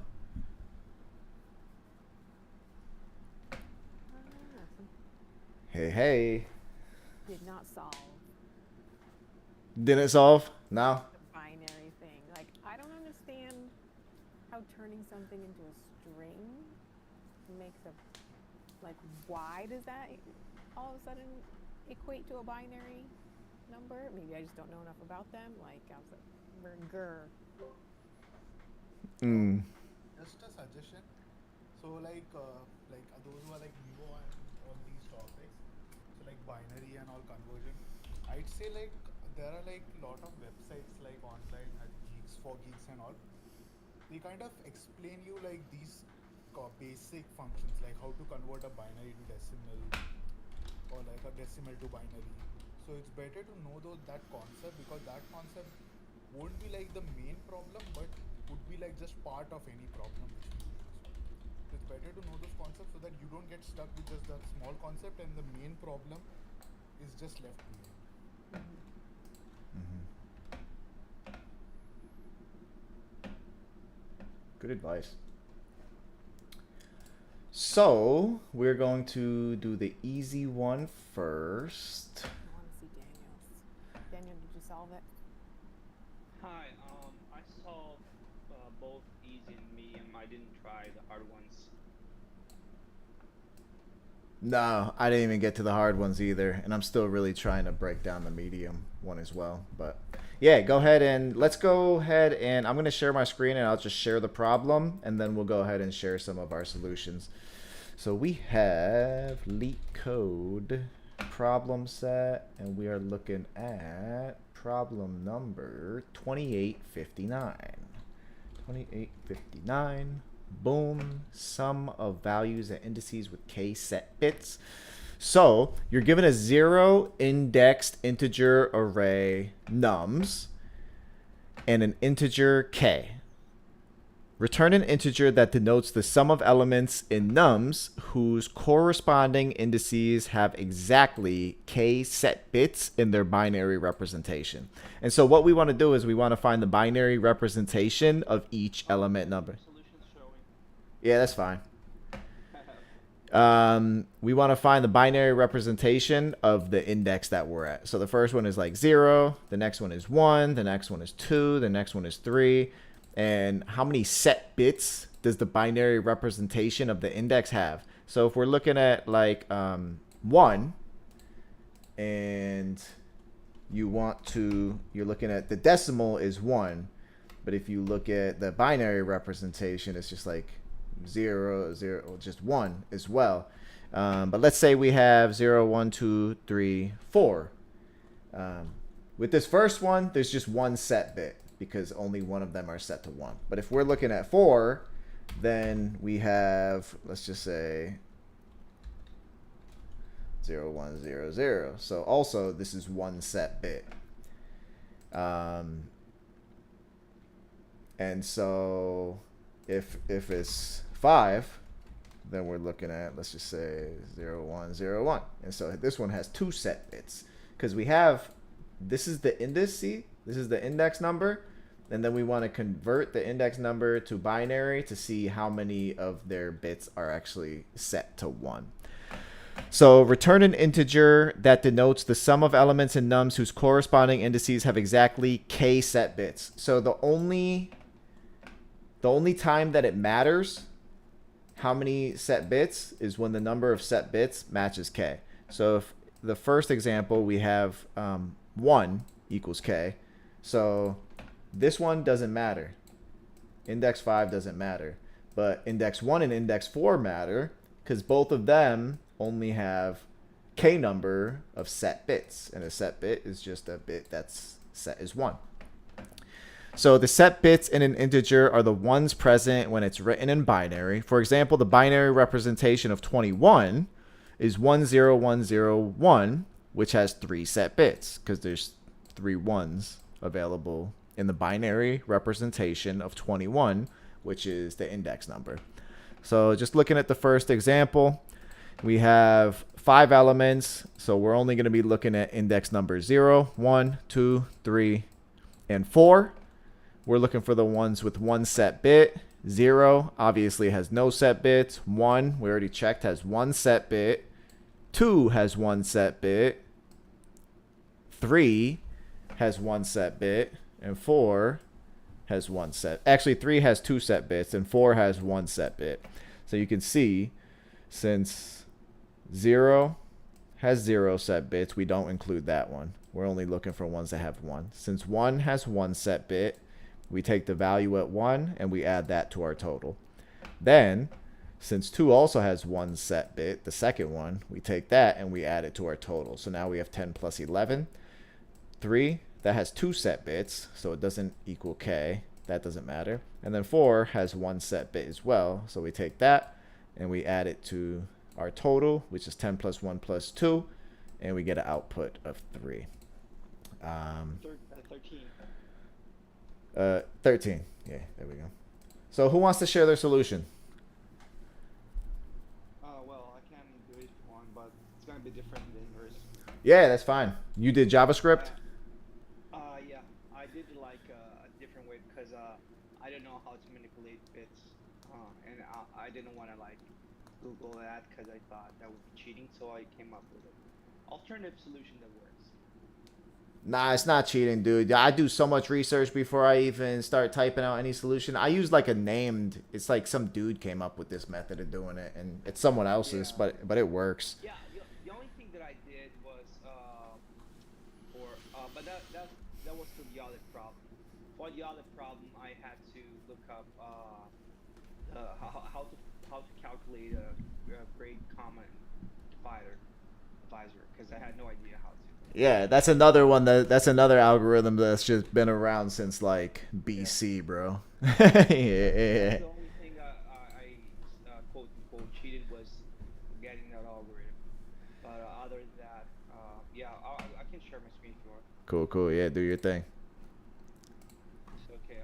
Hey. Did not solve Didn't solve? No? the binary thing. Like, I don't understand how turning something into a string makes a like, why does that all of a sudden equate to a binary number? Maybe I just don't know enough about them. Like, I was like, grr. Just a suggestion. So like those who are like new on all these topics, so like binary and all conversion, I'd say like there are like lot of websites like online at Geeks for Geeks and all. They kind of explain you like these basic functions, like how to convert a binary to decimal or like a decimal to binary. So it's better to know that concept, because that concept won't be like the main problem, but would be like just part of any problem which we will solve. So it's better to know those concepts so that you don't get stuck with just that small concept and the main problem is just left behind. Good advice. So we're going to do the easy one first. I want to see Daniel's. Daniel, did you solve it? Hi, I solved both easy and medium. I didn't try the hard ones. No, I didn't even get to the hard ones either, and I'm still really trying to break down the medium one as well. But yeah, go ahead and let's go ahead and I'm going to share my screen and I'll just share the problem, and then we'll go ahead and share some of our solutions. So we have leak code problem set, and we are looking at problem number 2859. 2859. Boom, sum of values and indices with k set bits. So you're given a 0 indexed integer array nums and an integer k. Return an integer that denotes the sum of elements in nums whose corresponding indices have exactly k set bits in their binary representation. And so what we want to do is we want to find the binary representation of each element number. Yeah, that's fine. We want to find the binary representation of the index that we're at. So the first one is like 0, the next one is 1, the next one is 2, the next one is 3. And how many set bits does the binary representation of the index have? So if we're looking at like 1, and you're looking at the decimal is 1, but if you look at the binary representation, it's just like 0, 0, just 1 as well. But let's say we have 0, 1, 2, 3, 4. With this first one, there's just one set bit because only one of them are set to 1. But if we're looking at 4, then we have, let's just say 0, 1, 0, 0. So also this is one set bit. And so if it's 5, then we're looking at, let's just say 0, 1, 0, 1. And so this one has 2 set bits because we have, this is the index, see? This is the index number. And then we want to convert the index number to binary to see how many of their bits are actually set to 1. So return an integer that denotes the sum of elements in nums whose corresponding indices have exactly k set bits. So the only time that it matters how many set bits is when the number of set bits matches k. So if the first example we have 1 equals k, so this one doesn't matter. Index 5 doesn't matter, but index 1 and index 4 matter because both of them only have k number of set bits, and a set bit is just a bit that's set as 1. So the set bits in an integer are the ones present when it's written in binary. For example, the binary representation of 21 is 10101, which has 3 set bits because there's 3 ones available in the binary representation of 21, which is the index number. So just looking at the first example, we have 5 elements. So we're only going to be looking at index number 0, 1, 2, 3, and 4. We're looking for the ones with 1 set bit. 0 obviously has no set bits. 1, we already checked, has 1 set bit. 2 has 1 set bit. 3 has 1 set bit. And 4 has 1 set. Actually, 3 has 2 set bits, and 4 has 1 set bit. So you can see, since 0 has 0 set bits. We don't include that one. We're only looking for ones that have 1. Since 1 has 1 set bit, we take the value at 1 and we add that to our total. Then, since 2 also has 1 set bit, the second one, we take that and we add it to our total. So now we have 10 plus 11. 3, that has 2 set bits, so it doesn't equal k. That doesn't matter. And then 4 has 1 set bit as well, so we take that and we add it to our total, which is 10 plus 1 plus 2, and we get an output of 3. 13. 13. Yeah, there we go. So who wants to share their solution? Well, I can do it if you want, but it's gonna be different than yours. Yeah, that's fine. You did JavaScript? Yeah, I did like a different way because I don't know how to manipulate bits, and I didn't want to like Google that because I thought that would be cheating, so I came up with an alternative solution that works. Nah, it's not cheating, dude. I do so much research before I even start typing out any solution. I use like a named, it's like some dude came up with this method of doing it, and it's someone else's, Yeah. but it works. Yeah, the only thing that I did was but that was for the other problem. For the other problem, I had to look up how to calculate a grade common divisor because I had no idea how to. Yeah, that's another one that's another algorithm that's just been around since like BC, bro. Yeah. The only thing I quote unquote cheated was getting that algorithm. But other than that, yeah, I can share my screen if you want. Cool. Yeah, do your thing. Okay.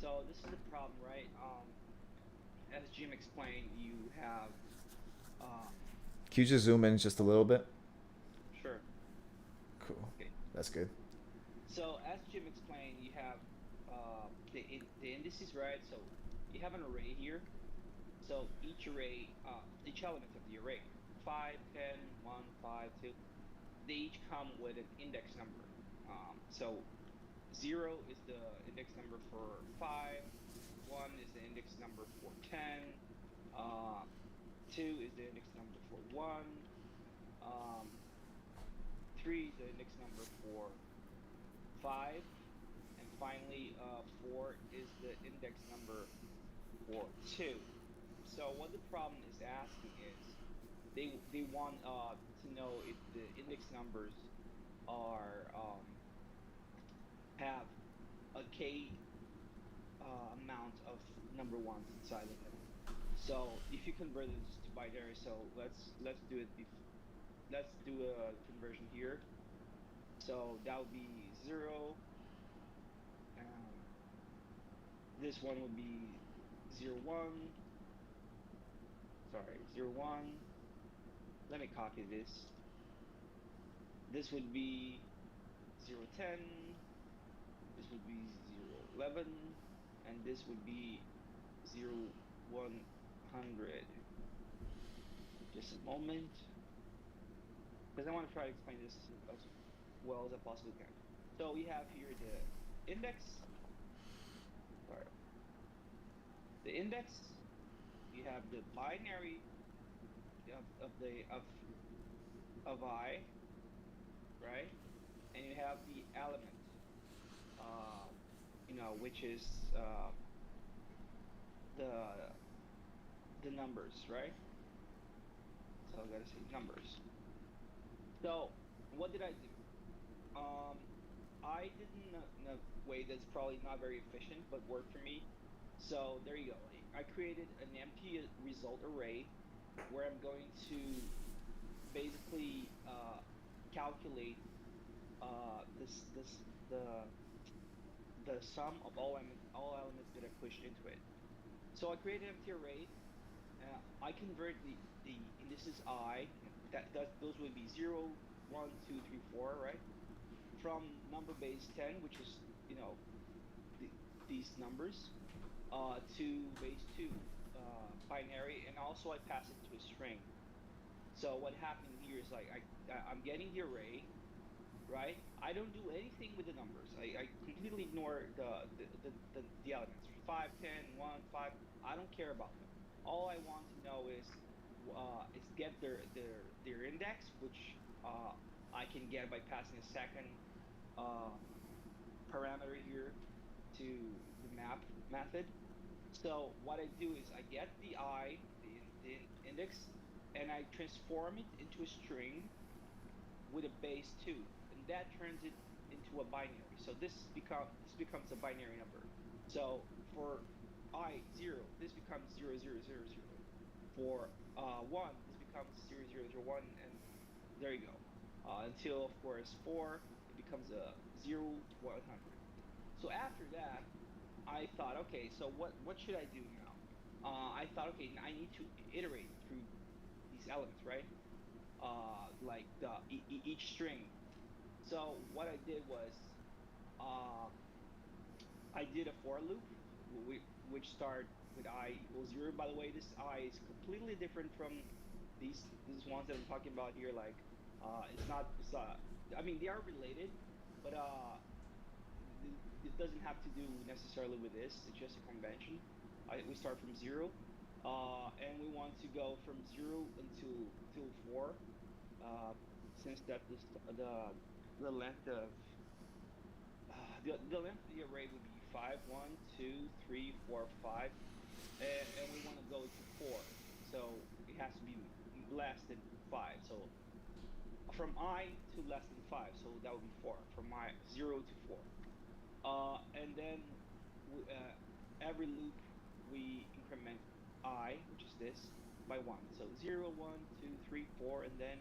So this is the problem, right? As Jim explained, you have. Can you just zoom in just a little bit? Sure. Cool. Okay. That's good. So as Jim explained, you have the indices, right? So you have an array here. So each array, each element of the array, 5, 10, 1, 5, 2, they each come with an index number. So 0 is the index number for 5, 1 is the index number for 10, 2 is the index number for 1, 3 is the index number for 5, and finally 4 is the index number for 2. So what the problem is asking is they want to know if the index numbers are have a k amount of number ones inside of them. So if you convert this to binary, so let's do it. Let's do a conversion here. So that would be 0. This one would be 0, 1. Sorry, 0, 1. Let me copy this. This would be 0, 10. This would be 0, 11. And this would be 0, 100. Just a moment. Because I want to try to explain this as well as I possibly can. So we have here the index. Sorry. The index. You have the binary of I, right? And you have the element, which is the numbers, right? So I gotta say numbers. So what did I do? I did in a way that's probably not very efficient, but worked for me. So there you go. I created an empty result array where I'm going to basically calculate the sum of all elements that I pushed into it. So I created an empty array. I convert the indices I. Those would be 0, 1, 2, 3, 4, right? From number base 10, which is these numbers, to base 2 binary, and also I pass it to a string. So what happened here is like I'm getting the array, right? I don't do anything with the numbers. I completely ignore the elements. 5, 5, 10, 1, 5. I don't care about them. All I want to know is get their index, which I can get by passing a second uh, parameter here to the map method. So what I do is I get the index, and I transform it into a string with a base 2, and that turns it into a binary. So this becomes a binary number. So for I0, this becomes 0000. For 1, this becomes 0001, and there you go. Until of course 4, it becomes a 100. So after that, I thought, okay, so what should I do now? I thought, okay, I need to iterate through these elements, right? Like each string. So what I did was, uh, I did a for loop, which start with I equals 0. By the way, this I is completely different from these ones that I'm talking about here. Like, it's not. I mean, they are related, but it doesn't have to do necessarily with this. It's just a convention. We start from 0, and we want to go from 0 until 4, since that the length of the length of the array would be 5, 1, 2, 3, 4, 5, and we want to go to 4. So it has to be less than 5. So from I to less than 5, so that would be 4. From I 0 to 4. And then every loop we increment I, which is this, by 1. So 0, 1, 2, 3, 4, and then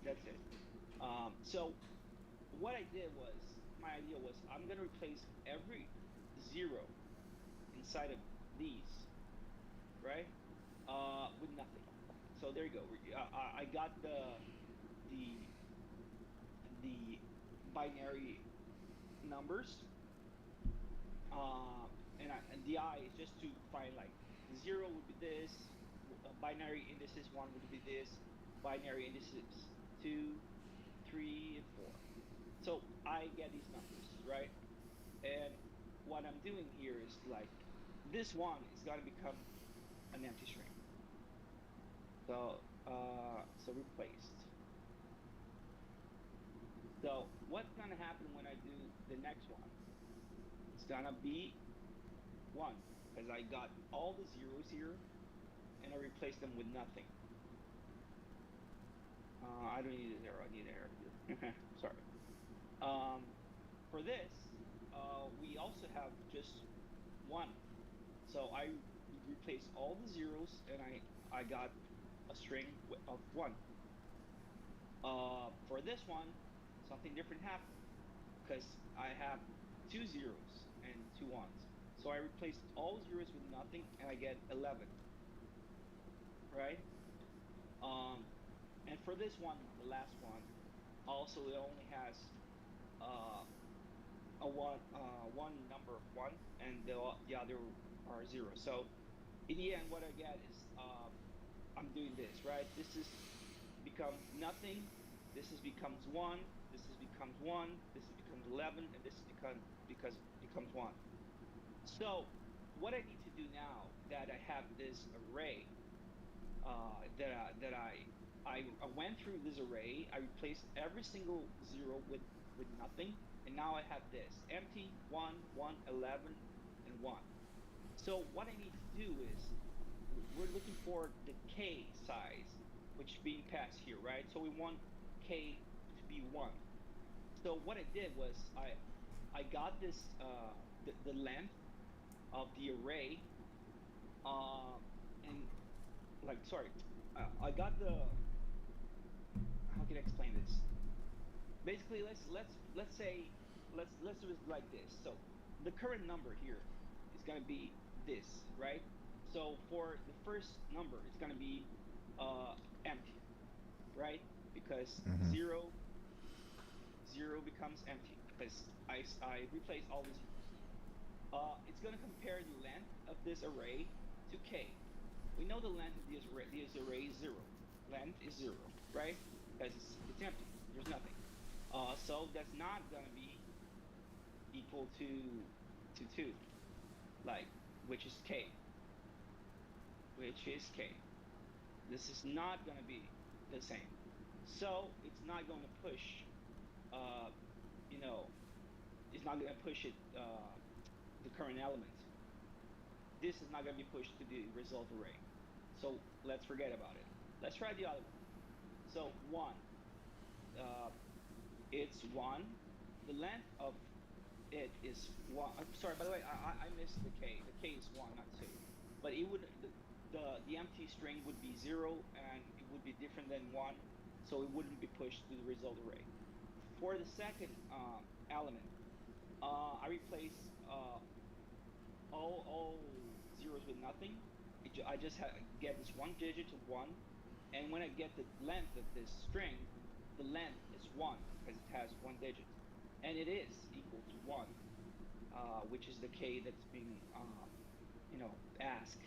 that's it. So what I did was, my idea was, I'm going to replace every 0 inside of these, right, with nothing. So there you go. I got the binary numbers, and the I is just to find, like, 0 would be this, binary indices 1 would be this, binary indices 2, 3, and 4. So I get these numbers, right? And what I'm doing here is, like, this one is going to become an empty string. So replaced. So what's going to happen when I do the next one? It's going to be 1, because I got all the zeros here, and I replaced them with nothing. I don't need an arrow. I need an arrow here. Sorry. For this, we also have just 1. So I replaced all the zeros, and I got a string of 1. For this one, something different happened, because I have 2 zeros and 2 1s. So I replaced all zeros with nothing, and I get 11. Right? And for this one, the last one, also it only has one number of 1, and the other are 0. So in the end, what I get is, I'm doing this, right? This becomes nothing. This becomes 1. This becomes 1. This becomes 11, and this becomes 1. So what I need to do now that I have this array, that I went through this array, I replaced every single 0 with nothing, and now I have this empty, 1, 1, 11, and 1. So what I need to do is, we're looking for the k size, which is being passed here, right? So we want k to be 1. So what I did was, I got this the length of the array, and, like, sorry, I got the, how can I explain this? Basically, let's say, let's do it like this. So the current number here is going to be this, right? So for the first number, it's going to be empty, right? Because 0 becomes empty, because I replace all the zeros. It's going to compare the length of this array to k. We know the length of this array is 0. Length is 0, right? Because it's empty. There's nothing. So that's not going to be equal to 2. like, which is k, this is not going to be the same. So it's not going to push, you know, it's not going to push it, the current element. This is not going to be pushed to the result array. So let's forget about it. Let's try the other one. So 1, it's 1. The length of it is 1. Sorry, by the way, I missed the k. The k is 1, not 2. But it would, the empty string would be 0, and it would be different than 1, so it wouldn't be pushed to the result array. For the second element, I replace all zeros with nothing. I just get this one digit to 1, and when I get the length of this string, the length is 1 because it has one digit, and it is equal to 1, which is the k that's being asked.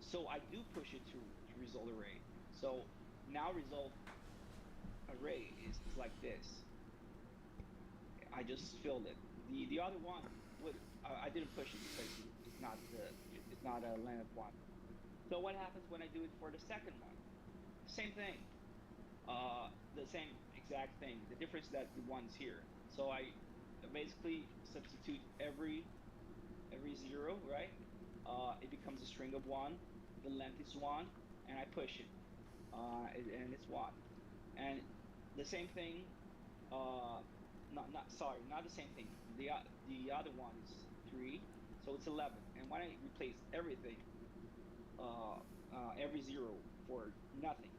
So I do push it to result array. So now result array is like this. I just filled it. The other one I didn't push it because it's not a length of 1. So what happens when I do it for the second one? Same thing. The same exact thing. The difference is that the 1's here. So I basically substitute every 0, right? It becomes a string of 1. The length is 1, and I push it, and it's 1. And the same thing. Not the same thing. The other one is 3, so it's 11. And when I replace everything, every 0 for nothing,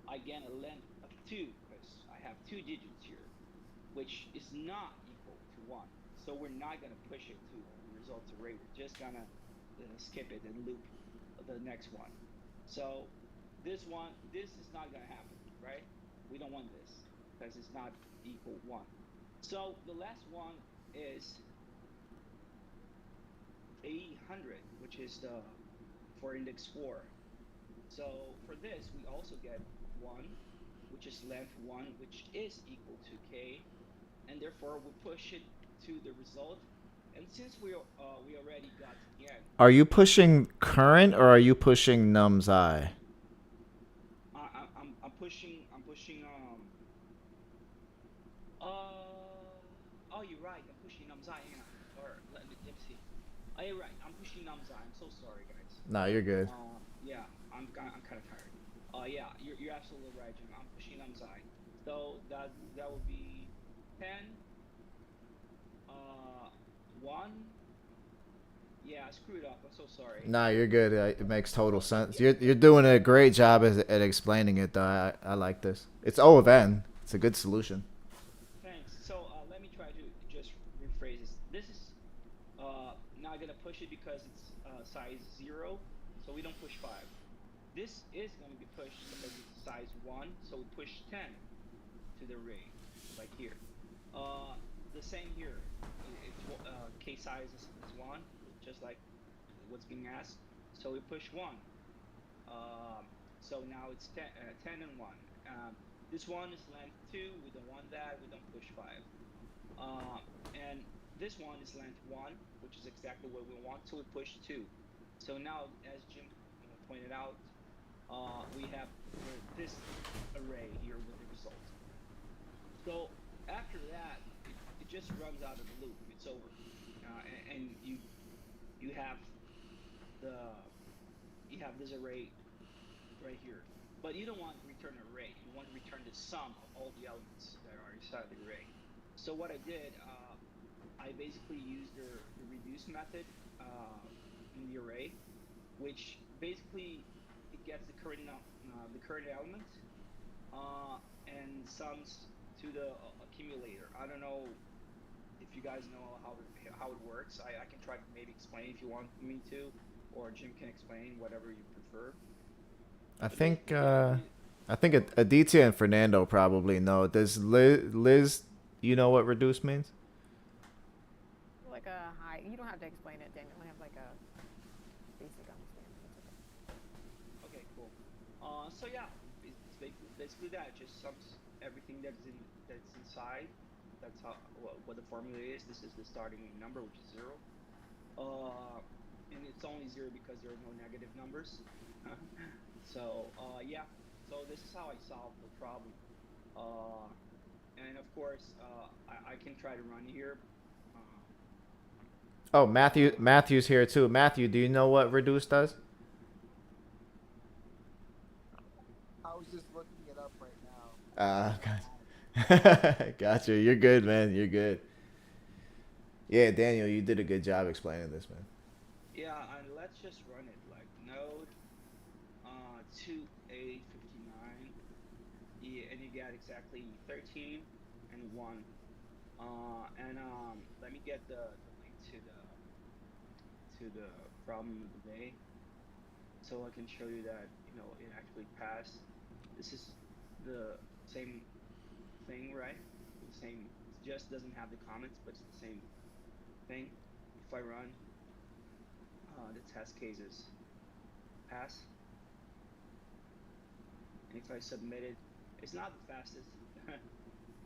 I get a length of 2 because I have 2 digits here, which is not equal to 1. So we're not going to push it to the results array. We're just going to skip it and loop the next one. So this is not going to happen, right? We don't want this because it's not equal 1. So the last one is 800, which is for index 4. So for this, we also get 1, which is length 1, which is equal to k, and therefore we push it to the result. And since we already got to the end, Are you pushing current or are you pushing num's I? I'm pushing oh, you're right. I'm pushing num's I. Hang on. Or let me see. Oh, you're right. I'm pushing num's I. I'm so sorry, guys. Nah, you're good. Yeah, I'm kind of tired. Yeah, you're absolutely right, Jim. I'm pushing num's I. So that would be 10. 1. Yeah, I screwed up. I'm so sorry. Nah, you're good. It makes total sense. You're doing a great job at explaining it, though. I like this. It's O of N. It's a good solution. Thanks. So let me try to just rephrase this. This is not gonna push it because it's size 0, so we don't push 5. This is gonna be pushed because it's size 1, so we push 10 to the array, like here. The same here. It's k size is 1, just like what's being asked. So we push 1. So now it's 10 and 1. This one is length 2. We don't want that. We don't push 5. And this one is length 1, which is exactly what we want. So we push 2. So now, as Jim pointed out, we have this array here with the result. So after that, it just runs out of the loop. It's over, and you have this array right here. But you don't want to return an array. You want to return the sum of all the elements that are inside the array. So what I did, I basically used the reduce method in the array, which basically it gets the current element and sums to the accumulator. I don't know if you guys know how it works. I can try to maybe explain if you want me to, or Jim can explain, whatever you prefer. I think Aditya and Fernando probably know. Does Liz, you know what reduce means? Like a high. You don't have to explain it, Daniel. I have like a basic understanding. Okay, cool. So yeah, it's basically that. It just sums everything that's inside. That's what the formula is. This is the starting number, which is 0. and it's only 0 because there are no negative numbers. So yeah, so this is how I solve the problem. Uh, and of course, I can try to run here. Uh, Oh, Matthew's here too. Matthew, do you know what reduce does? I was just looking it up right now. Gotcha. Gotcha. You're good, man. You're good. Yeah, Daniel, you did a good job explaining this, man. yeah, and let's just run it like node 2A59. Yeah, and you get exactly 13 and 1. And let me get the link to the problem of the day, so I can show you that it actually passed. This is the same thing, right? The same. It just doesn't have the comments, but it's the same thing. If I run the test cases, pass, and if I submit it, it's not the fastest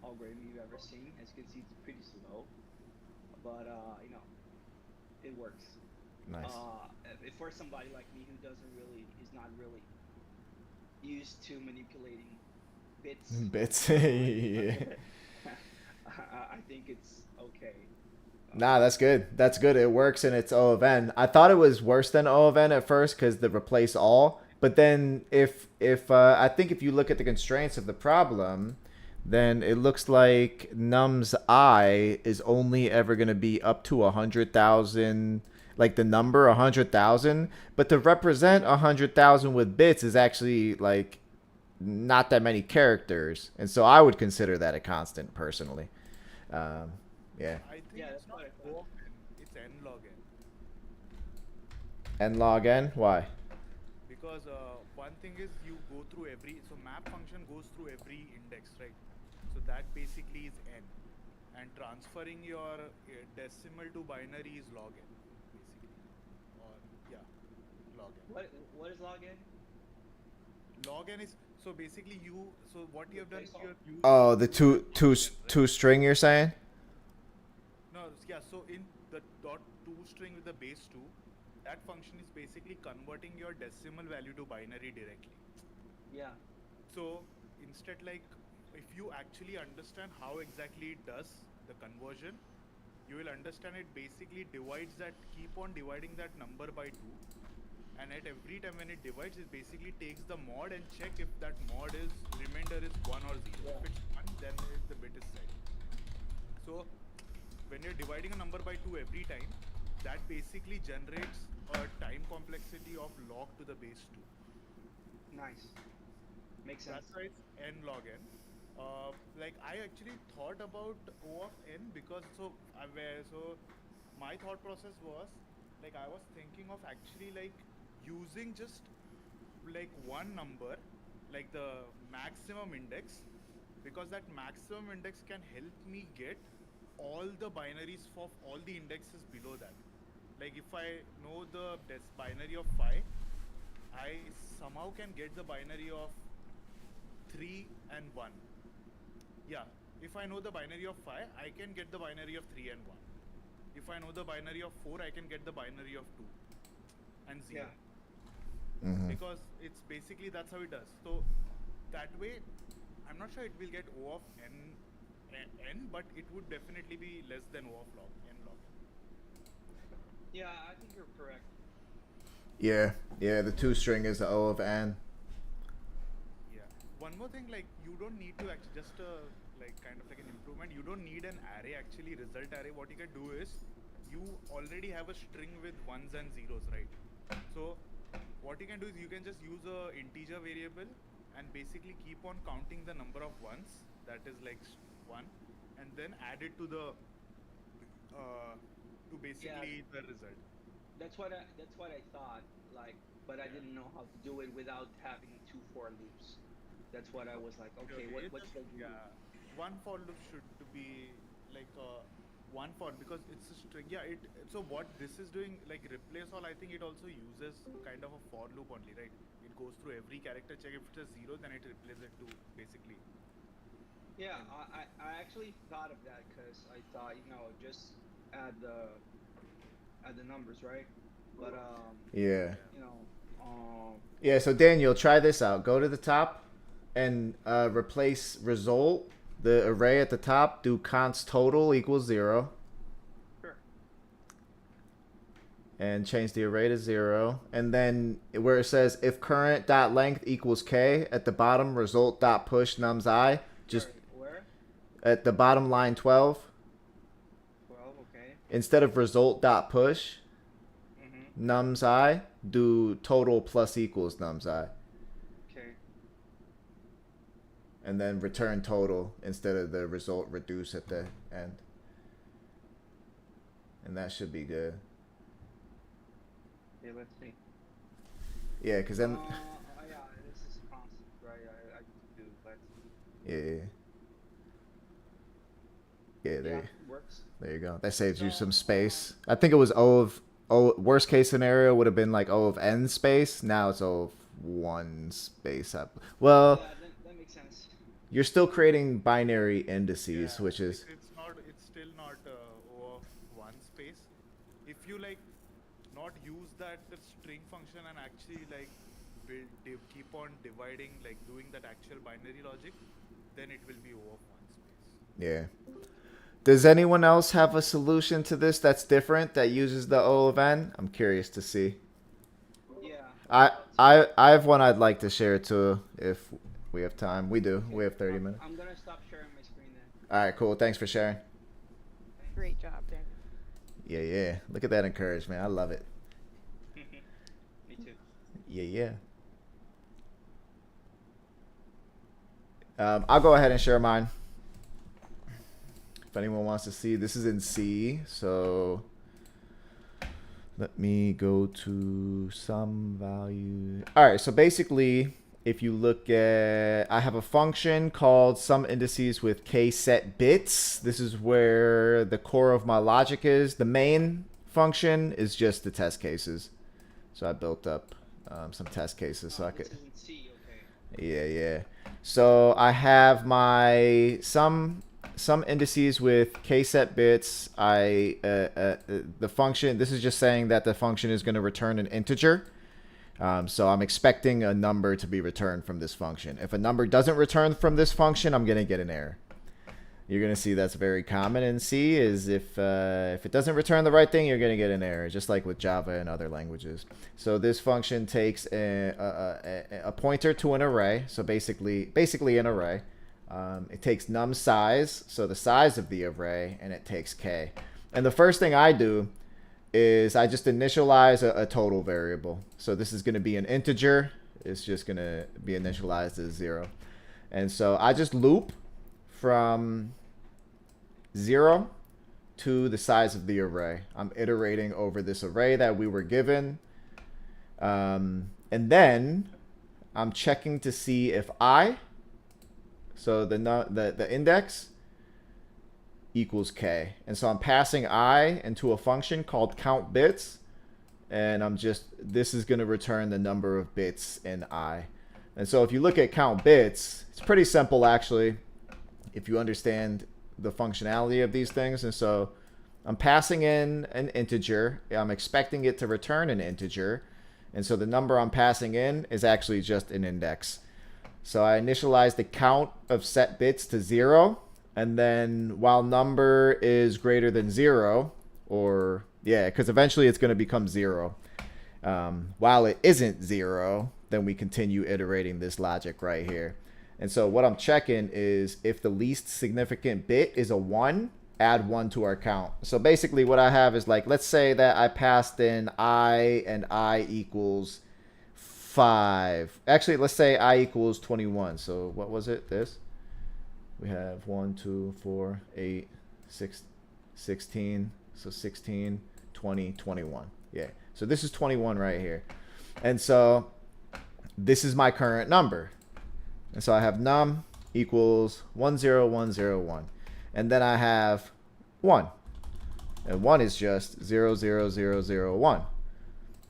algorithm you've ever seen. As you can see, it's pretty slow, but it works. Nice. If for somebody like me who is not really used to manipulating bits. Bits. Yeah. I think it's okay. Nah, that's good. That's good. It works and it's O of N. I thought it was worse than O of N at first because the replace all. But then if I think if you look at the constraints of the problem, then it looks like num's I is only ever going to be up to 100,000, like the number 100,000. But to represent 100,000 with bits is actually like not that many characters. And so I would consider that a constant personally. Yeah. I think Yeah, it's that's not what I O thought. of n, it's n log n. N log N? Why? Because one thing is you go through so map function goes through every index, right? So that basically is n. And transferring your decimal to binary is log n, basically. Or, yeah, log n. What is login? Log n is, so basically so what you have done is Replace all. you have used. Oh, the two string you're saying? No, yeah, so in the dot two string with the base 2, that function is basically converting your decimal value to binary directly. Yeah. So instead, like, if you actually understand how exactly it does the conversion, you will understand it basically keep on dividing that number by 2. And at every time when it divides, it basically takes the mod and check if that remainder is 1 or 0. Yeah. If it's 1, then the bit is set. So when you're dividing a number by 2 every time, that basically generates a time complexity of log to the base 2. Nice. Makes sense. That's why it's n log n. Like I actually thought about O of n because so my thought process was like I was thinking of actually like using just like one number, like the maximum index, because that maximum index can help me get all the binaries for all the indexes below that. Like if I know the binary of 5, I somehow can get the binary of 3 and 1. Yeah, if I know the binary of 5, I can get the binary of 3 and 1. If I know the binary of 4, I can get the binary of 2 and 0. Yeah. Mm-hmm. Because it's basically that's how it does. So that way, I'm not sure it will get O of n, but it would definitely be less than O of n log n. Yeah, I think you're correct. Yeah, the two string is the O of N. Yeah. One more thing, like you don't need to actually just like kind of like an improvement. You don't need an array actually, result array. What you can do is you already have a string with ones and zeros, right? So what you can do is you can just use a integer variable and basically keep on counting the number of ones, that is like 1, and then add it to the to basically the result. That's what I thought, like, but I didn't know how to do it without having 2 for loops. That's what I was like, okay, what should I do? Yeah, one for loop should be like one for, because it's a string. Yeah, so what this is doing, like replace all, I think it also uses kind of a for loop only, right? It goes through every character, check if it's a 0, then it replaces it to basically. Yeah, I actually thought of that because I thought, just add the numbers, right? But Yeah. you know, Yeah, so Daniel, try this out. Go to the top and replace result, the array at the top, do const total equals 0. sure. And change the array to 0. And then where it says if current dot length equals k, at the bottom result dot push nums I, just Sorry, where? at the bottom line 12, 12, okay. instead of result dot push Mm-hmm. nums I, do total plus equals nums I. Okay. And then return total instead of the result reduce at the end. And that should be good. Okay, let's see. Yeah, because then... Yeah, this is constant, right? I just do, let's see. Yeah. Yeah, there, Yeah, works. there you go. That saves you some space. I think it was O of... worst case scenario would have been like O of n space. Now it's O of 1 space. Well, Yeah, that makes sense. you're still creating binary indices, which is... It's still not O of 1 space. If you like not use that string function and actually like keep on dividing, like doing that actual binary logic, then it will be O of 1 space. Yeah. Does anyone else have a solution to this that's different that uses the O of n? I'm curious to see. Yeah. I have one I'd like to share too if we have time. We do. We have 30 minutes. I'm gonna stop sharing my screen then. All right, cool. Thanks for sharing. Great job, Daniel. Yeah, yeah. Look at that encouragement. I love it. Me too. Yeah, yeah. I'll go ahead and share mine. If anyone wants to see, this is in C, so let me go to some value. All right, so basically, if you look at, I have a function called sum indices with k set bits. This is where the core of my logic is. The main function is just the test cases. So I built up some test cases so I could. This is in C, okay. Yeah, yeah. So I have my some indices with k set bits. The function, this is just saying that the function is going to return an integer. So I'm expecting a number to be returned from this function. If a number doesn't return from this function, I'm going to get an error. You're going to see that's very common in C, is if it doesn't return the right thing, you're going to get an error, just like with Java and other languages. So this function takes a pointer to an array, so basically an array. It takes num size, so the size of the array, and it takes k. And the first thing I do is I just initialize a total variable. So this is going to be an integer. It's just going to be initialized as 0. And so I just loop from 0 to the size of the array. I'm iterating over this array that we were given. And then I'm checking to see if I, so the index, equals k. And so I'm passing I into a function called count bits. And this is going to return the number of bits in I. And so if you look at count bits, it's pretty simple actually, if you understand the functionality of these things. And so I'm passing in an integer. I'm expecting it to return an integer. And so the number I'm passing in is actually just an index. So I initialize the count of set bits to 0. And then while number is greater than 0, or yeah, because eventually it's going to become 0. While it isn't 0, then we continue iterating this logic right here. And so what I'm checking is if the least significant bit is a 1, add 1 to our count. So basically what I have is like, let's say that I passed in I and I equals 5. Actually, let's say I equals 21. So what was it? This? We have 1, 2, 4, 8, 6, 16. So 16, 20, 21. Yeah. So this is 21 right here. And so this is my current number. And so I have num equals 10101. And then I have 1. And 1 is just 00001.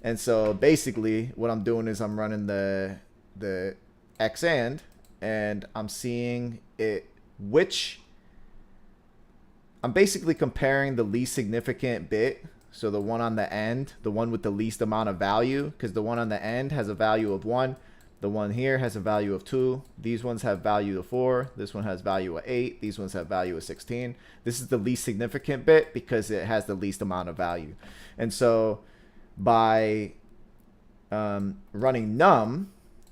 And so basically what I'm doing is I'm running the xand, and I'm seeing I'm basically comparing the least significant bit. So the one on the end, the one with the least amount of value, because the one on the end has a value of 1. The one here has a value of 2. These ones have value of 4. This one has value of 8. These ones have value of 16. This is the least significant bit because it has the least amount of value. And so by running num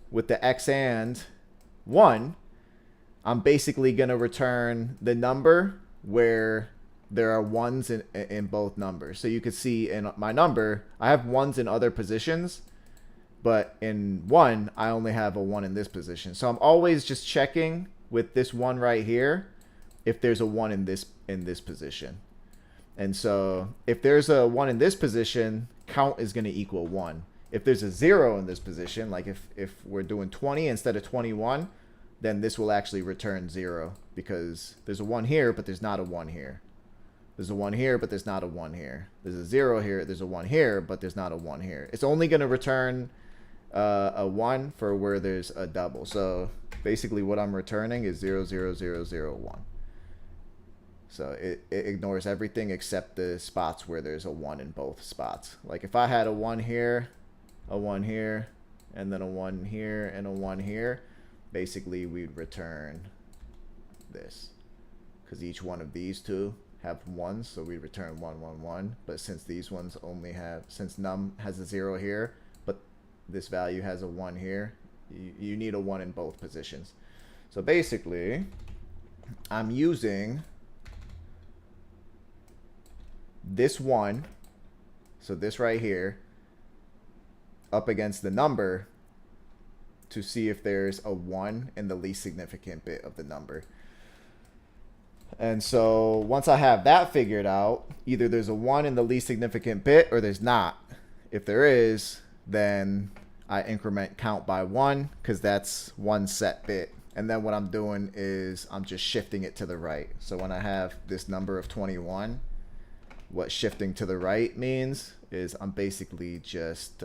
with the x and 1, I'm basically going to return the number where there are ones in both numbers. So you could see in my number, I have ones in other positions, but in 1, I only have a 1 in this position. So I'm always just checking with this 1 right here if there's a 1 in this position. And so if there's a 1 in this position, count is going to equal 1. If there's a 0 in this position, like if we're doing 20 instead of 21, then this will actually return 0 because there's a 1 here, but there's not a 1 here. There's a 1 here, but there's not a 1 here. There's a 0 here, there's a 1 here, but there's not a 1 here. It's only going to return a 1 for where there's a double. So basically what I'm returning is 0, 0, 0, 0, 1. So it ignores everything except the spots where there's a 1 in both spots. Like if I had a 1 here, a 1 here, and then a 1 here, and a 1 here, basically we'd return this. Because each one of these two have 1s, so we return 1, 1, 1. But since these ones only have, since num has a 0 here, but this value has a 1 here, you need a 1 in both positions. So basically, I'm using this 1, so this right here, up against the number to see if there's a 1 in the least significant bit of the number. And so once I have that figured out, either there's a 1 in the least significant bit or there's not. If there is, then I increment count by 1 because that's one set bit. And then what I'm doing is I'm just shifting it to the right. So when I have this number of 21, what shifting to the right means is I'm basically just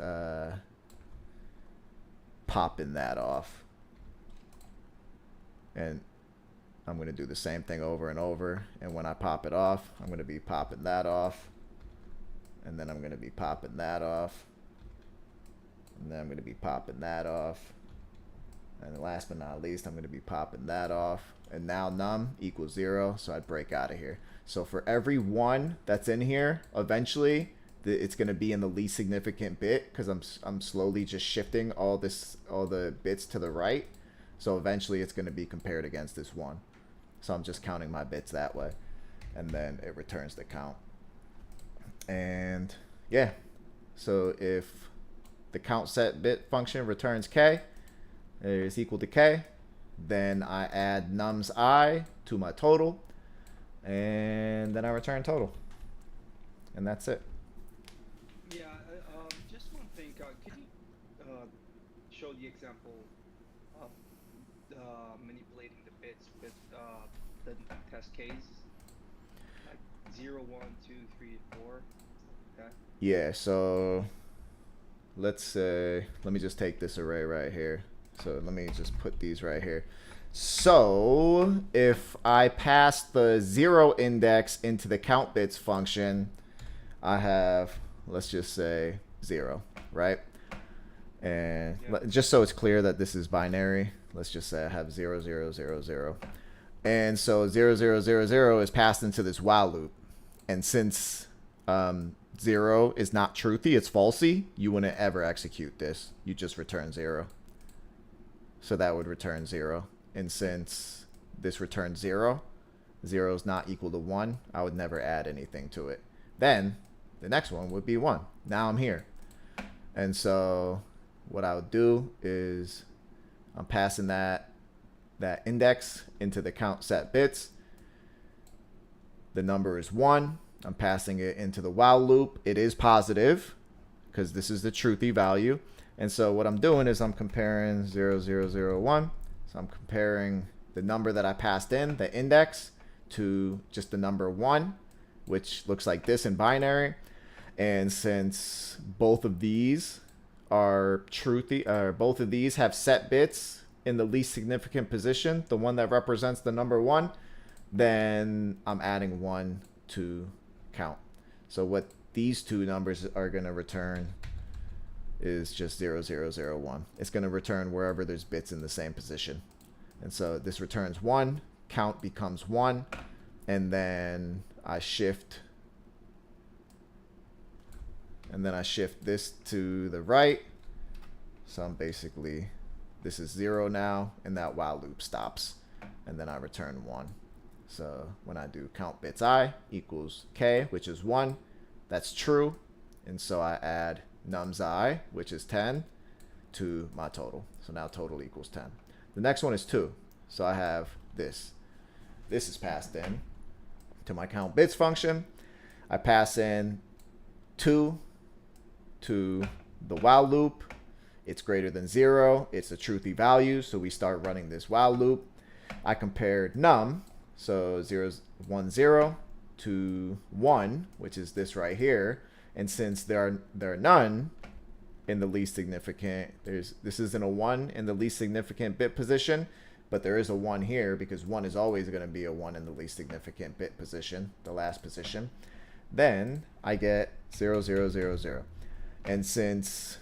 popping that off. And I'm going to do the same thing over and over. And when I pop it off, I'm going to be popping that off. And then I'm going to be popping that off. And then I'm going to be popping that off. And last but not least, I'm going to be popping that off. And now num equals 0, so I'd break out of here. So for every 1 that's in here, eventually it's going to be in the least significant bit because I'm slowly just shifting all the bits to the right. So eventually it's going to be compared against this 1. So I'm just counting my bits that way. And then it returns the count. And yeah, so if the count set bit function returns k is equal to k, then I add num's I to my total, and then I return total. And that's it. Yeah, just one thing. Could you show the example of manipulating the bits with the test case? Like 0, 1, 2, 3, 4. Okay. Yeah, so let's say, let me just take this array right here. So let me just put these right here. So if I pass the 0 index into the count bits function, I have, let's just say 0, right? And just so it's clear that this is binary, let's just say I have 0, 0, 0, 0. And so 0, 0, 0, 0 is passed into this while loop. And since 0 is not truthy, it's falsy, you wouldn't ever execute this. You just return 0. So that would return 0. And since this returns 0, 0 is not equal to 1, I would never add anything to it. Then the next one would be 1. Now I'm here. And so what I would do is I'm passing that index into the count set bits. The number is 1. I'm passing it into the while loop. It is positive because this is the truthy value. And so what I'm doing is I'm comparing 0, 0, 0, 1. So I'm comparing the number that I passed in, the index, to just the number 1, which looks like this in binary. And since both of these are truthy, or both of these have set bits in the least significant position, the one that represents the number 1, then I'm adding 1 to count. So what these two numbers are going to return is just 0, 0, 0, 1. It's going to return wherever there's bits in the same position. And so this returns 1, count becomes 1, and then I shift this to the right. So I'm basically, this is 0 now, and that while loop stops, and then I return 1. So when I do count bits I equals k, which is 1, that's true. And so I add nums I, which is 10, to my total. So now total equals 10. The next one is 2. So I have this. This is passed in to my count bits function. I pass in 2 to the while loop. It's greater than 0. It's a truthy value. So we start running this while loop. I compared num. So 0, 1, 0 to 1, which is this right here. And since there are none in the least significant, this isn't a 1 in the least significant bit position, but there is a 1 here because 1 is always going to be a 1 in the least significant bit position, the last position. Then I get 0, 0, 0, 0. And since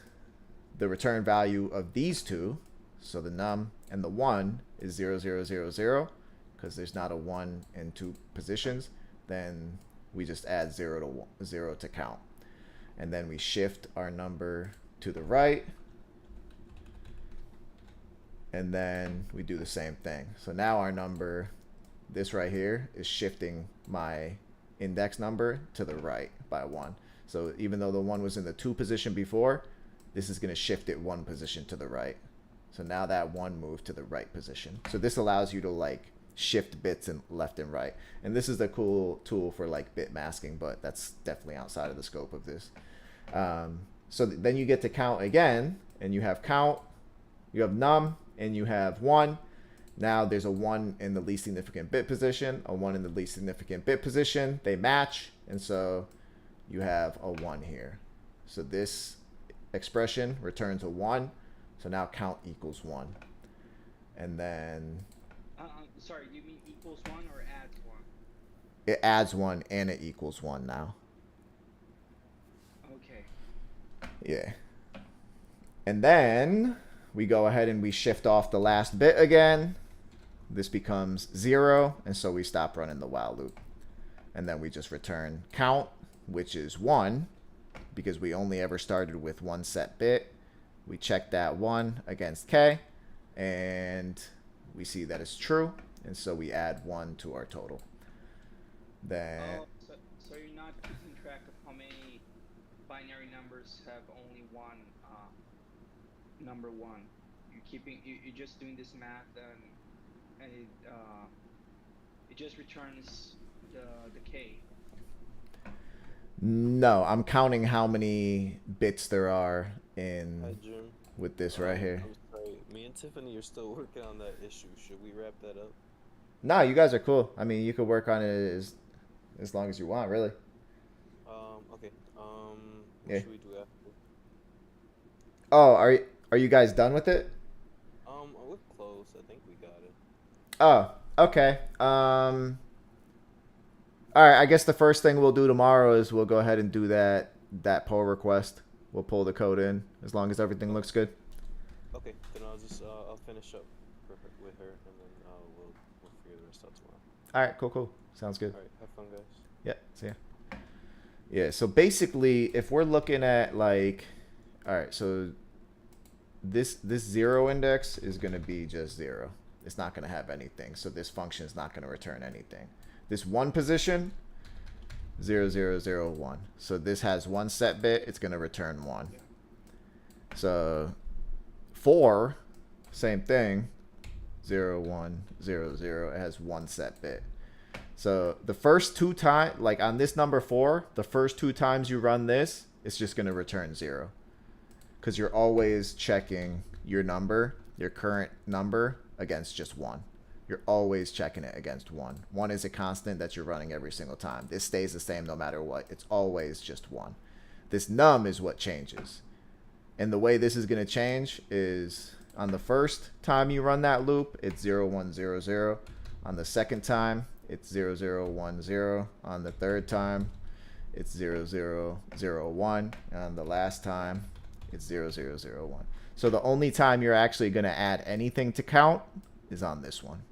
the return value of these two, so the num and the 1 is 0, 0, 0, 0, because there's not a 1 in two positions, then we just add 0 to count. And then we shift our number to the right. And then we do the same thing. So now our number, this right here, is shifting my index number to the right by 1. So even though the 1 was in the 2 position before, this is going to shift it 1 position to the right. So now that 1 moved to the right position. So this allows you to like shift bits and left and right. And this is a cool tool for like bit masking, but that's definitely outside of the scope of this. So then you get to count again, and you have count, you have num, and you have 1. Now there's a 1 in the least significant bit position, a 1 in the least significant bit position. They match, and so you have a 1 here. So this expression returns a 1. So now count equals 1. And then sorry, you mean equals 1 or adds 1? It adds 1 and it equals 1 now. Okay. Yeah. And then we go ahead and we shift off the last bit again. This becomes 0, and so we stop running the while loop. And then we just return count, which is 1, because we only ever started with 1 set bit. We check that 1 against k, and we see that it's true, and so we add 1 to our total. Then So you're not keeping track of how many binary numbers have only one number 1. You're just doing this math, and it just returns the k. No, I'm counting how many bits there are in Hi, Jim. with this right here. I'm sorry. Me and Tiffany are still working on that issue. Should we wrap that up? Nah, you guys are cool. I mean, you could work on it as long as you want, really. Okay. What Yeah. should we do after? Oh, are you guys done with it? We're close. I think we got it. Oh, okay. All right, I guess the first thing we'll do tomorrow is we'll go ahead and do that pull request. We'll pull the code in as long as everything looks good. Okay, then I'll just I'll finish up with her, and then we'll figure the rest out tomorrow. All right, cool. Sounds good. All right, have fun, guys. Yeah, see ya. Yeah, so basically, if we're looking at like, all right, so this 0 index is going to be just 0. It's not going to have anything, so this function is not going to return anything. This 1 position, 0, 0, 0, 1. So this has 1 set bit. It's going to return 1. So 4, same thing, 0, 1, 0, 0. It has 1 set bit. So the first 2 times, like on this number 4, the first 2 times you run this, it's just going to return 0. Because you're always checking your number, your current number, against just 1. You're always checking it against 1. 1 is a constant that you're running every single time. This stays the same no matter what. It's always just 1. This num is what changes. And the way this is going to change is on the first time you run that loop, it's 0, 1, 0, 0. On the second time, it's 0, 0, 1, 0. On the third time, it's 0001, and the last time it's 0001. So the only time you're actually going to add anything to count is on this one.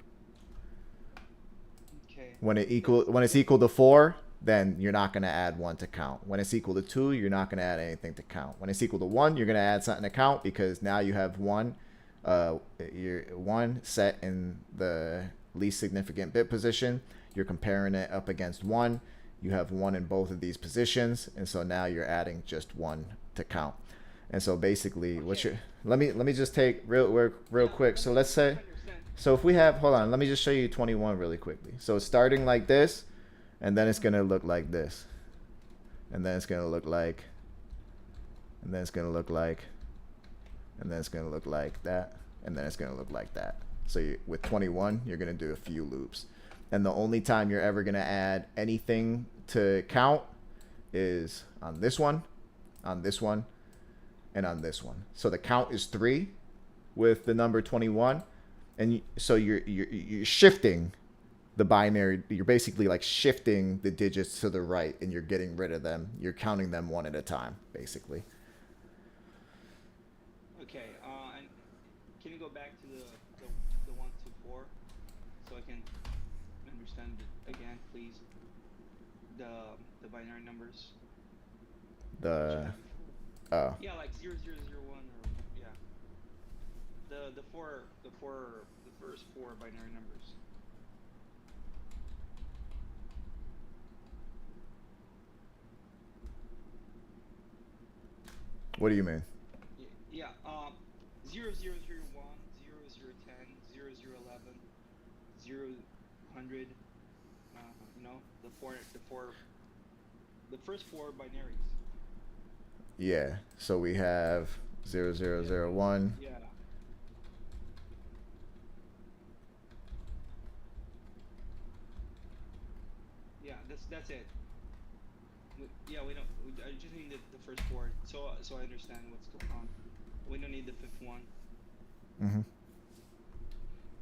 Okay. When it's equal to 4, then you're not going to add 1 to count. When it's equal to 2, you're not going to add anything to count. When it's equal to 1, you're going to add something to count, because now you have 1 set in the least significant bit position. You're comparing it up against 1. You have 1 in both of these positions, and so now you're adding just 1 to count. And so basically, let me just take real quick. So let's say, so if we have, hold on, let me just show you 21 really quickly. So it's starting like this, and then it's gonna look like this, and then it's gonna look like, and then it's gonna look like, and then it's gonna look like that, and then it's gonna look like that. So with 21, you're gonna do a few loops, and the only time you're ever gonna add anything to count is on this one, on this one, and on this one. So the count is 3 with the number 21, and so you're shifting the binary. You're basically like shifting the digits to the right, and you're getting rid of them. You're counting them one at a time, basically. Okay. And can you go back to the 1 to 4 so I can understand it again, please? The binary numbers. Oh. Yeah, like 0001 or yeah. The first 4 binary numbers. What do you mean? Yeah. 0001, 0010, 0011, 0100. You know, the first 4 binaries. Yeah. So we have 0001. Yeah. Yeah, that's it. Yeah, we don't. I just need the first 4, so I understand what's going on. We don't need the 5th one. Mhm.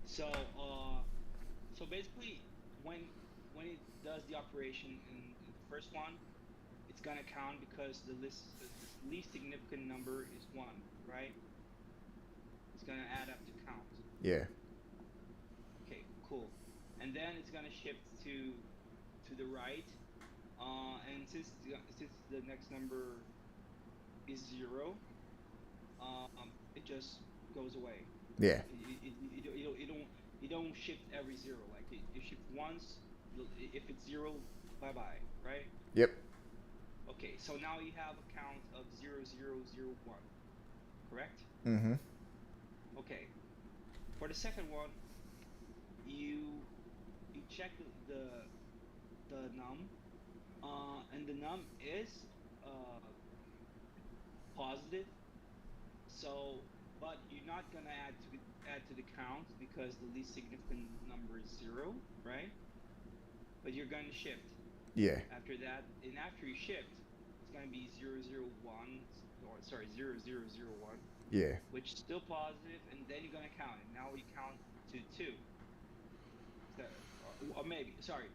So so basically, when it does the operation in the first one, it's gonna count because the least significant number is 1, right? It's gonna add up to count. Yeah. Okay, cool. And then it's gonna shift to the right, and since the next number is 0, it just goes away. Yeah. You don't shift every 0. Like you shift once. If it's 0, bye bye, right? Yep. Okay, so now you have a count of 0001, correct? Mhm. Okay. For the second one, you check the num, and the num is positive. So, but you're not gonna add to the count because the least significant number is 0, right? But you're gonna shift. Yeah. After that, and after you shift, it's gonna be 001, or sorry, 0001. Yeah. Which is still positive, and then you're gonna count it. Now we count to 2. So, or maybe, sorry,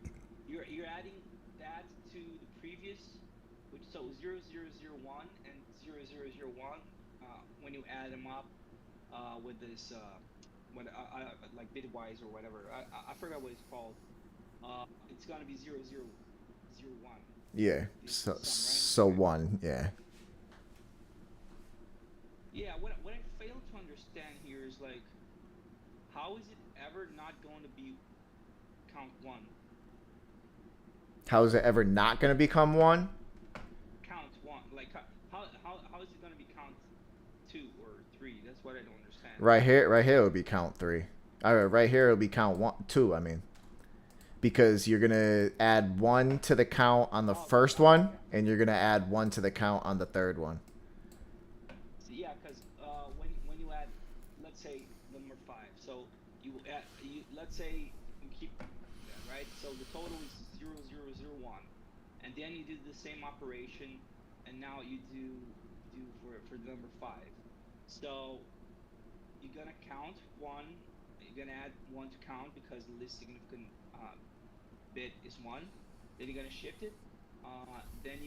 you're adding that to the previous, which so 0001 and 0001. When you add them up with this, like bitwise or whatever, I forgot what it's called. It's gonna be 0001. Yeah. So 1. Yeah. Yeah. What I fail to understand here is like, how is it ever not going to be count 1? How is it ever not going to become 1? Count 1. Like how is it going to be count 2 or 3? That's what I don't understand. Right here it would be count 3. Right here it'll be count 2, I mean. Because you're going to add 1 to the count on the first one, and you're going to add 1 to the count on the third one. So, yeah, because when you add, let's say, number 5, so let's say you keep that, right? So the total is 0001, and then you do the same operation, and now you do for the number 5. So you're gonna count 1. You're gonna add 1 to count because the least significant bit is 1. Then you're gonna shift it, then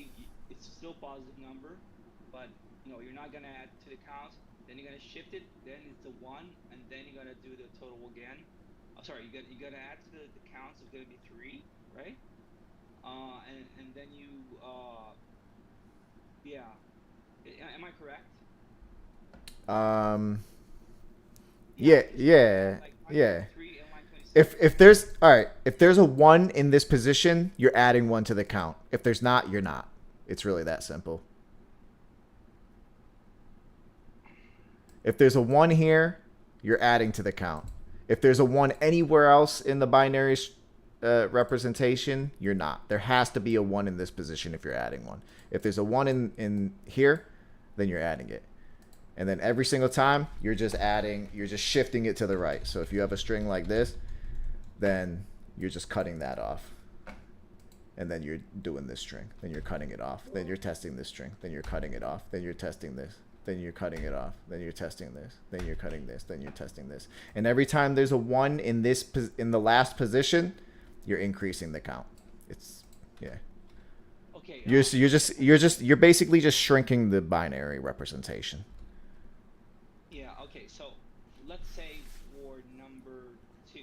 it's still positive number, but you're not gonna add to the count. Then you're gonna shift it. Then it's a 1, and then you're gonna do the total again. Oh, sorry, you're gonna add to the count. So it's gonna be 3, right? And then you yeah. Am I correct? Yeah. If there's all right, if there's a 1 in this position, you're adding 1 to the count. If there's not, you're not. It's really that simple. If there's a 1 here, you're adding to the count. If there's a 1 anywhere else in the binary representation, you're not. There has to be a 1 in this position if you're adding 1. If there's a 1 in here, then you're adding it. And then every single time, you're just shifting it to the right. So if you have a string like this, then you're just cutting that off. And then you're doing this string. Then you're cutting it off. Then you're testing this string. Then you're cutting it off. Then you're testing this. Then you're cutting it off. Then you're testing this. Then you're cutting this. Then you're testing this. And every time there's a 1 in the last position, you're increasing the count. It's Okay. You're basically just shrinking the binary representation. Yeah. Okay. So let's say for number 2,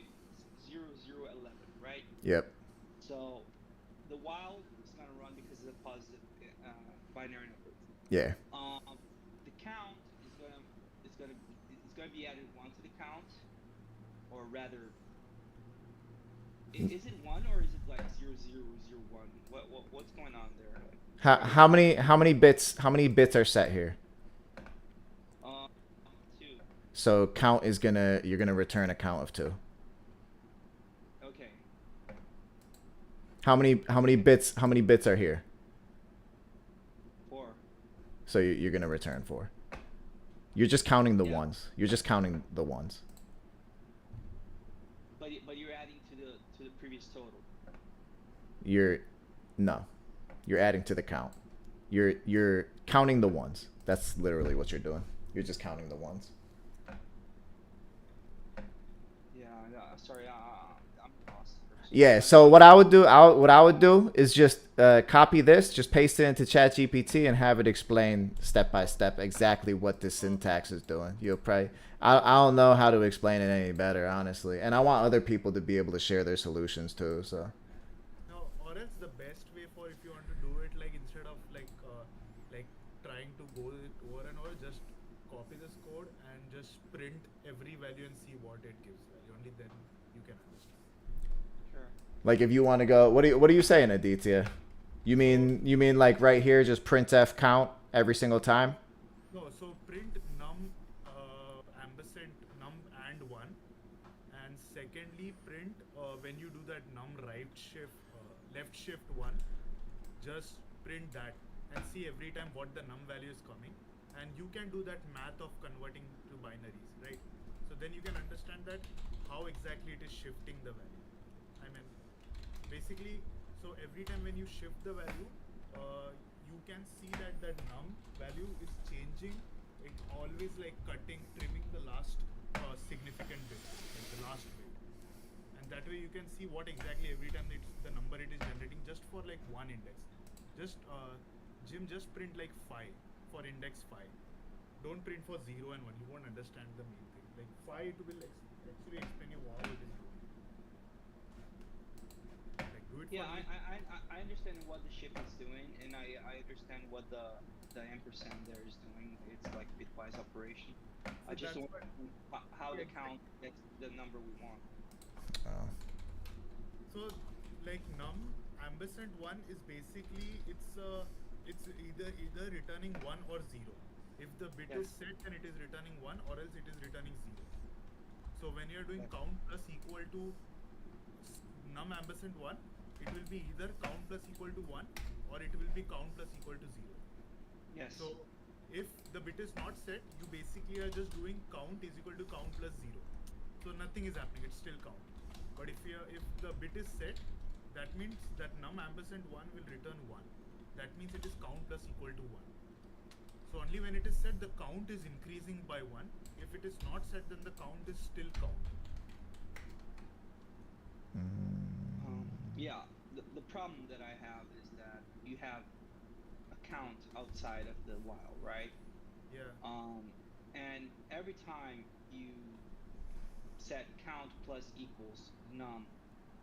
0, 0, 11, right? Yep. So the while is gonna run because it's a positive binary number. Yeah. The count is gonna be added 1 to the count, or rather, is it 1 or is it like 0, 0, 0, 1? What's going on there? How many bits are set here? 2. So count is you're gonna return a count of 2. Okay. How many bits are here? 4. So you're gonna return 4. You're just counting the ones. You're just counting the ones. But you're adding to the previous total. You're adding to the count. You're counting the ones. That's literally what you're doing. You're just counting the ones. Yeah. Sorry. I'm lost. Yeah. So what I would do is just copy this, just paste it into ChatGPT, and have it explain step by step exactly what this syntax is doing. You'll probably I don't know how to explain it any better, honestly, and I want other people to be able to share their solutions too. So. No, or else the best way for if you want to do it, like instead of like trying to go it over and over, just copy this code and just print every value and see what it gives value. Only then you can understand. Sure. Like if you want to go, what are you saying, Aditya? You mean like right here, just printf count every single time? No, so print num ampersand num and 1, and secondly print when you do that num right shift left shift 1, just print that and see every time what the num value is coming, and you can do that math of converting to binaries, right? So then you can understand that how exactly it is shifting the value. I mean, basically, so every time when you shift the value, you can see that the num value is changing. It always like trimming the last significant bit, like the last bit, and that way you can see what exactly every time the number it is generating just for like one index. Just Jim, just print like 5 for index 5. Don't print for 0 and 1. You won't understand the main thing. Like 5 it will actually explain you how it is doing. Like do it. Yeah, I understand what the shift is doing, and I understand what the ampersand there is doing. It's like bitwise operation. So I just want how to count the number we want. Oh. So like num ampersand 1 is basically it's either returning 1 or 0. If the bit is set, then it is returning 1, or else it is returning 0. So when you are doing count plus equal to num ampersand 1, it will be either count plus equal to 1 or it will be count plus equal to 0. Yes. So if the bit is not set, you basically are just doing count is equal to count plus 0. So nothing is happening, it's still count. But if the bit is set, that means that num ampersand 1 will return 1. That means it is count plus equal to 1. So only when it is set, the count is increasing by 1. If it is not set, then the count is still count. Yeah, the problem that I have is that you have a count outside of the while, right? Yeah. And every time you set count plus equals num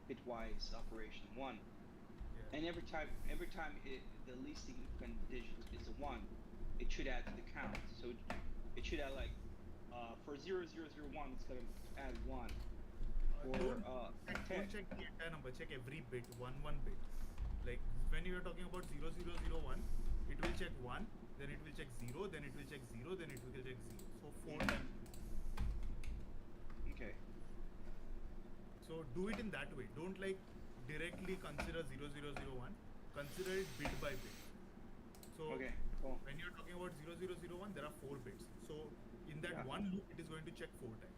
bitwise operation 1, Yeah. and every time the least significant digit is a 1, it should add to the count. So it should add like for 0001 it's gonna add 1. For Don't check the entire number. Check every bit, one bit. Like when you are talking about 0001, it will check 1, then it will check 0, then it will check 0, then it will check 0. So 4 times. Okay. So do it in that way. Don't like directly consider 0001. Consider it bit by bit. So okay, cool. When you're talking about 0001, there are 4 bits. So in that one loop, it is going to check 4 times.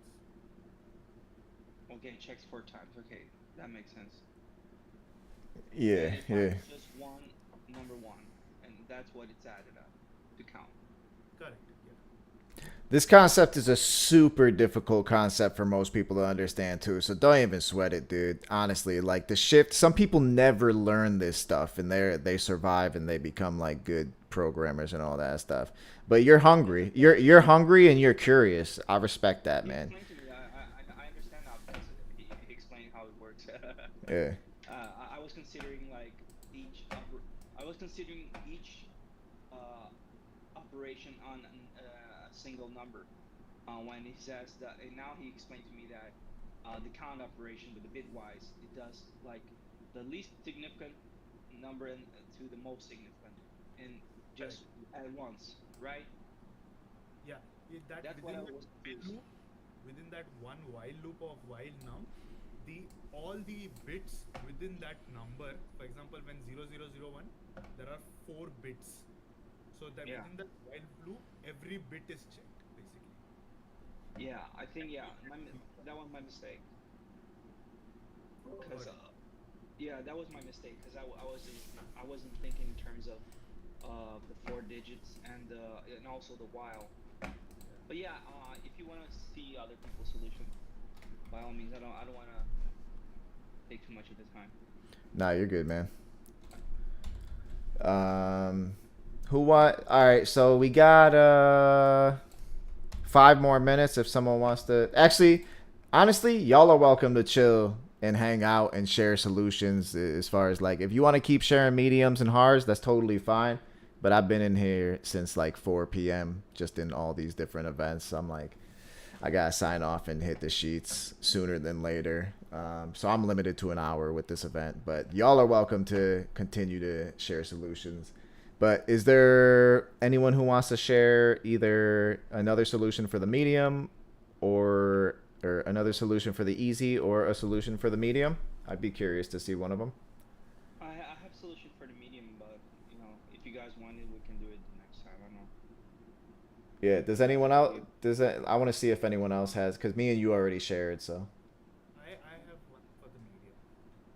Okay, it checks 4 times. Okay, that makes sense. Yeah, yeah. Just number 1, and that's what it's added up to count. Correct. This concept is a super difficult concept for most people to understand too, so don't even sweat it, dude. Honestly, like the shift, some people never learn this stuff and they survive and they become like good programmers and all that stuff. But you're hungry. You're hungry and you're curious. I respect that, man. Explain to me. I understand now because he explained how it works. Yeah. I was considering like each operation on a single number. When he says that, and now he explained to me that the count operation with the bitwise, it does like the least significant number to the most significant, and just at once, right? Yeah, that's what I was confused. Within that one while loop of while num, all the bits within that number, for example, when 0001, there are 4 bits. So that within that while loop, every bit is checked, basically. Yeah, I think that was my mistake. Because that was my mistake because I wasn't thinking in terms of the 4 digits and also the while. But yeah, if you want to see other people's solution, by all means. I don't want to take too much of the time. Nah, you're good, man. All right, so we got 5 more minutes if someone wants to. Actually, honestly, y'all are welcome to chill and hang out and share solutions. As far as like, if you want to keep sharing mediums and hards, that's totally fine. But I've been in here since like 4 p.m. just in all these different events. So I'm like, I gotta sign off and hit the sheets sooner than later. So I'm limited to an hour with this event. But y'all are welcome to continue to share solutions. But is there anyone who wants to share either another solution for the medium or another solution for the easy or a solution for the medium? I'd be curious to see one of them. I have a solution for the medium, but if you guys want it, we can do it next time. I don't know. Yeah. Does anyone else? I want to see if anyone else has, because me and you already shared. So. I have one for the medium.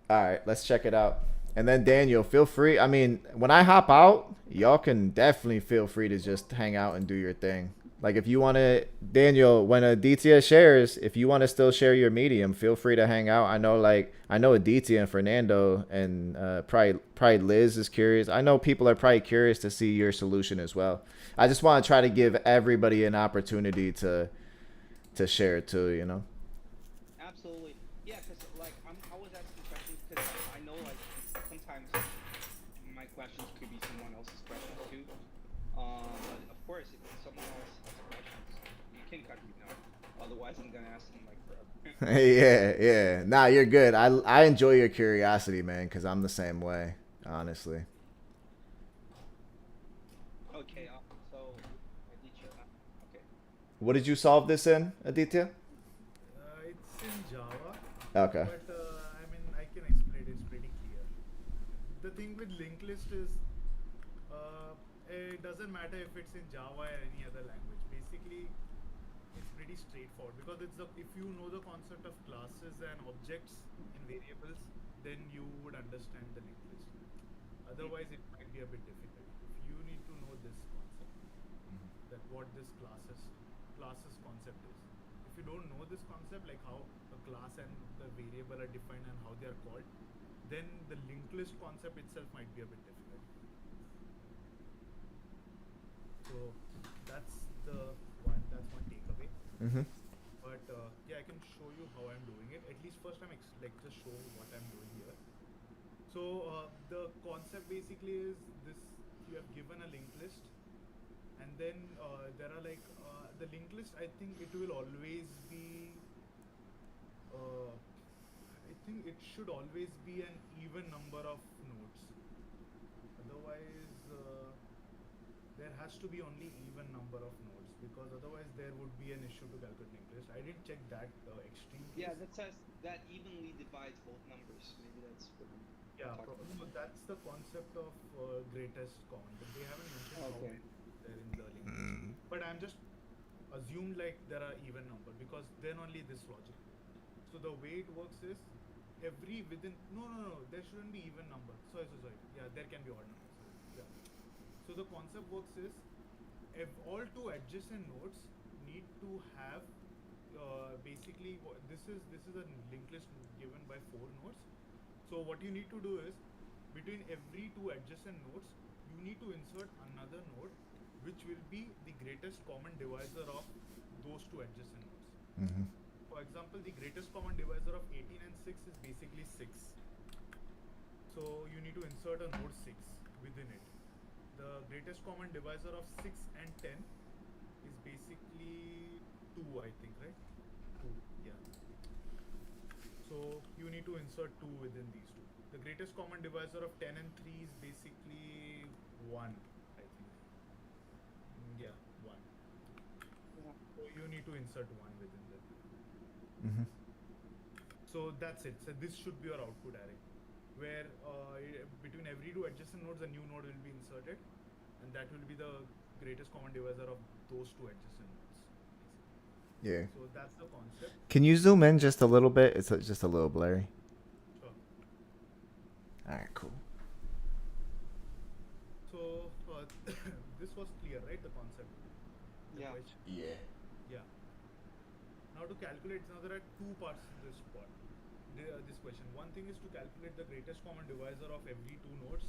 All right, let's check it out. And then Daniel, feel free. I mean, when I hop out, y'all can definitely feel free to just hang out and do your thing. Like if you want to, Daniel, when Aditya shares, if you want to still share your medium, feel free to hang out. I know Aditya and Fernando and probably Liz is curious. I know people are probably curious to see your solution as well. I just want to try to give everybody an opportunity to share it too, you know? Absolutely. Yeah, because I was asking questions because I know sometimes my questions could be someone else's questions too. But of course, if someone else has questions, you can cut me now. Otherwise, I'm gonna ask them forever. Yeah. Nah, you're good. I enjoy your curiosity, man, because I'm the same way, honestly. Okay. So, Aditya. Okay. What did you solve this in, Aditya? It's in Java. Okay. But I mean, I can explain it. It's pretty clear. The thing with linked list is, it doesn't matter if it's in Java or any other language. Basically, it's pretty straightforward because if you know the concept of classes and objects and variables, then you would understand the linked list. Otherwise, it might be a bit difficult. If you need to know this concept, that what this classes concept is. If you don't know this concept, like how a class and the variable are defined and how they are called, then the linked list concept itself might be a bit difficult. So that's that's one takeaway. Mm-hmm. But yeah, I can show you how I'm doing it. At least first I'm just show what I'm doing here. So the concept basically is this: you have given a linked list, and then there are like the linked list. I think it will always be. I think it should always be an even number of nodes. Otherwise, there has to be only even number of nodes, because otherwise there would be an issue to calculate linked list. I didn't check that extreme case. Yeah, that says that evenly divides both numbers. Maybe that's what I'm Yeah, talking about. so that's the concept of greatest common, but they haven't mentioned how Okay. they're in the linked list. But I'm just assumed like there are even number, because then only this logic. So the way it works is every within no there shouldn't be even number. Sorry. Yeah, there can be odd numbers. Yeah. So the concept works is if all two adjacent nodes need to have basically this is a linked list given by 4 nodes. So what you need to do is between every two adjacent nodes you need to insert another node which will be the greatest common divisor of those two adjacent nodes. Mm-hmm. For example, the greatest common divisor of 18 and 6 is basically 6. So you need to insert a node 6 within it. The greatest common divisor of 6 and 10 is basically 2, I think, right? 2, yeah. So you need to insert 2 within these two. The greatest common divisor of 10 and 3 is basically 1, I think. Yeah, 1. Yeah. So you need to insert 1 within that. Mm-hmm. So that's it. So this should be your output array, where between every two adjacent nodes, a new node will be inserted, and that will be the greatest common divisor of those two adjacent nodes. Yeah. So that's the concept. Can you zoom in just a little bit? It's just a little blurry. Sure. All right, cool. So this was clear, right? The concept. The Yeah. question. Yeah. Yeah. Now to calculate, now there are two parts to this part. This question. One thing is to calculate the greatest common divisor of every two nodes,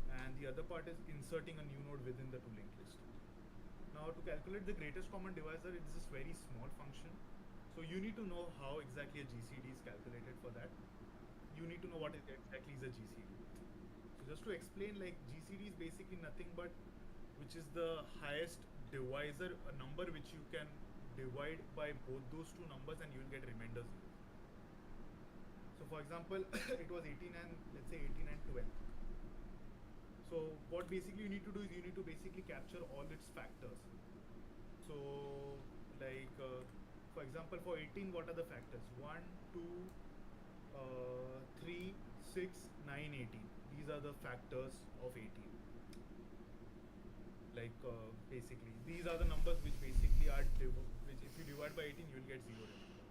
and the other part is inserting a new node within the two linked list. Now to calculate the greatest common divisor, it's this very small function. So you need to know how exactly a GCD is calculated. For that, you need to know what exactly is a GCD. So just to explain, like GCD is basically nothing but which is the highest divisor, a number which you can divide by both those two numbers and you'll get remainder 0. So for example, it was 18 and let's say 18 and 12. So what basically you need to do is you need to basically capture all its factors. So like for example, for 18, what are the factors? 1, 2, 3, 6, 9, 18. These are the factors of 18. Like basically, these are the numbers which basically are which if you divide by 18, you'll get 0 remainder.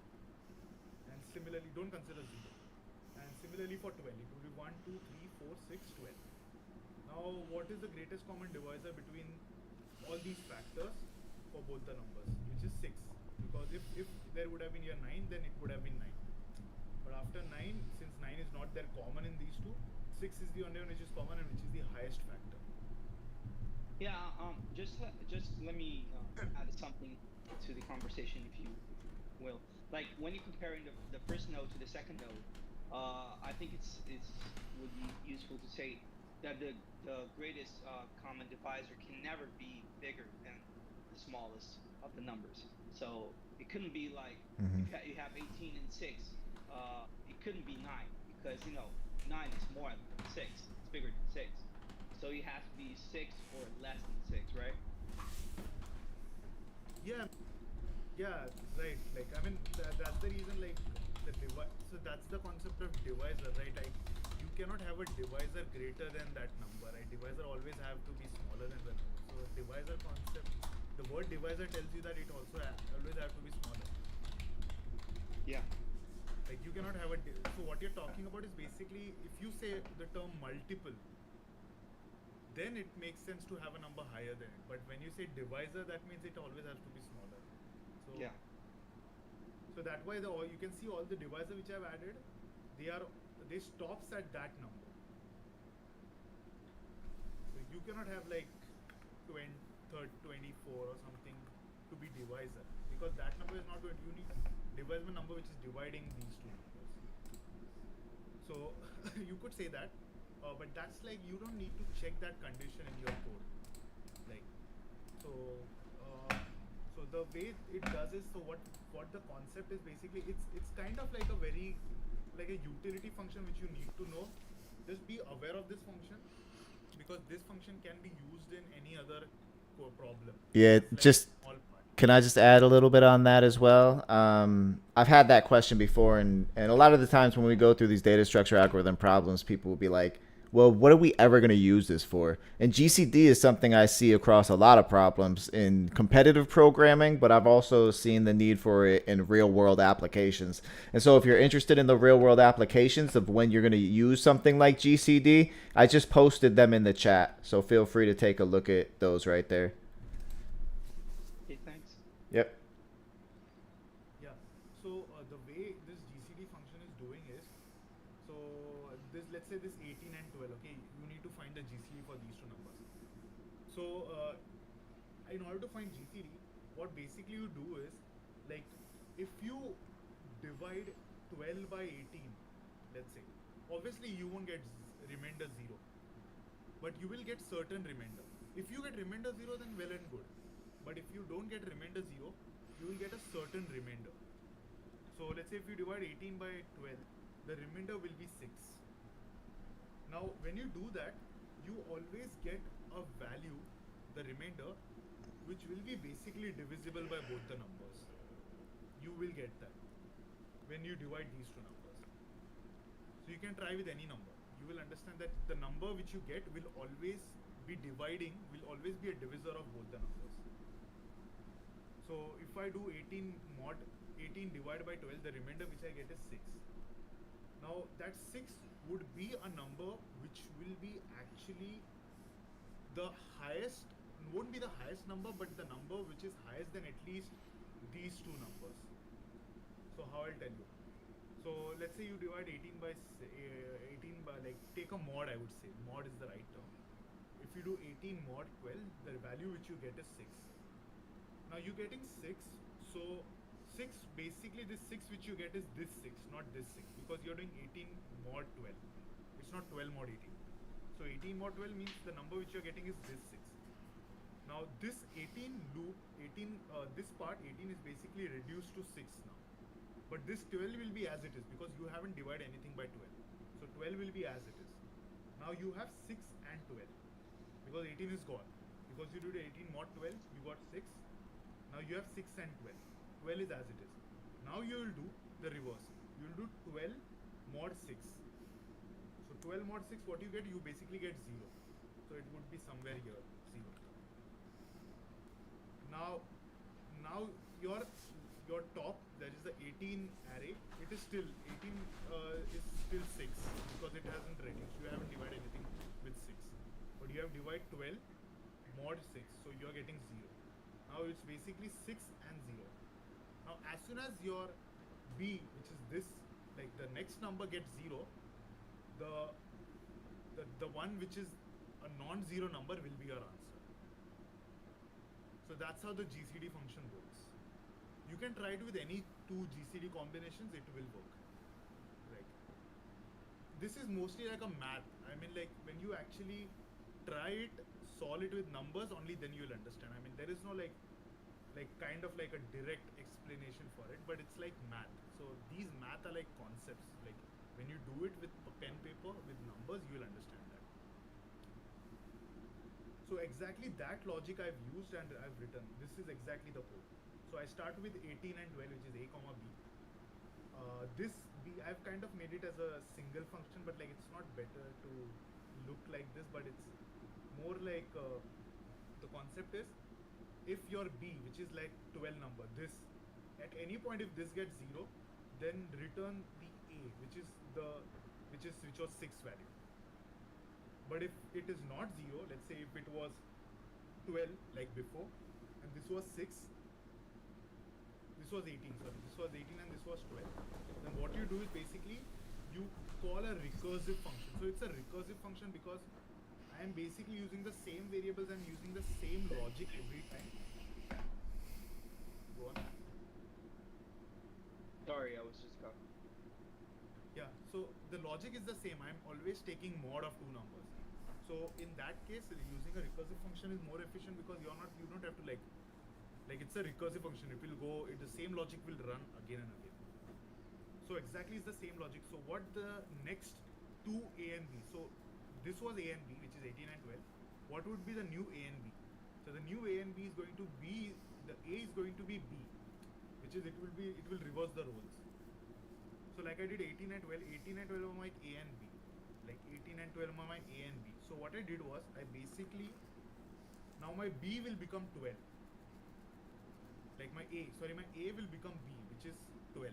And similarly, don't consider 0. And similarly for 12, it will be 1, 2, 3, 4, 6, 12. Now, what is the greatest common divisor between all these factors for both the numbers, which is 6? Because if there would have been here 9, then it would have been 9. But after 9, since 9 is not there common in these two, 6 is the only one which is common and which is the highest factor. Yeah. Just let me add something to the conversation, if you will. Like when you're comparing the first node to the second node, I think it's would be useful to say that the greatest common divisor can never be bigger than the smallest of the numbers. So it couldn't be like if you have 18 and 6, it couldn't be 9, because 9 is more than 6. It's bigger than 6. So it has to be 6 or less than 6, right? Yeah, right. Like I mean, that's the reason. Like so that's the concept of divisor, right? Like you cannot have a divisor greater than that number, right? Divisor always have to be smaller than the number. So divisor concept, the word divisor tells you that it also always have to be smaller. Yeah. Like you cannot have so what you're talking about is basically if you say the term multiple, then it makes sense to have a number higher than it. But when you say divisor, that means it always has to be smaller. So so that's why you can see all the divisor which I've added, they it stops at that number. So you cannot have like 20, 24 or something to be divisor, because that number is not going to, you need divisor number which is dividing these two numbers. So you could say that, but that's like, you don't need to check that condition in your code. Like, so so the way it does is, so what the concept is basically, it's kind of like a very, like a utility function which you need to know. Just be aware of this function, because this function can be used in any other problem. Yeah, It's like just small part. can I just add a little bit on that as well? I've had that question before, and a lot of the times when we go through these data structure algorithm problems, people will be like, well, what are we ever going to use this for? And GCD is something I see across a lot of problems in competitive programming, but I've also seen the need for it in real world applications. And so if you're interested in the real world applications of when you're going to use something like GCD, I just posted them in the chat. So feel free to take a look at those right there. Okay, thanks. Yep. Yeah. So the way this GCD function is doing is, so this, let's say this 18 and 12. Okay, you need to find the GCD for these two numbers. So in order to find GCD, what basically you do is, like, if you divide 12 by 18, let's say, obviously you won't get remainder 0, but you will get certain remainder. If you get remainder 0, then well and good. But if you don't get remainder 0, you will get a certain remainder. So let's say if you divide 18 by 12, the remainder will be 6. Now when you do that, you always get a value, the remainder, which will be basically divisible by both the numbers. You will get that when you divide these two numbers. So you can try with any number. You will understand that the number which you get will always be dividing, will always be a divisor of both the numbers. So if I do 18 mod 18 divided by 12, the remainder which I get is 6. Now that 6 would be a number which will be actually the highest, won't be the highest number, but the number which is highest than at least these two numbers. So how I'll tell you. So let's say you divide 18 by like, take a mod, I would say. Mod is the right term. If you do 18 mod 12, the value which you get is 6. Now you're getting 6, so 6, basically this 6 which you get is this 6, not this 6, because you're doing 18 mod 12. It's not 12 mod 18. So 18 mod 12 means the number which you're getting is this 6. Now this 18 loop, this part 18 is basically reduced to 6 now. But this 12 will be as it is, because you haven't divided anything by 12. So 12 will be as it is. Now you have 6 and 12, because 18 is gone. Because you did 18 mod 12, you got 6. Now you have 6 and 12. 12 is as it is. Now you will do the reverse. You will do 12 mod 6. So 12 mod 6, what you get? You basically get 0. So it would be somewhere here, 0. Now your top, that is the 18 array, it is still 18 is still 6, because it hasn't reduced. You haven't divided anything with 6. But you have divided 12 mod 6, so you are getting 0. Now it's basically 6 and 0. Now as soon as your b, which is this, like the next number, gets 0, the one which is a non-zero number will be your answer. So that's how the GCD function works. You can try it with any two GCD combinations, it will work. Right. This is mostly like a math. I mean, like when you actually try it, solve it with numbers, only then you'll understand. I mean, there is no like kind of like a direct explanation for it, but it's like math. So these math are like concepts. Like when you do it with pen paper, with numbers, you'll understand that. So exactly that logic I've used and I've written. This is exactly the code. So I start with 18 and 12, which is a comma b. This b, I've kind of made it as a single function, but like it's not better to look like this, but it's more like the concept is, if your b, which is like 12 number, this at any point if this gets 0, then return the a, which was 6 value. But if it is not 0, let's say if it was 12 like before, and this was 6, this was 18, sorry, this was 18 and this was 12, then what you do is basically you call a recursive function. So it's a recursive function because I am basically using the same variables and using the same logic every time. Go on. Sorry, I was just talking. Yeah, so the logic is the same. I'm always taking mod of two numbers. So in that case, using a recursive function is more efficient because you don't have to like it's a recursive function. It will go, the same logic will run again and again. So exactly it's the same logic. So what the next two A and B? So this was A and B, which is 18 and 12. What would be the new A and B? So the new A and B is going to be, the A is going to be B, which is it will reverse the roles. So like I did 18 and 12, 18 and 12 are my A and B. Like 18 and 12 are my A and B. So what I did was I basically, now my B will become 12. Like my A will become B, which is 12.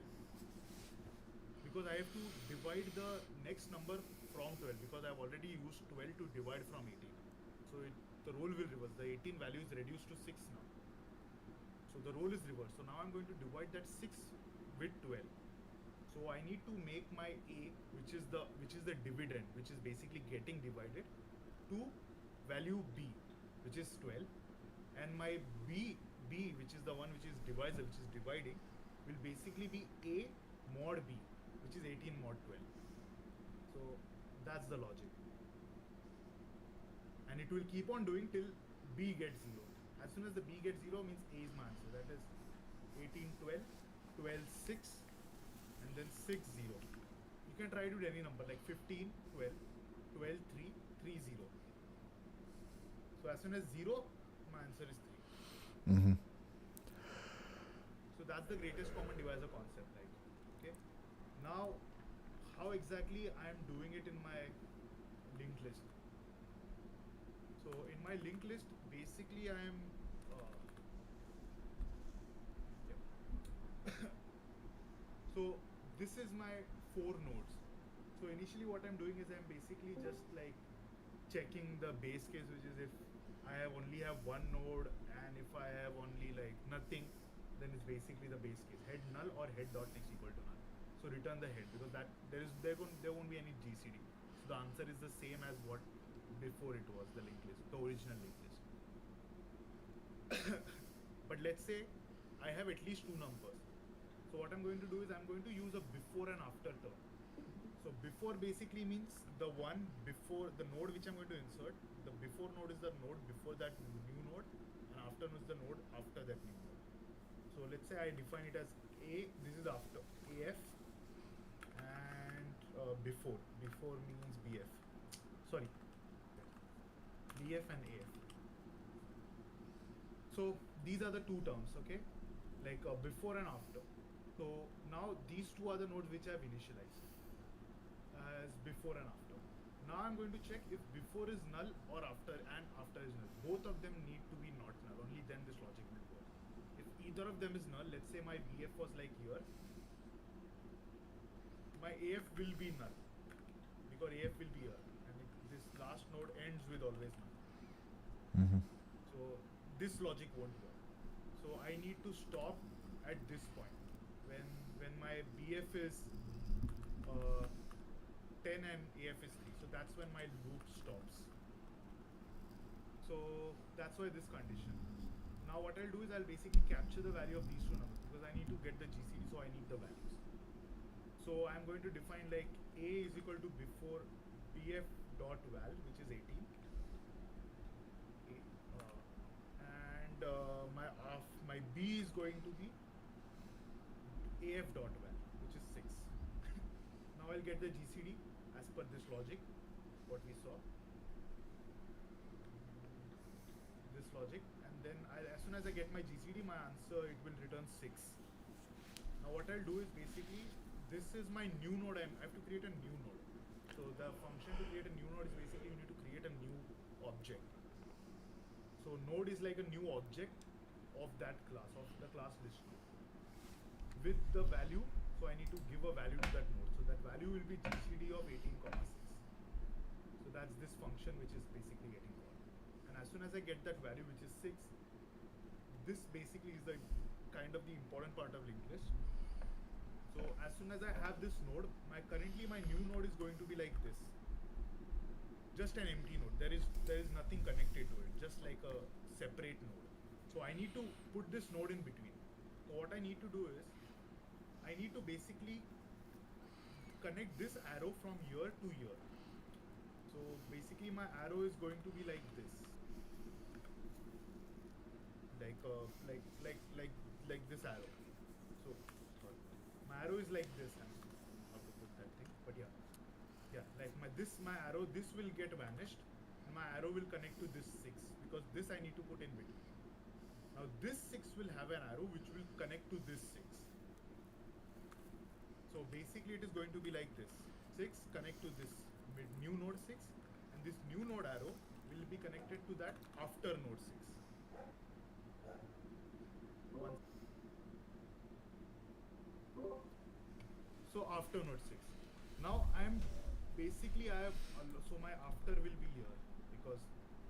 Because I have to divide the next number from 12 because I've already used 12 to divide from 18. So the role will reverse. The 18 value is reduced to 6 now. So the role is reversed. So now I'm going to divide that 6 with 12. So I need to make my A, which is the dividend, which is basically getting divided, to value B, which is 12, and my B, which is the one which is divisor, which is dividing, will basically be A mod B, which is 18 mod 12. So that's the logic. And it will keep on doing till B gets 0. As soon as the B gets 0 means A is my answer. That is 18, 12, 12, 6, and then 6, 0. You can try it with any number like 15, 12, 12, 3, 3, 0. So as soon as 0, my answer is 3. Mm-hmm. So that's the greatest common divisor concept. Like, okay. Now, how exactly I am doing it in my linked list? So in my linked list, basically I am so this is my 4 nodes. So initially what I'm doing is I'm basically just like checking the base case, which is if I only have one node and if I have only like nothing, then it's basically the base case, head null or head dot next equal to null. So return the head because that there won't be any GCD. So the answer is the same as what before it was, the linked list, the original linked list. But let's say I have at least 2 numbers. So what I'm going to do is I'm going to use a before and after term. So before basically means the one before the node which I'm going to insert. The before node is the node before that new node, and after is the node after that new node. So let's say I define it as A, this is after, AF, and before. Before means BF. Sorry, BF and AF. So these are the 2 terms, okay? Like before and after. So now these 2 are the nodes which I have initialized as before and after. Now I'm going to check if before is null or after and after is null. Both of them need to be not null, only then this logic will work. If either of them is null, let's say my BF was like here, my AF will be null because AF will be here, and this last node ends with always null. Mm-hmm. So this logic won't work. So I need to stop at this point when my BF is 10 and AF is 3. So that's when my loop stops. So that's why this condition. Now what I'll do is I'll basically capture the value of these 2 numbers because I need to get the GCD, so I need the values. So I'm going to define like A is equal to before BF dot val, which is 18. And my B is going to be AF dot val, which is 6. Now I'll get the GCD as per this logic, what we saw. This logic, and then as soon as I get my GCD, my answer, it will return 6. Now what I'll do is basically, this is my new node. I have to create a new node. So the function to create a new node is basically you need to create a new object. So node is like a new object of that class, of the class list node. With the value, so I need to give a value to that node. So that value will be GCD of 18, 6. So that's this function which is basically getting called. And as soon as I get that value, which is 6, this basically is the kind of the important part of linked list. So as soon as I have this node, currently my new node is going to be like this. Just an empty node. There is nothing connected to it, just like a separate node. So I need to put this node in between. So what I need to do is I need to basically connect this arrow from here to here. So basically my arrow is going to be like this. Like this arrow. So sorry. My arrow is like this. I don't know how to put that thing, but yeah. Yeah, like my arrow, this will get vanished and my arrow will connect to this 6 because this I need to put in between. Now this 6 will have an arrow which will connect to this 6. So basically it is going to be like this. 6 connect to this new node 6 and this new node arrow will be connected to that after node 6. So after node 6. Now I have so my after will be here because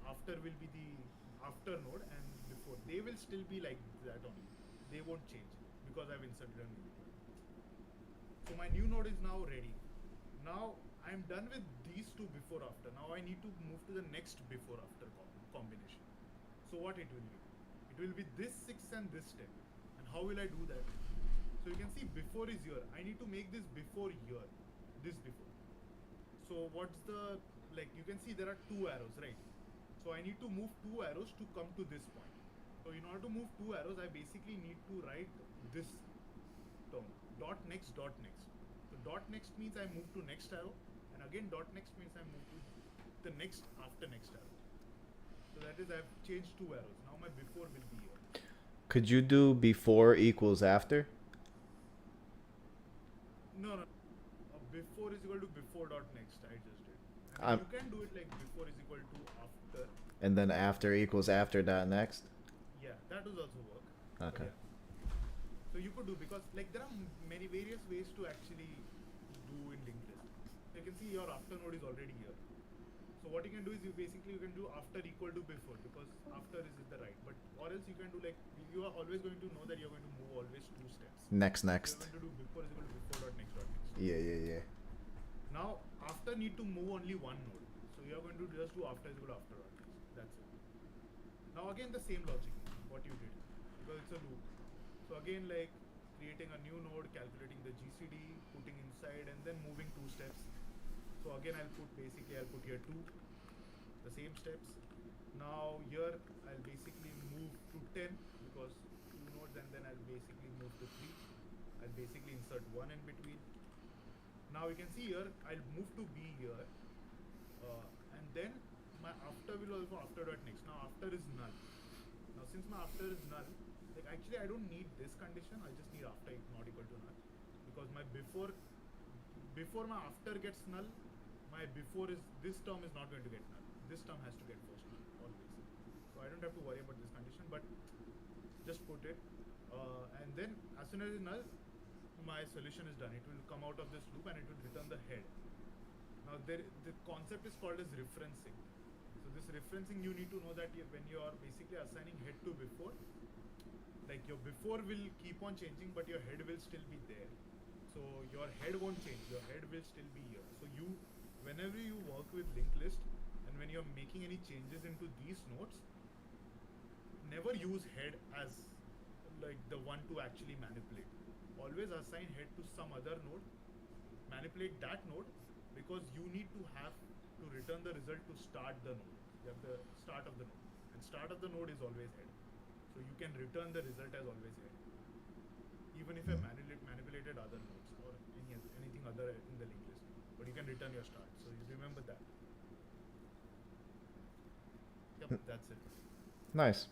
after will be the after node and before. They will still be like that only. They won't change because I've inserted a new node. So my new node is now ready. Now I'm done with these two before after. Now I need to move to the next before after combination. So what it will be? It will be this 6 and this 10. And how will I do that? So you can see before is here. I need to make this before here. This before. So what's the, like you can see there are 2 arrows, right? So I need to move 2 arrows to come to this point. So in order to move 2 arrows, I basically need to write this term. Dot next, dot next. So dot next means I move to next arrow. And again dot next means I move to the next after next arrow. So that is I've changed 2 arrows. Now my before will be here. Could you do before equals after? No. Before is equal to before dot next. I just did. I mean, you can do it like before is equal to after. And then after equals after dot next? Yeah, that does also work. Okay. Yeah. So you could do, because like there are many various ways to actually do in linked list. You can see your after node is already here. So what you can do is you can do after equal to before, because after is the right. But or else you can do like, you are always going to know that you're going to move always 2 steps. Next. You're going to do before is equal to before dot next dot next. Yeah. Now after need to move only one node. So you're going to just do after is equal to after dot next. That's it. Now again the same logic what you did, because it's a loop. So again, like creating a new node, calculating the GCD, putting inside and then moving 2 steps. So again I'll put here 2, the same steps. Now here I'll basically move to 10 because 2 nodes, and then I'll basically move to 3. I'll basically insert 1 in between. Now you can see here I'll move to B here, and then my after will also after dot next. Now after is null. Now since my after is null, like actually I don't need this condition, I just need after not equal to null, because my before my after gets null, my before is, this term is not going to get null. This term has to get first null always. So I don't have to worry about this condition, but just put it, and then as soon as it's null, my solution is done. It will come out of this loop and it will return the head. Now the concept is called as referencing. So this referencing, you need to know that when you are basically assigning head to before, like your before will keep on changing but your head will still be there. So your head won't change, your head will still be here. So you, whenever you work with linked list and when you're making any changes into these nodes, never use head as like the one to actually manipulate. Always assign head to some other node, manipulate that node, because you need to have to return the result to start the node. You have the start of the node, and start of the node is always head. So you can return the result as always head, even if you manipulated other nodes or anything other in the linked list. But you can return your start. So you remember that. Yep, that's it. Nice.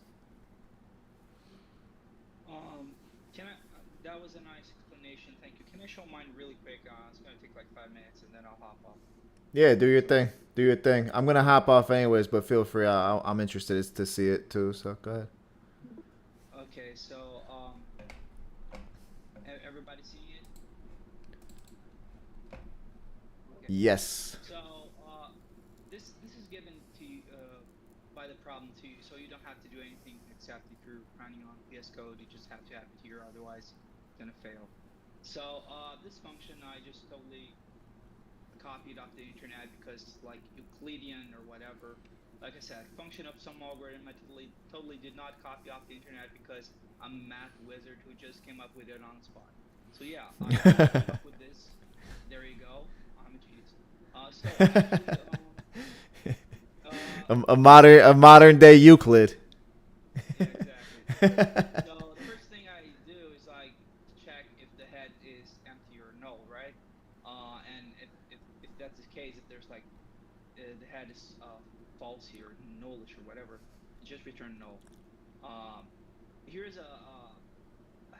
Can I? That was a nice explanation. Thank you. Can I show mine really quick? It's gonna take like 5 minutes, and then I'll hop off. Yeah, do your thing. Do your thing. I'm gonna hop off anyways, but feel free. I'm interested to see it too. So go ahead. Okay, so everybody seeing it? Okay. Yes. So this is given to you by the problem to you, so you don't have to do anything except if you're running on VS Code, you just have to have it here, otherwise it's gonna fail. So this function I just totally copied off the internet because like Euclidean or whatever. Like I said, function of some algorithm I totally did not copy off the internet because I'm a math wizard who just came up with it on the spot. So yeah, I just came up with this. There you go. I'm a genius. So actually, A modern day Euclid. yeah, exactly. So the first thing I do is like check if the head is empty or null, right? And if that's the case, if there's like the head is false here, nullish or whatever, just return null. Um, Here's a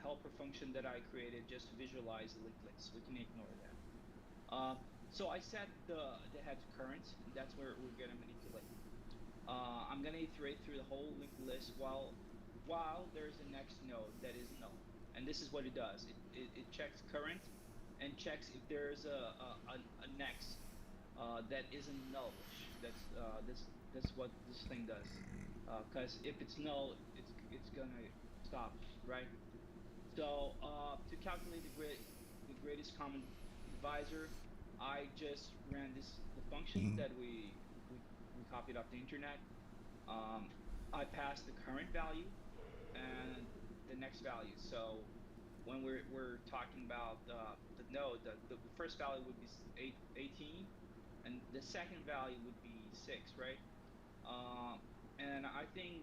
helper function that I created just to visualize the linked list. We can ignore that. So I set the head to current, and that's where we're gonna manipulate. I'm gonna iterate through the whole linked list while there's a next node that is null. And this is what it does. It checks current and checks if there's a next that isn't nullish. That's what this thing does. Because if it's null, it's gonna stop, right? So to calculate the greatest common divisor, I just ran the function that we copied off the internet. I passed the current value and the next value. So when we're talking about the node, the first value would be 18, and the second value would be 6, right? Uh, and I think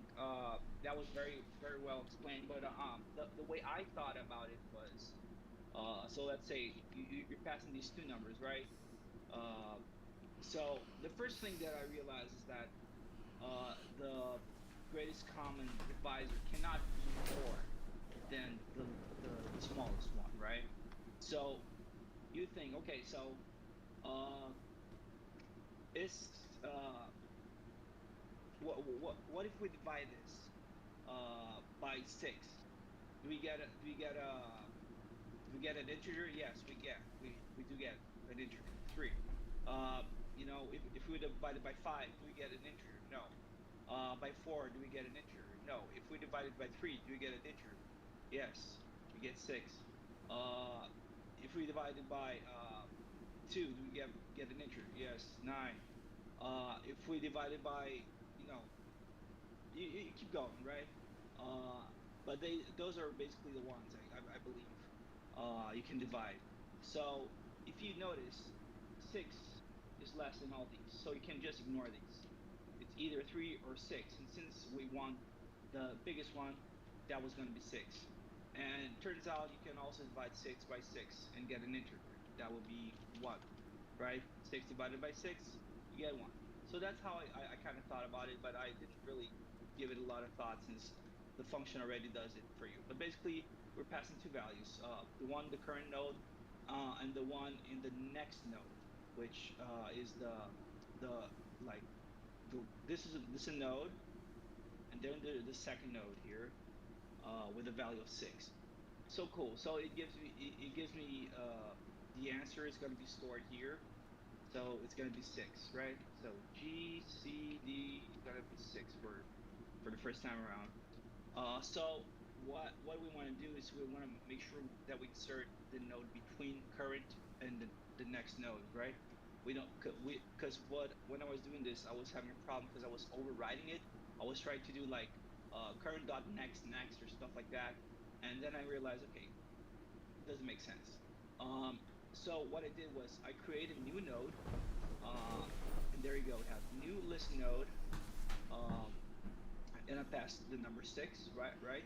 that was very well explained. But the way I thought about it was, so let's say you're passing these two numbers, right? Uh, so the first thing that I realized is that the greatest common divisor cannot be more than the smallest one, right? So you think, okay, so uh, is what if we divide this by 6? Do we get an integer? Yes, we do get an integer, 3. If we divide it by 5, do we get an integer? No. By 4, do we get an integer? No. If we divide it by 3, do we get an integer? Yes, we get 6. Uh, if we divide it by 2, do we get an integer? Yes, 9. If we divide it by, you know, you keep going, right? Uh, but those are basically the ones I believe you can divide. So if you notice, 6 is less than all these, so you can just ignore these. It's either 3 or 6, and since we want the biggest one, that was going to be 6. And it turns out you can also divide 6 by 6 and get an integer. That would be 1, right? 6 divided by 6, you get 1. So that's how I kind of thought about it, but I didn't really give it a lot of thought since the function already does it for you. But basically, we're passing two values: the current node, and the one in the next node, which is the like this is a node, and then the second node here with a value of 6. So cool. So it gives me the answer is going to be stored here. So it's going to be 6, right? So GCD is going to be 6 for the first time around. So what we want to do is we want to make sure that we insert the node between current and the next node, right? We don't because when I was doing this, I was having a problem because I was overriding it. I was trying to do like current dot next or stuff like that, and then I realized, okay, it doesn't make sense. So what I did was I created a new node, and there you go. We have new list node, um, and I passed the number 6, right?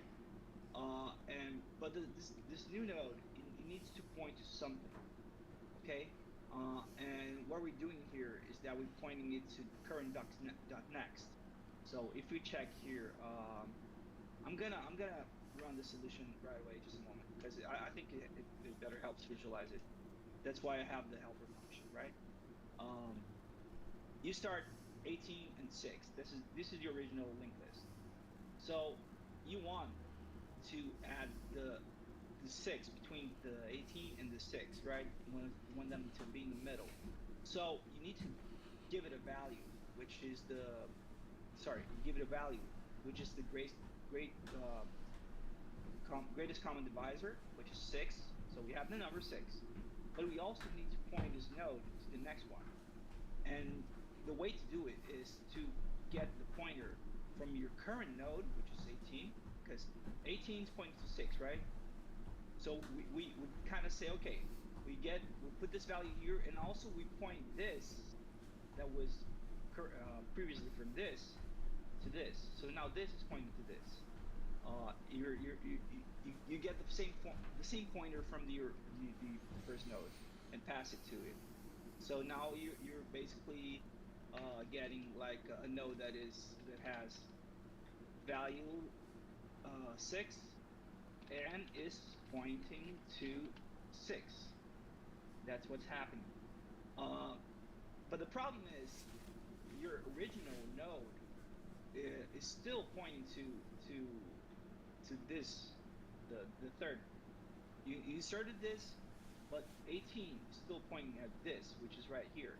But this new node, it needs to point to something, okay? And what we're doing here is that we're pointing it to current dot next. So if we check here, I'm gonna run the solution right away, just a moment, because I think it better helps visualize it. That's why I have the helper function, right? Um, you start 18 and 6. This is the original linked list. So you want to add the 6 between the 18 and the 6, right? You want them to be in the middle. So you need to give it a value, which is you give it a value, which is the greatest common divisor, which is 6. So we have the number 6, but we also need to point this node to the next one. And the way to do it is to get the pointer from your current node, which is 18, because 18 is pointing to 6, right? So we kind of say, okay, we put this value here, and also we point this that was previously from this to this. So now this is pointing to this. You get the same pointer from the first node and pass it to it. So now you're basically getting like a node that has value 6 and is pointing to 6. That's what's happening. But the problem is your original node is still pointing to this, the third. You inserted this, but 18 is still pointing at this, which is right here.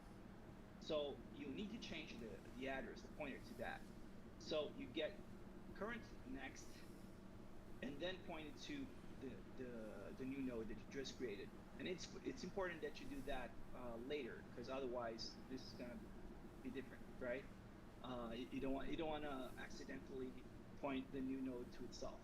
So you need to change the address, the pointer to that. So you get current next, and then point it to the new node that you just created. And it's important that you do that later, because otherwise this is gonna be different, right? You don't want to accidentally point the new node to itself.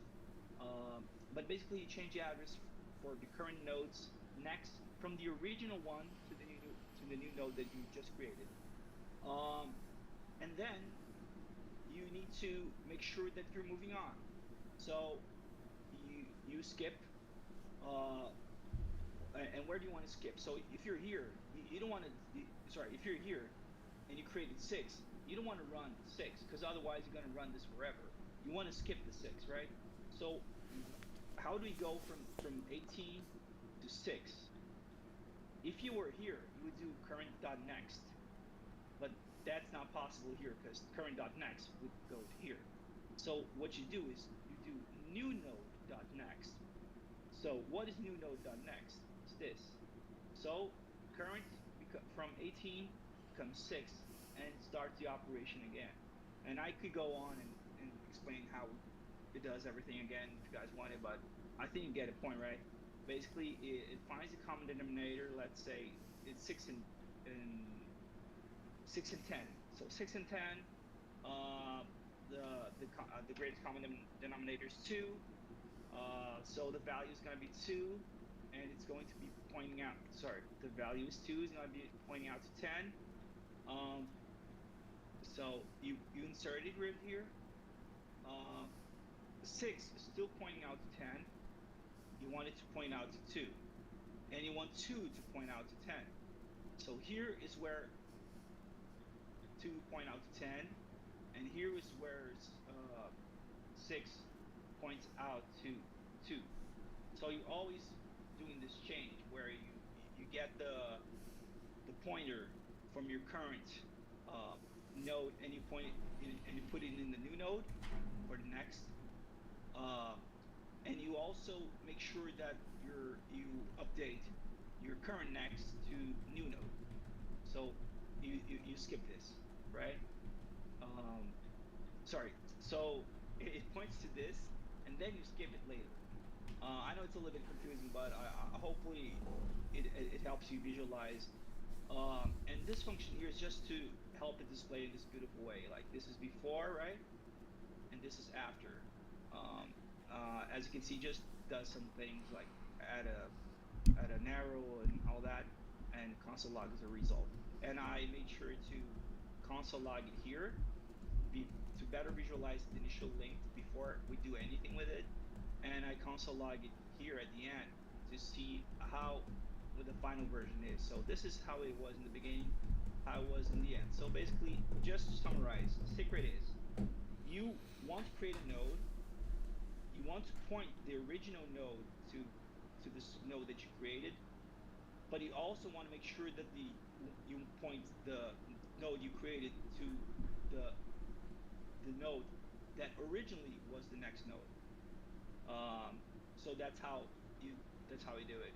But basically, you change the address for the current nodes next from the original one to the new node that you just created. And then you need to make sure that you're moving on. So you skip. And where do you want to skip? So if you're here, you don't want to. Sorry, if you're here and you created 6, you don't want to run 6, because otherwise you're going to run this forever. You want to skip the 6, right? So how do we go from 18 to 6? If you were here, you would do current.next, but that's not possible here because current.next would go to here. So what you do is you do new node.next. So what is new node.next? It's this. So current from 18 becomes 6 and start the operation again. And I could go on and explain how it does everything again if you guys want it, but I think you get a point, right? Basically, it finds the common denominator. Let's say it's 6 and 10. So 6 and 10. The greatest common denominator is 2. So the value is going to be 2, and it's going to be pointing out. Sorry, the value is 2 is going to be pointing out to 10. So you insert it right here. 6 is still pointing out to 10. You want it to point out to 2, and you want 2 to point out to 10. So here is where 2 point out to 10, and here is where 6 points out to 2. So you're always doing this change where you get the pointer from your current node, and you point it and you put it in the new node or the next. And you also make sure that you update your current next to new node. So you skip this, right? Sorry. So it points to this, and then you skip it later. I know it's a little bit confusing, but hopefully it helps you visualize. And this function here is just to help it display in this beautiful way. Like this is before, right? And this is after. As you can see, just does some things like add an arrow and all that, and console log as a result. And I made sure to console log it here to better visualize the initial length before we do anything with it. And I console log it here at the end to see what the final version is. So this is how it was in the beginning, how it was in the end. So basically, just to summarize, the secret is you want to create a node. You want to point the original node to this node that you created, but you also want to make sure that you point the node you created to the node that originally was the next node. So that's how you do it.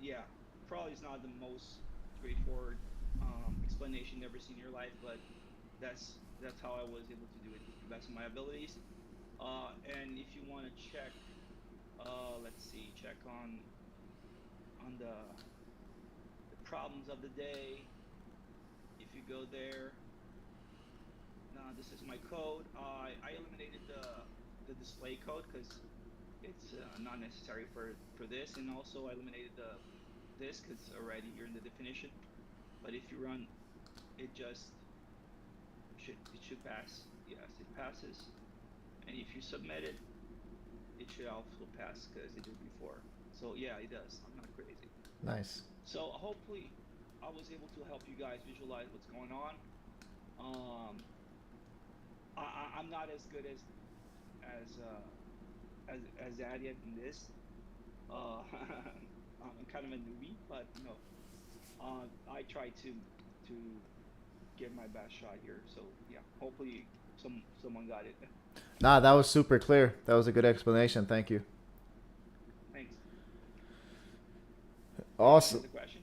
Yeah, probably is not the most straightforward explanation you've ever seen in your life, but that's how I was able to do it to the best of my abilities. And if you want to check, let's see, check on on the problems of the day. If you go there, now this is my code. I eliminated the display code because it's not necessary for this, and also I eliminated this because already you're in the definition. But if you run, it just should pass. Yes, it passes. And if you submit it, it should also pass because it did before. So yeah, it does. I'm not crazy. Nice. So hopefully, I was able to help you guys visualize what's going on. I'm not as good as Adia in this. I'm kind of a newbie, but you know, I try to give my best shot here. So yeah, hopefully someone got it. Nah, that was super clear. That was a good explanation. Thank you. Thanks. Awesome. The question?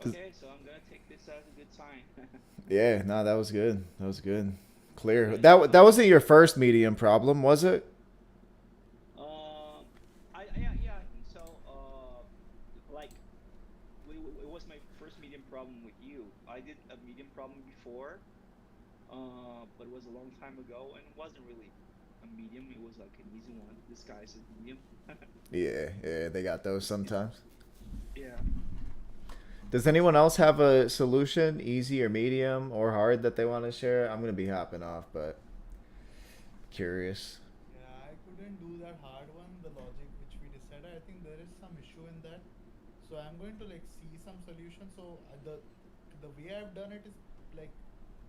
Okay, so I'm gonna take this as a good sign. Yeah, no, that was good. That was good. Clear. That wasn't your first medium problem, was it? Yeah, I think so. Like, it was my first medium problem with you. I did a medium problem before, but it was a long time ago, and it wasn't really a medium. It was like an easy one. This guy's a medium. Yeah, they got those sometimes. Yeah. Does anyone else have a solution, easy or medium or hard, that they want to share? I'm gonna be hopping off, but curious. Yeah, I couldn't do that hard one, the logic which we decided. I think there is some issue in that. So I'm going to like see some solution. So the way I've done it is like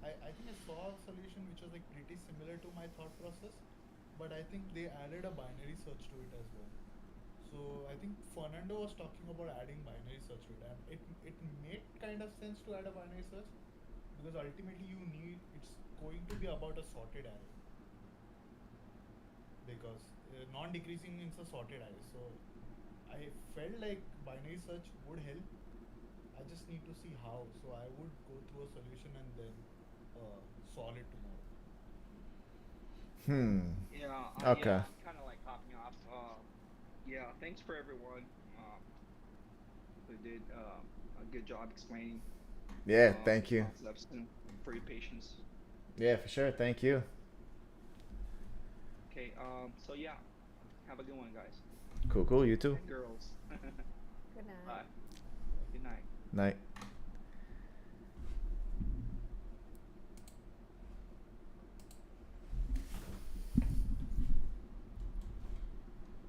I think I saw a solution which was like pretty similar to my thought process, but I think they added a binary search to it as well. So I think Fernando was talking about adding binary search to it, and it made kind of sense to add a binary search because ultimately it's going to be about a sorted array, because non-decreasing is a sorted array. So I felt like binary search would help. I just need to see how. So I would go through a solution and then solve it tomorrow. Yeah. Okay. Yeah, I'm kind of like hopping off. Yeah, thanks for everyone who did a good job explaining. Yeah, thank you. Concepts and for your patience. Yeah, for sure. Thank you. Okay. So yeah, have a good one, guys. Cool. You too. And girls. Good night. Bye. Good night. Night.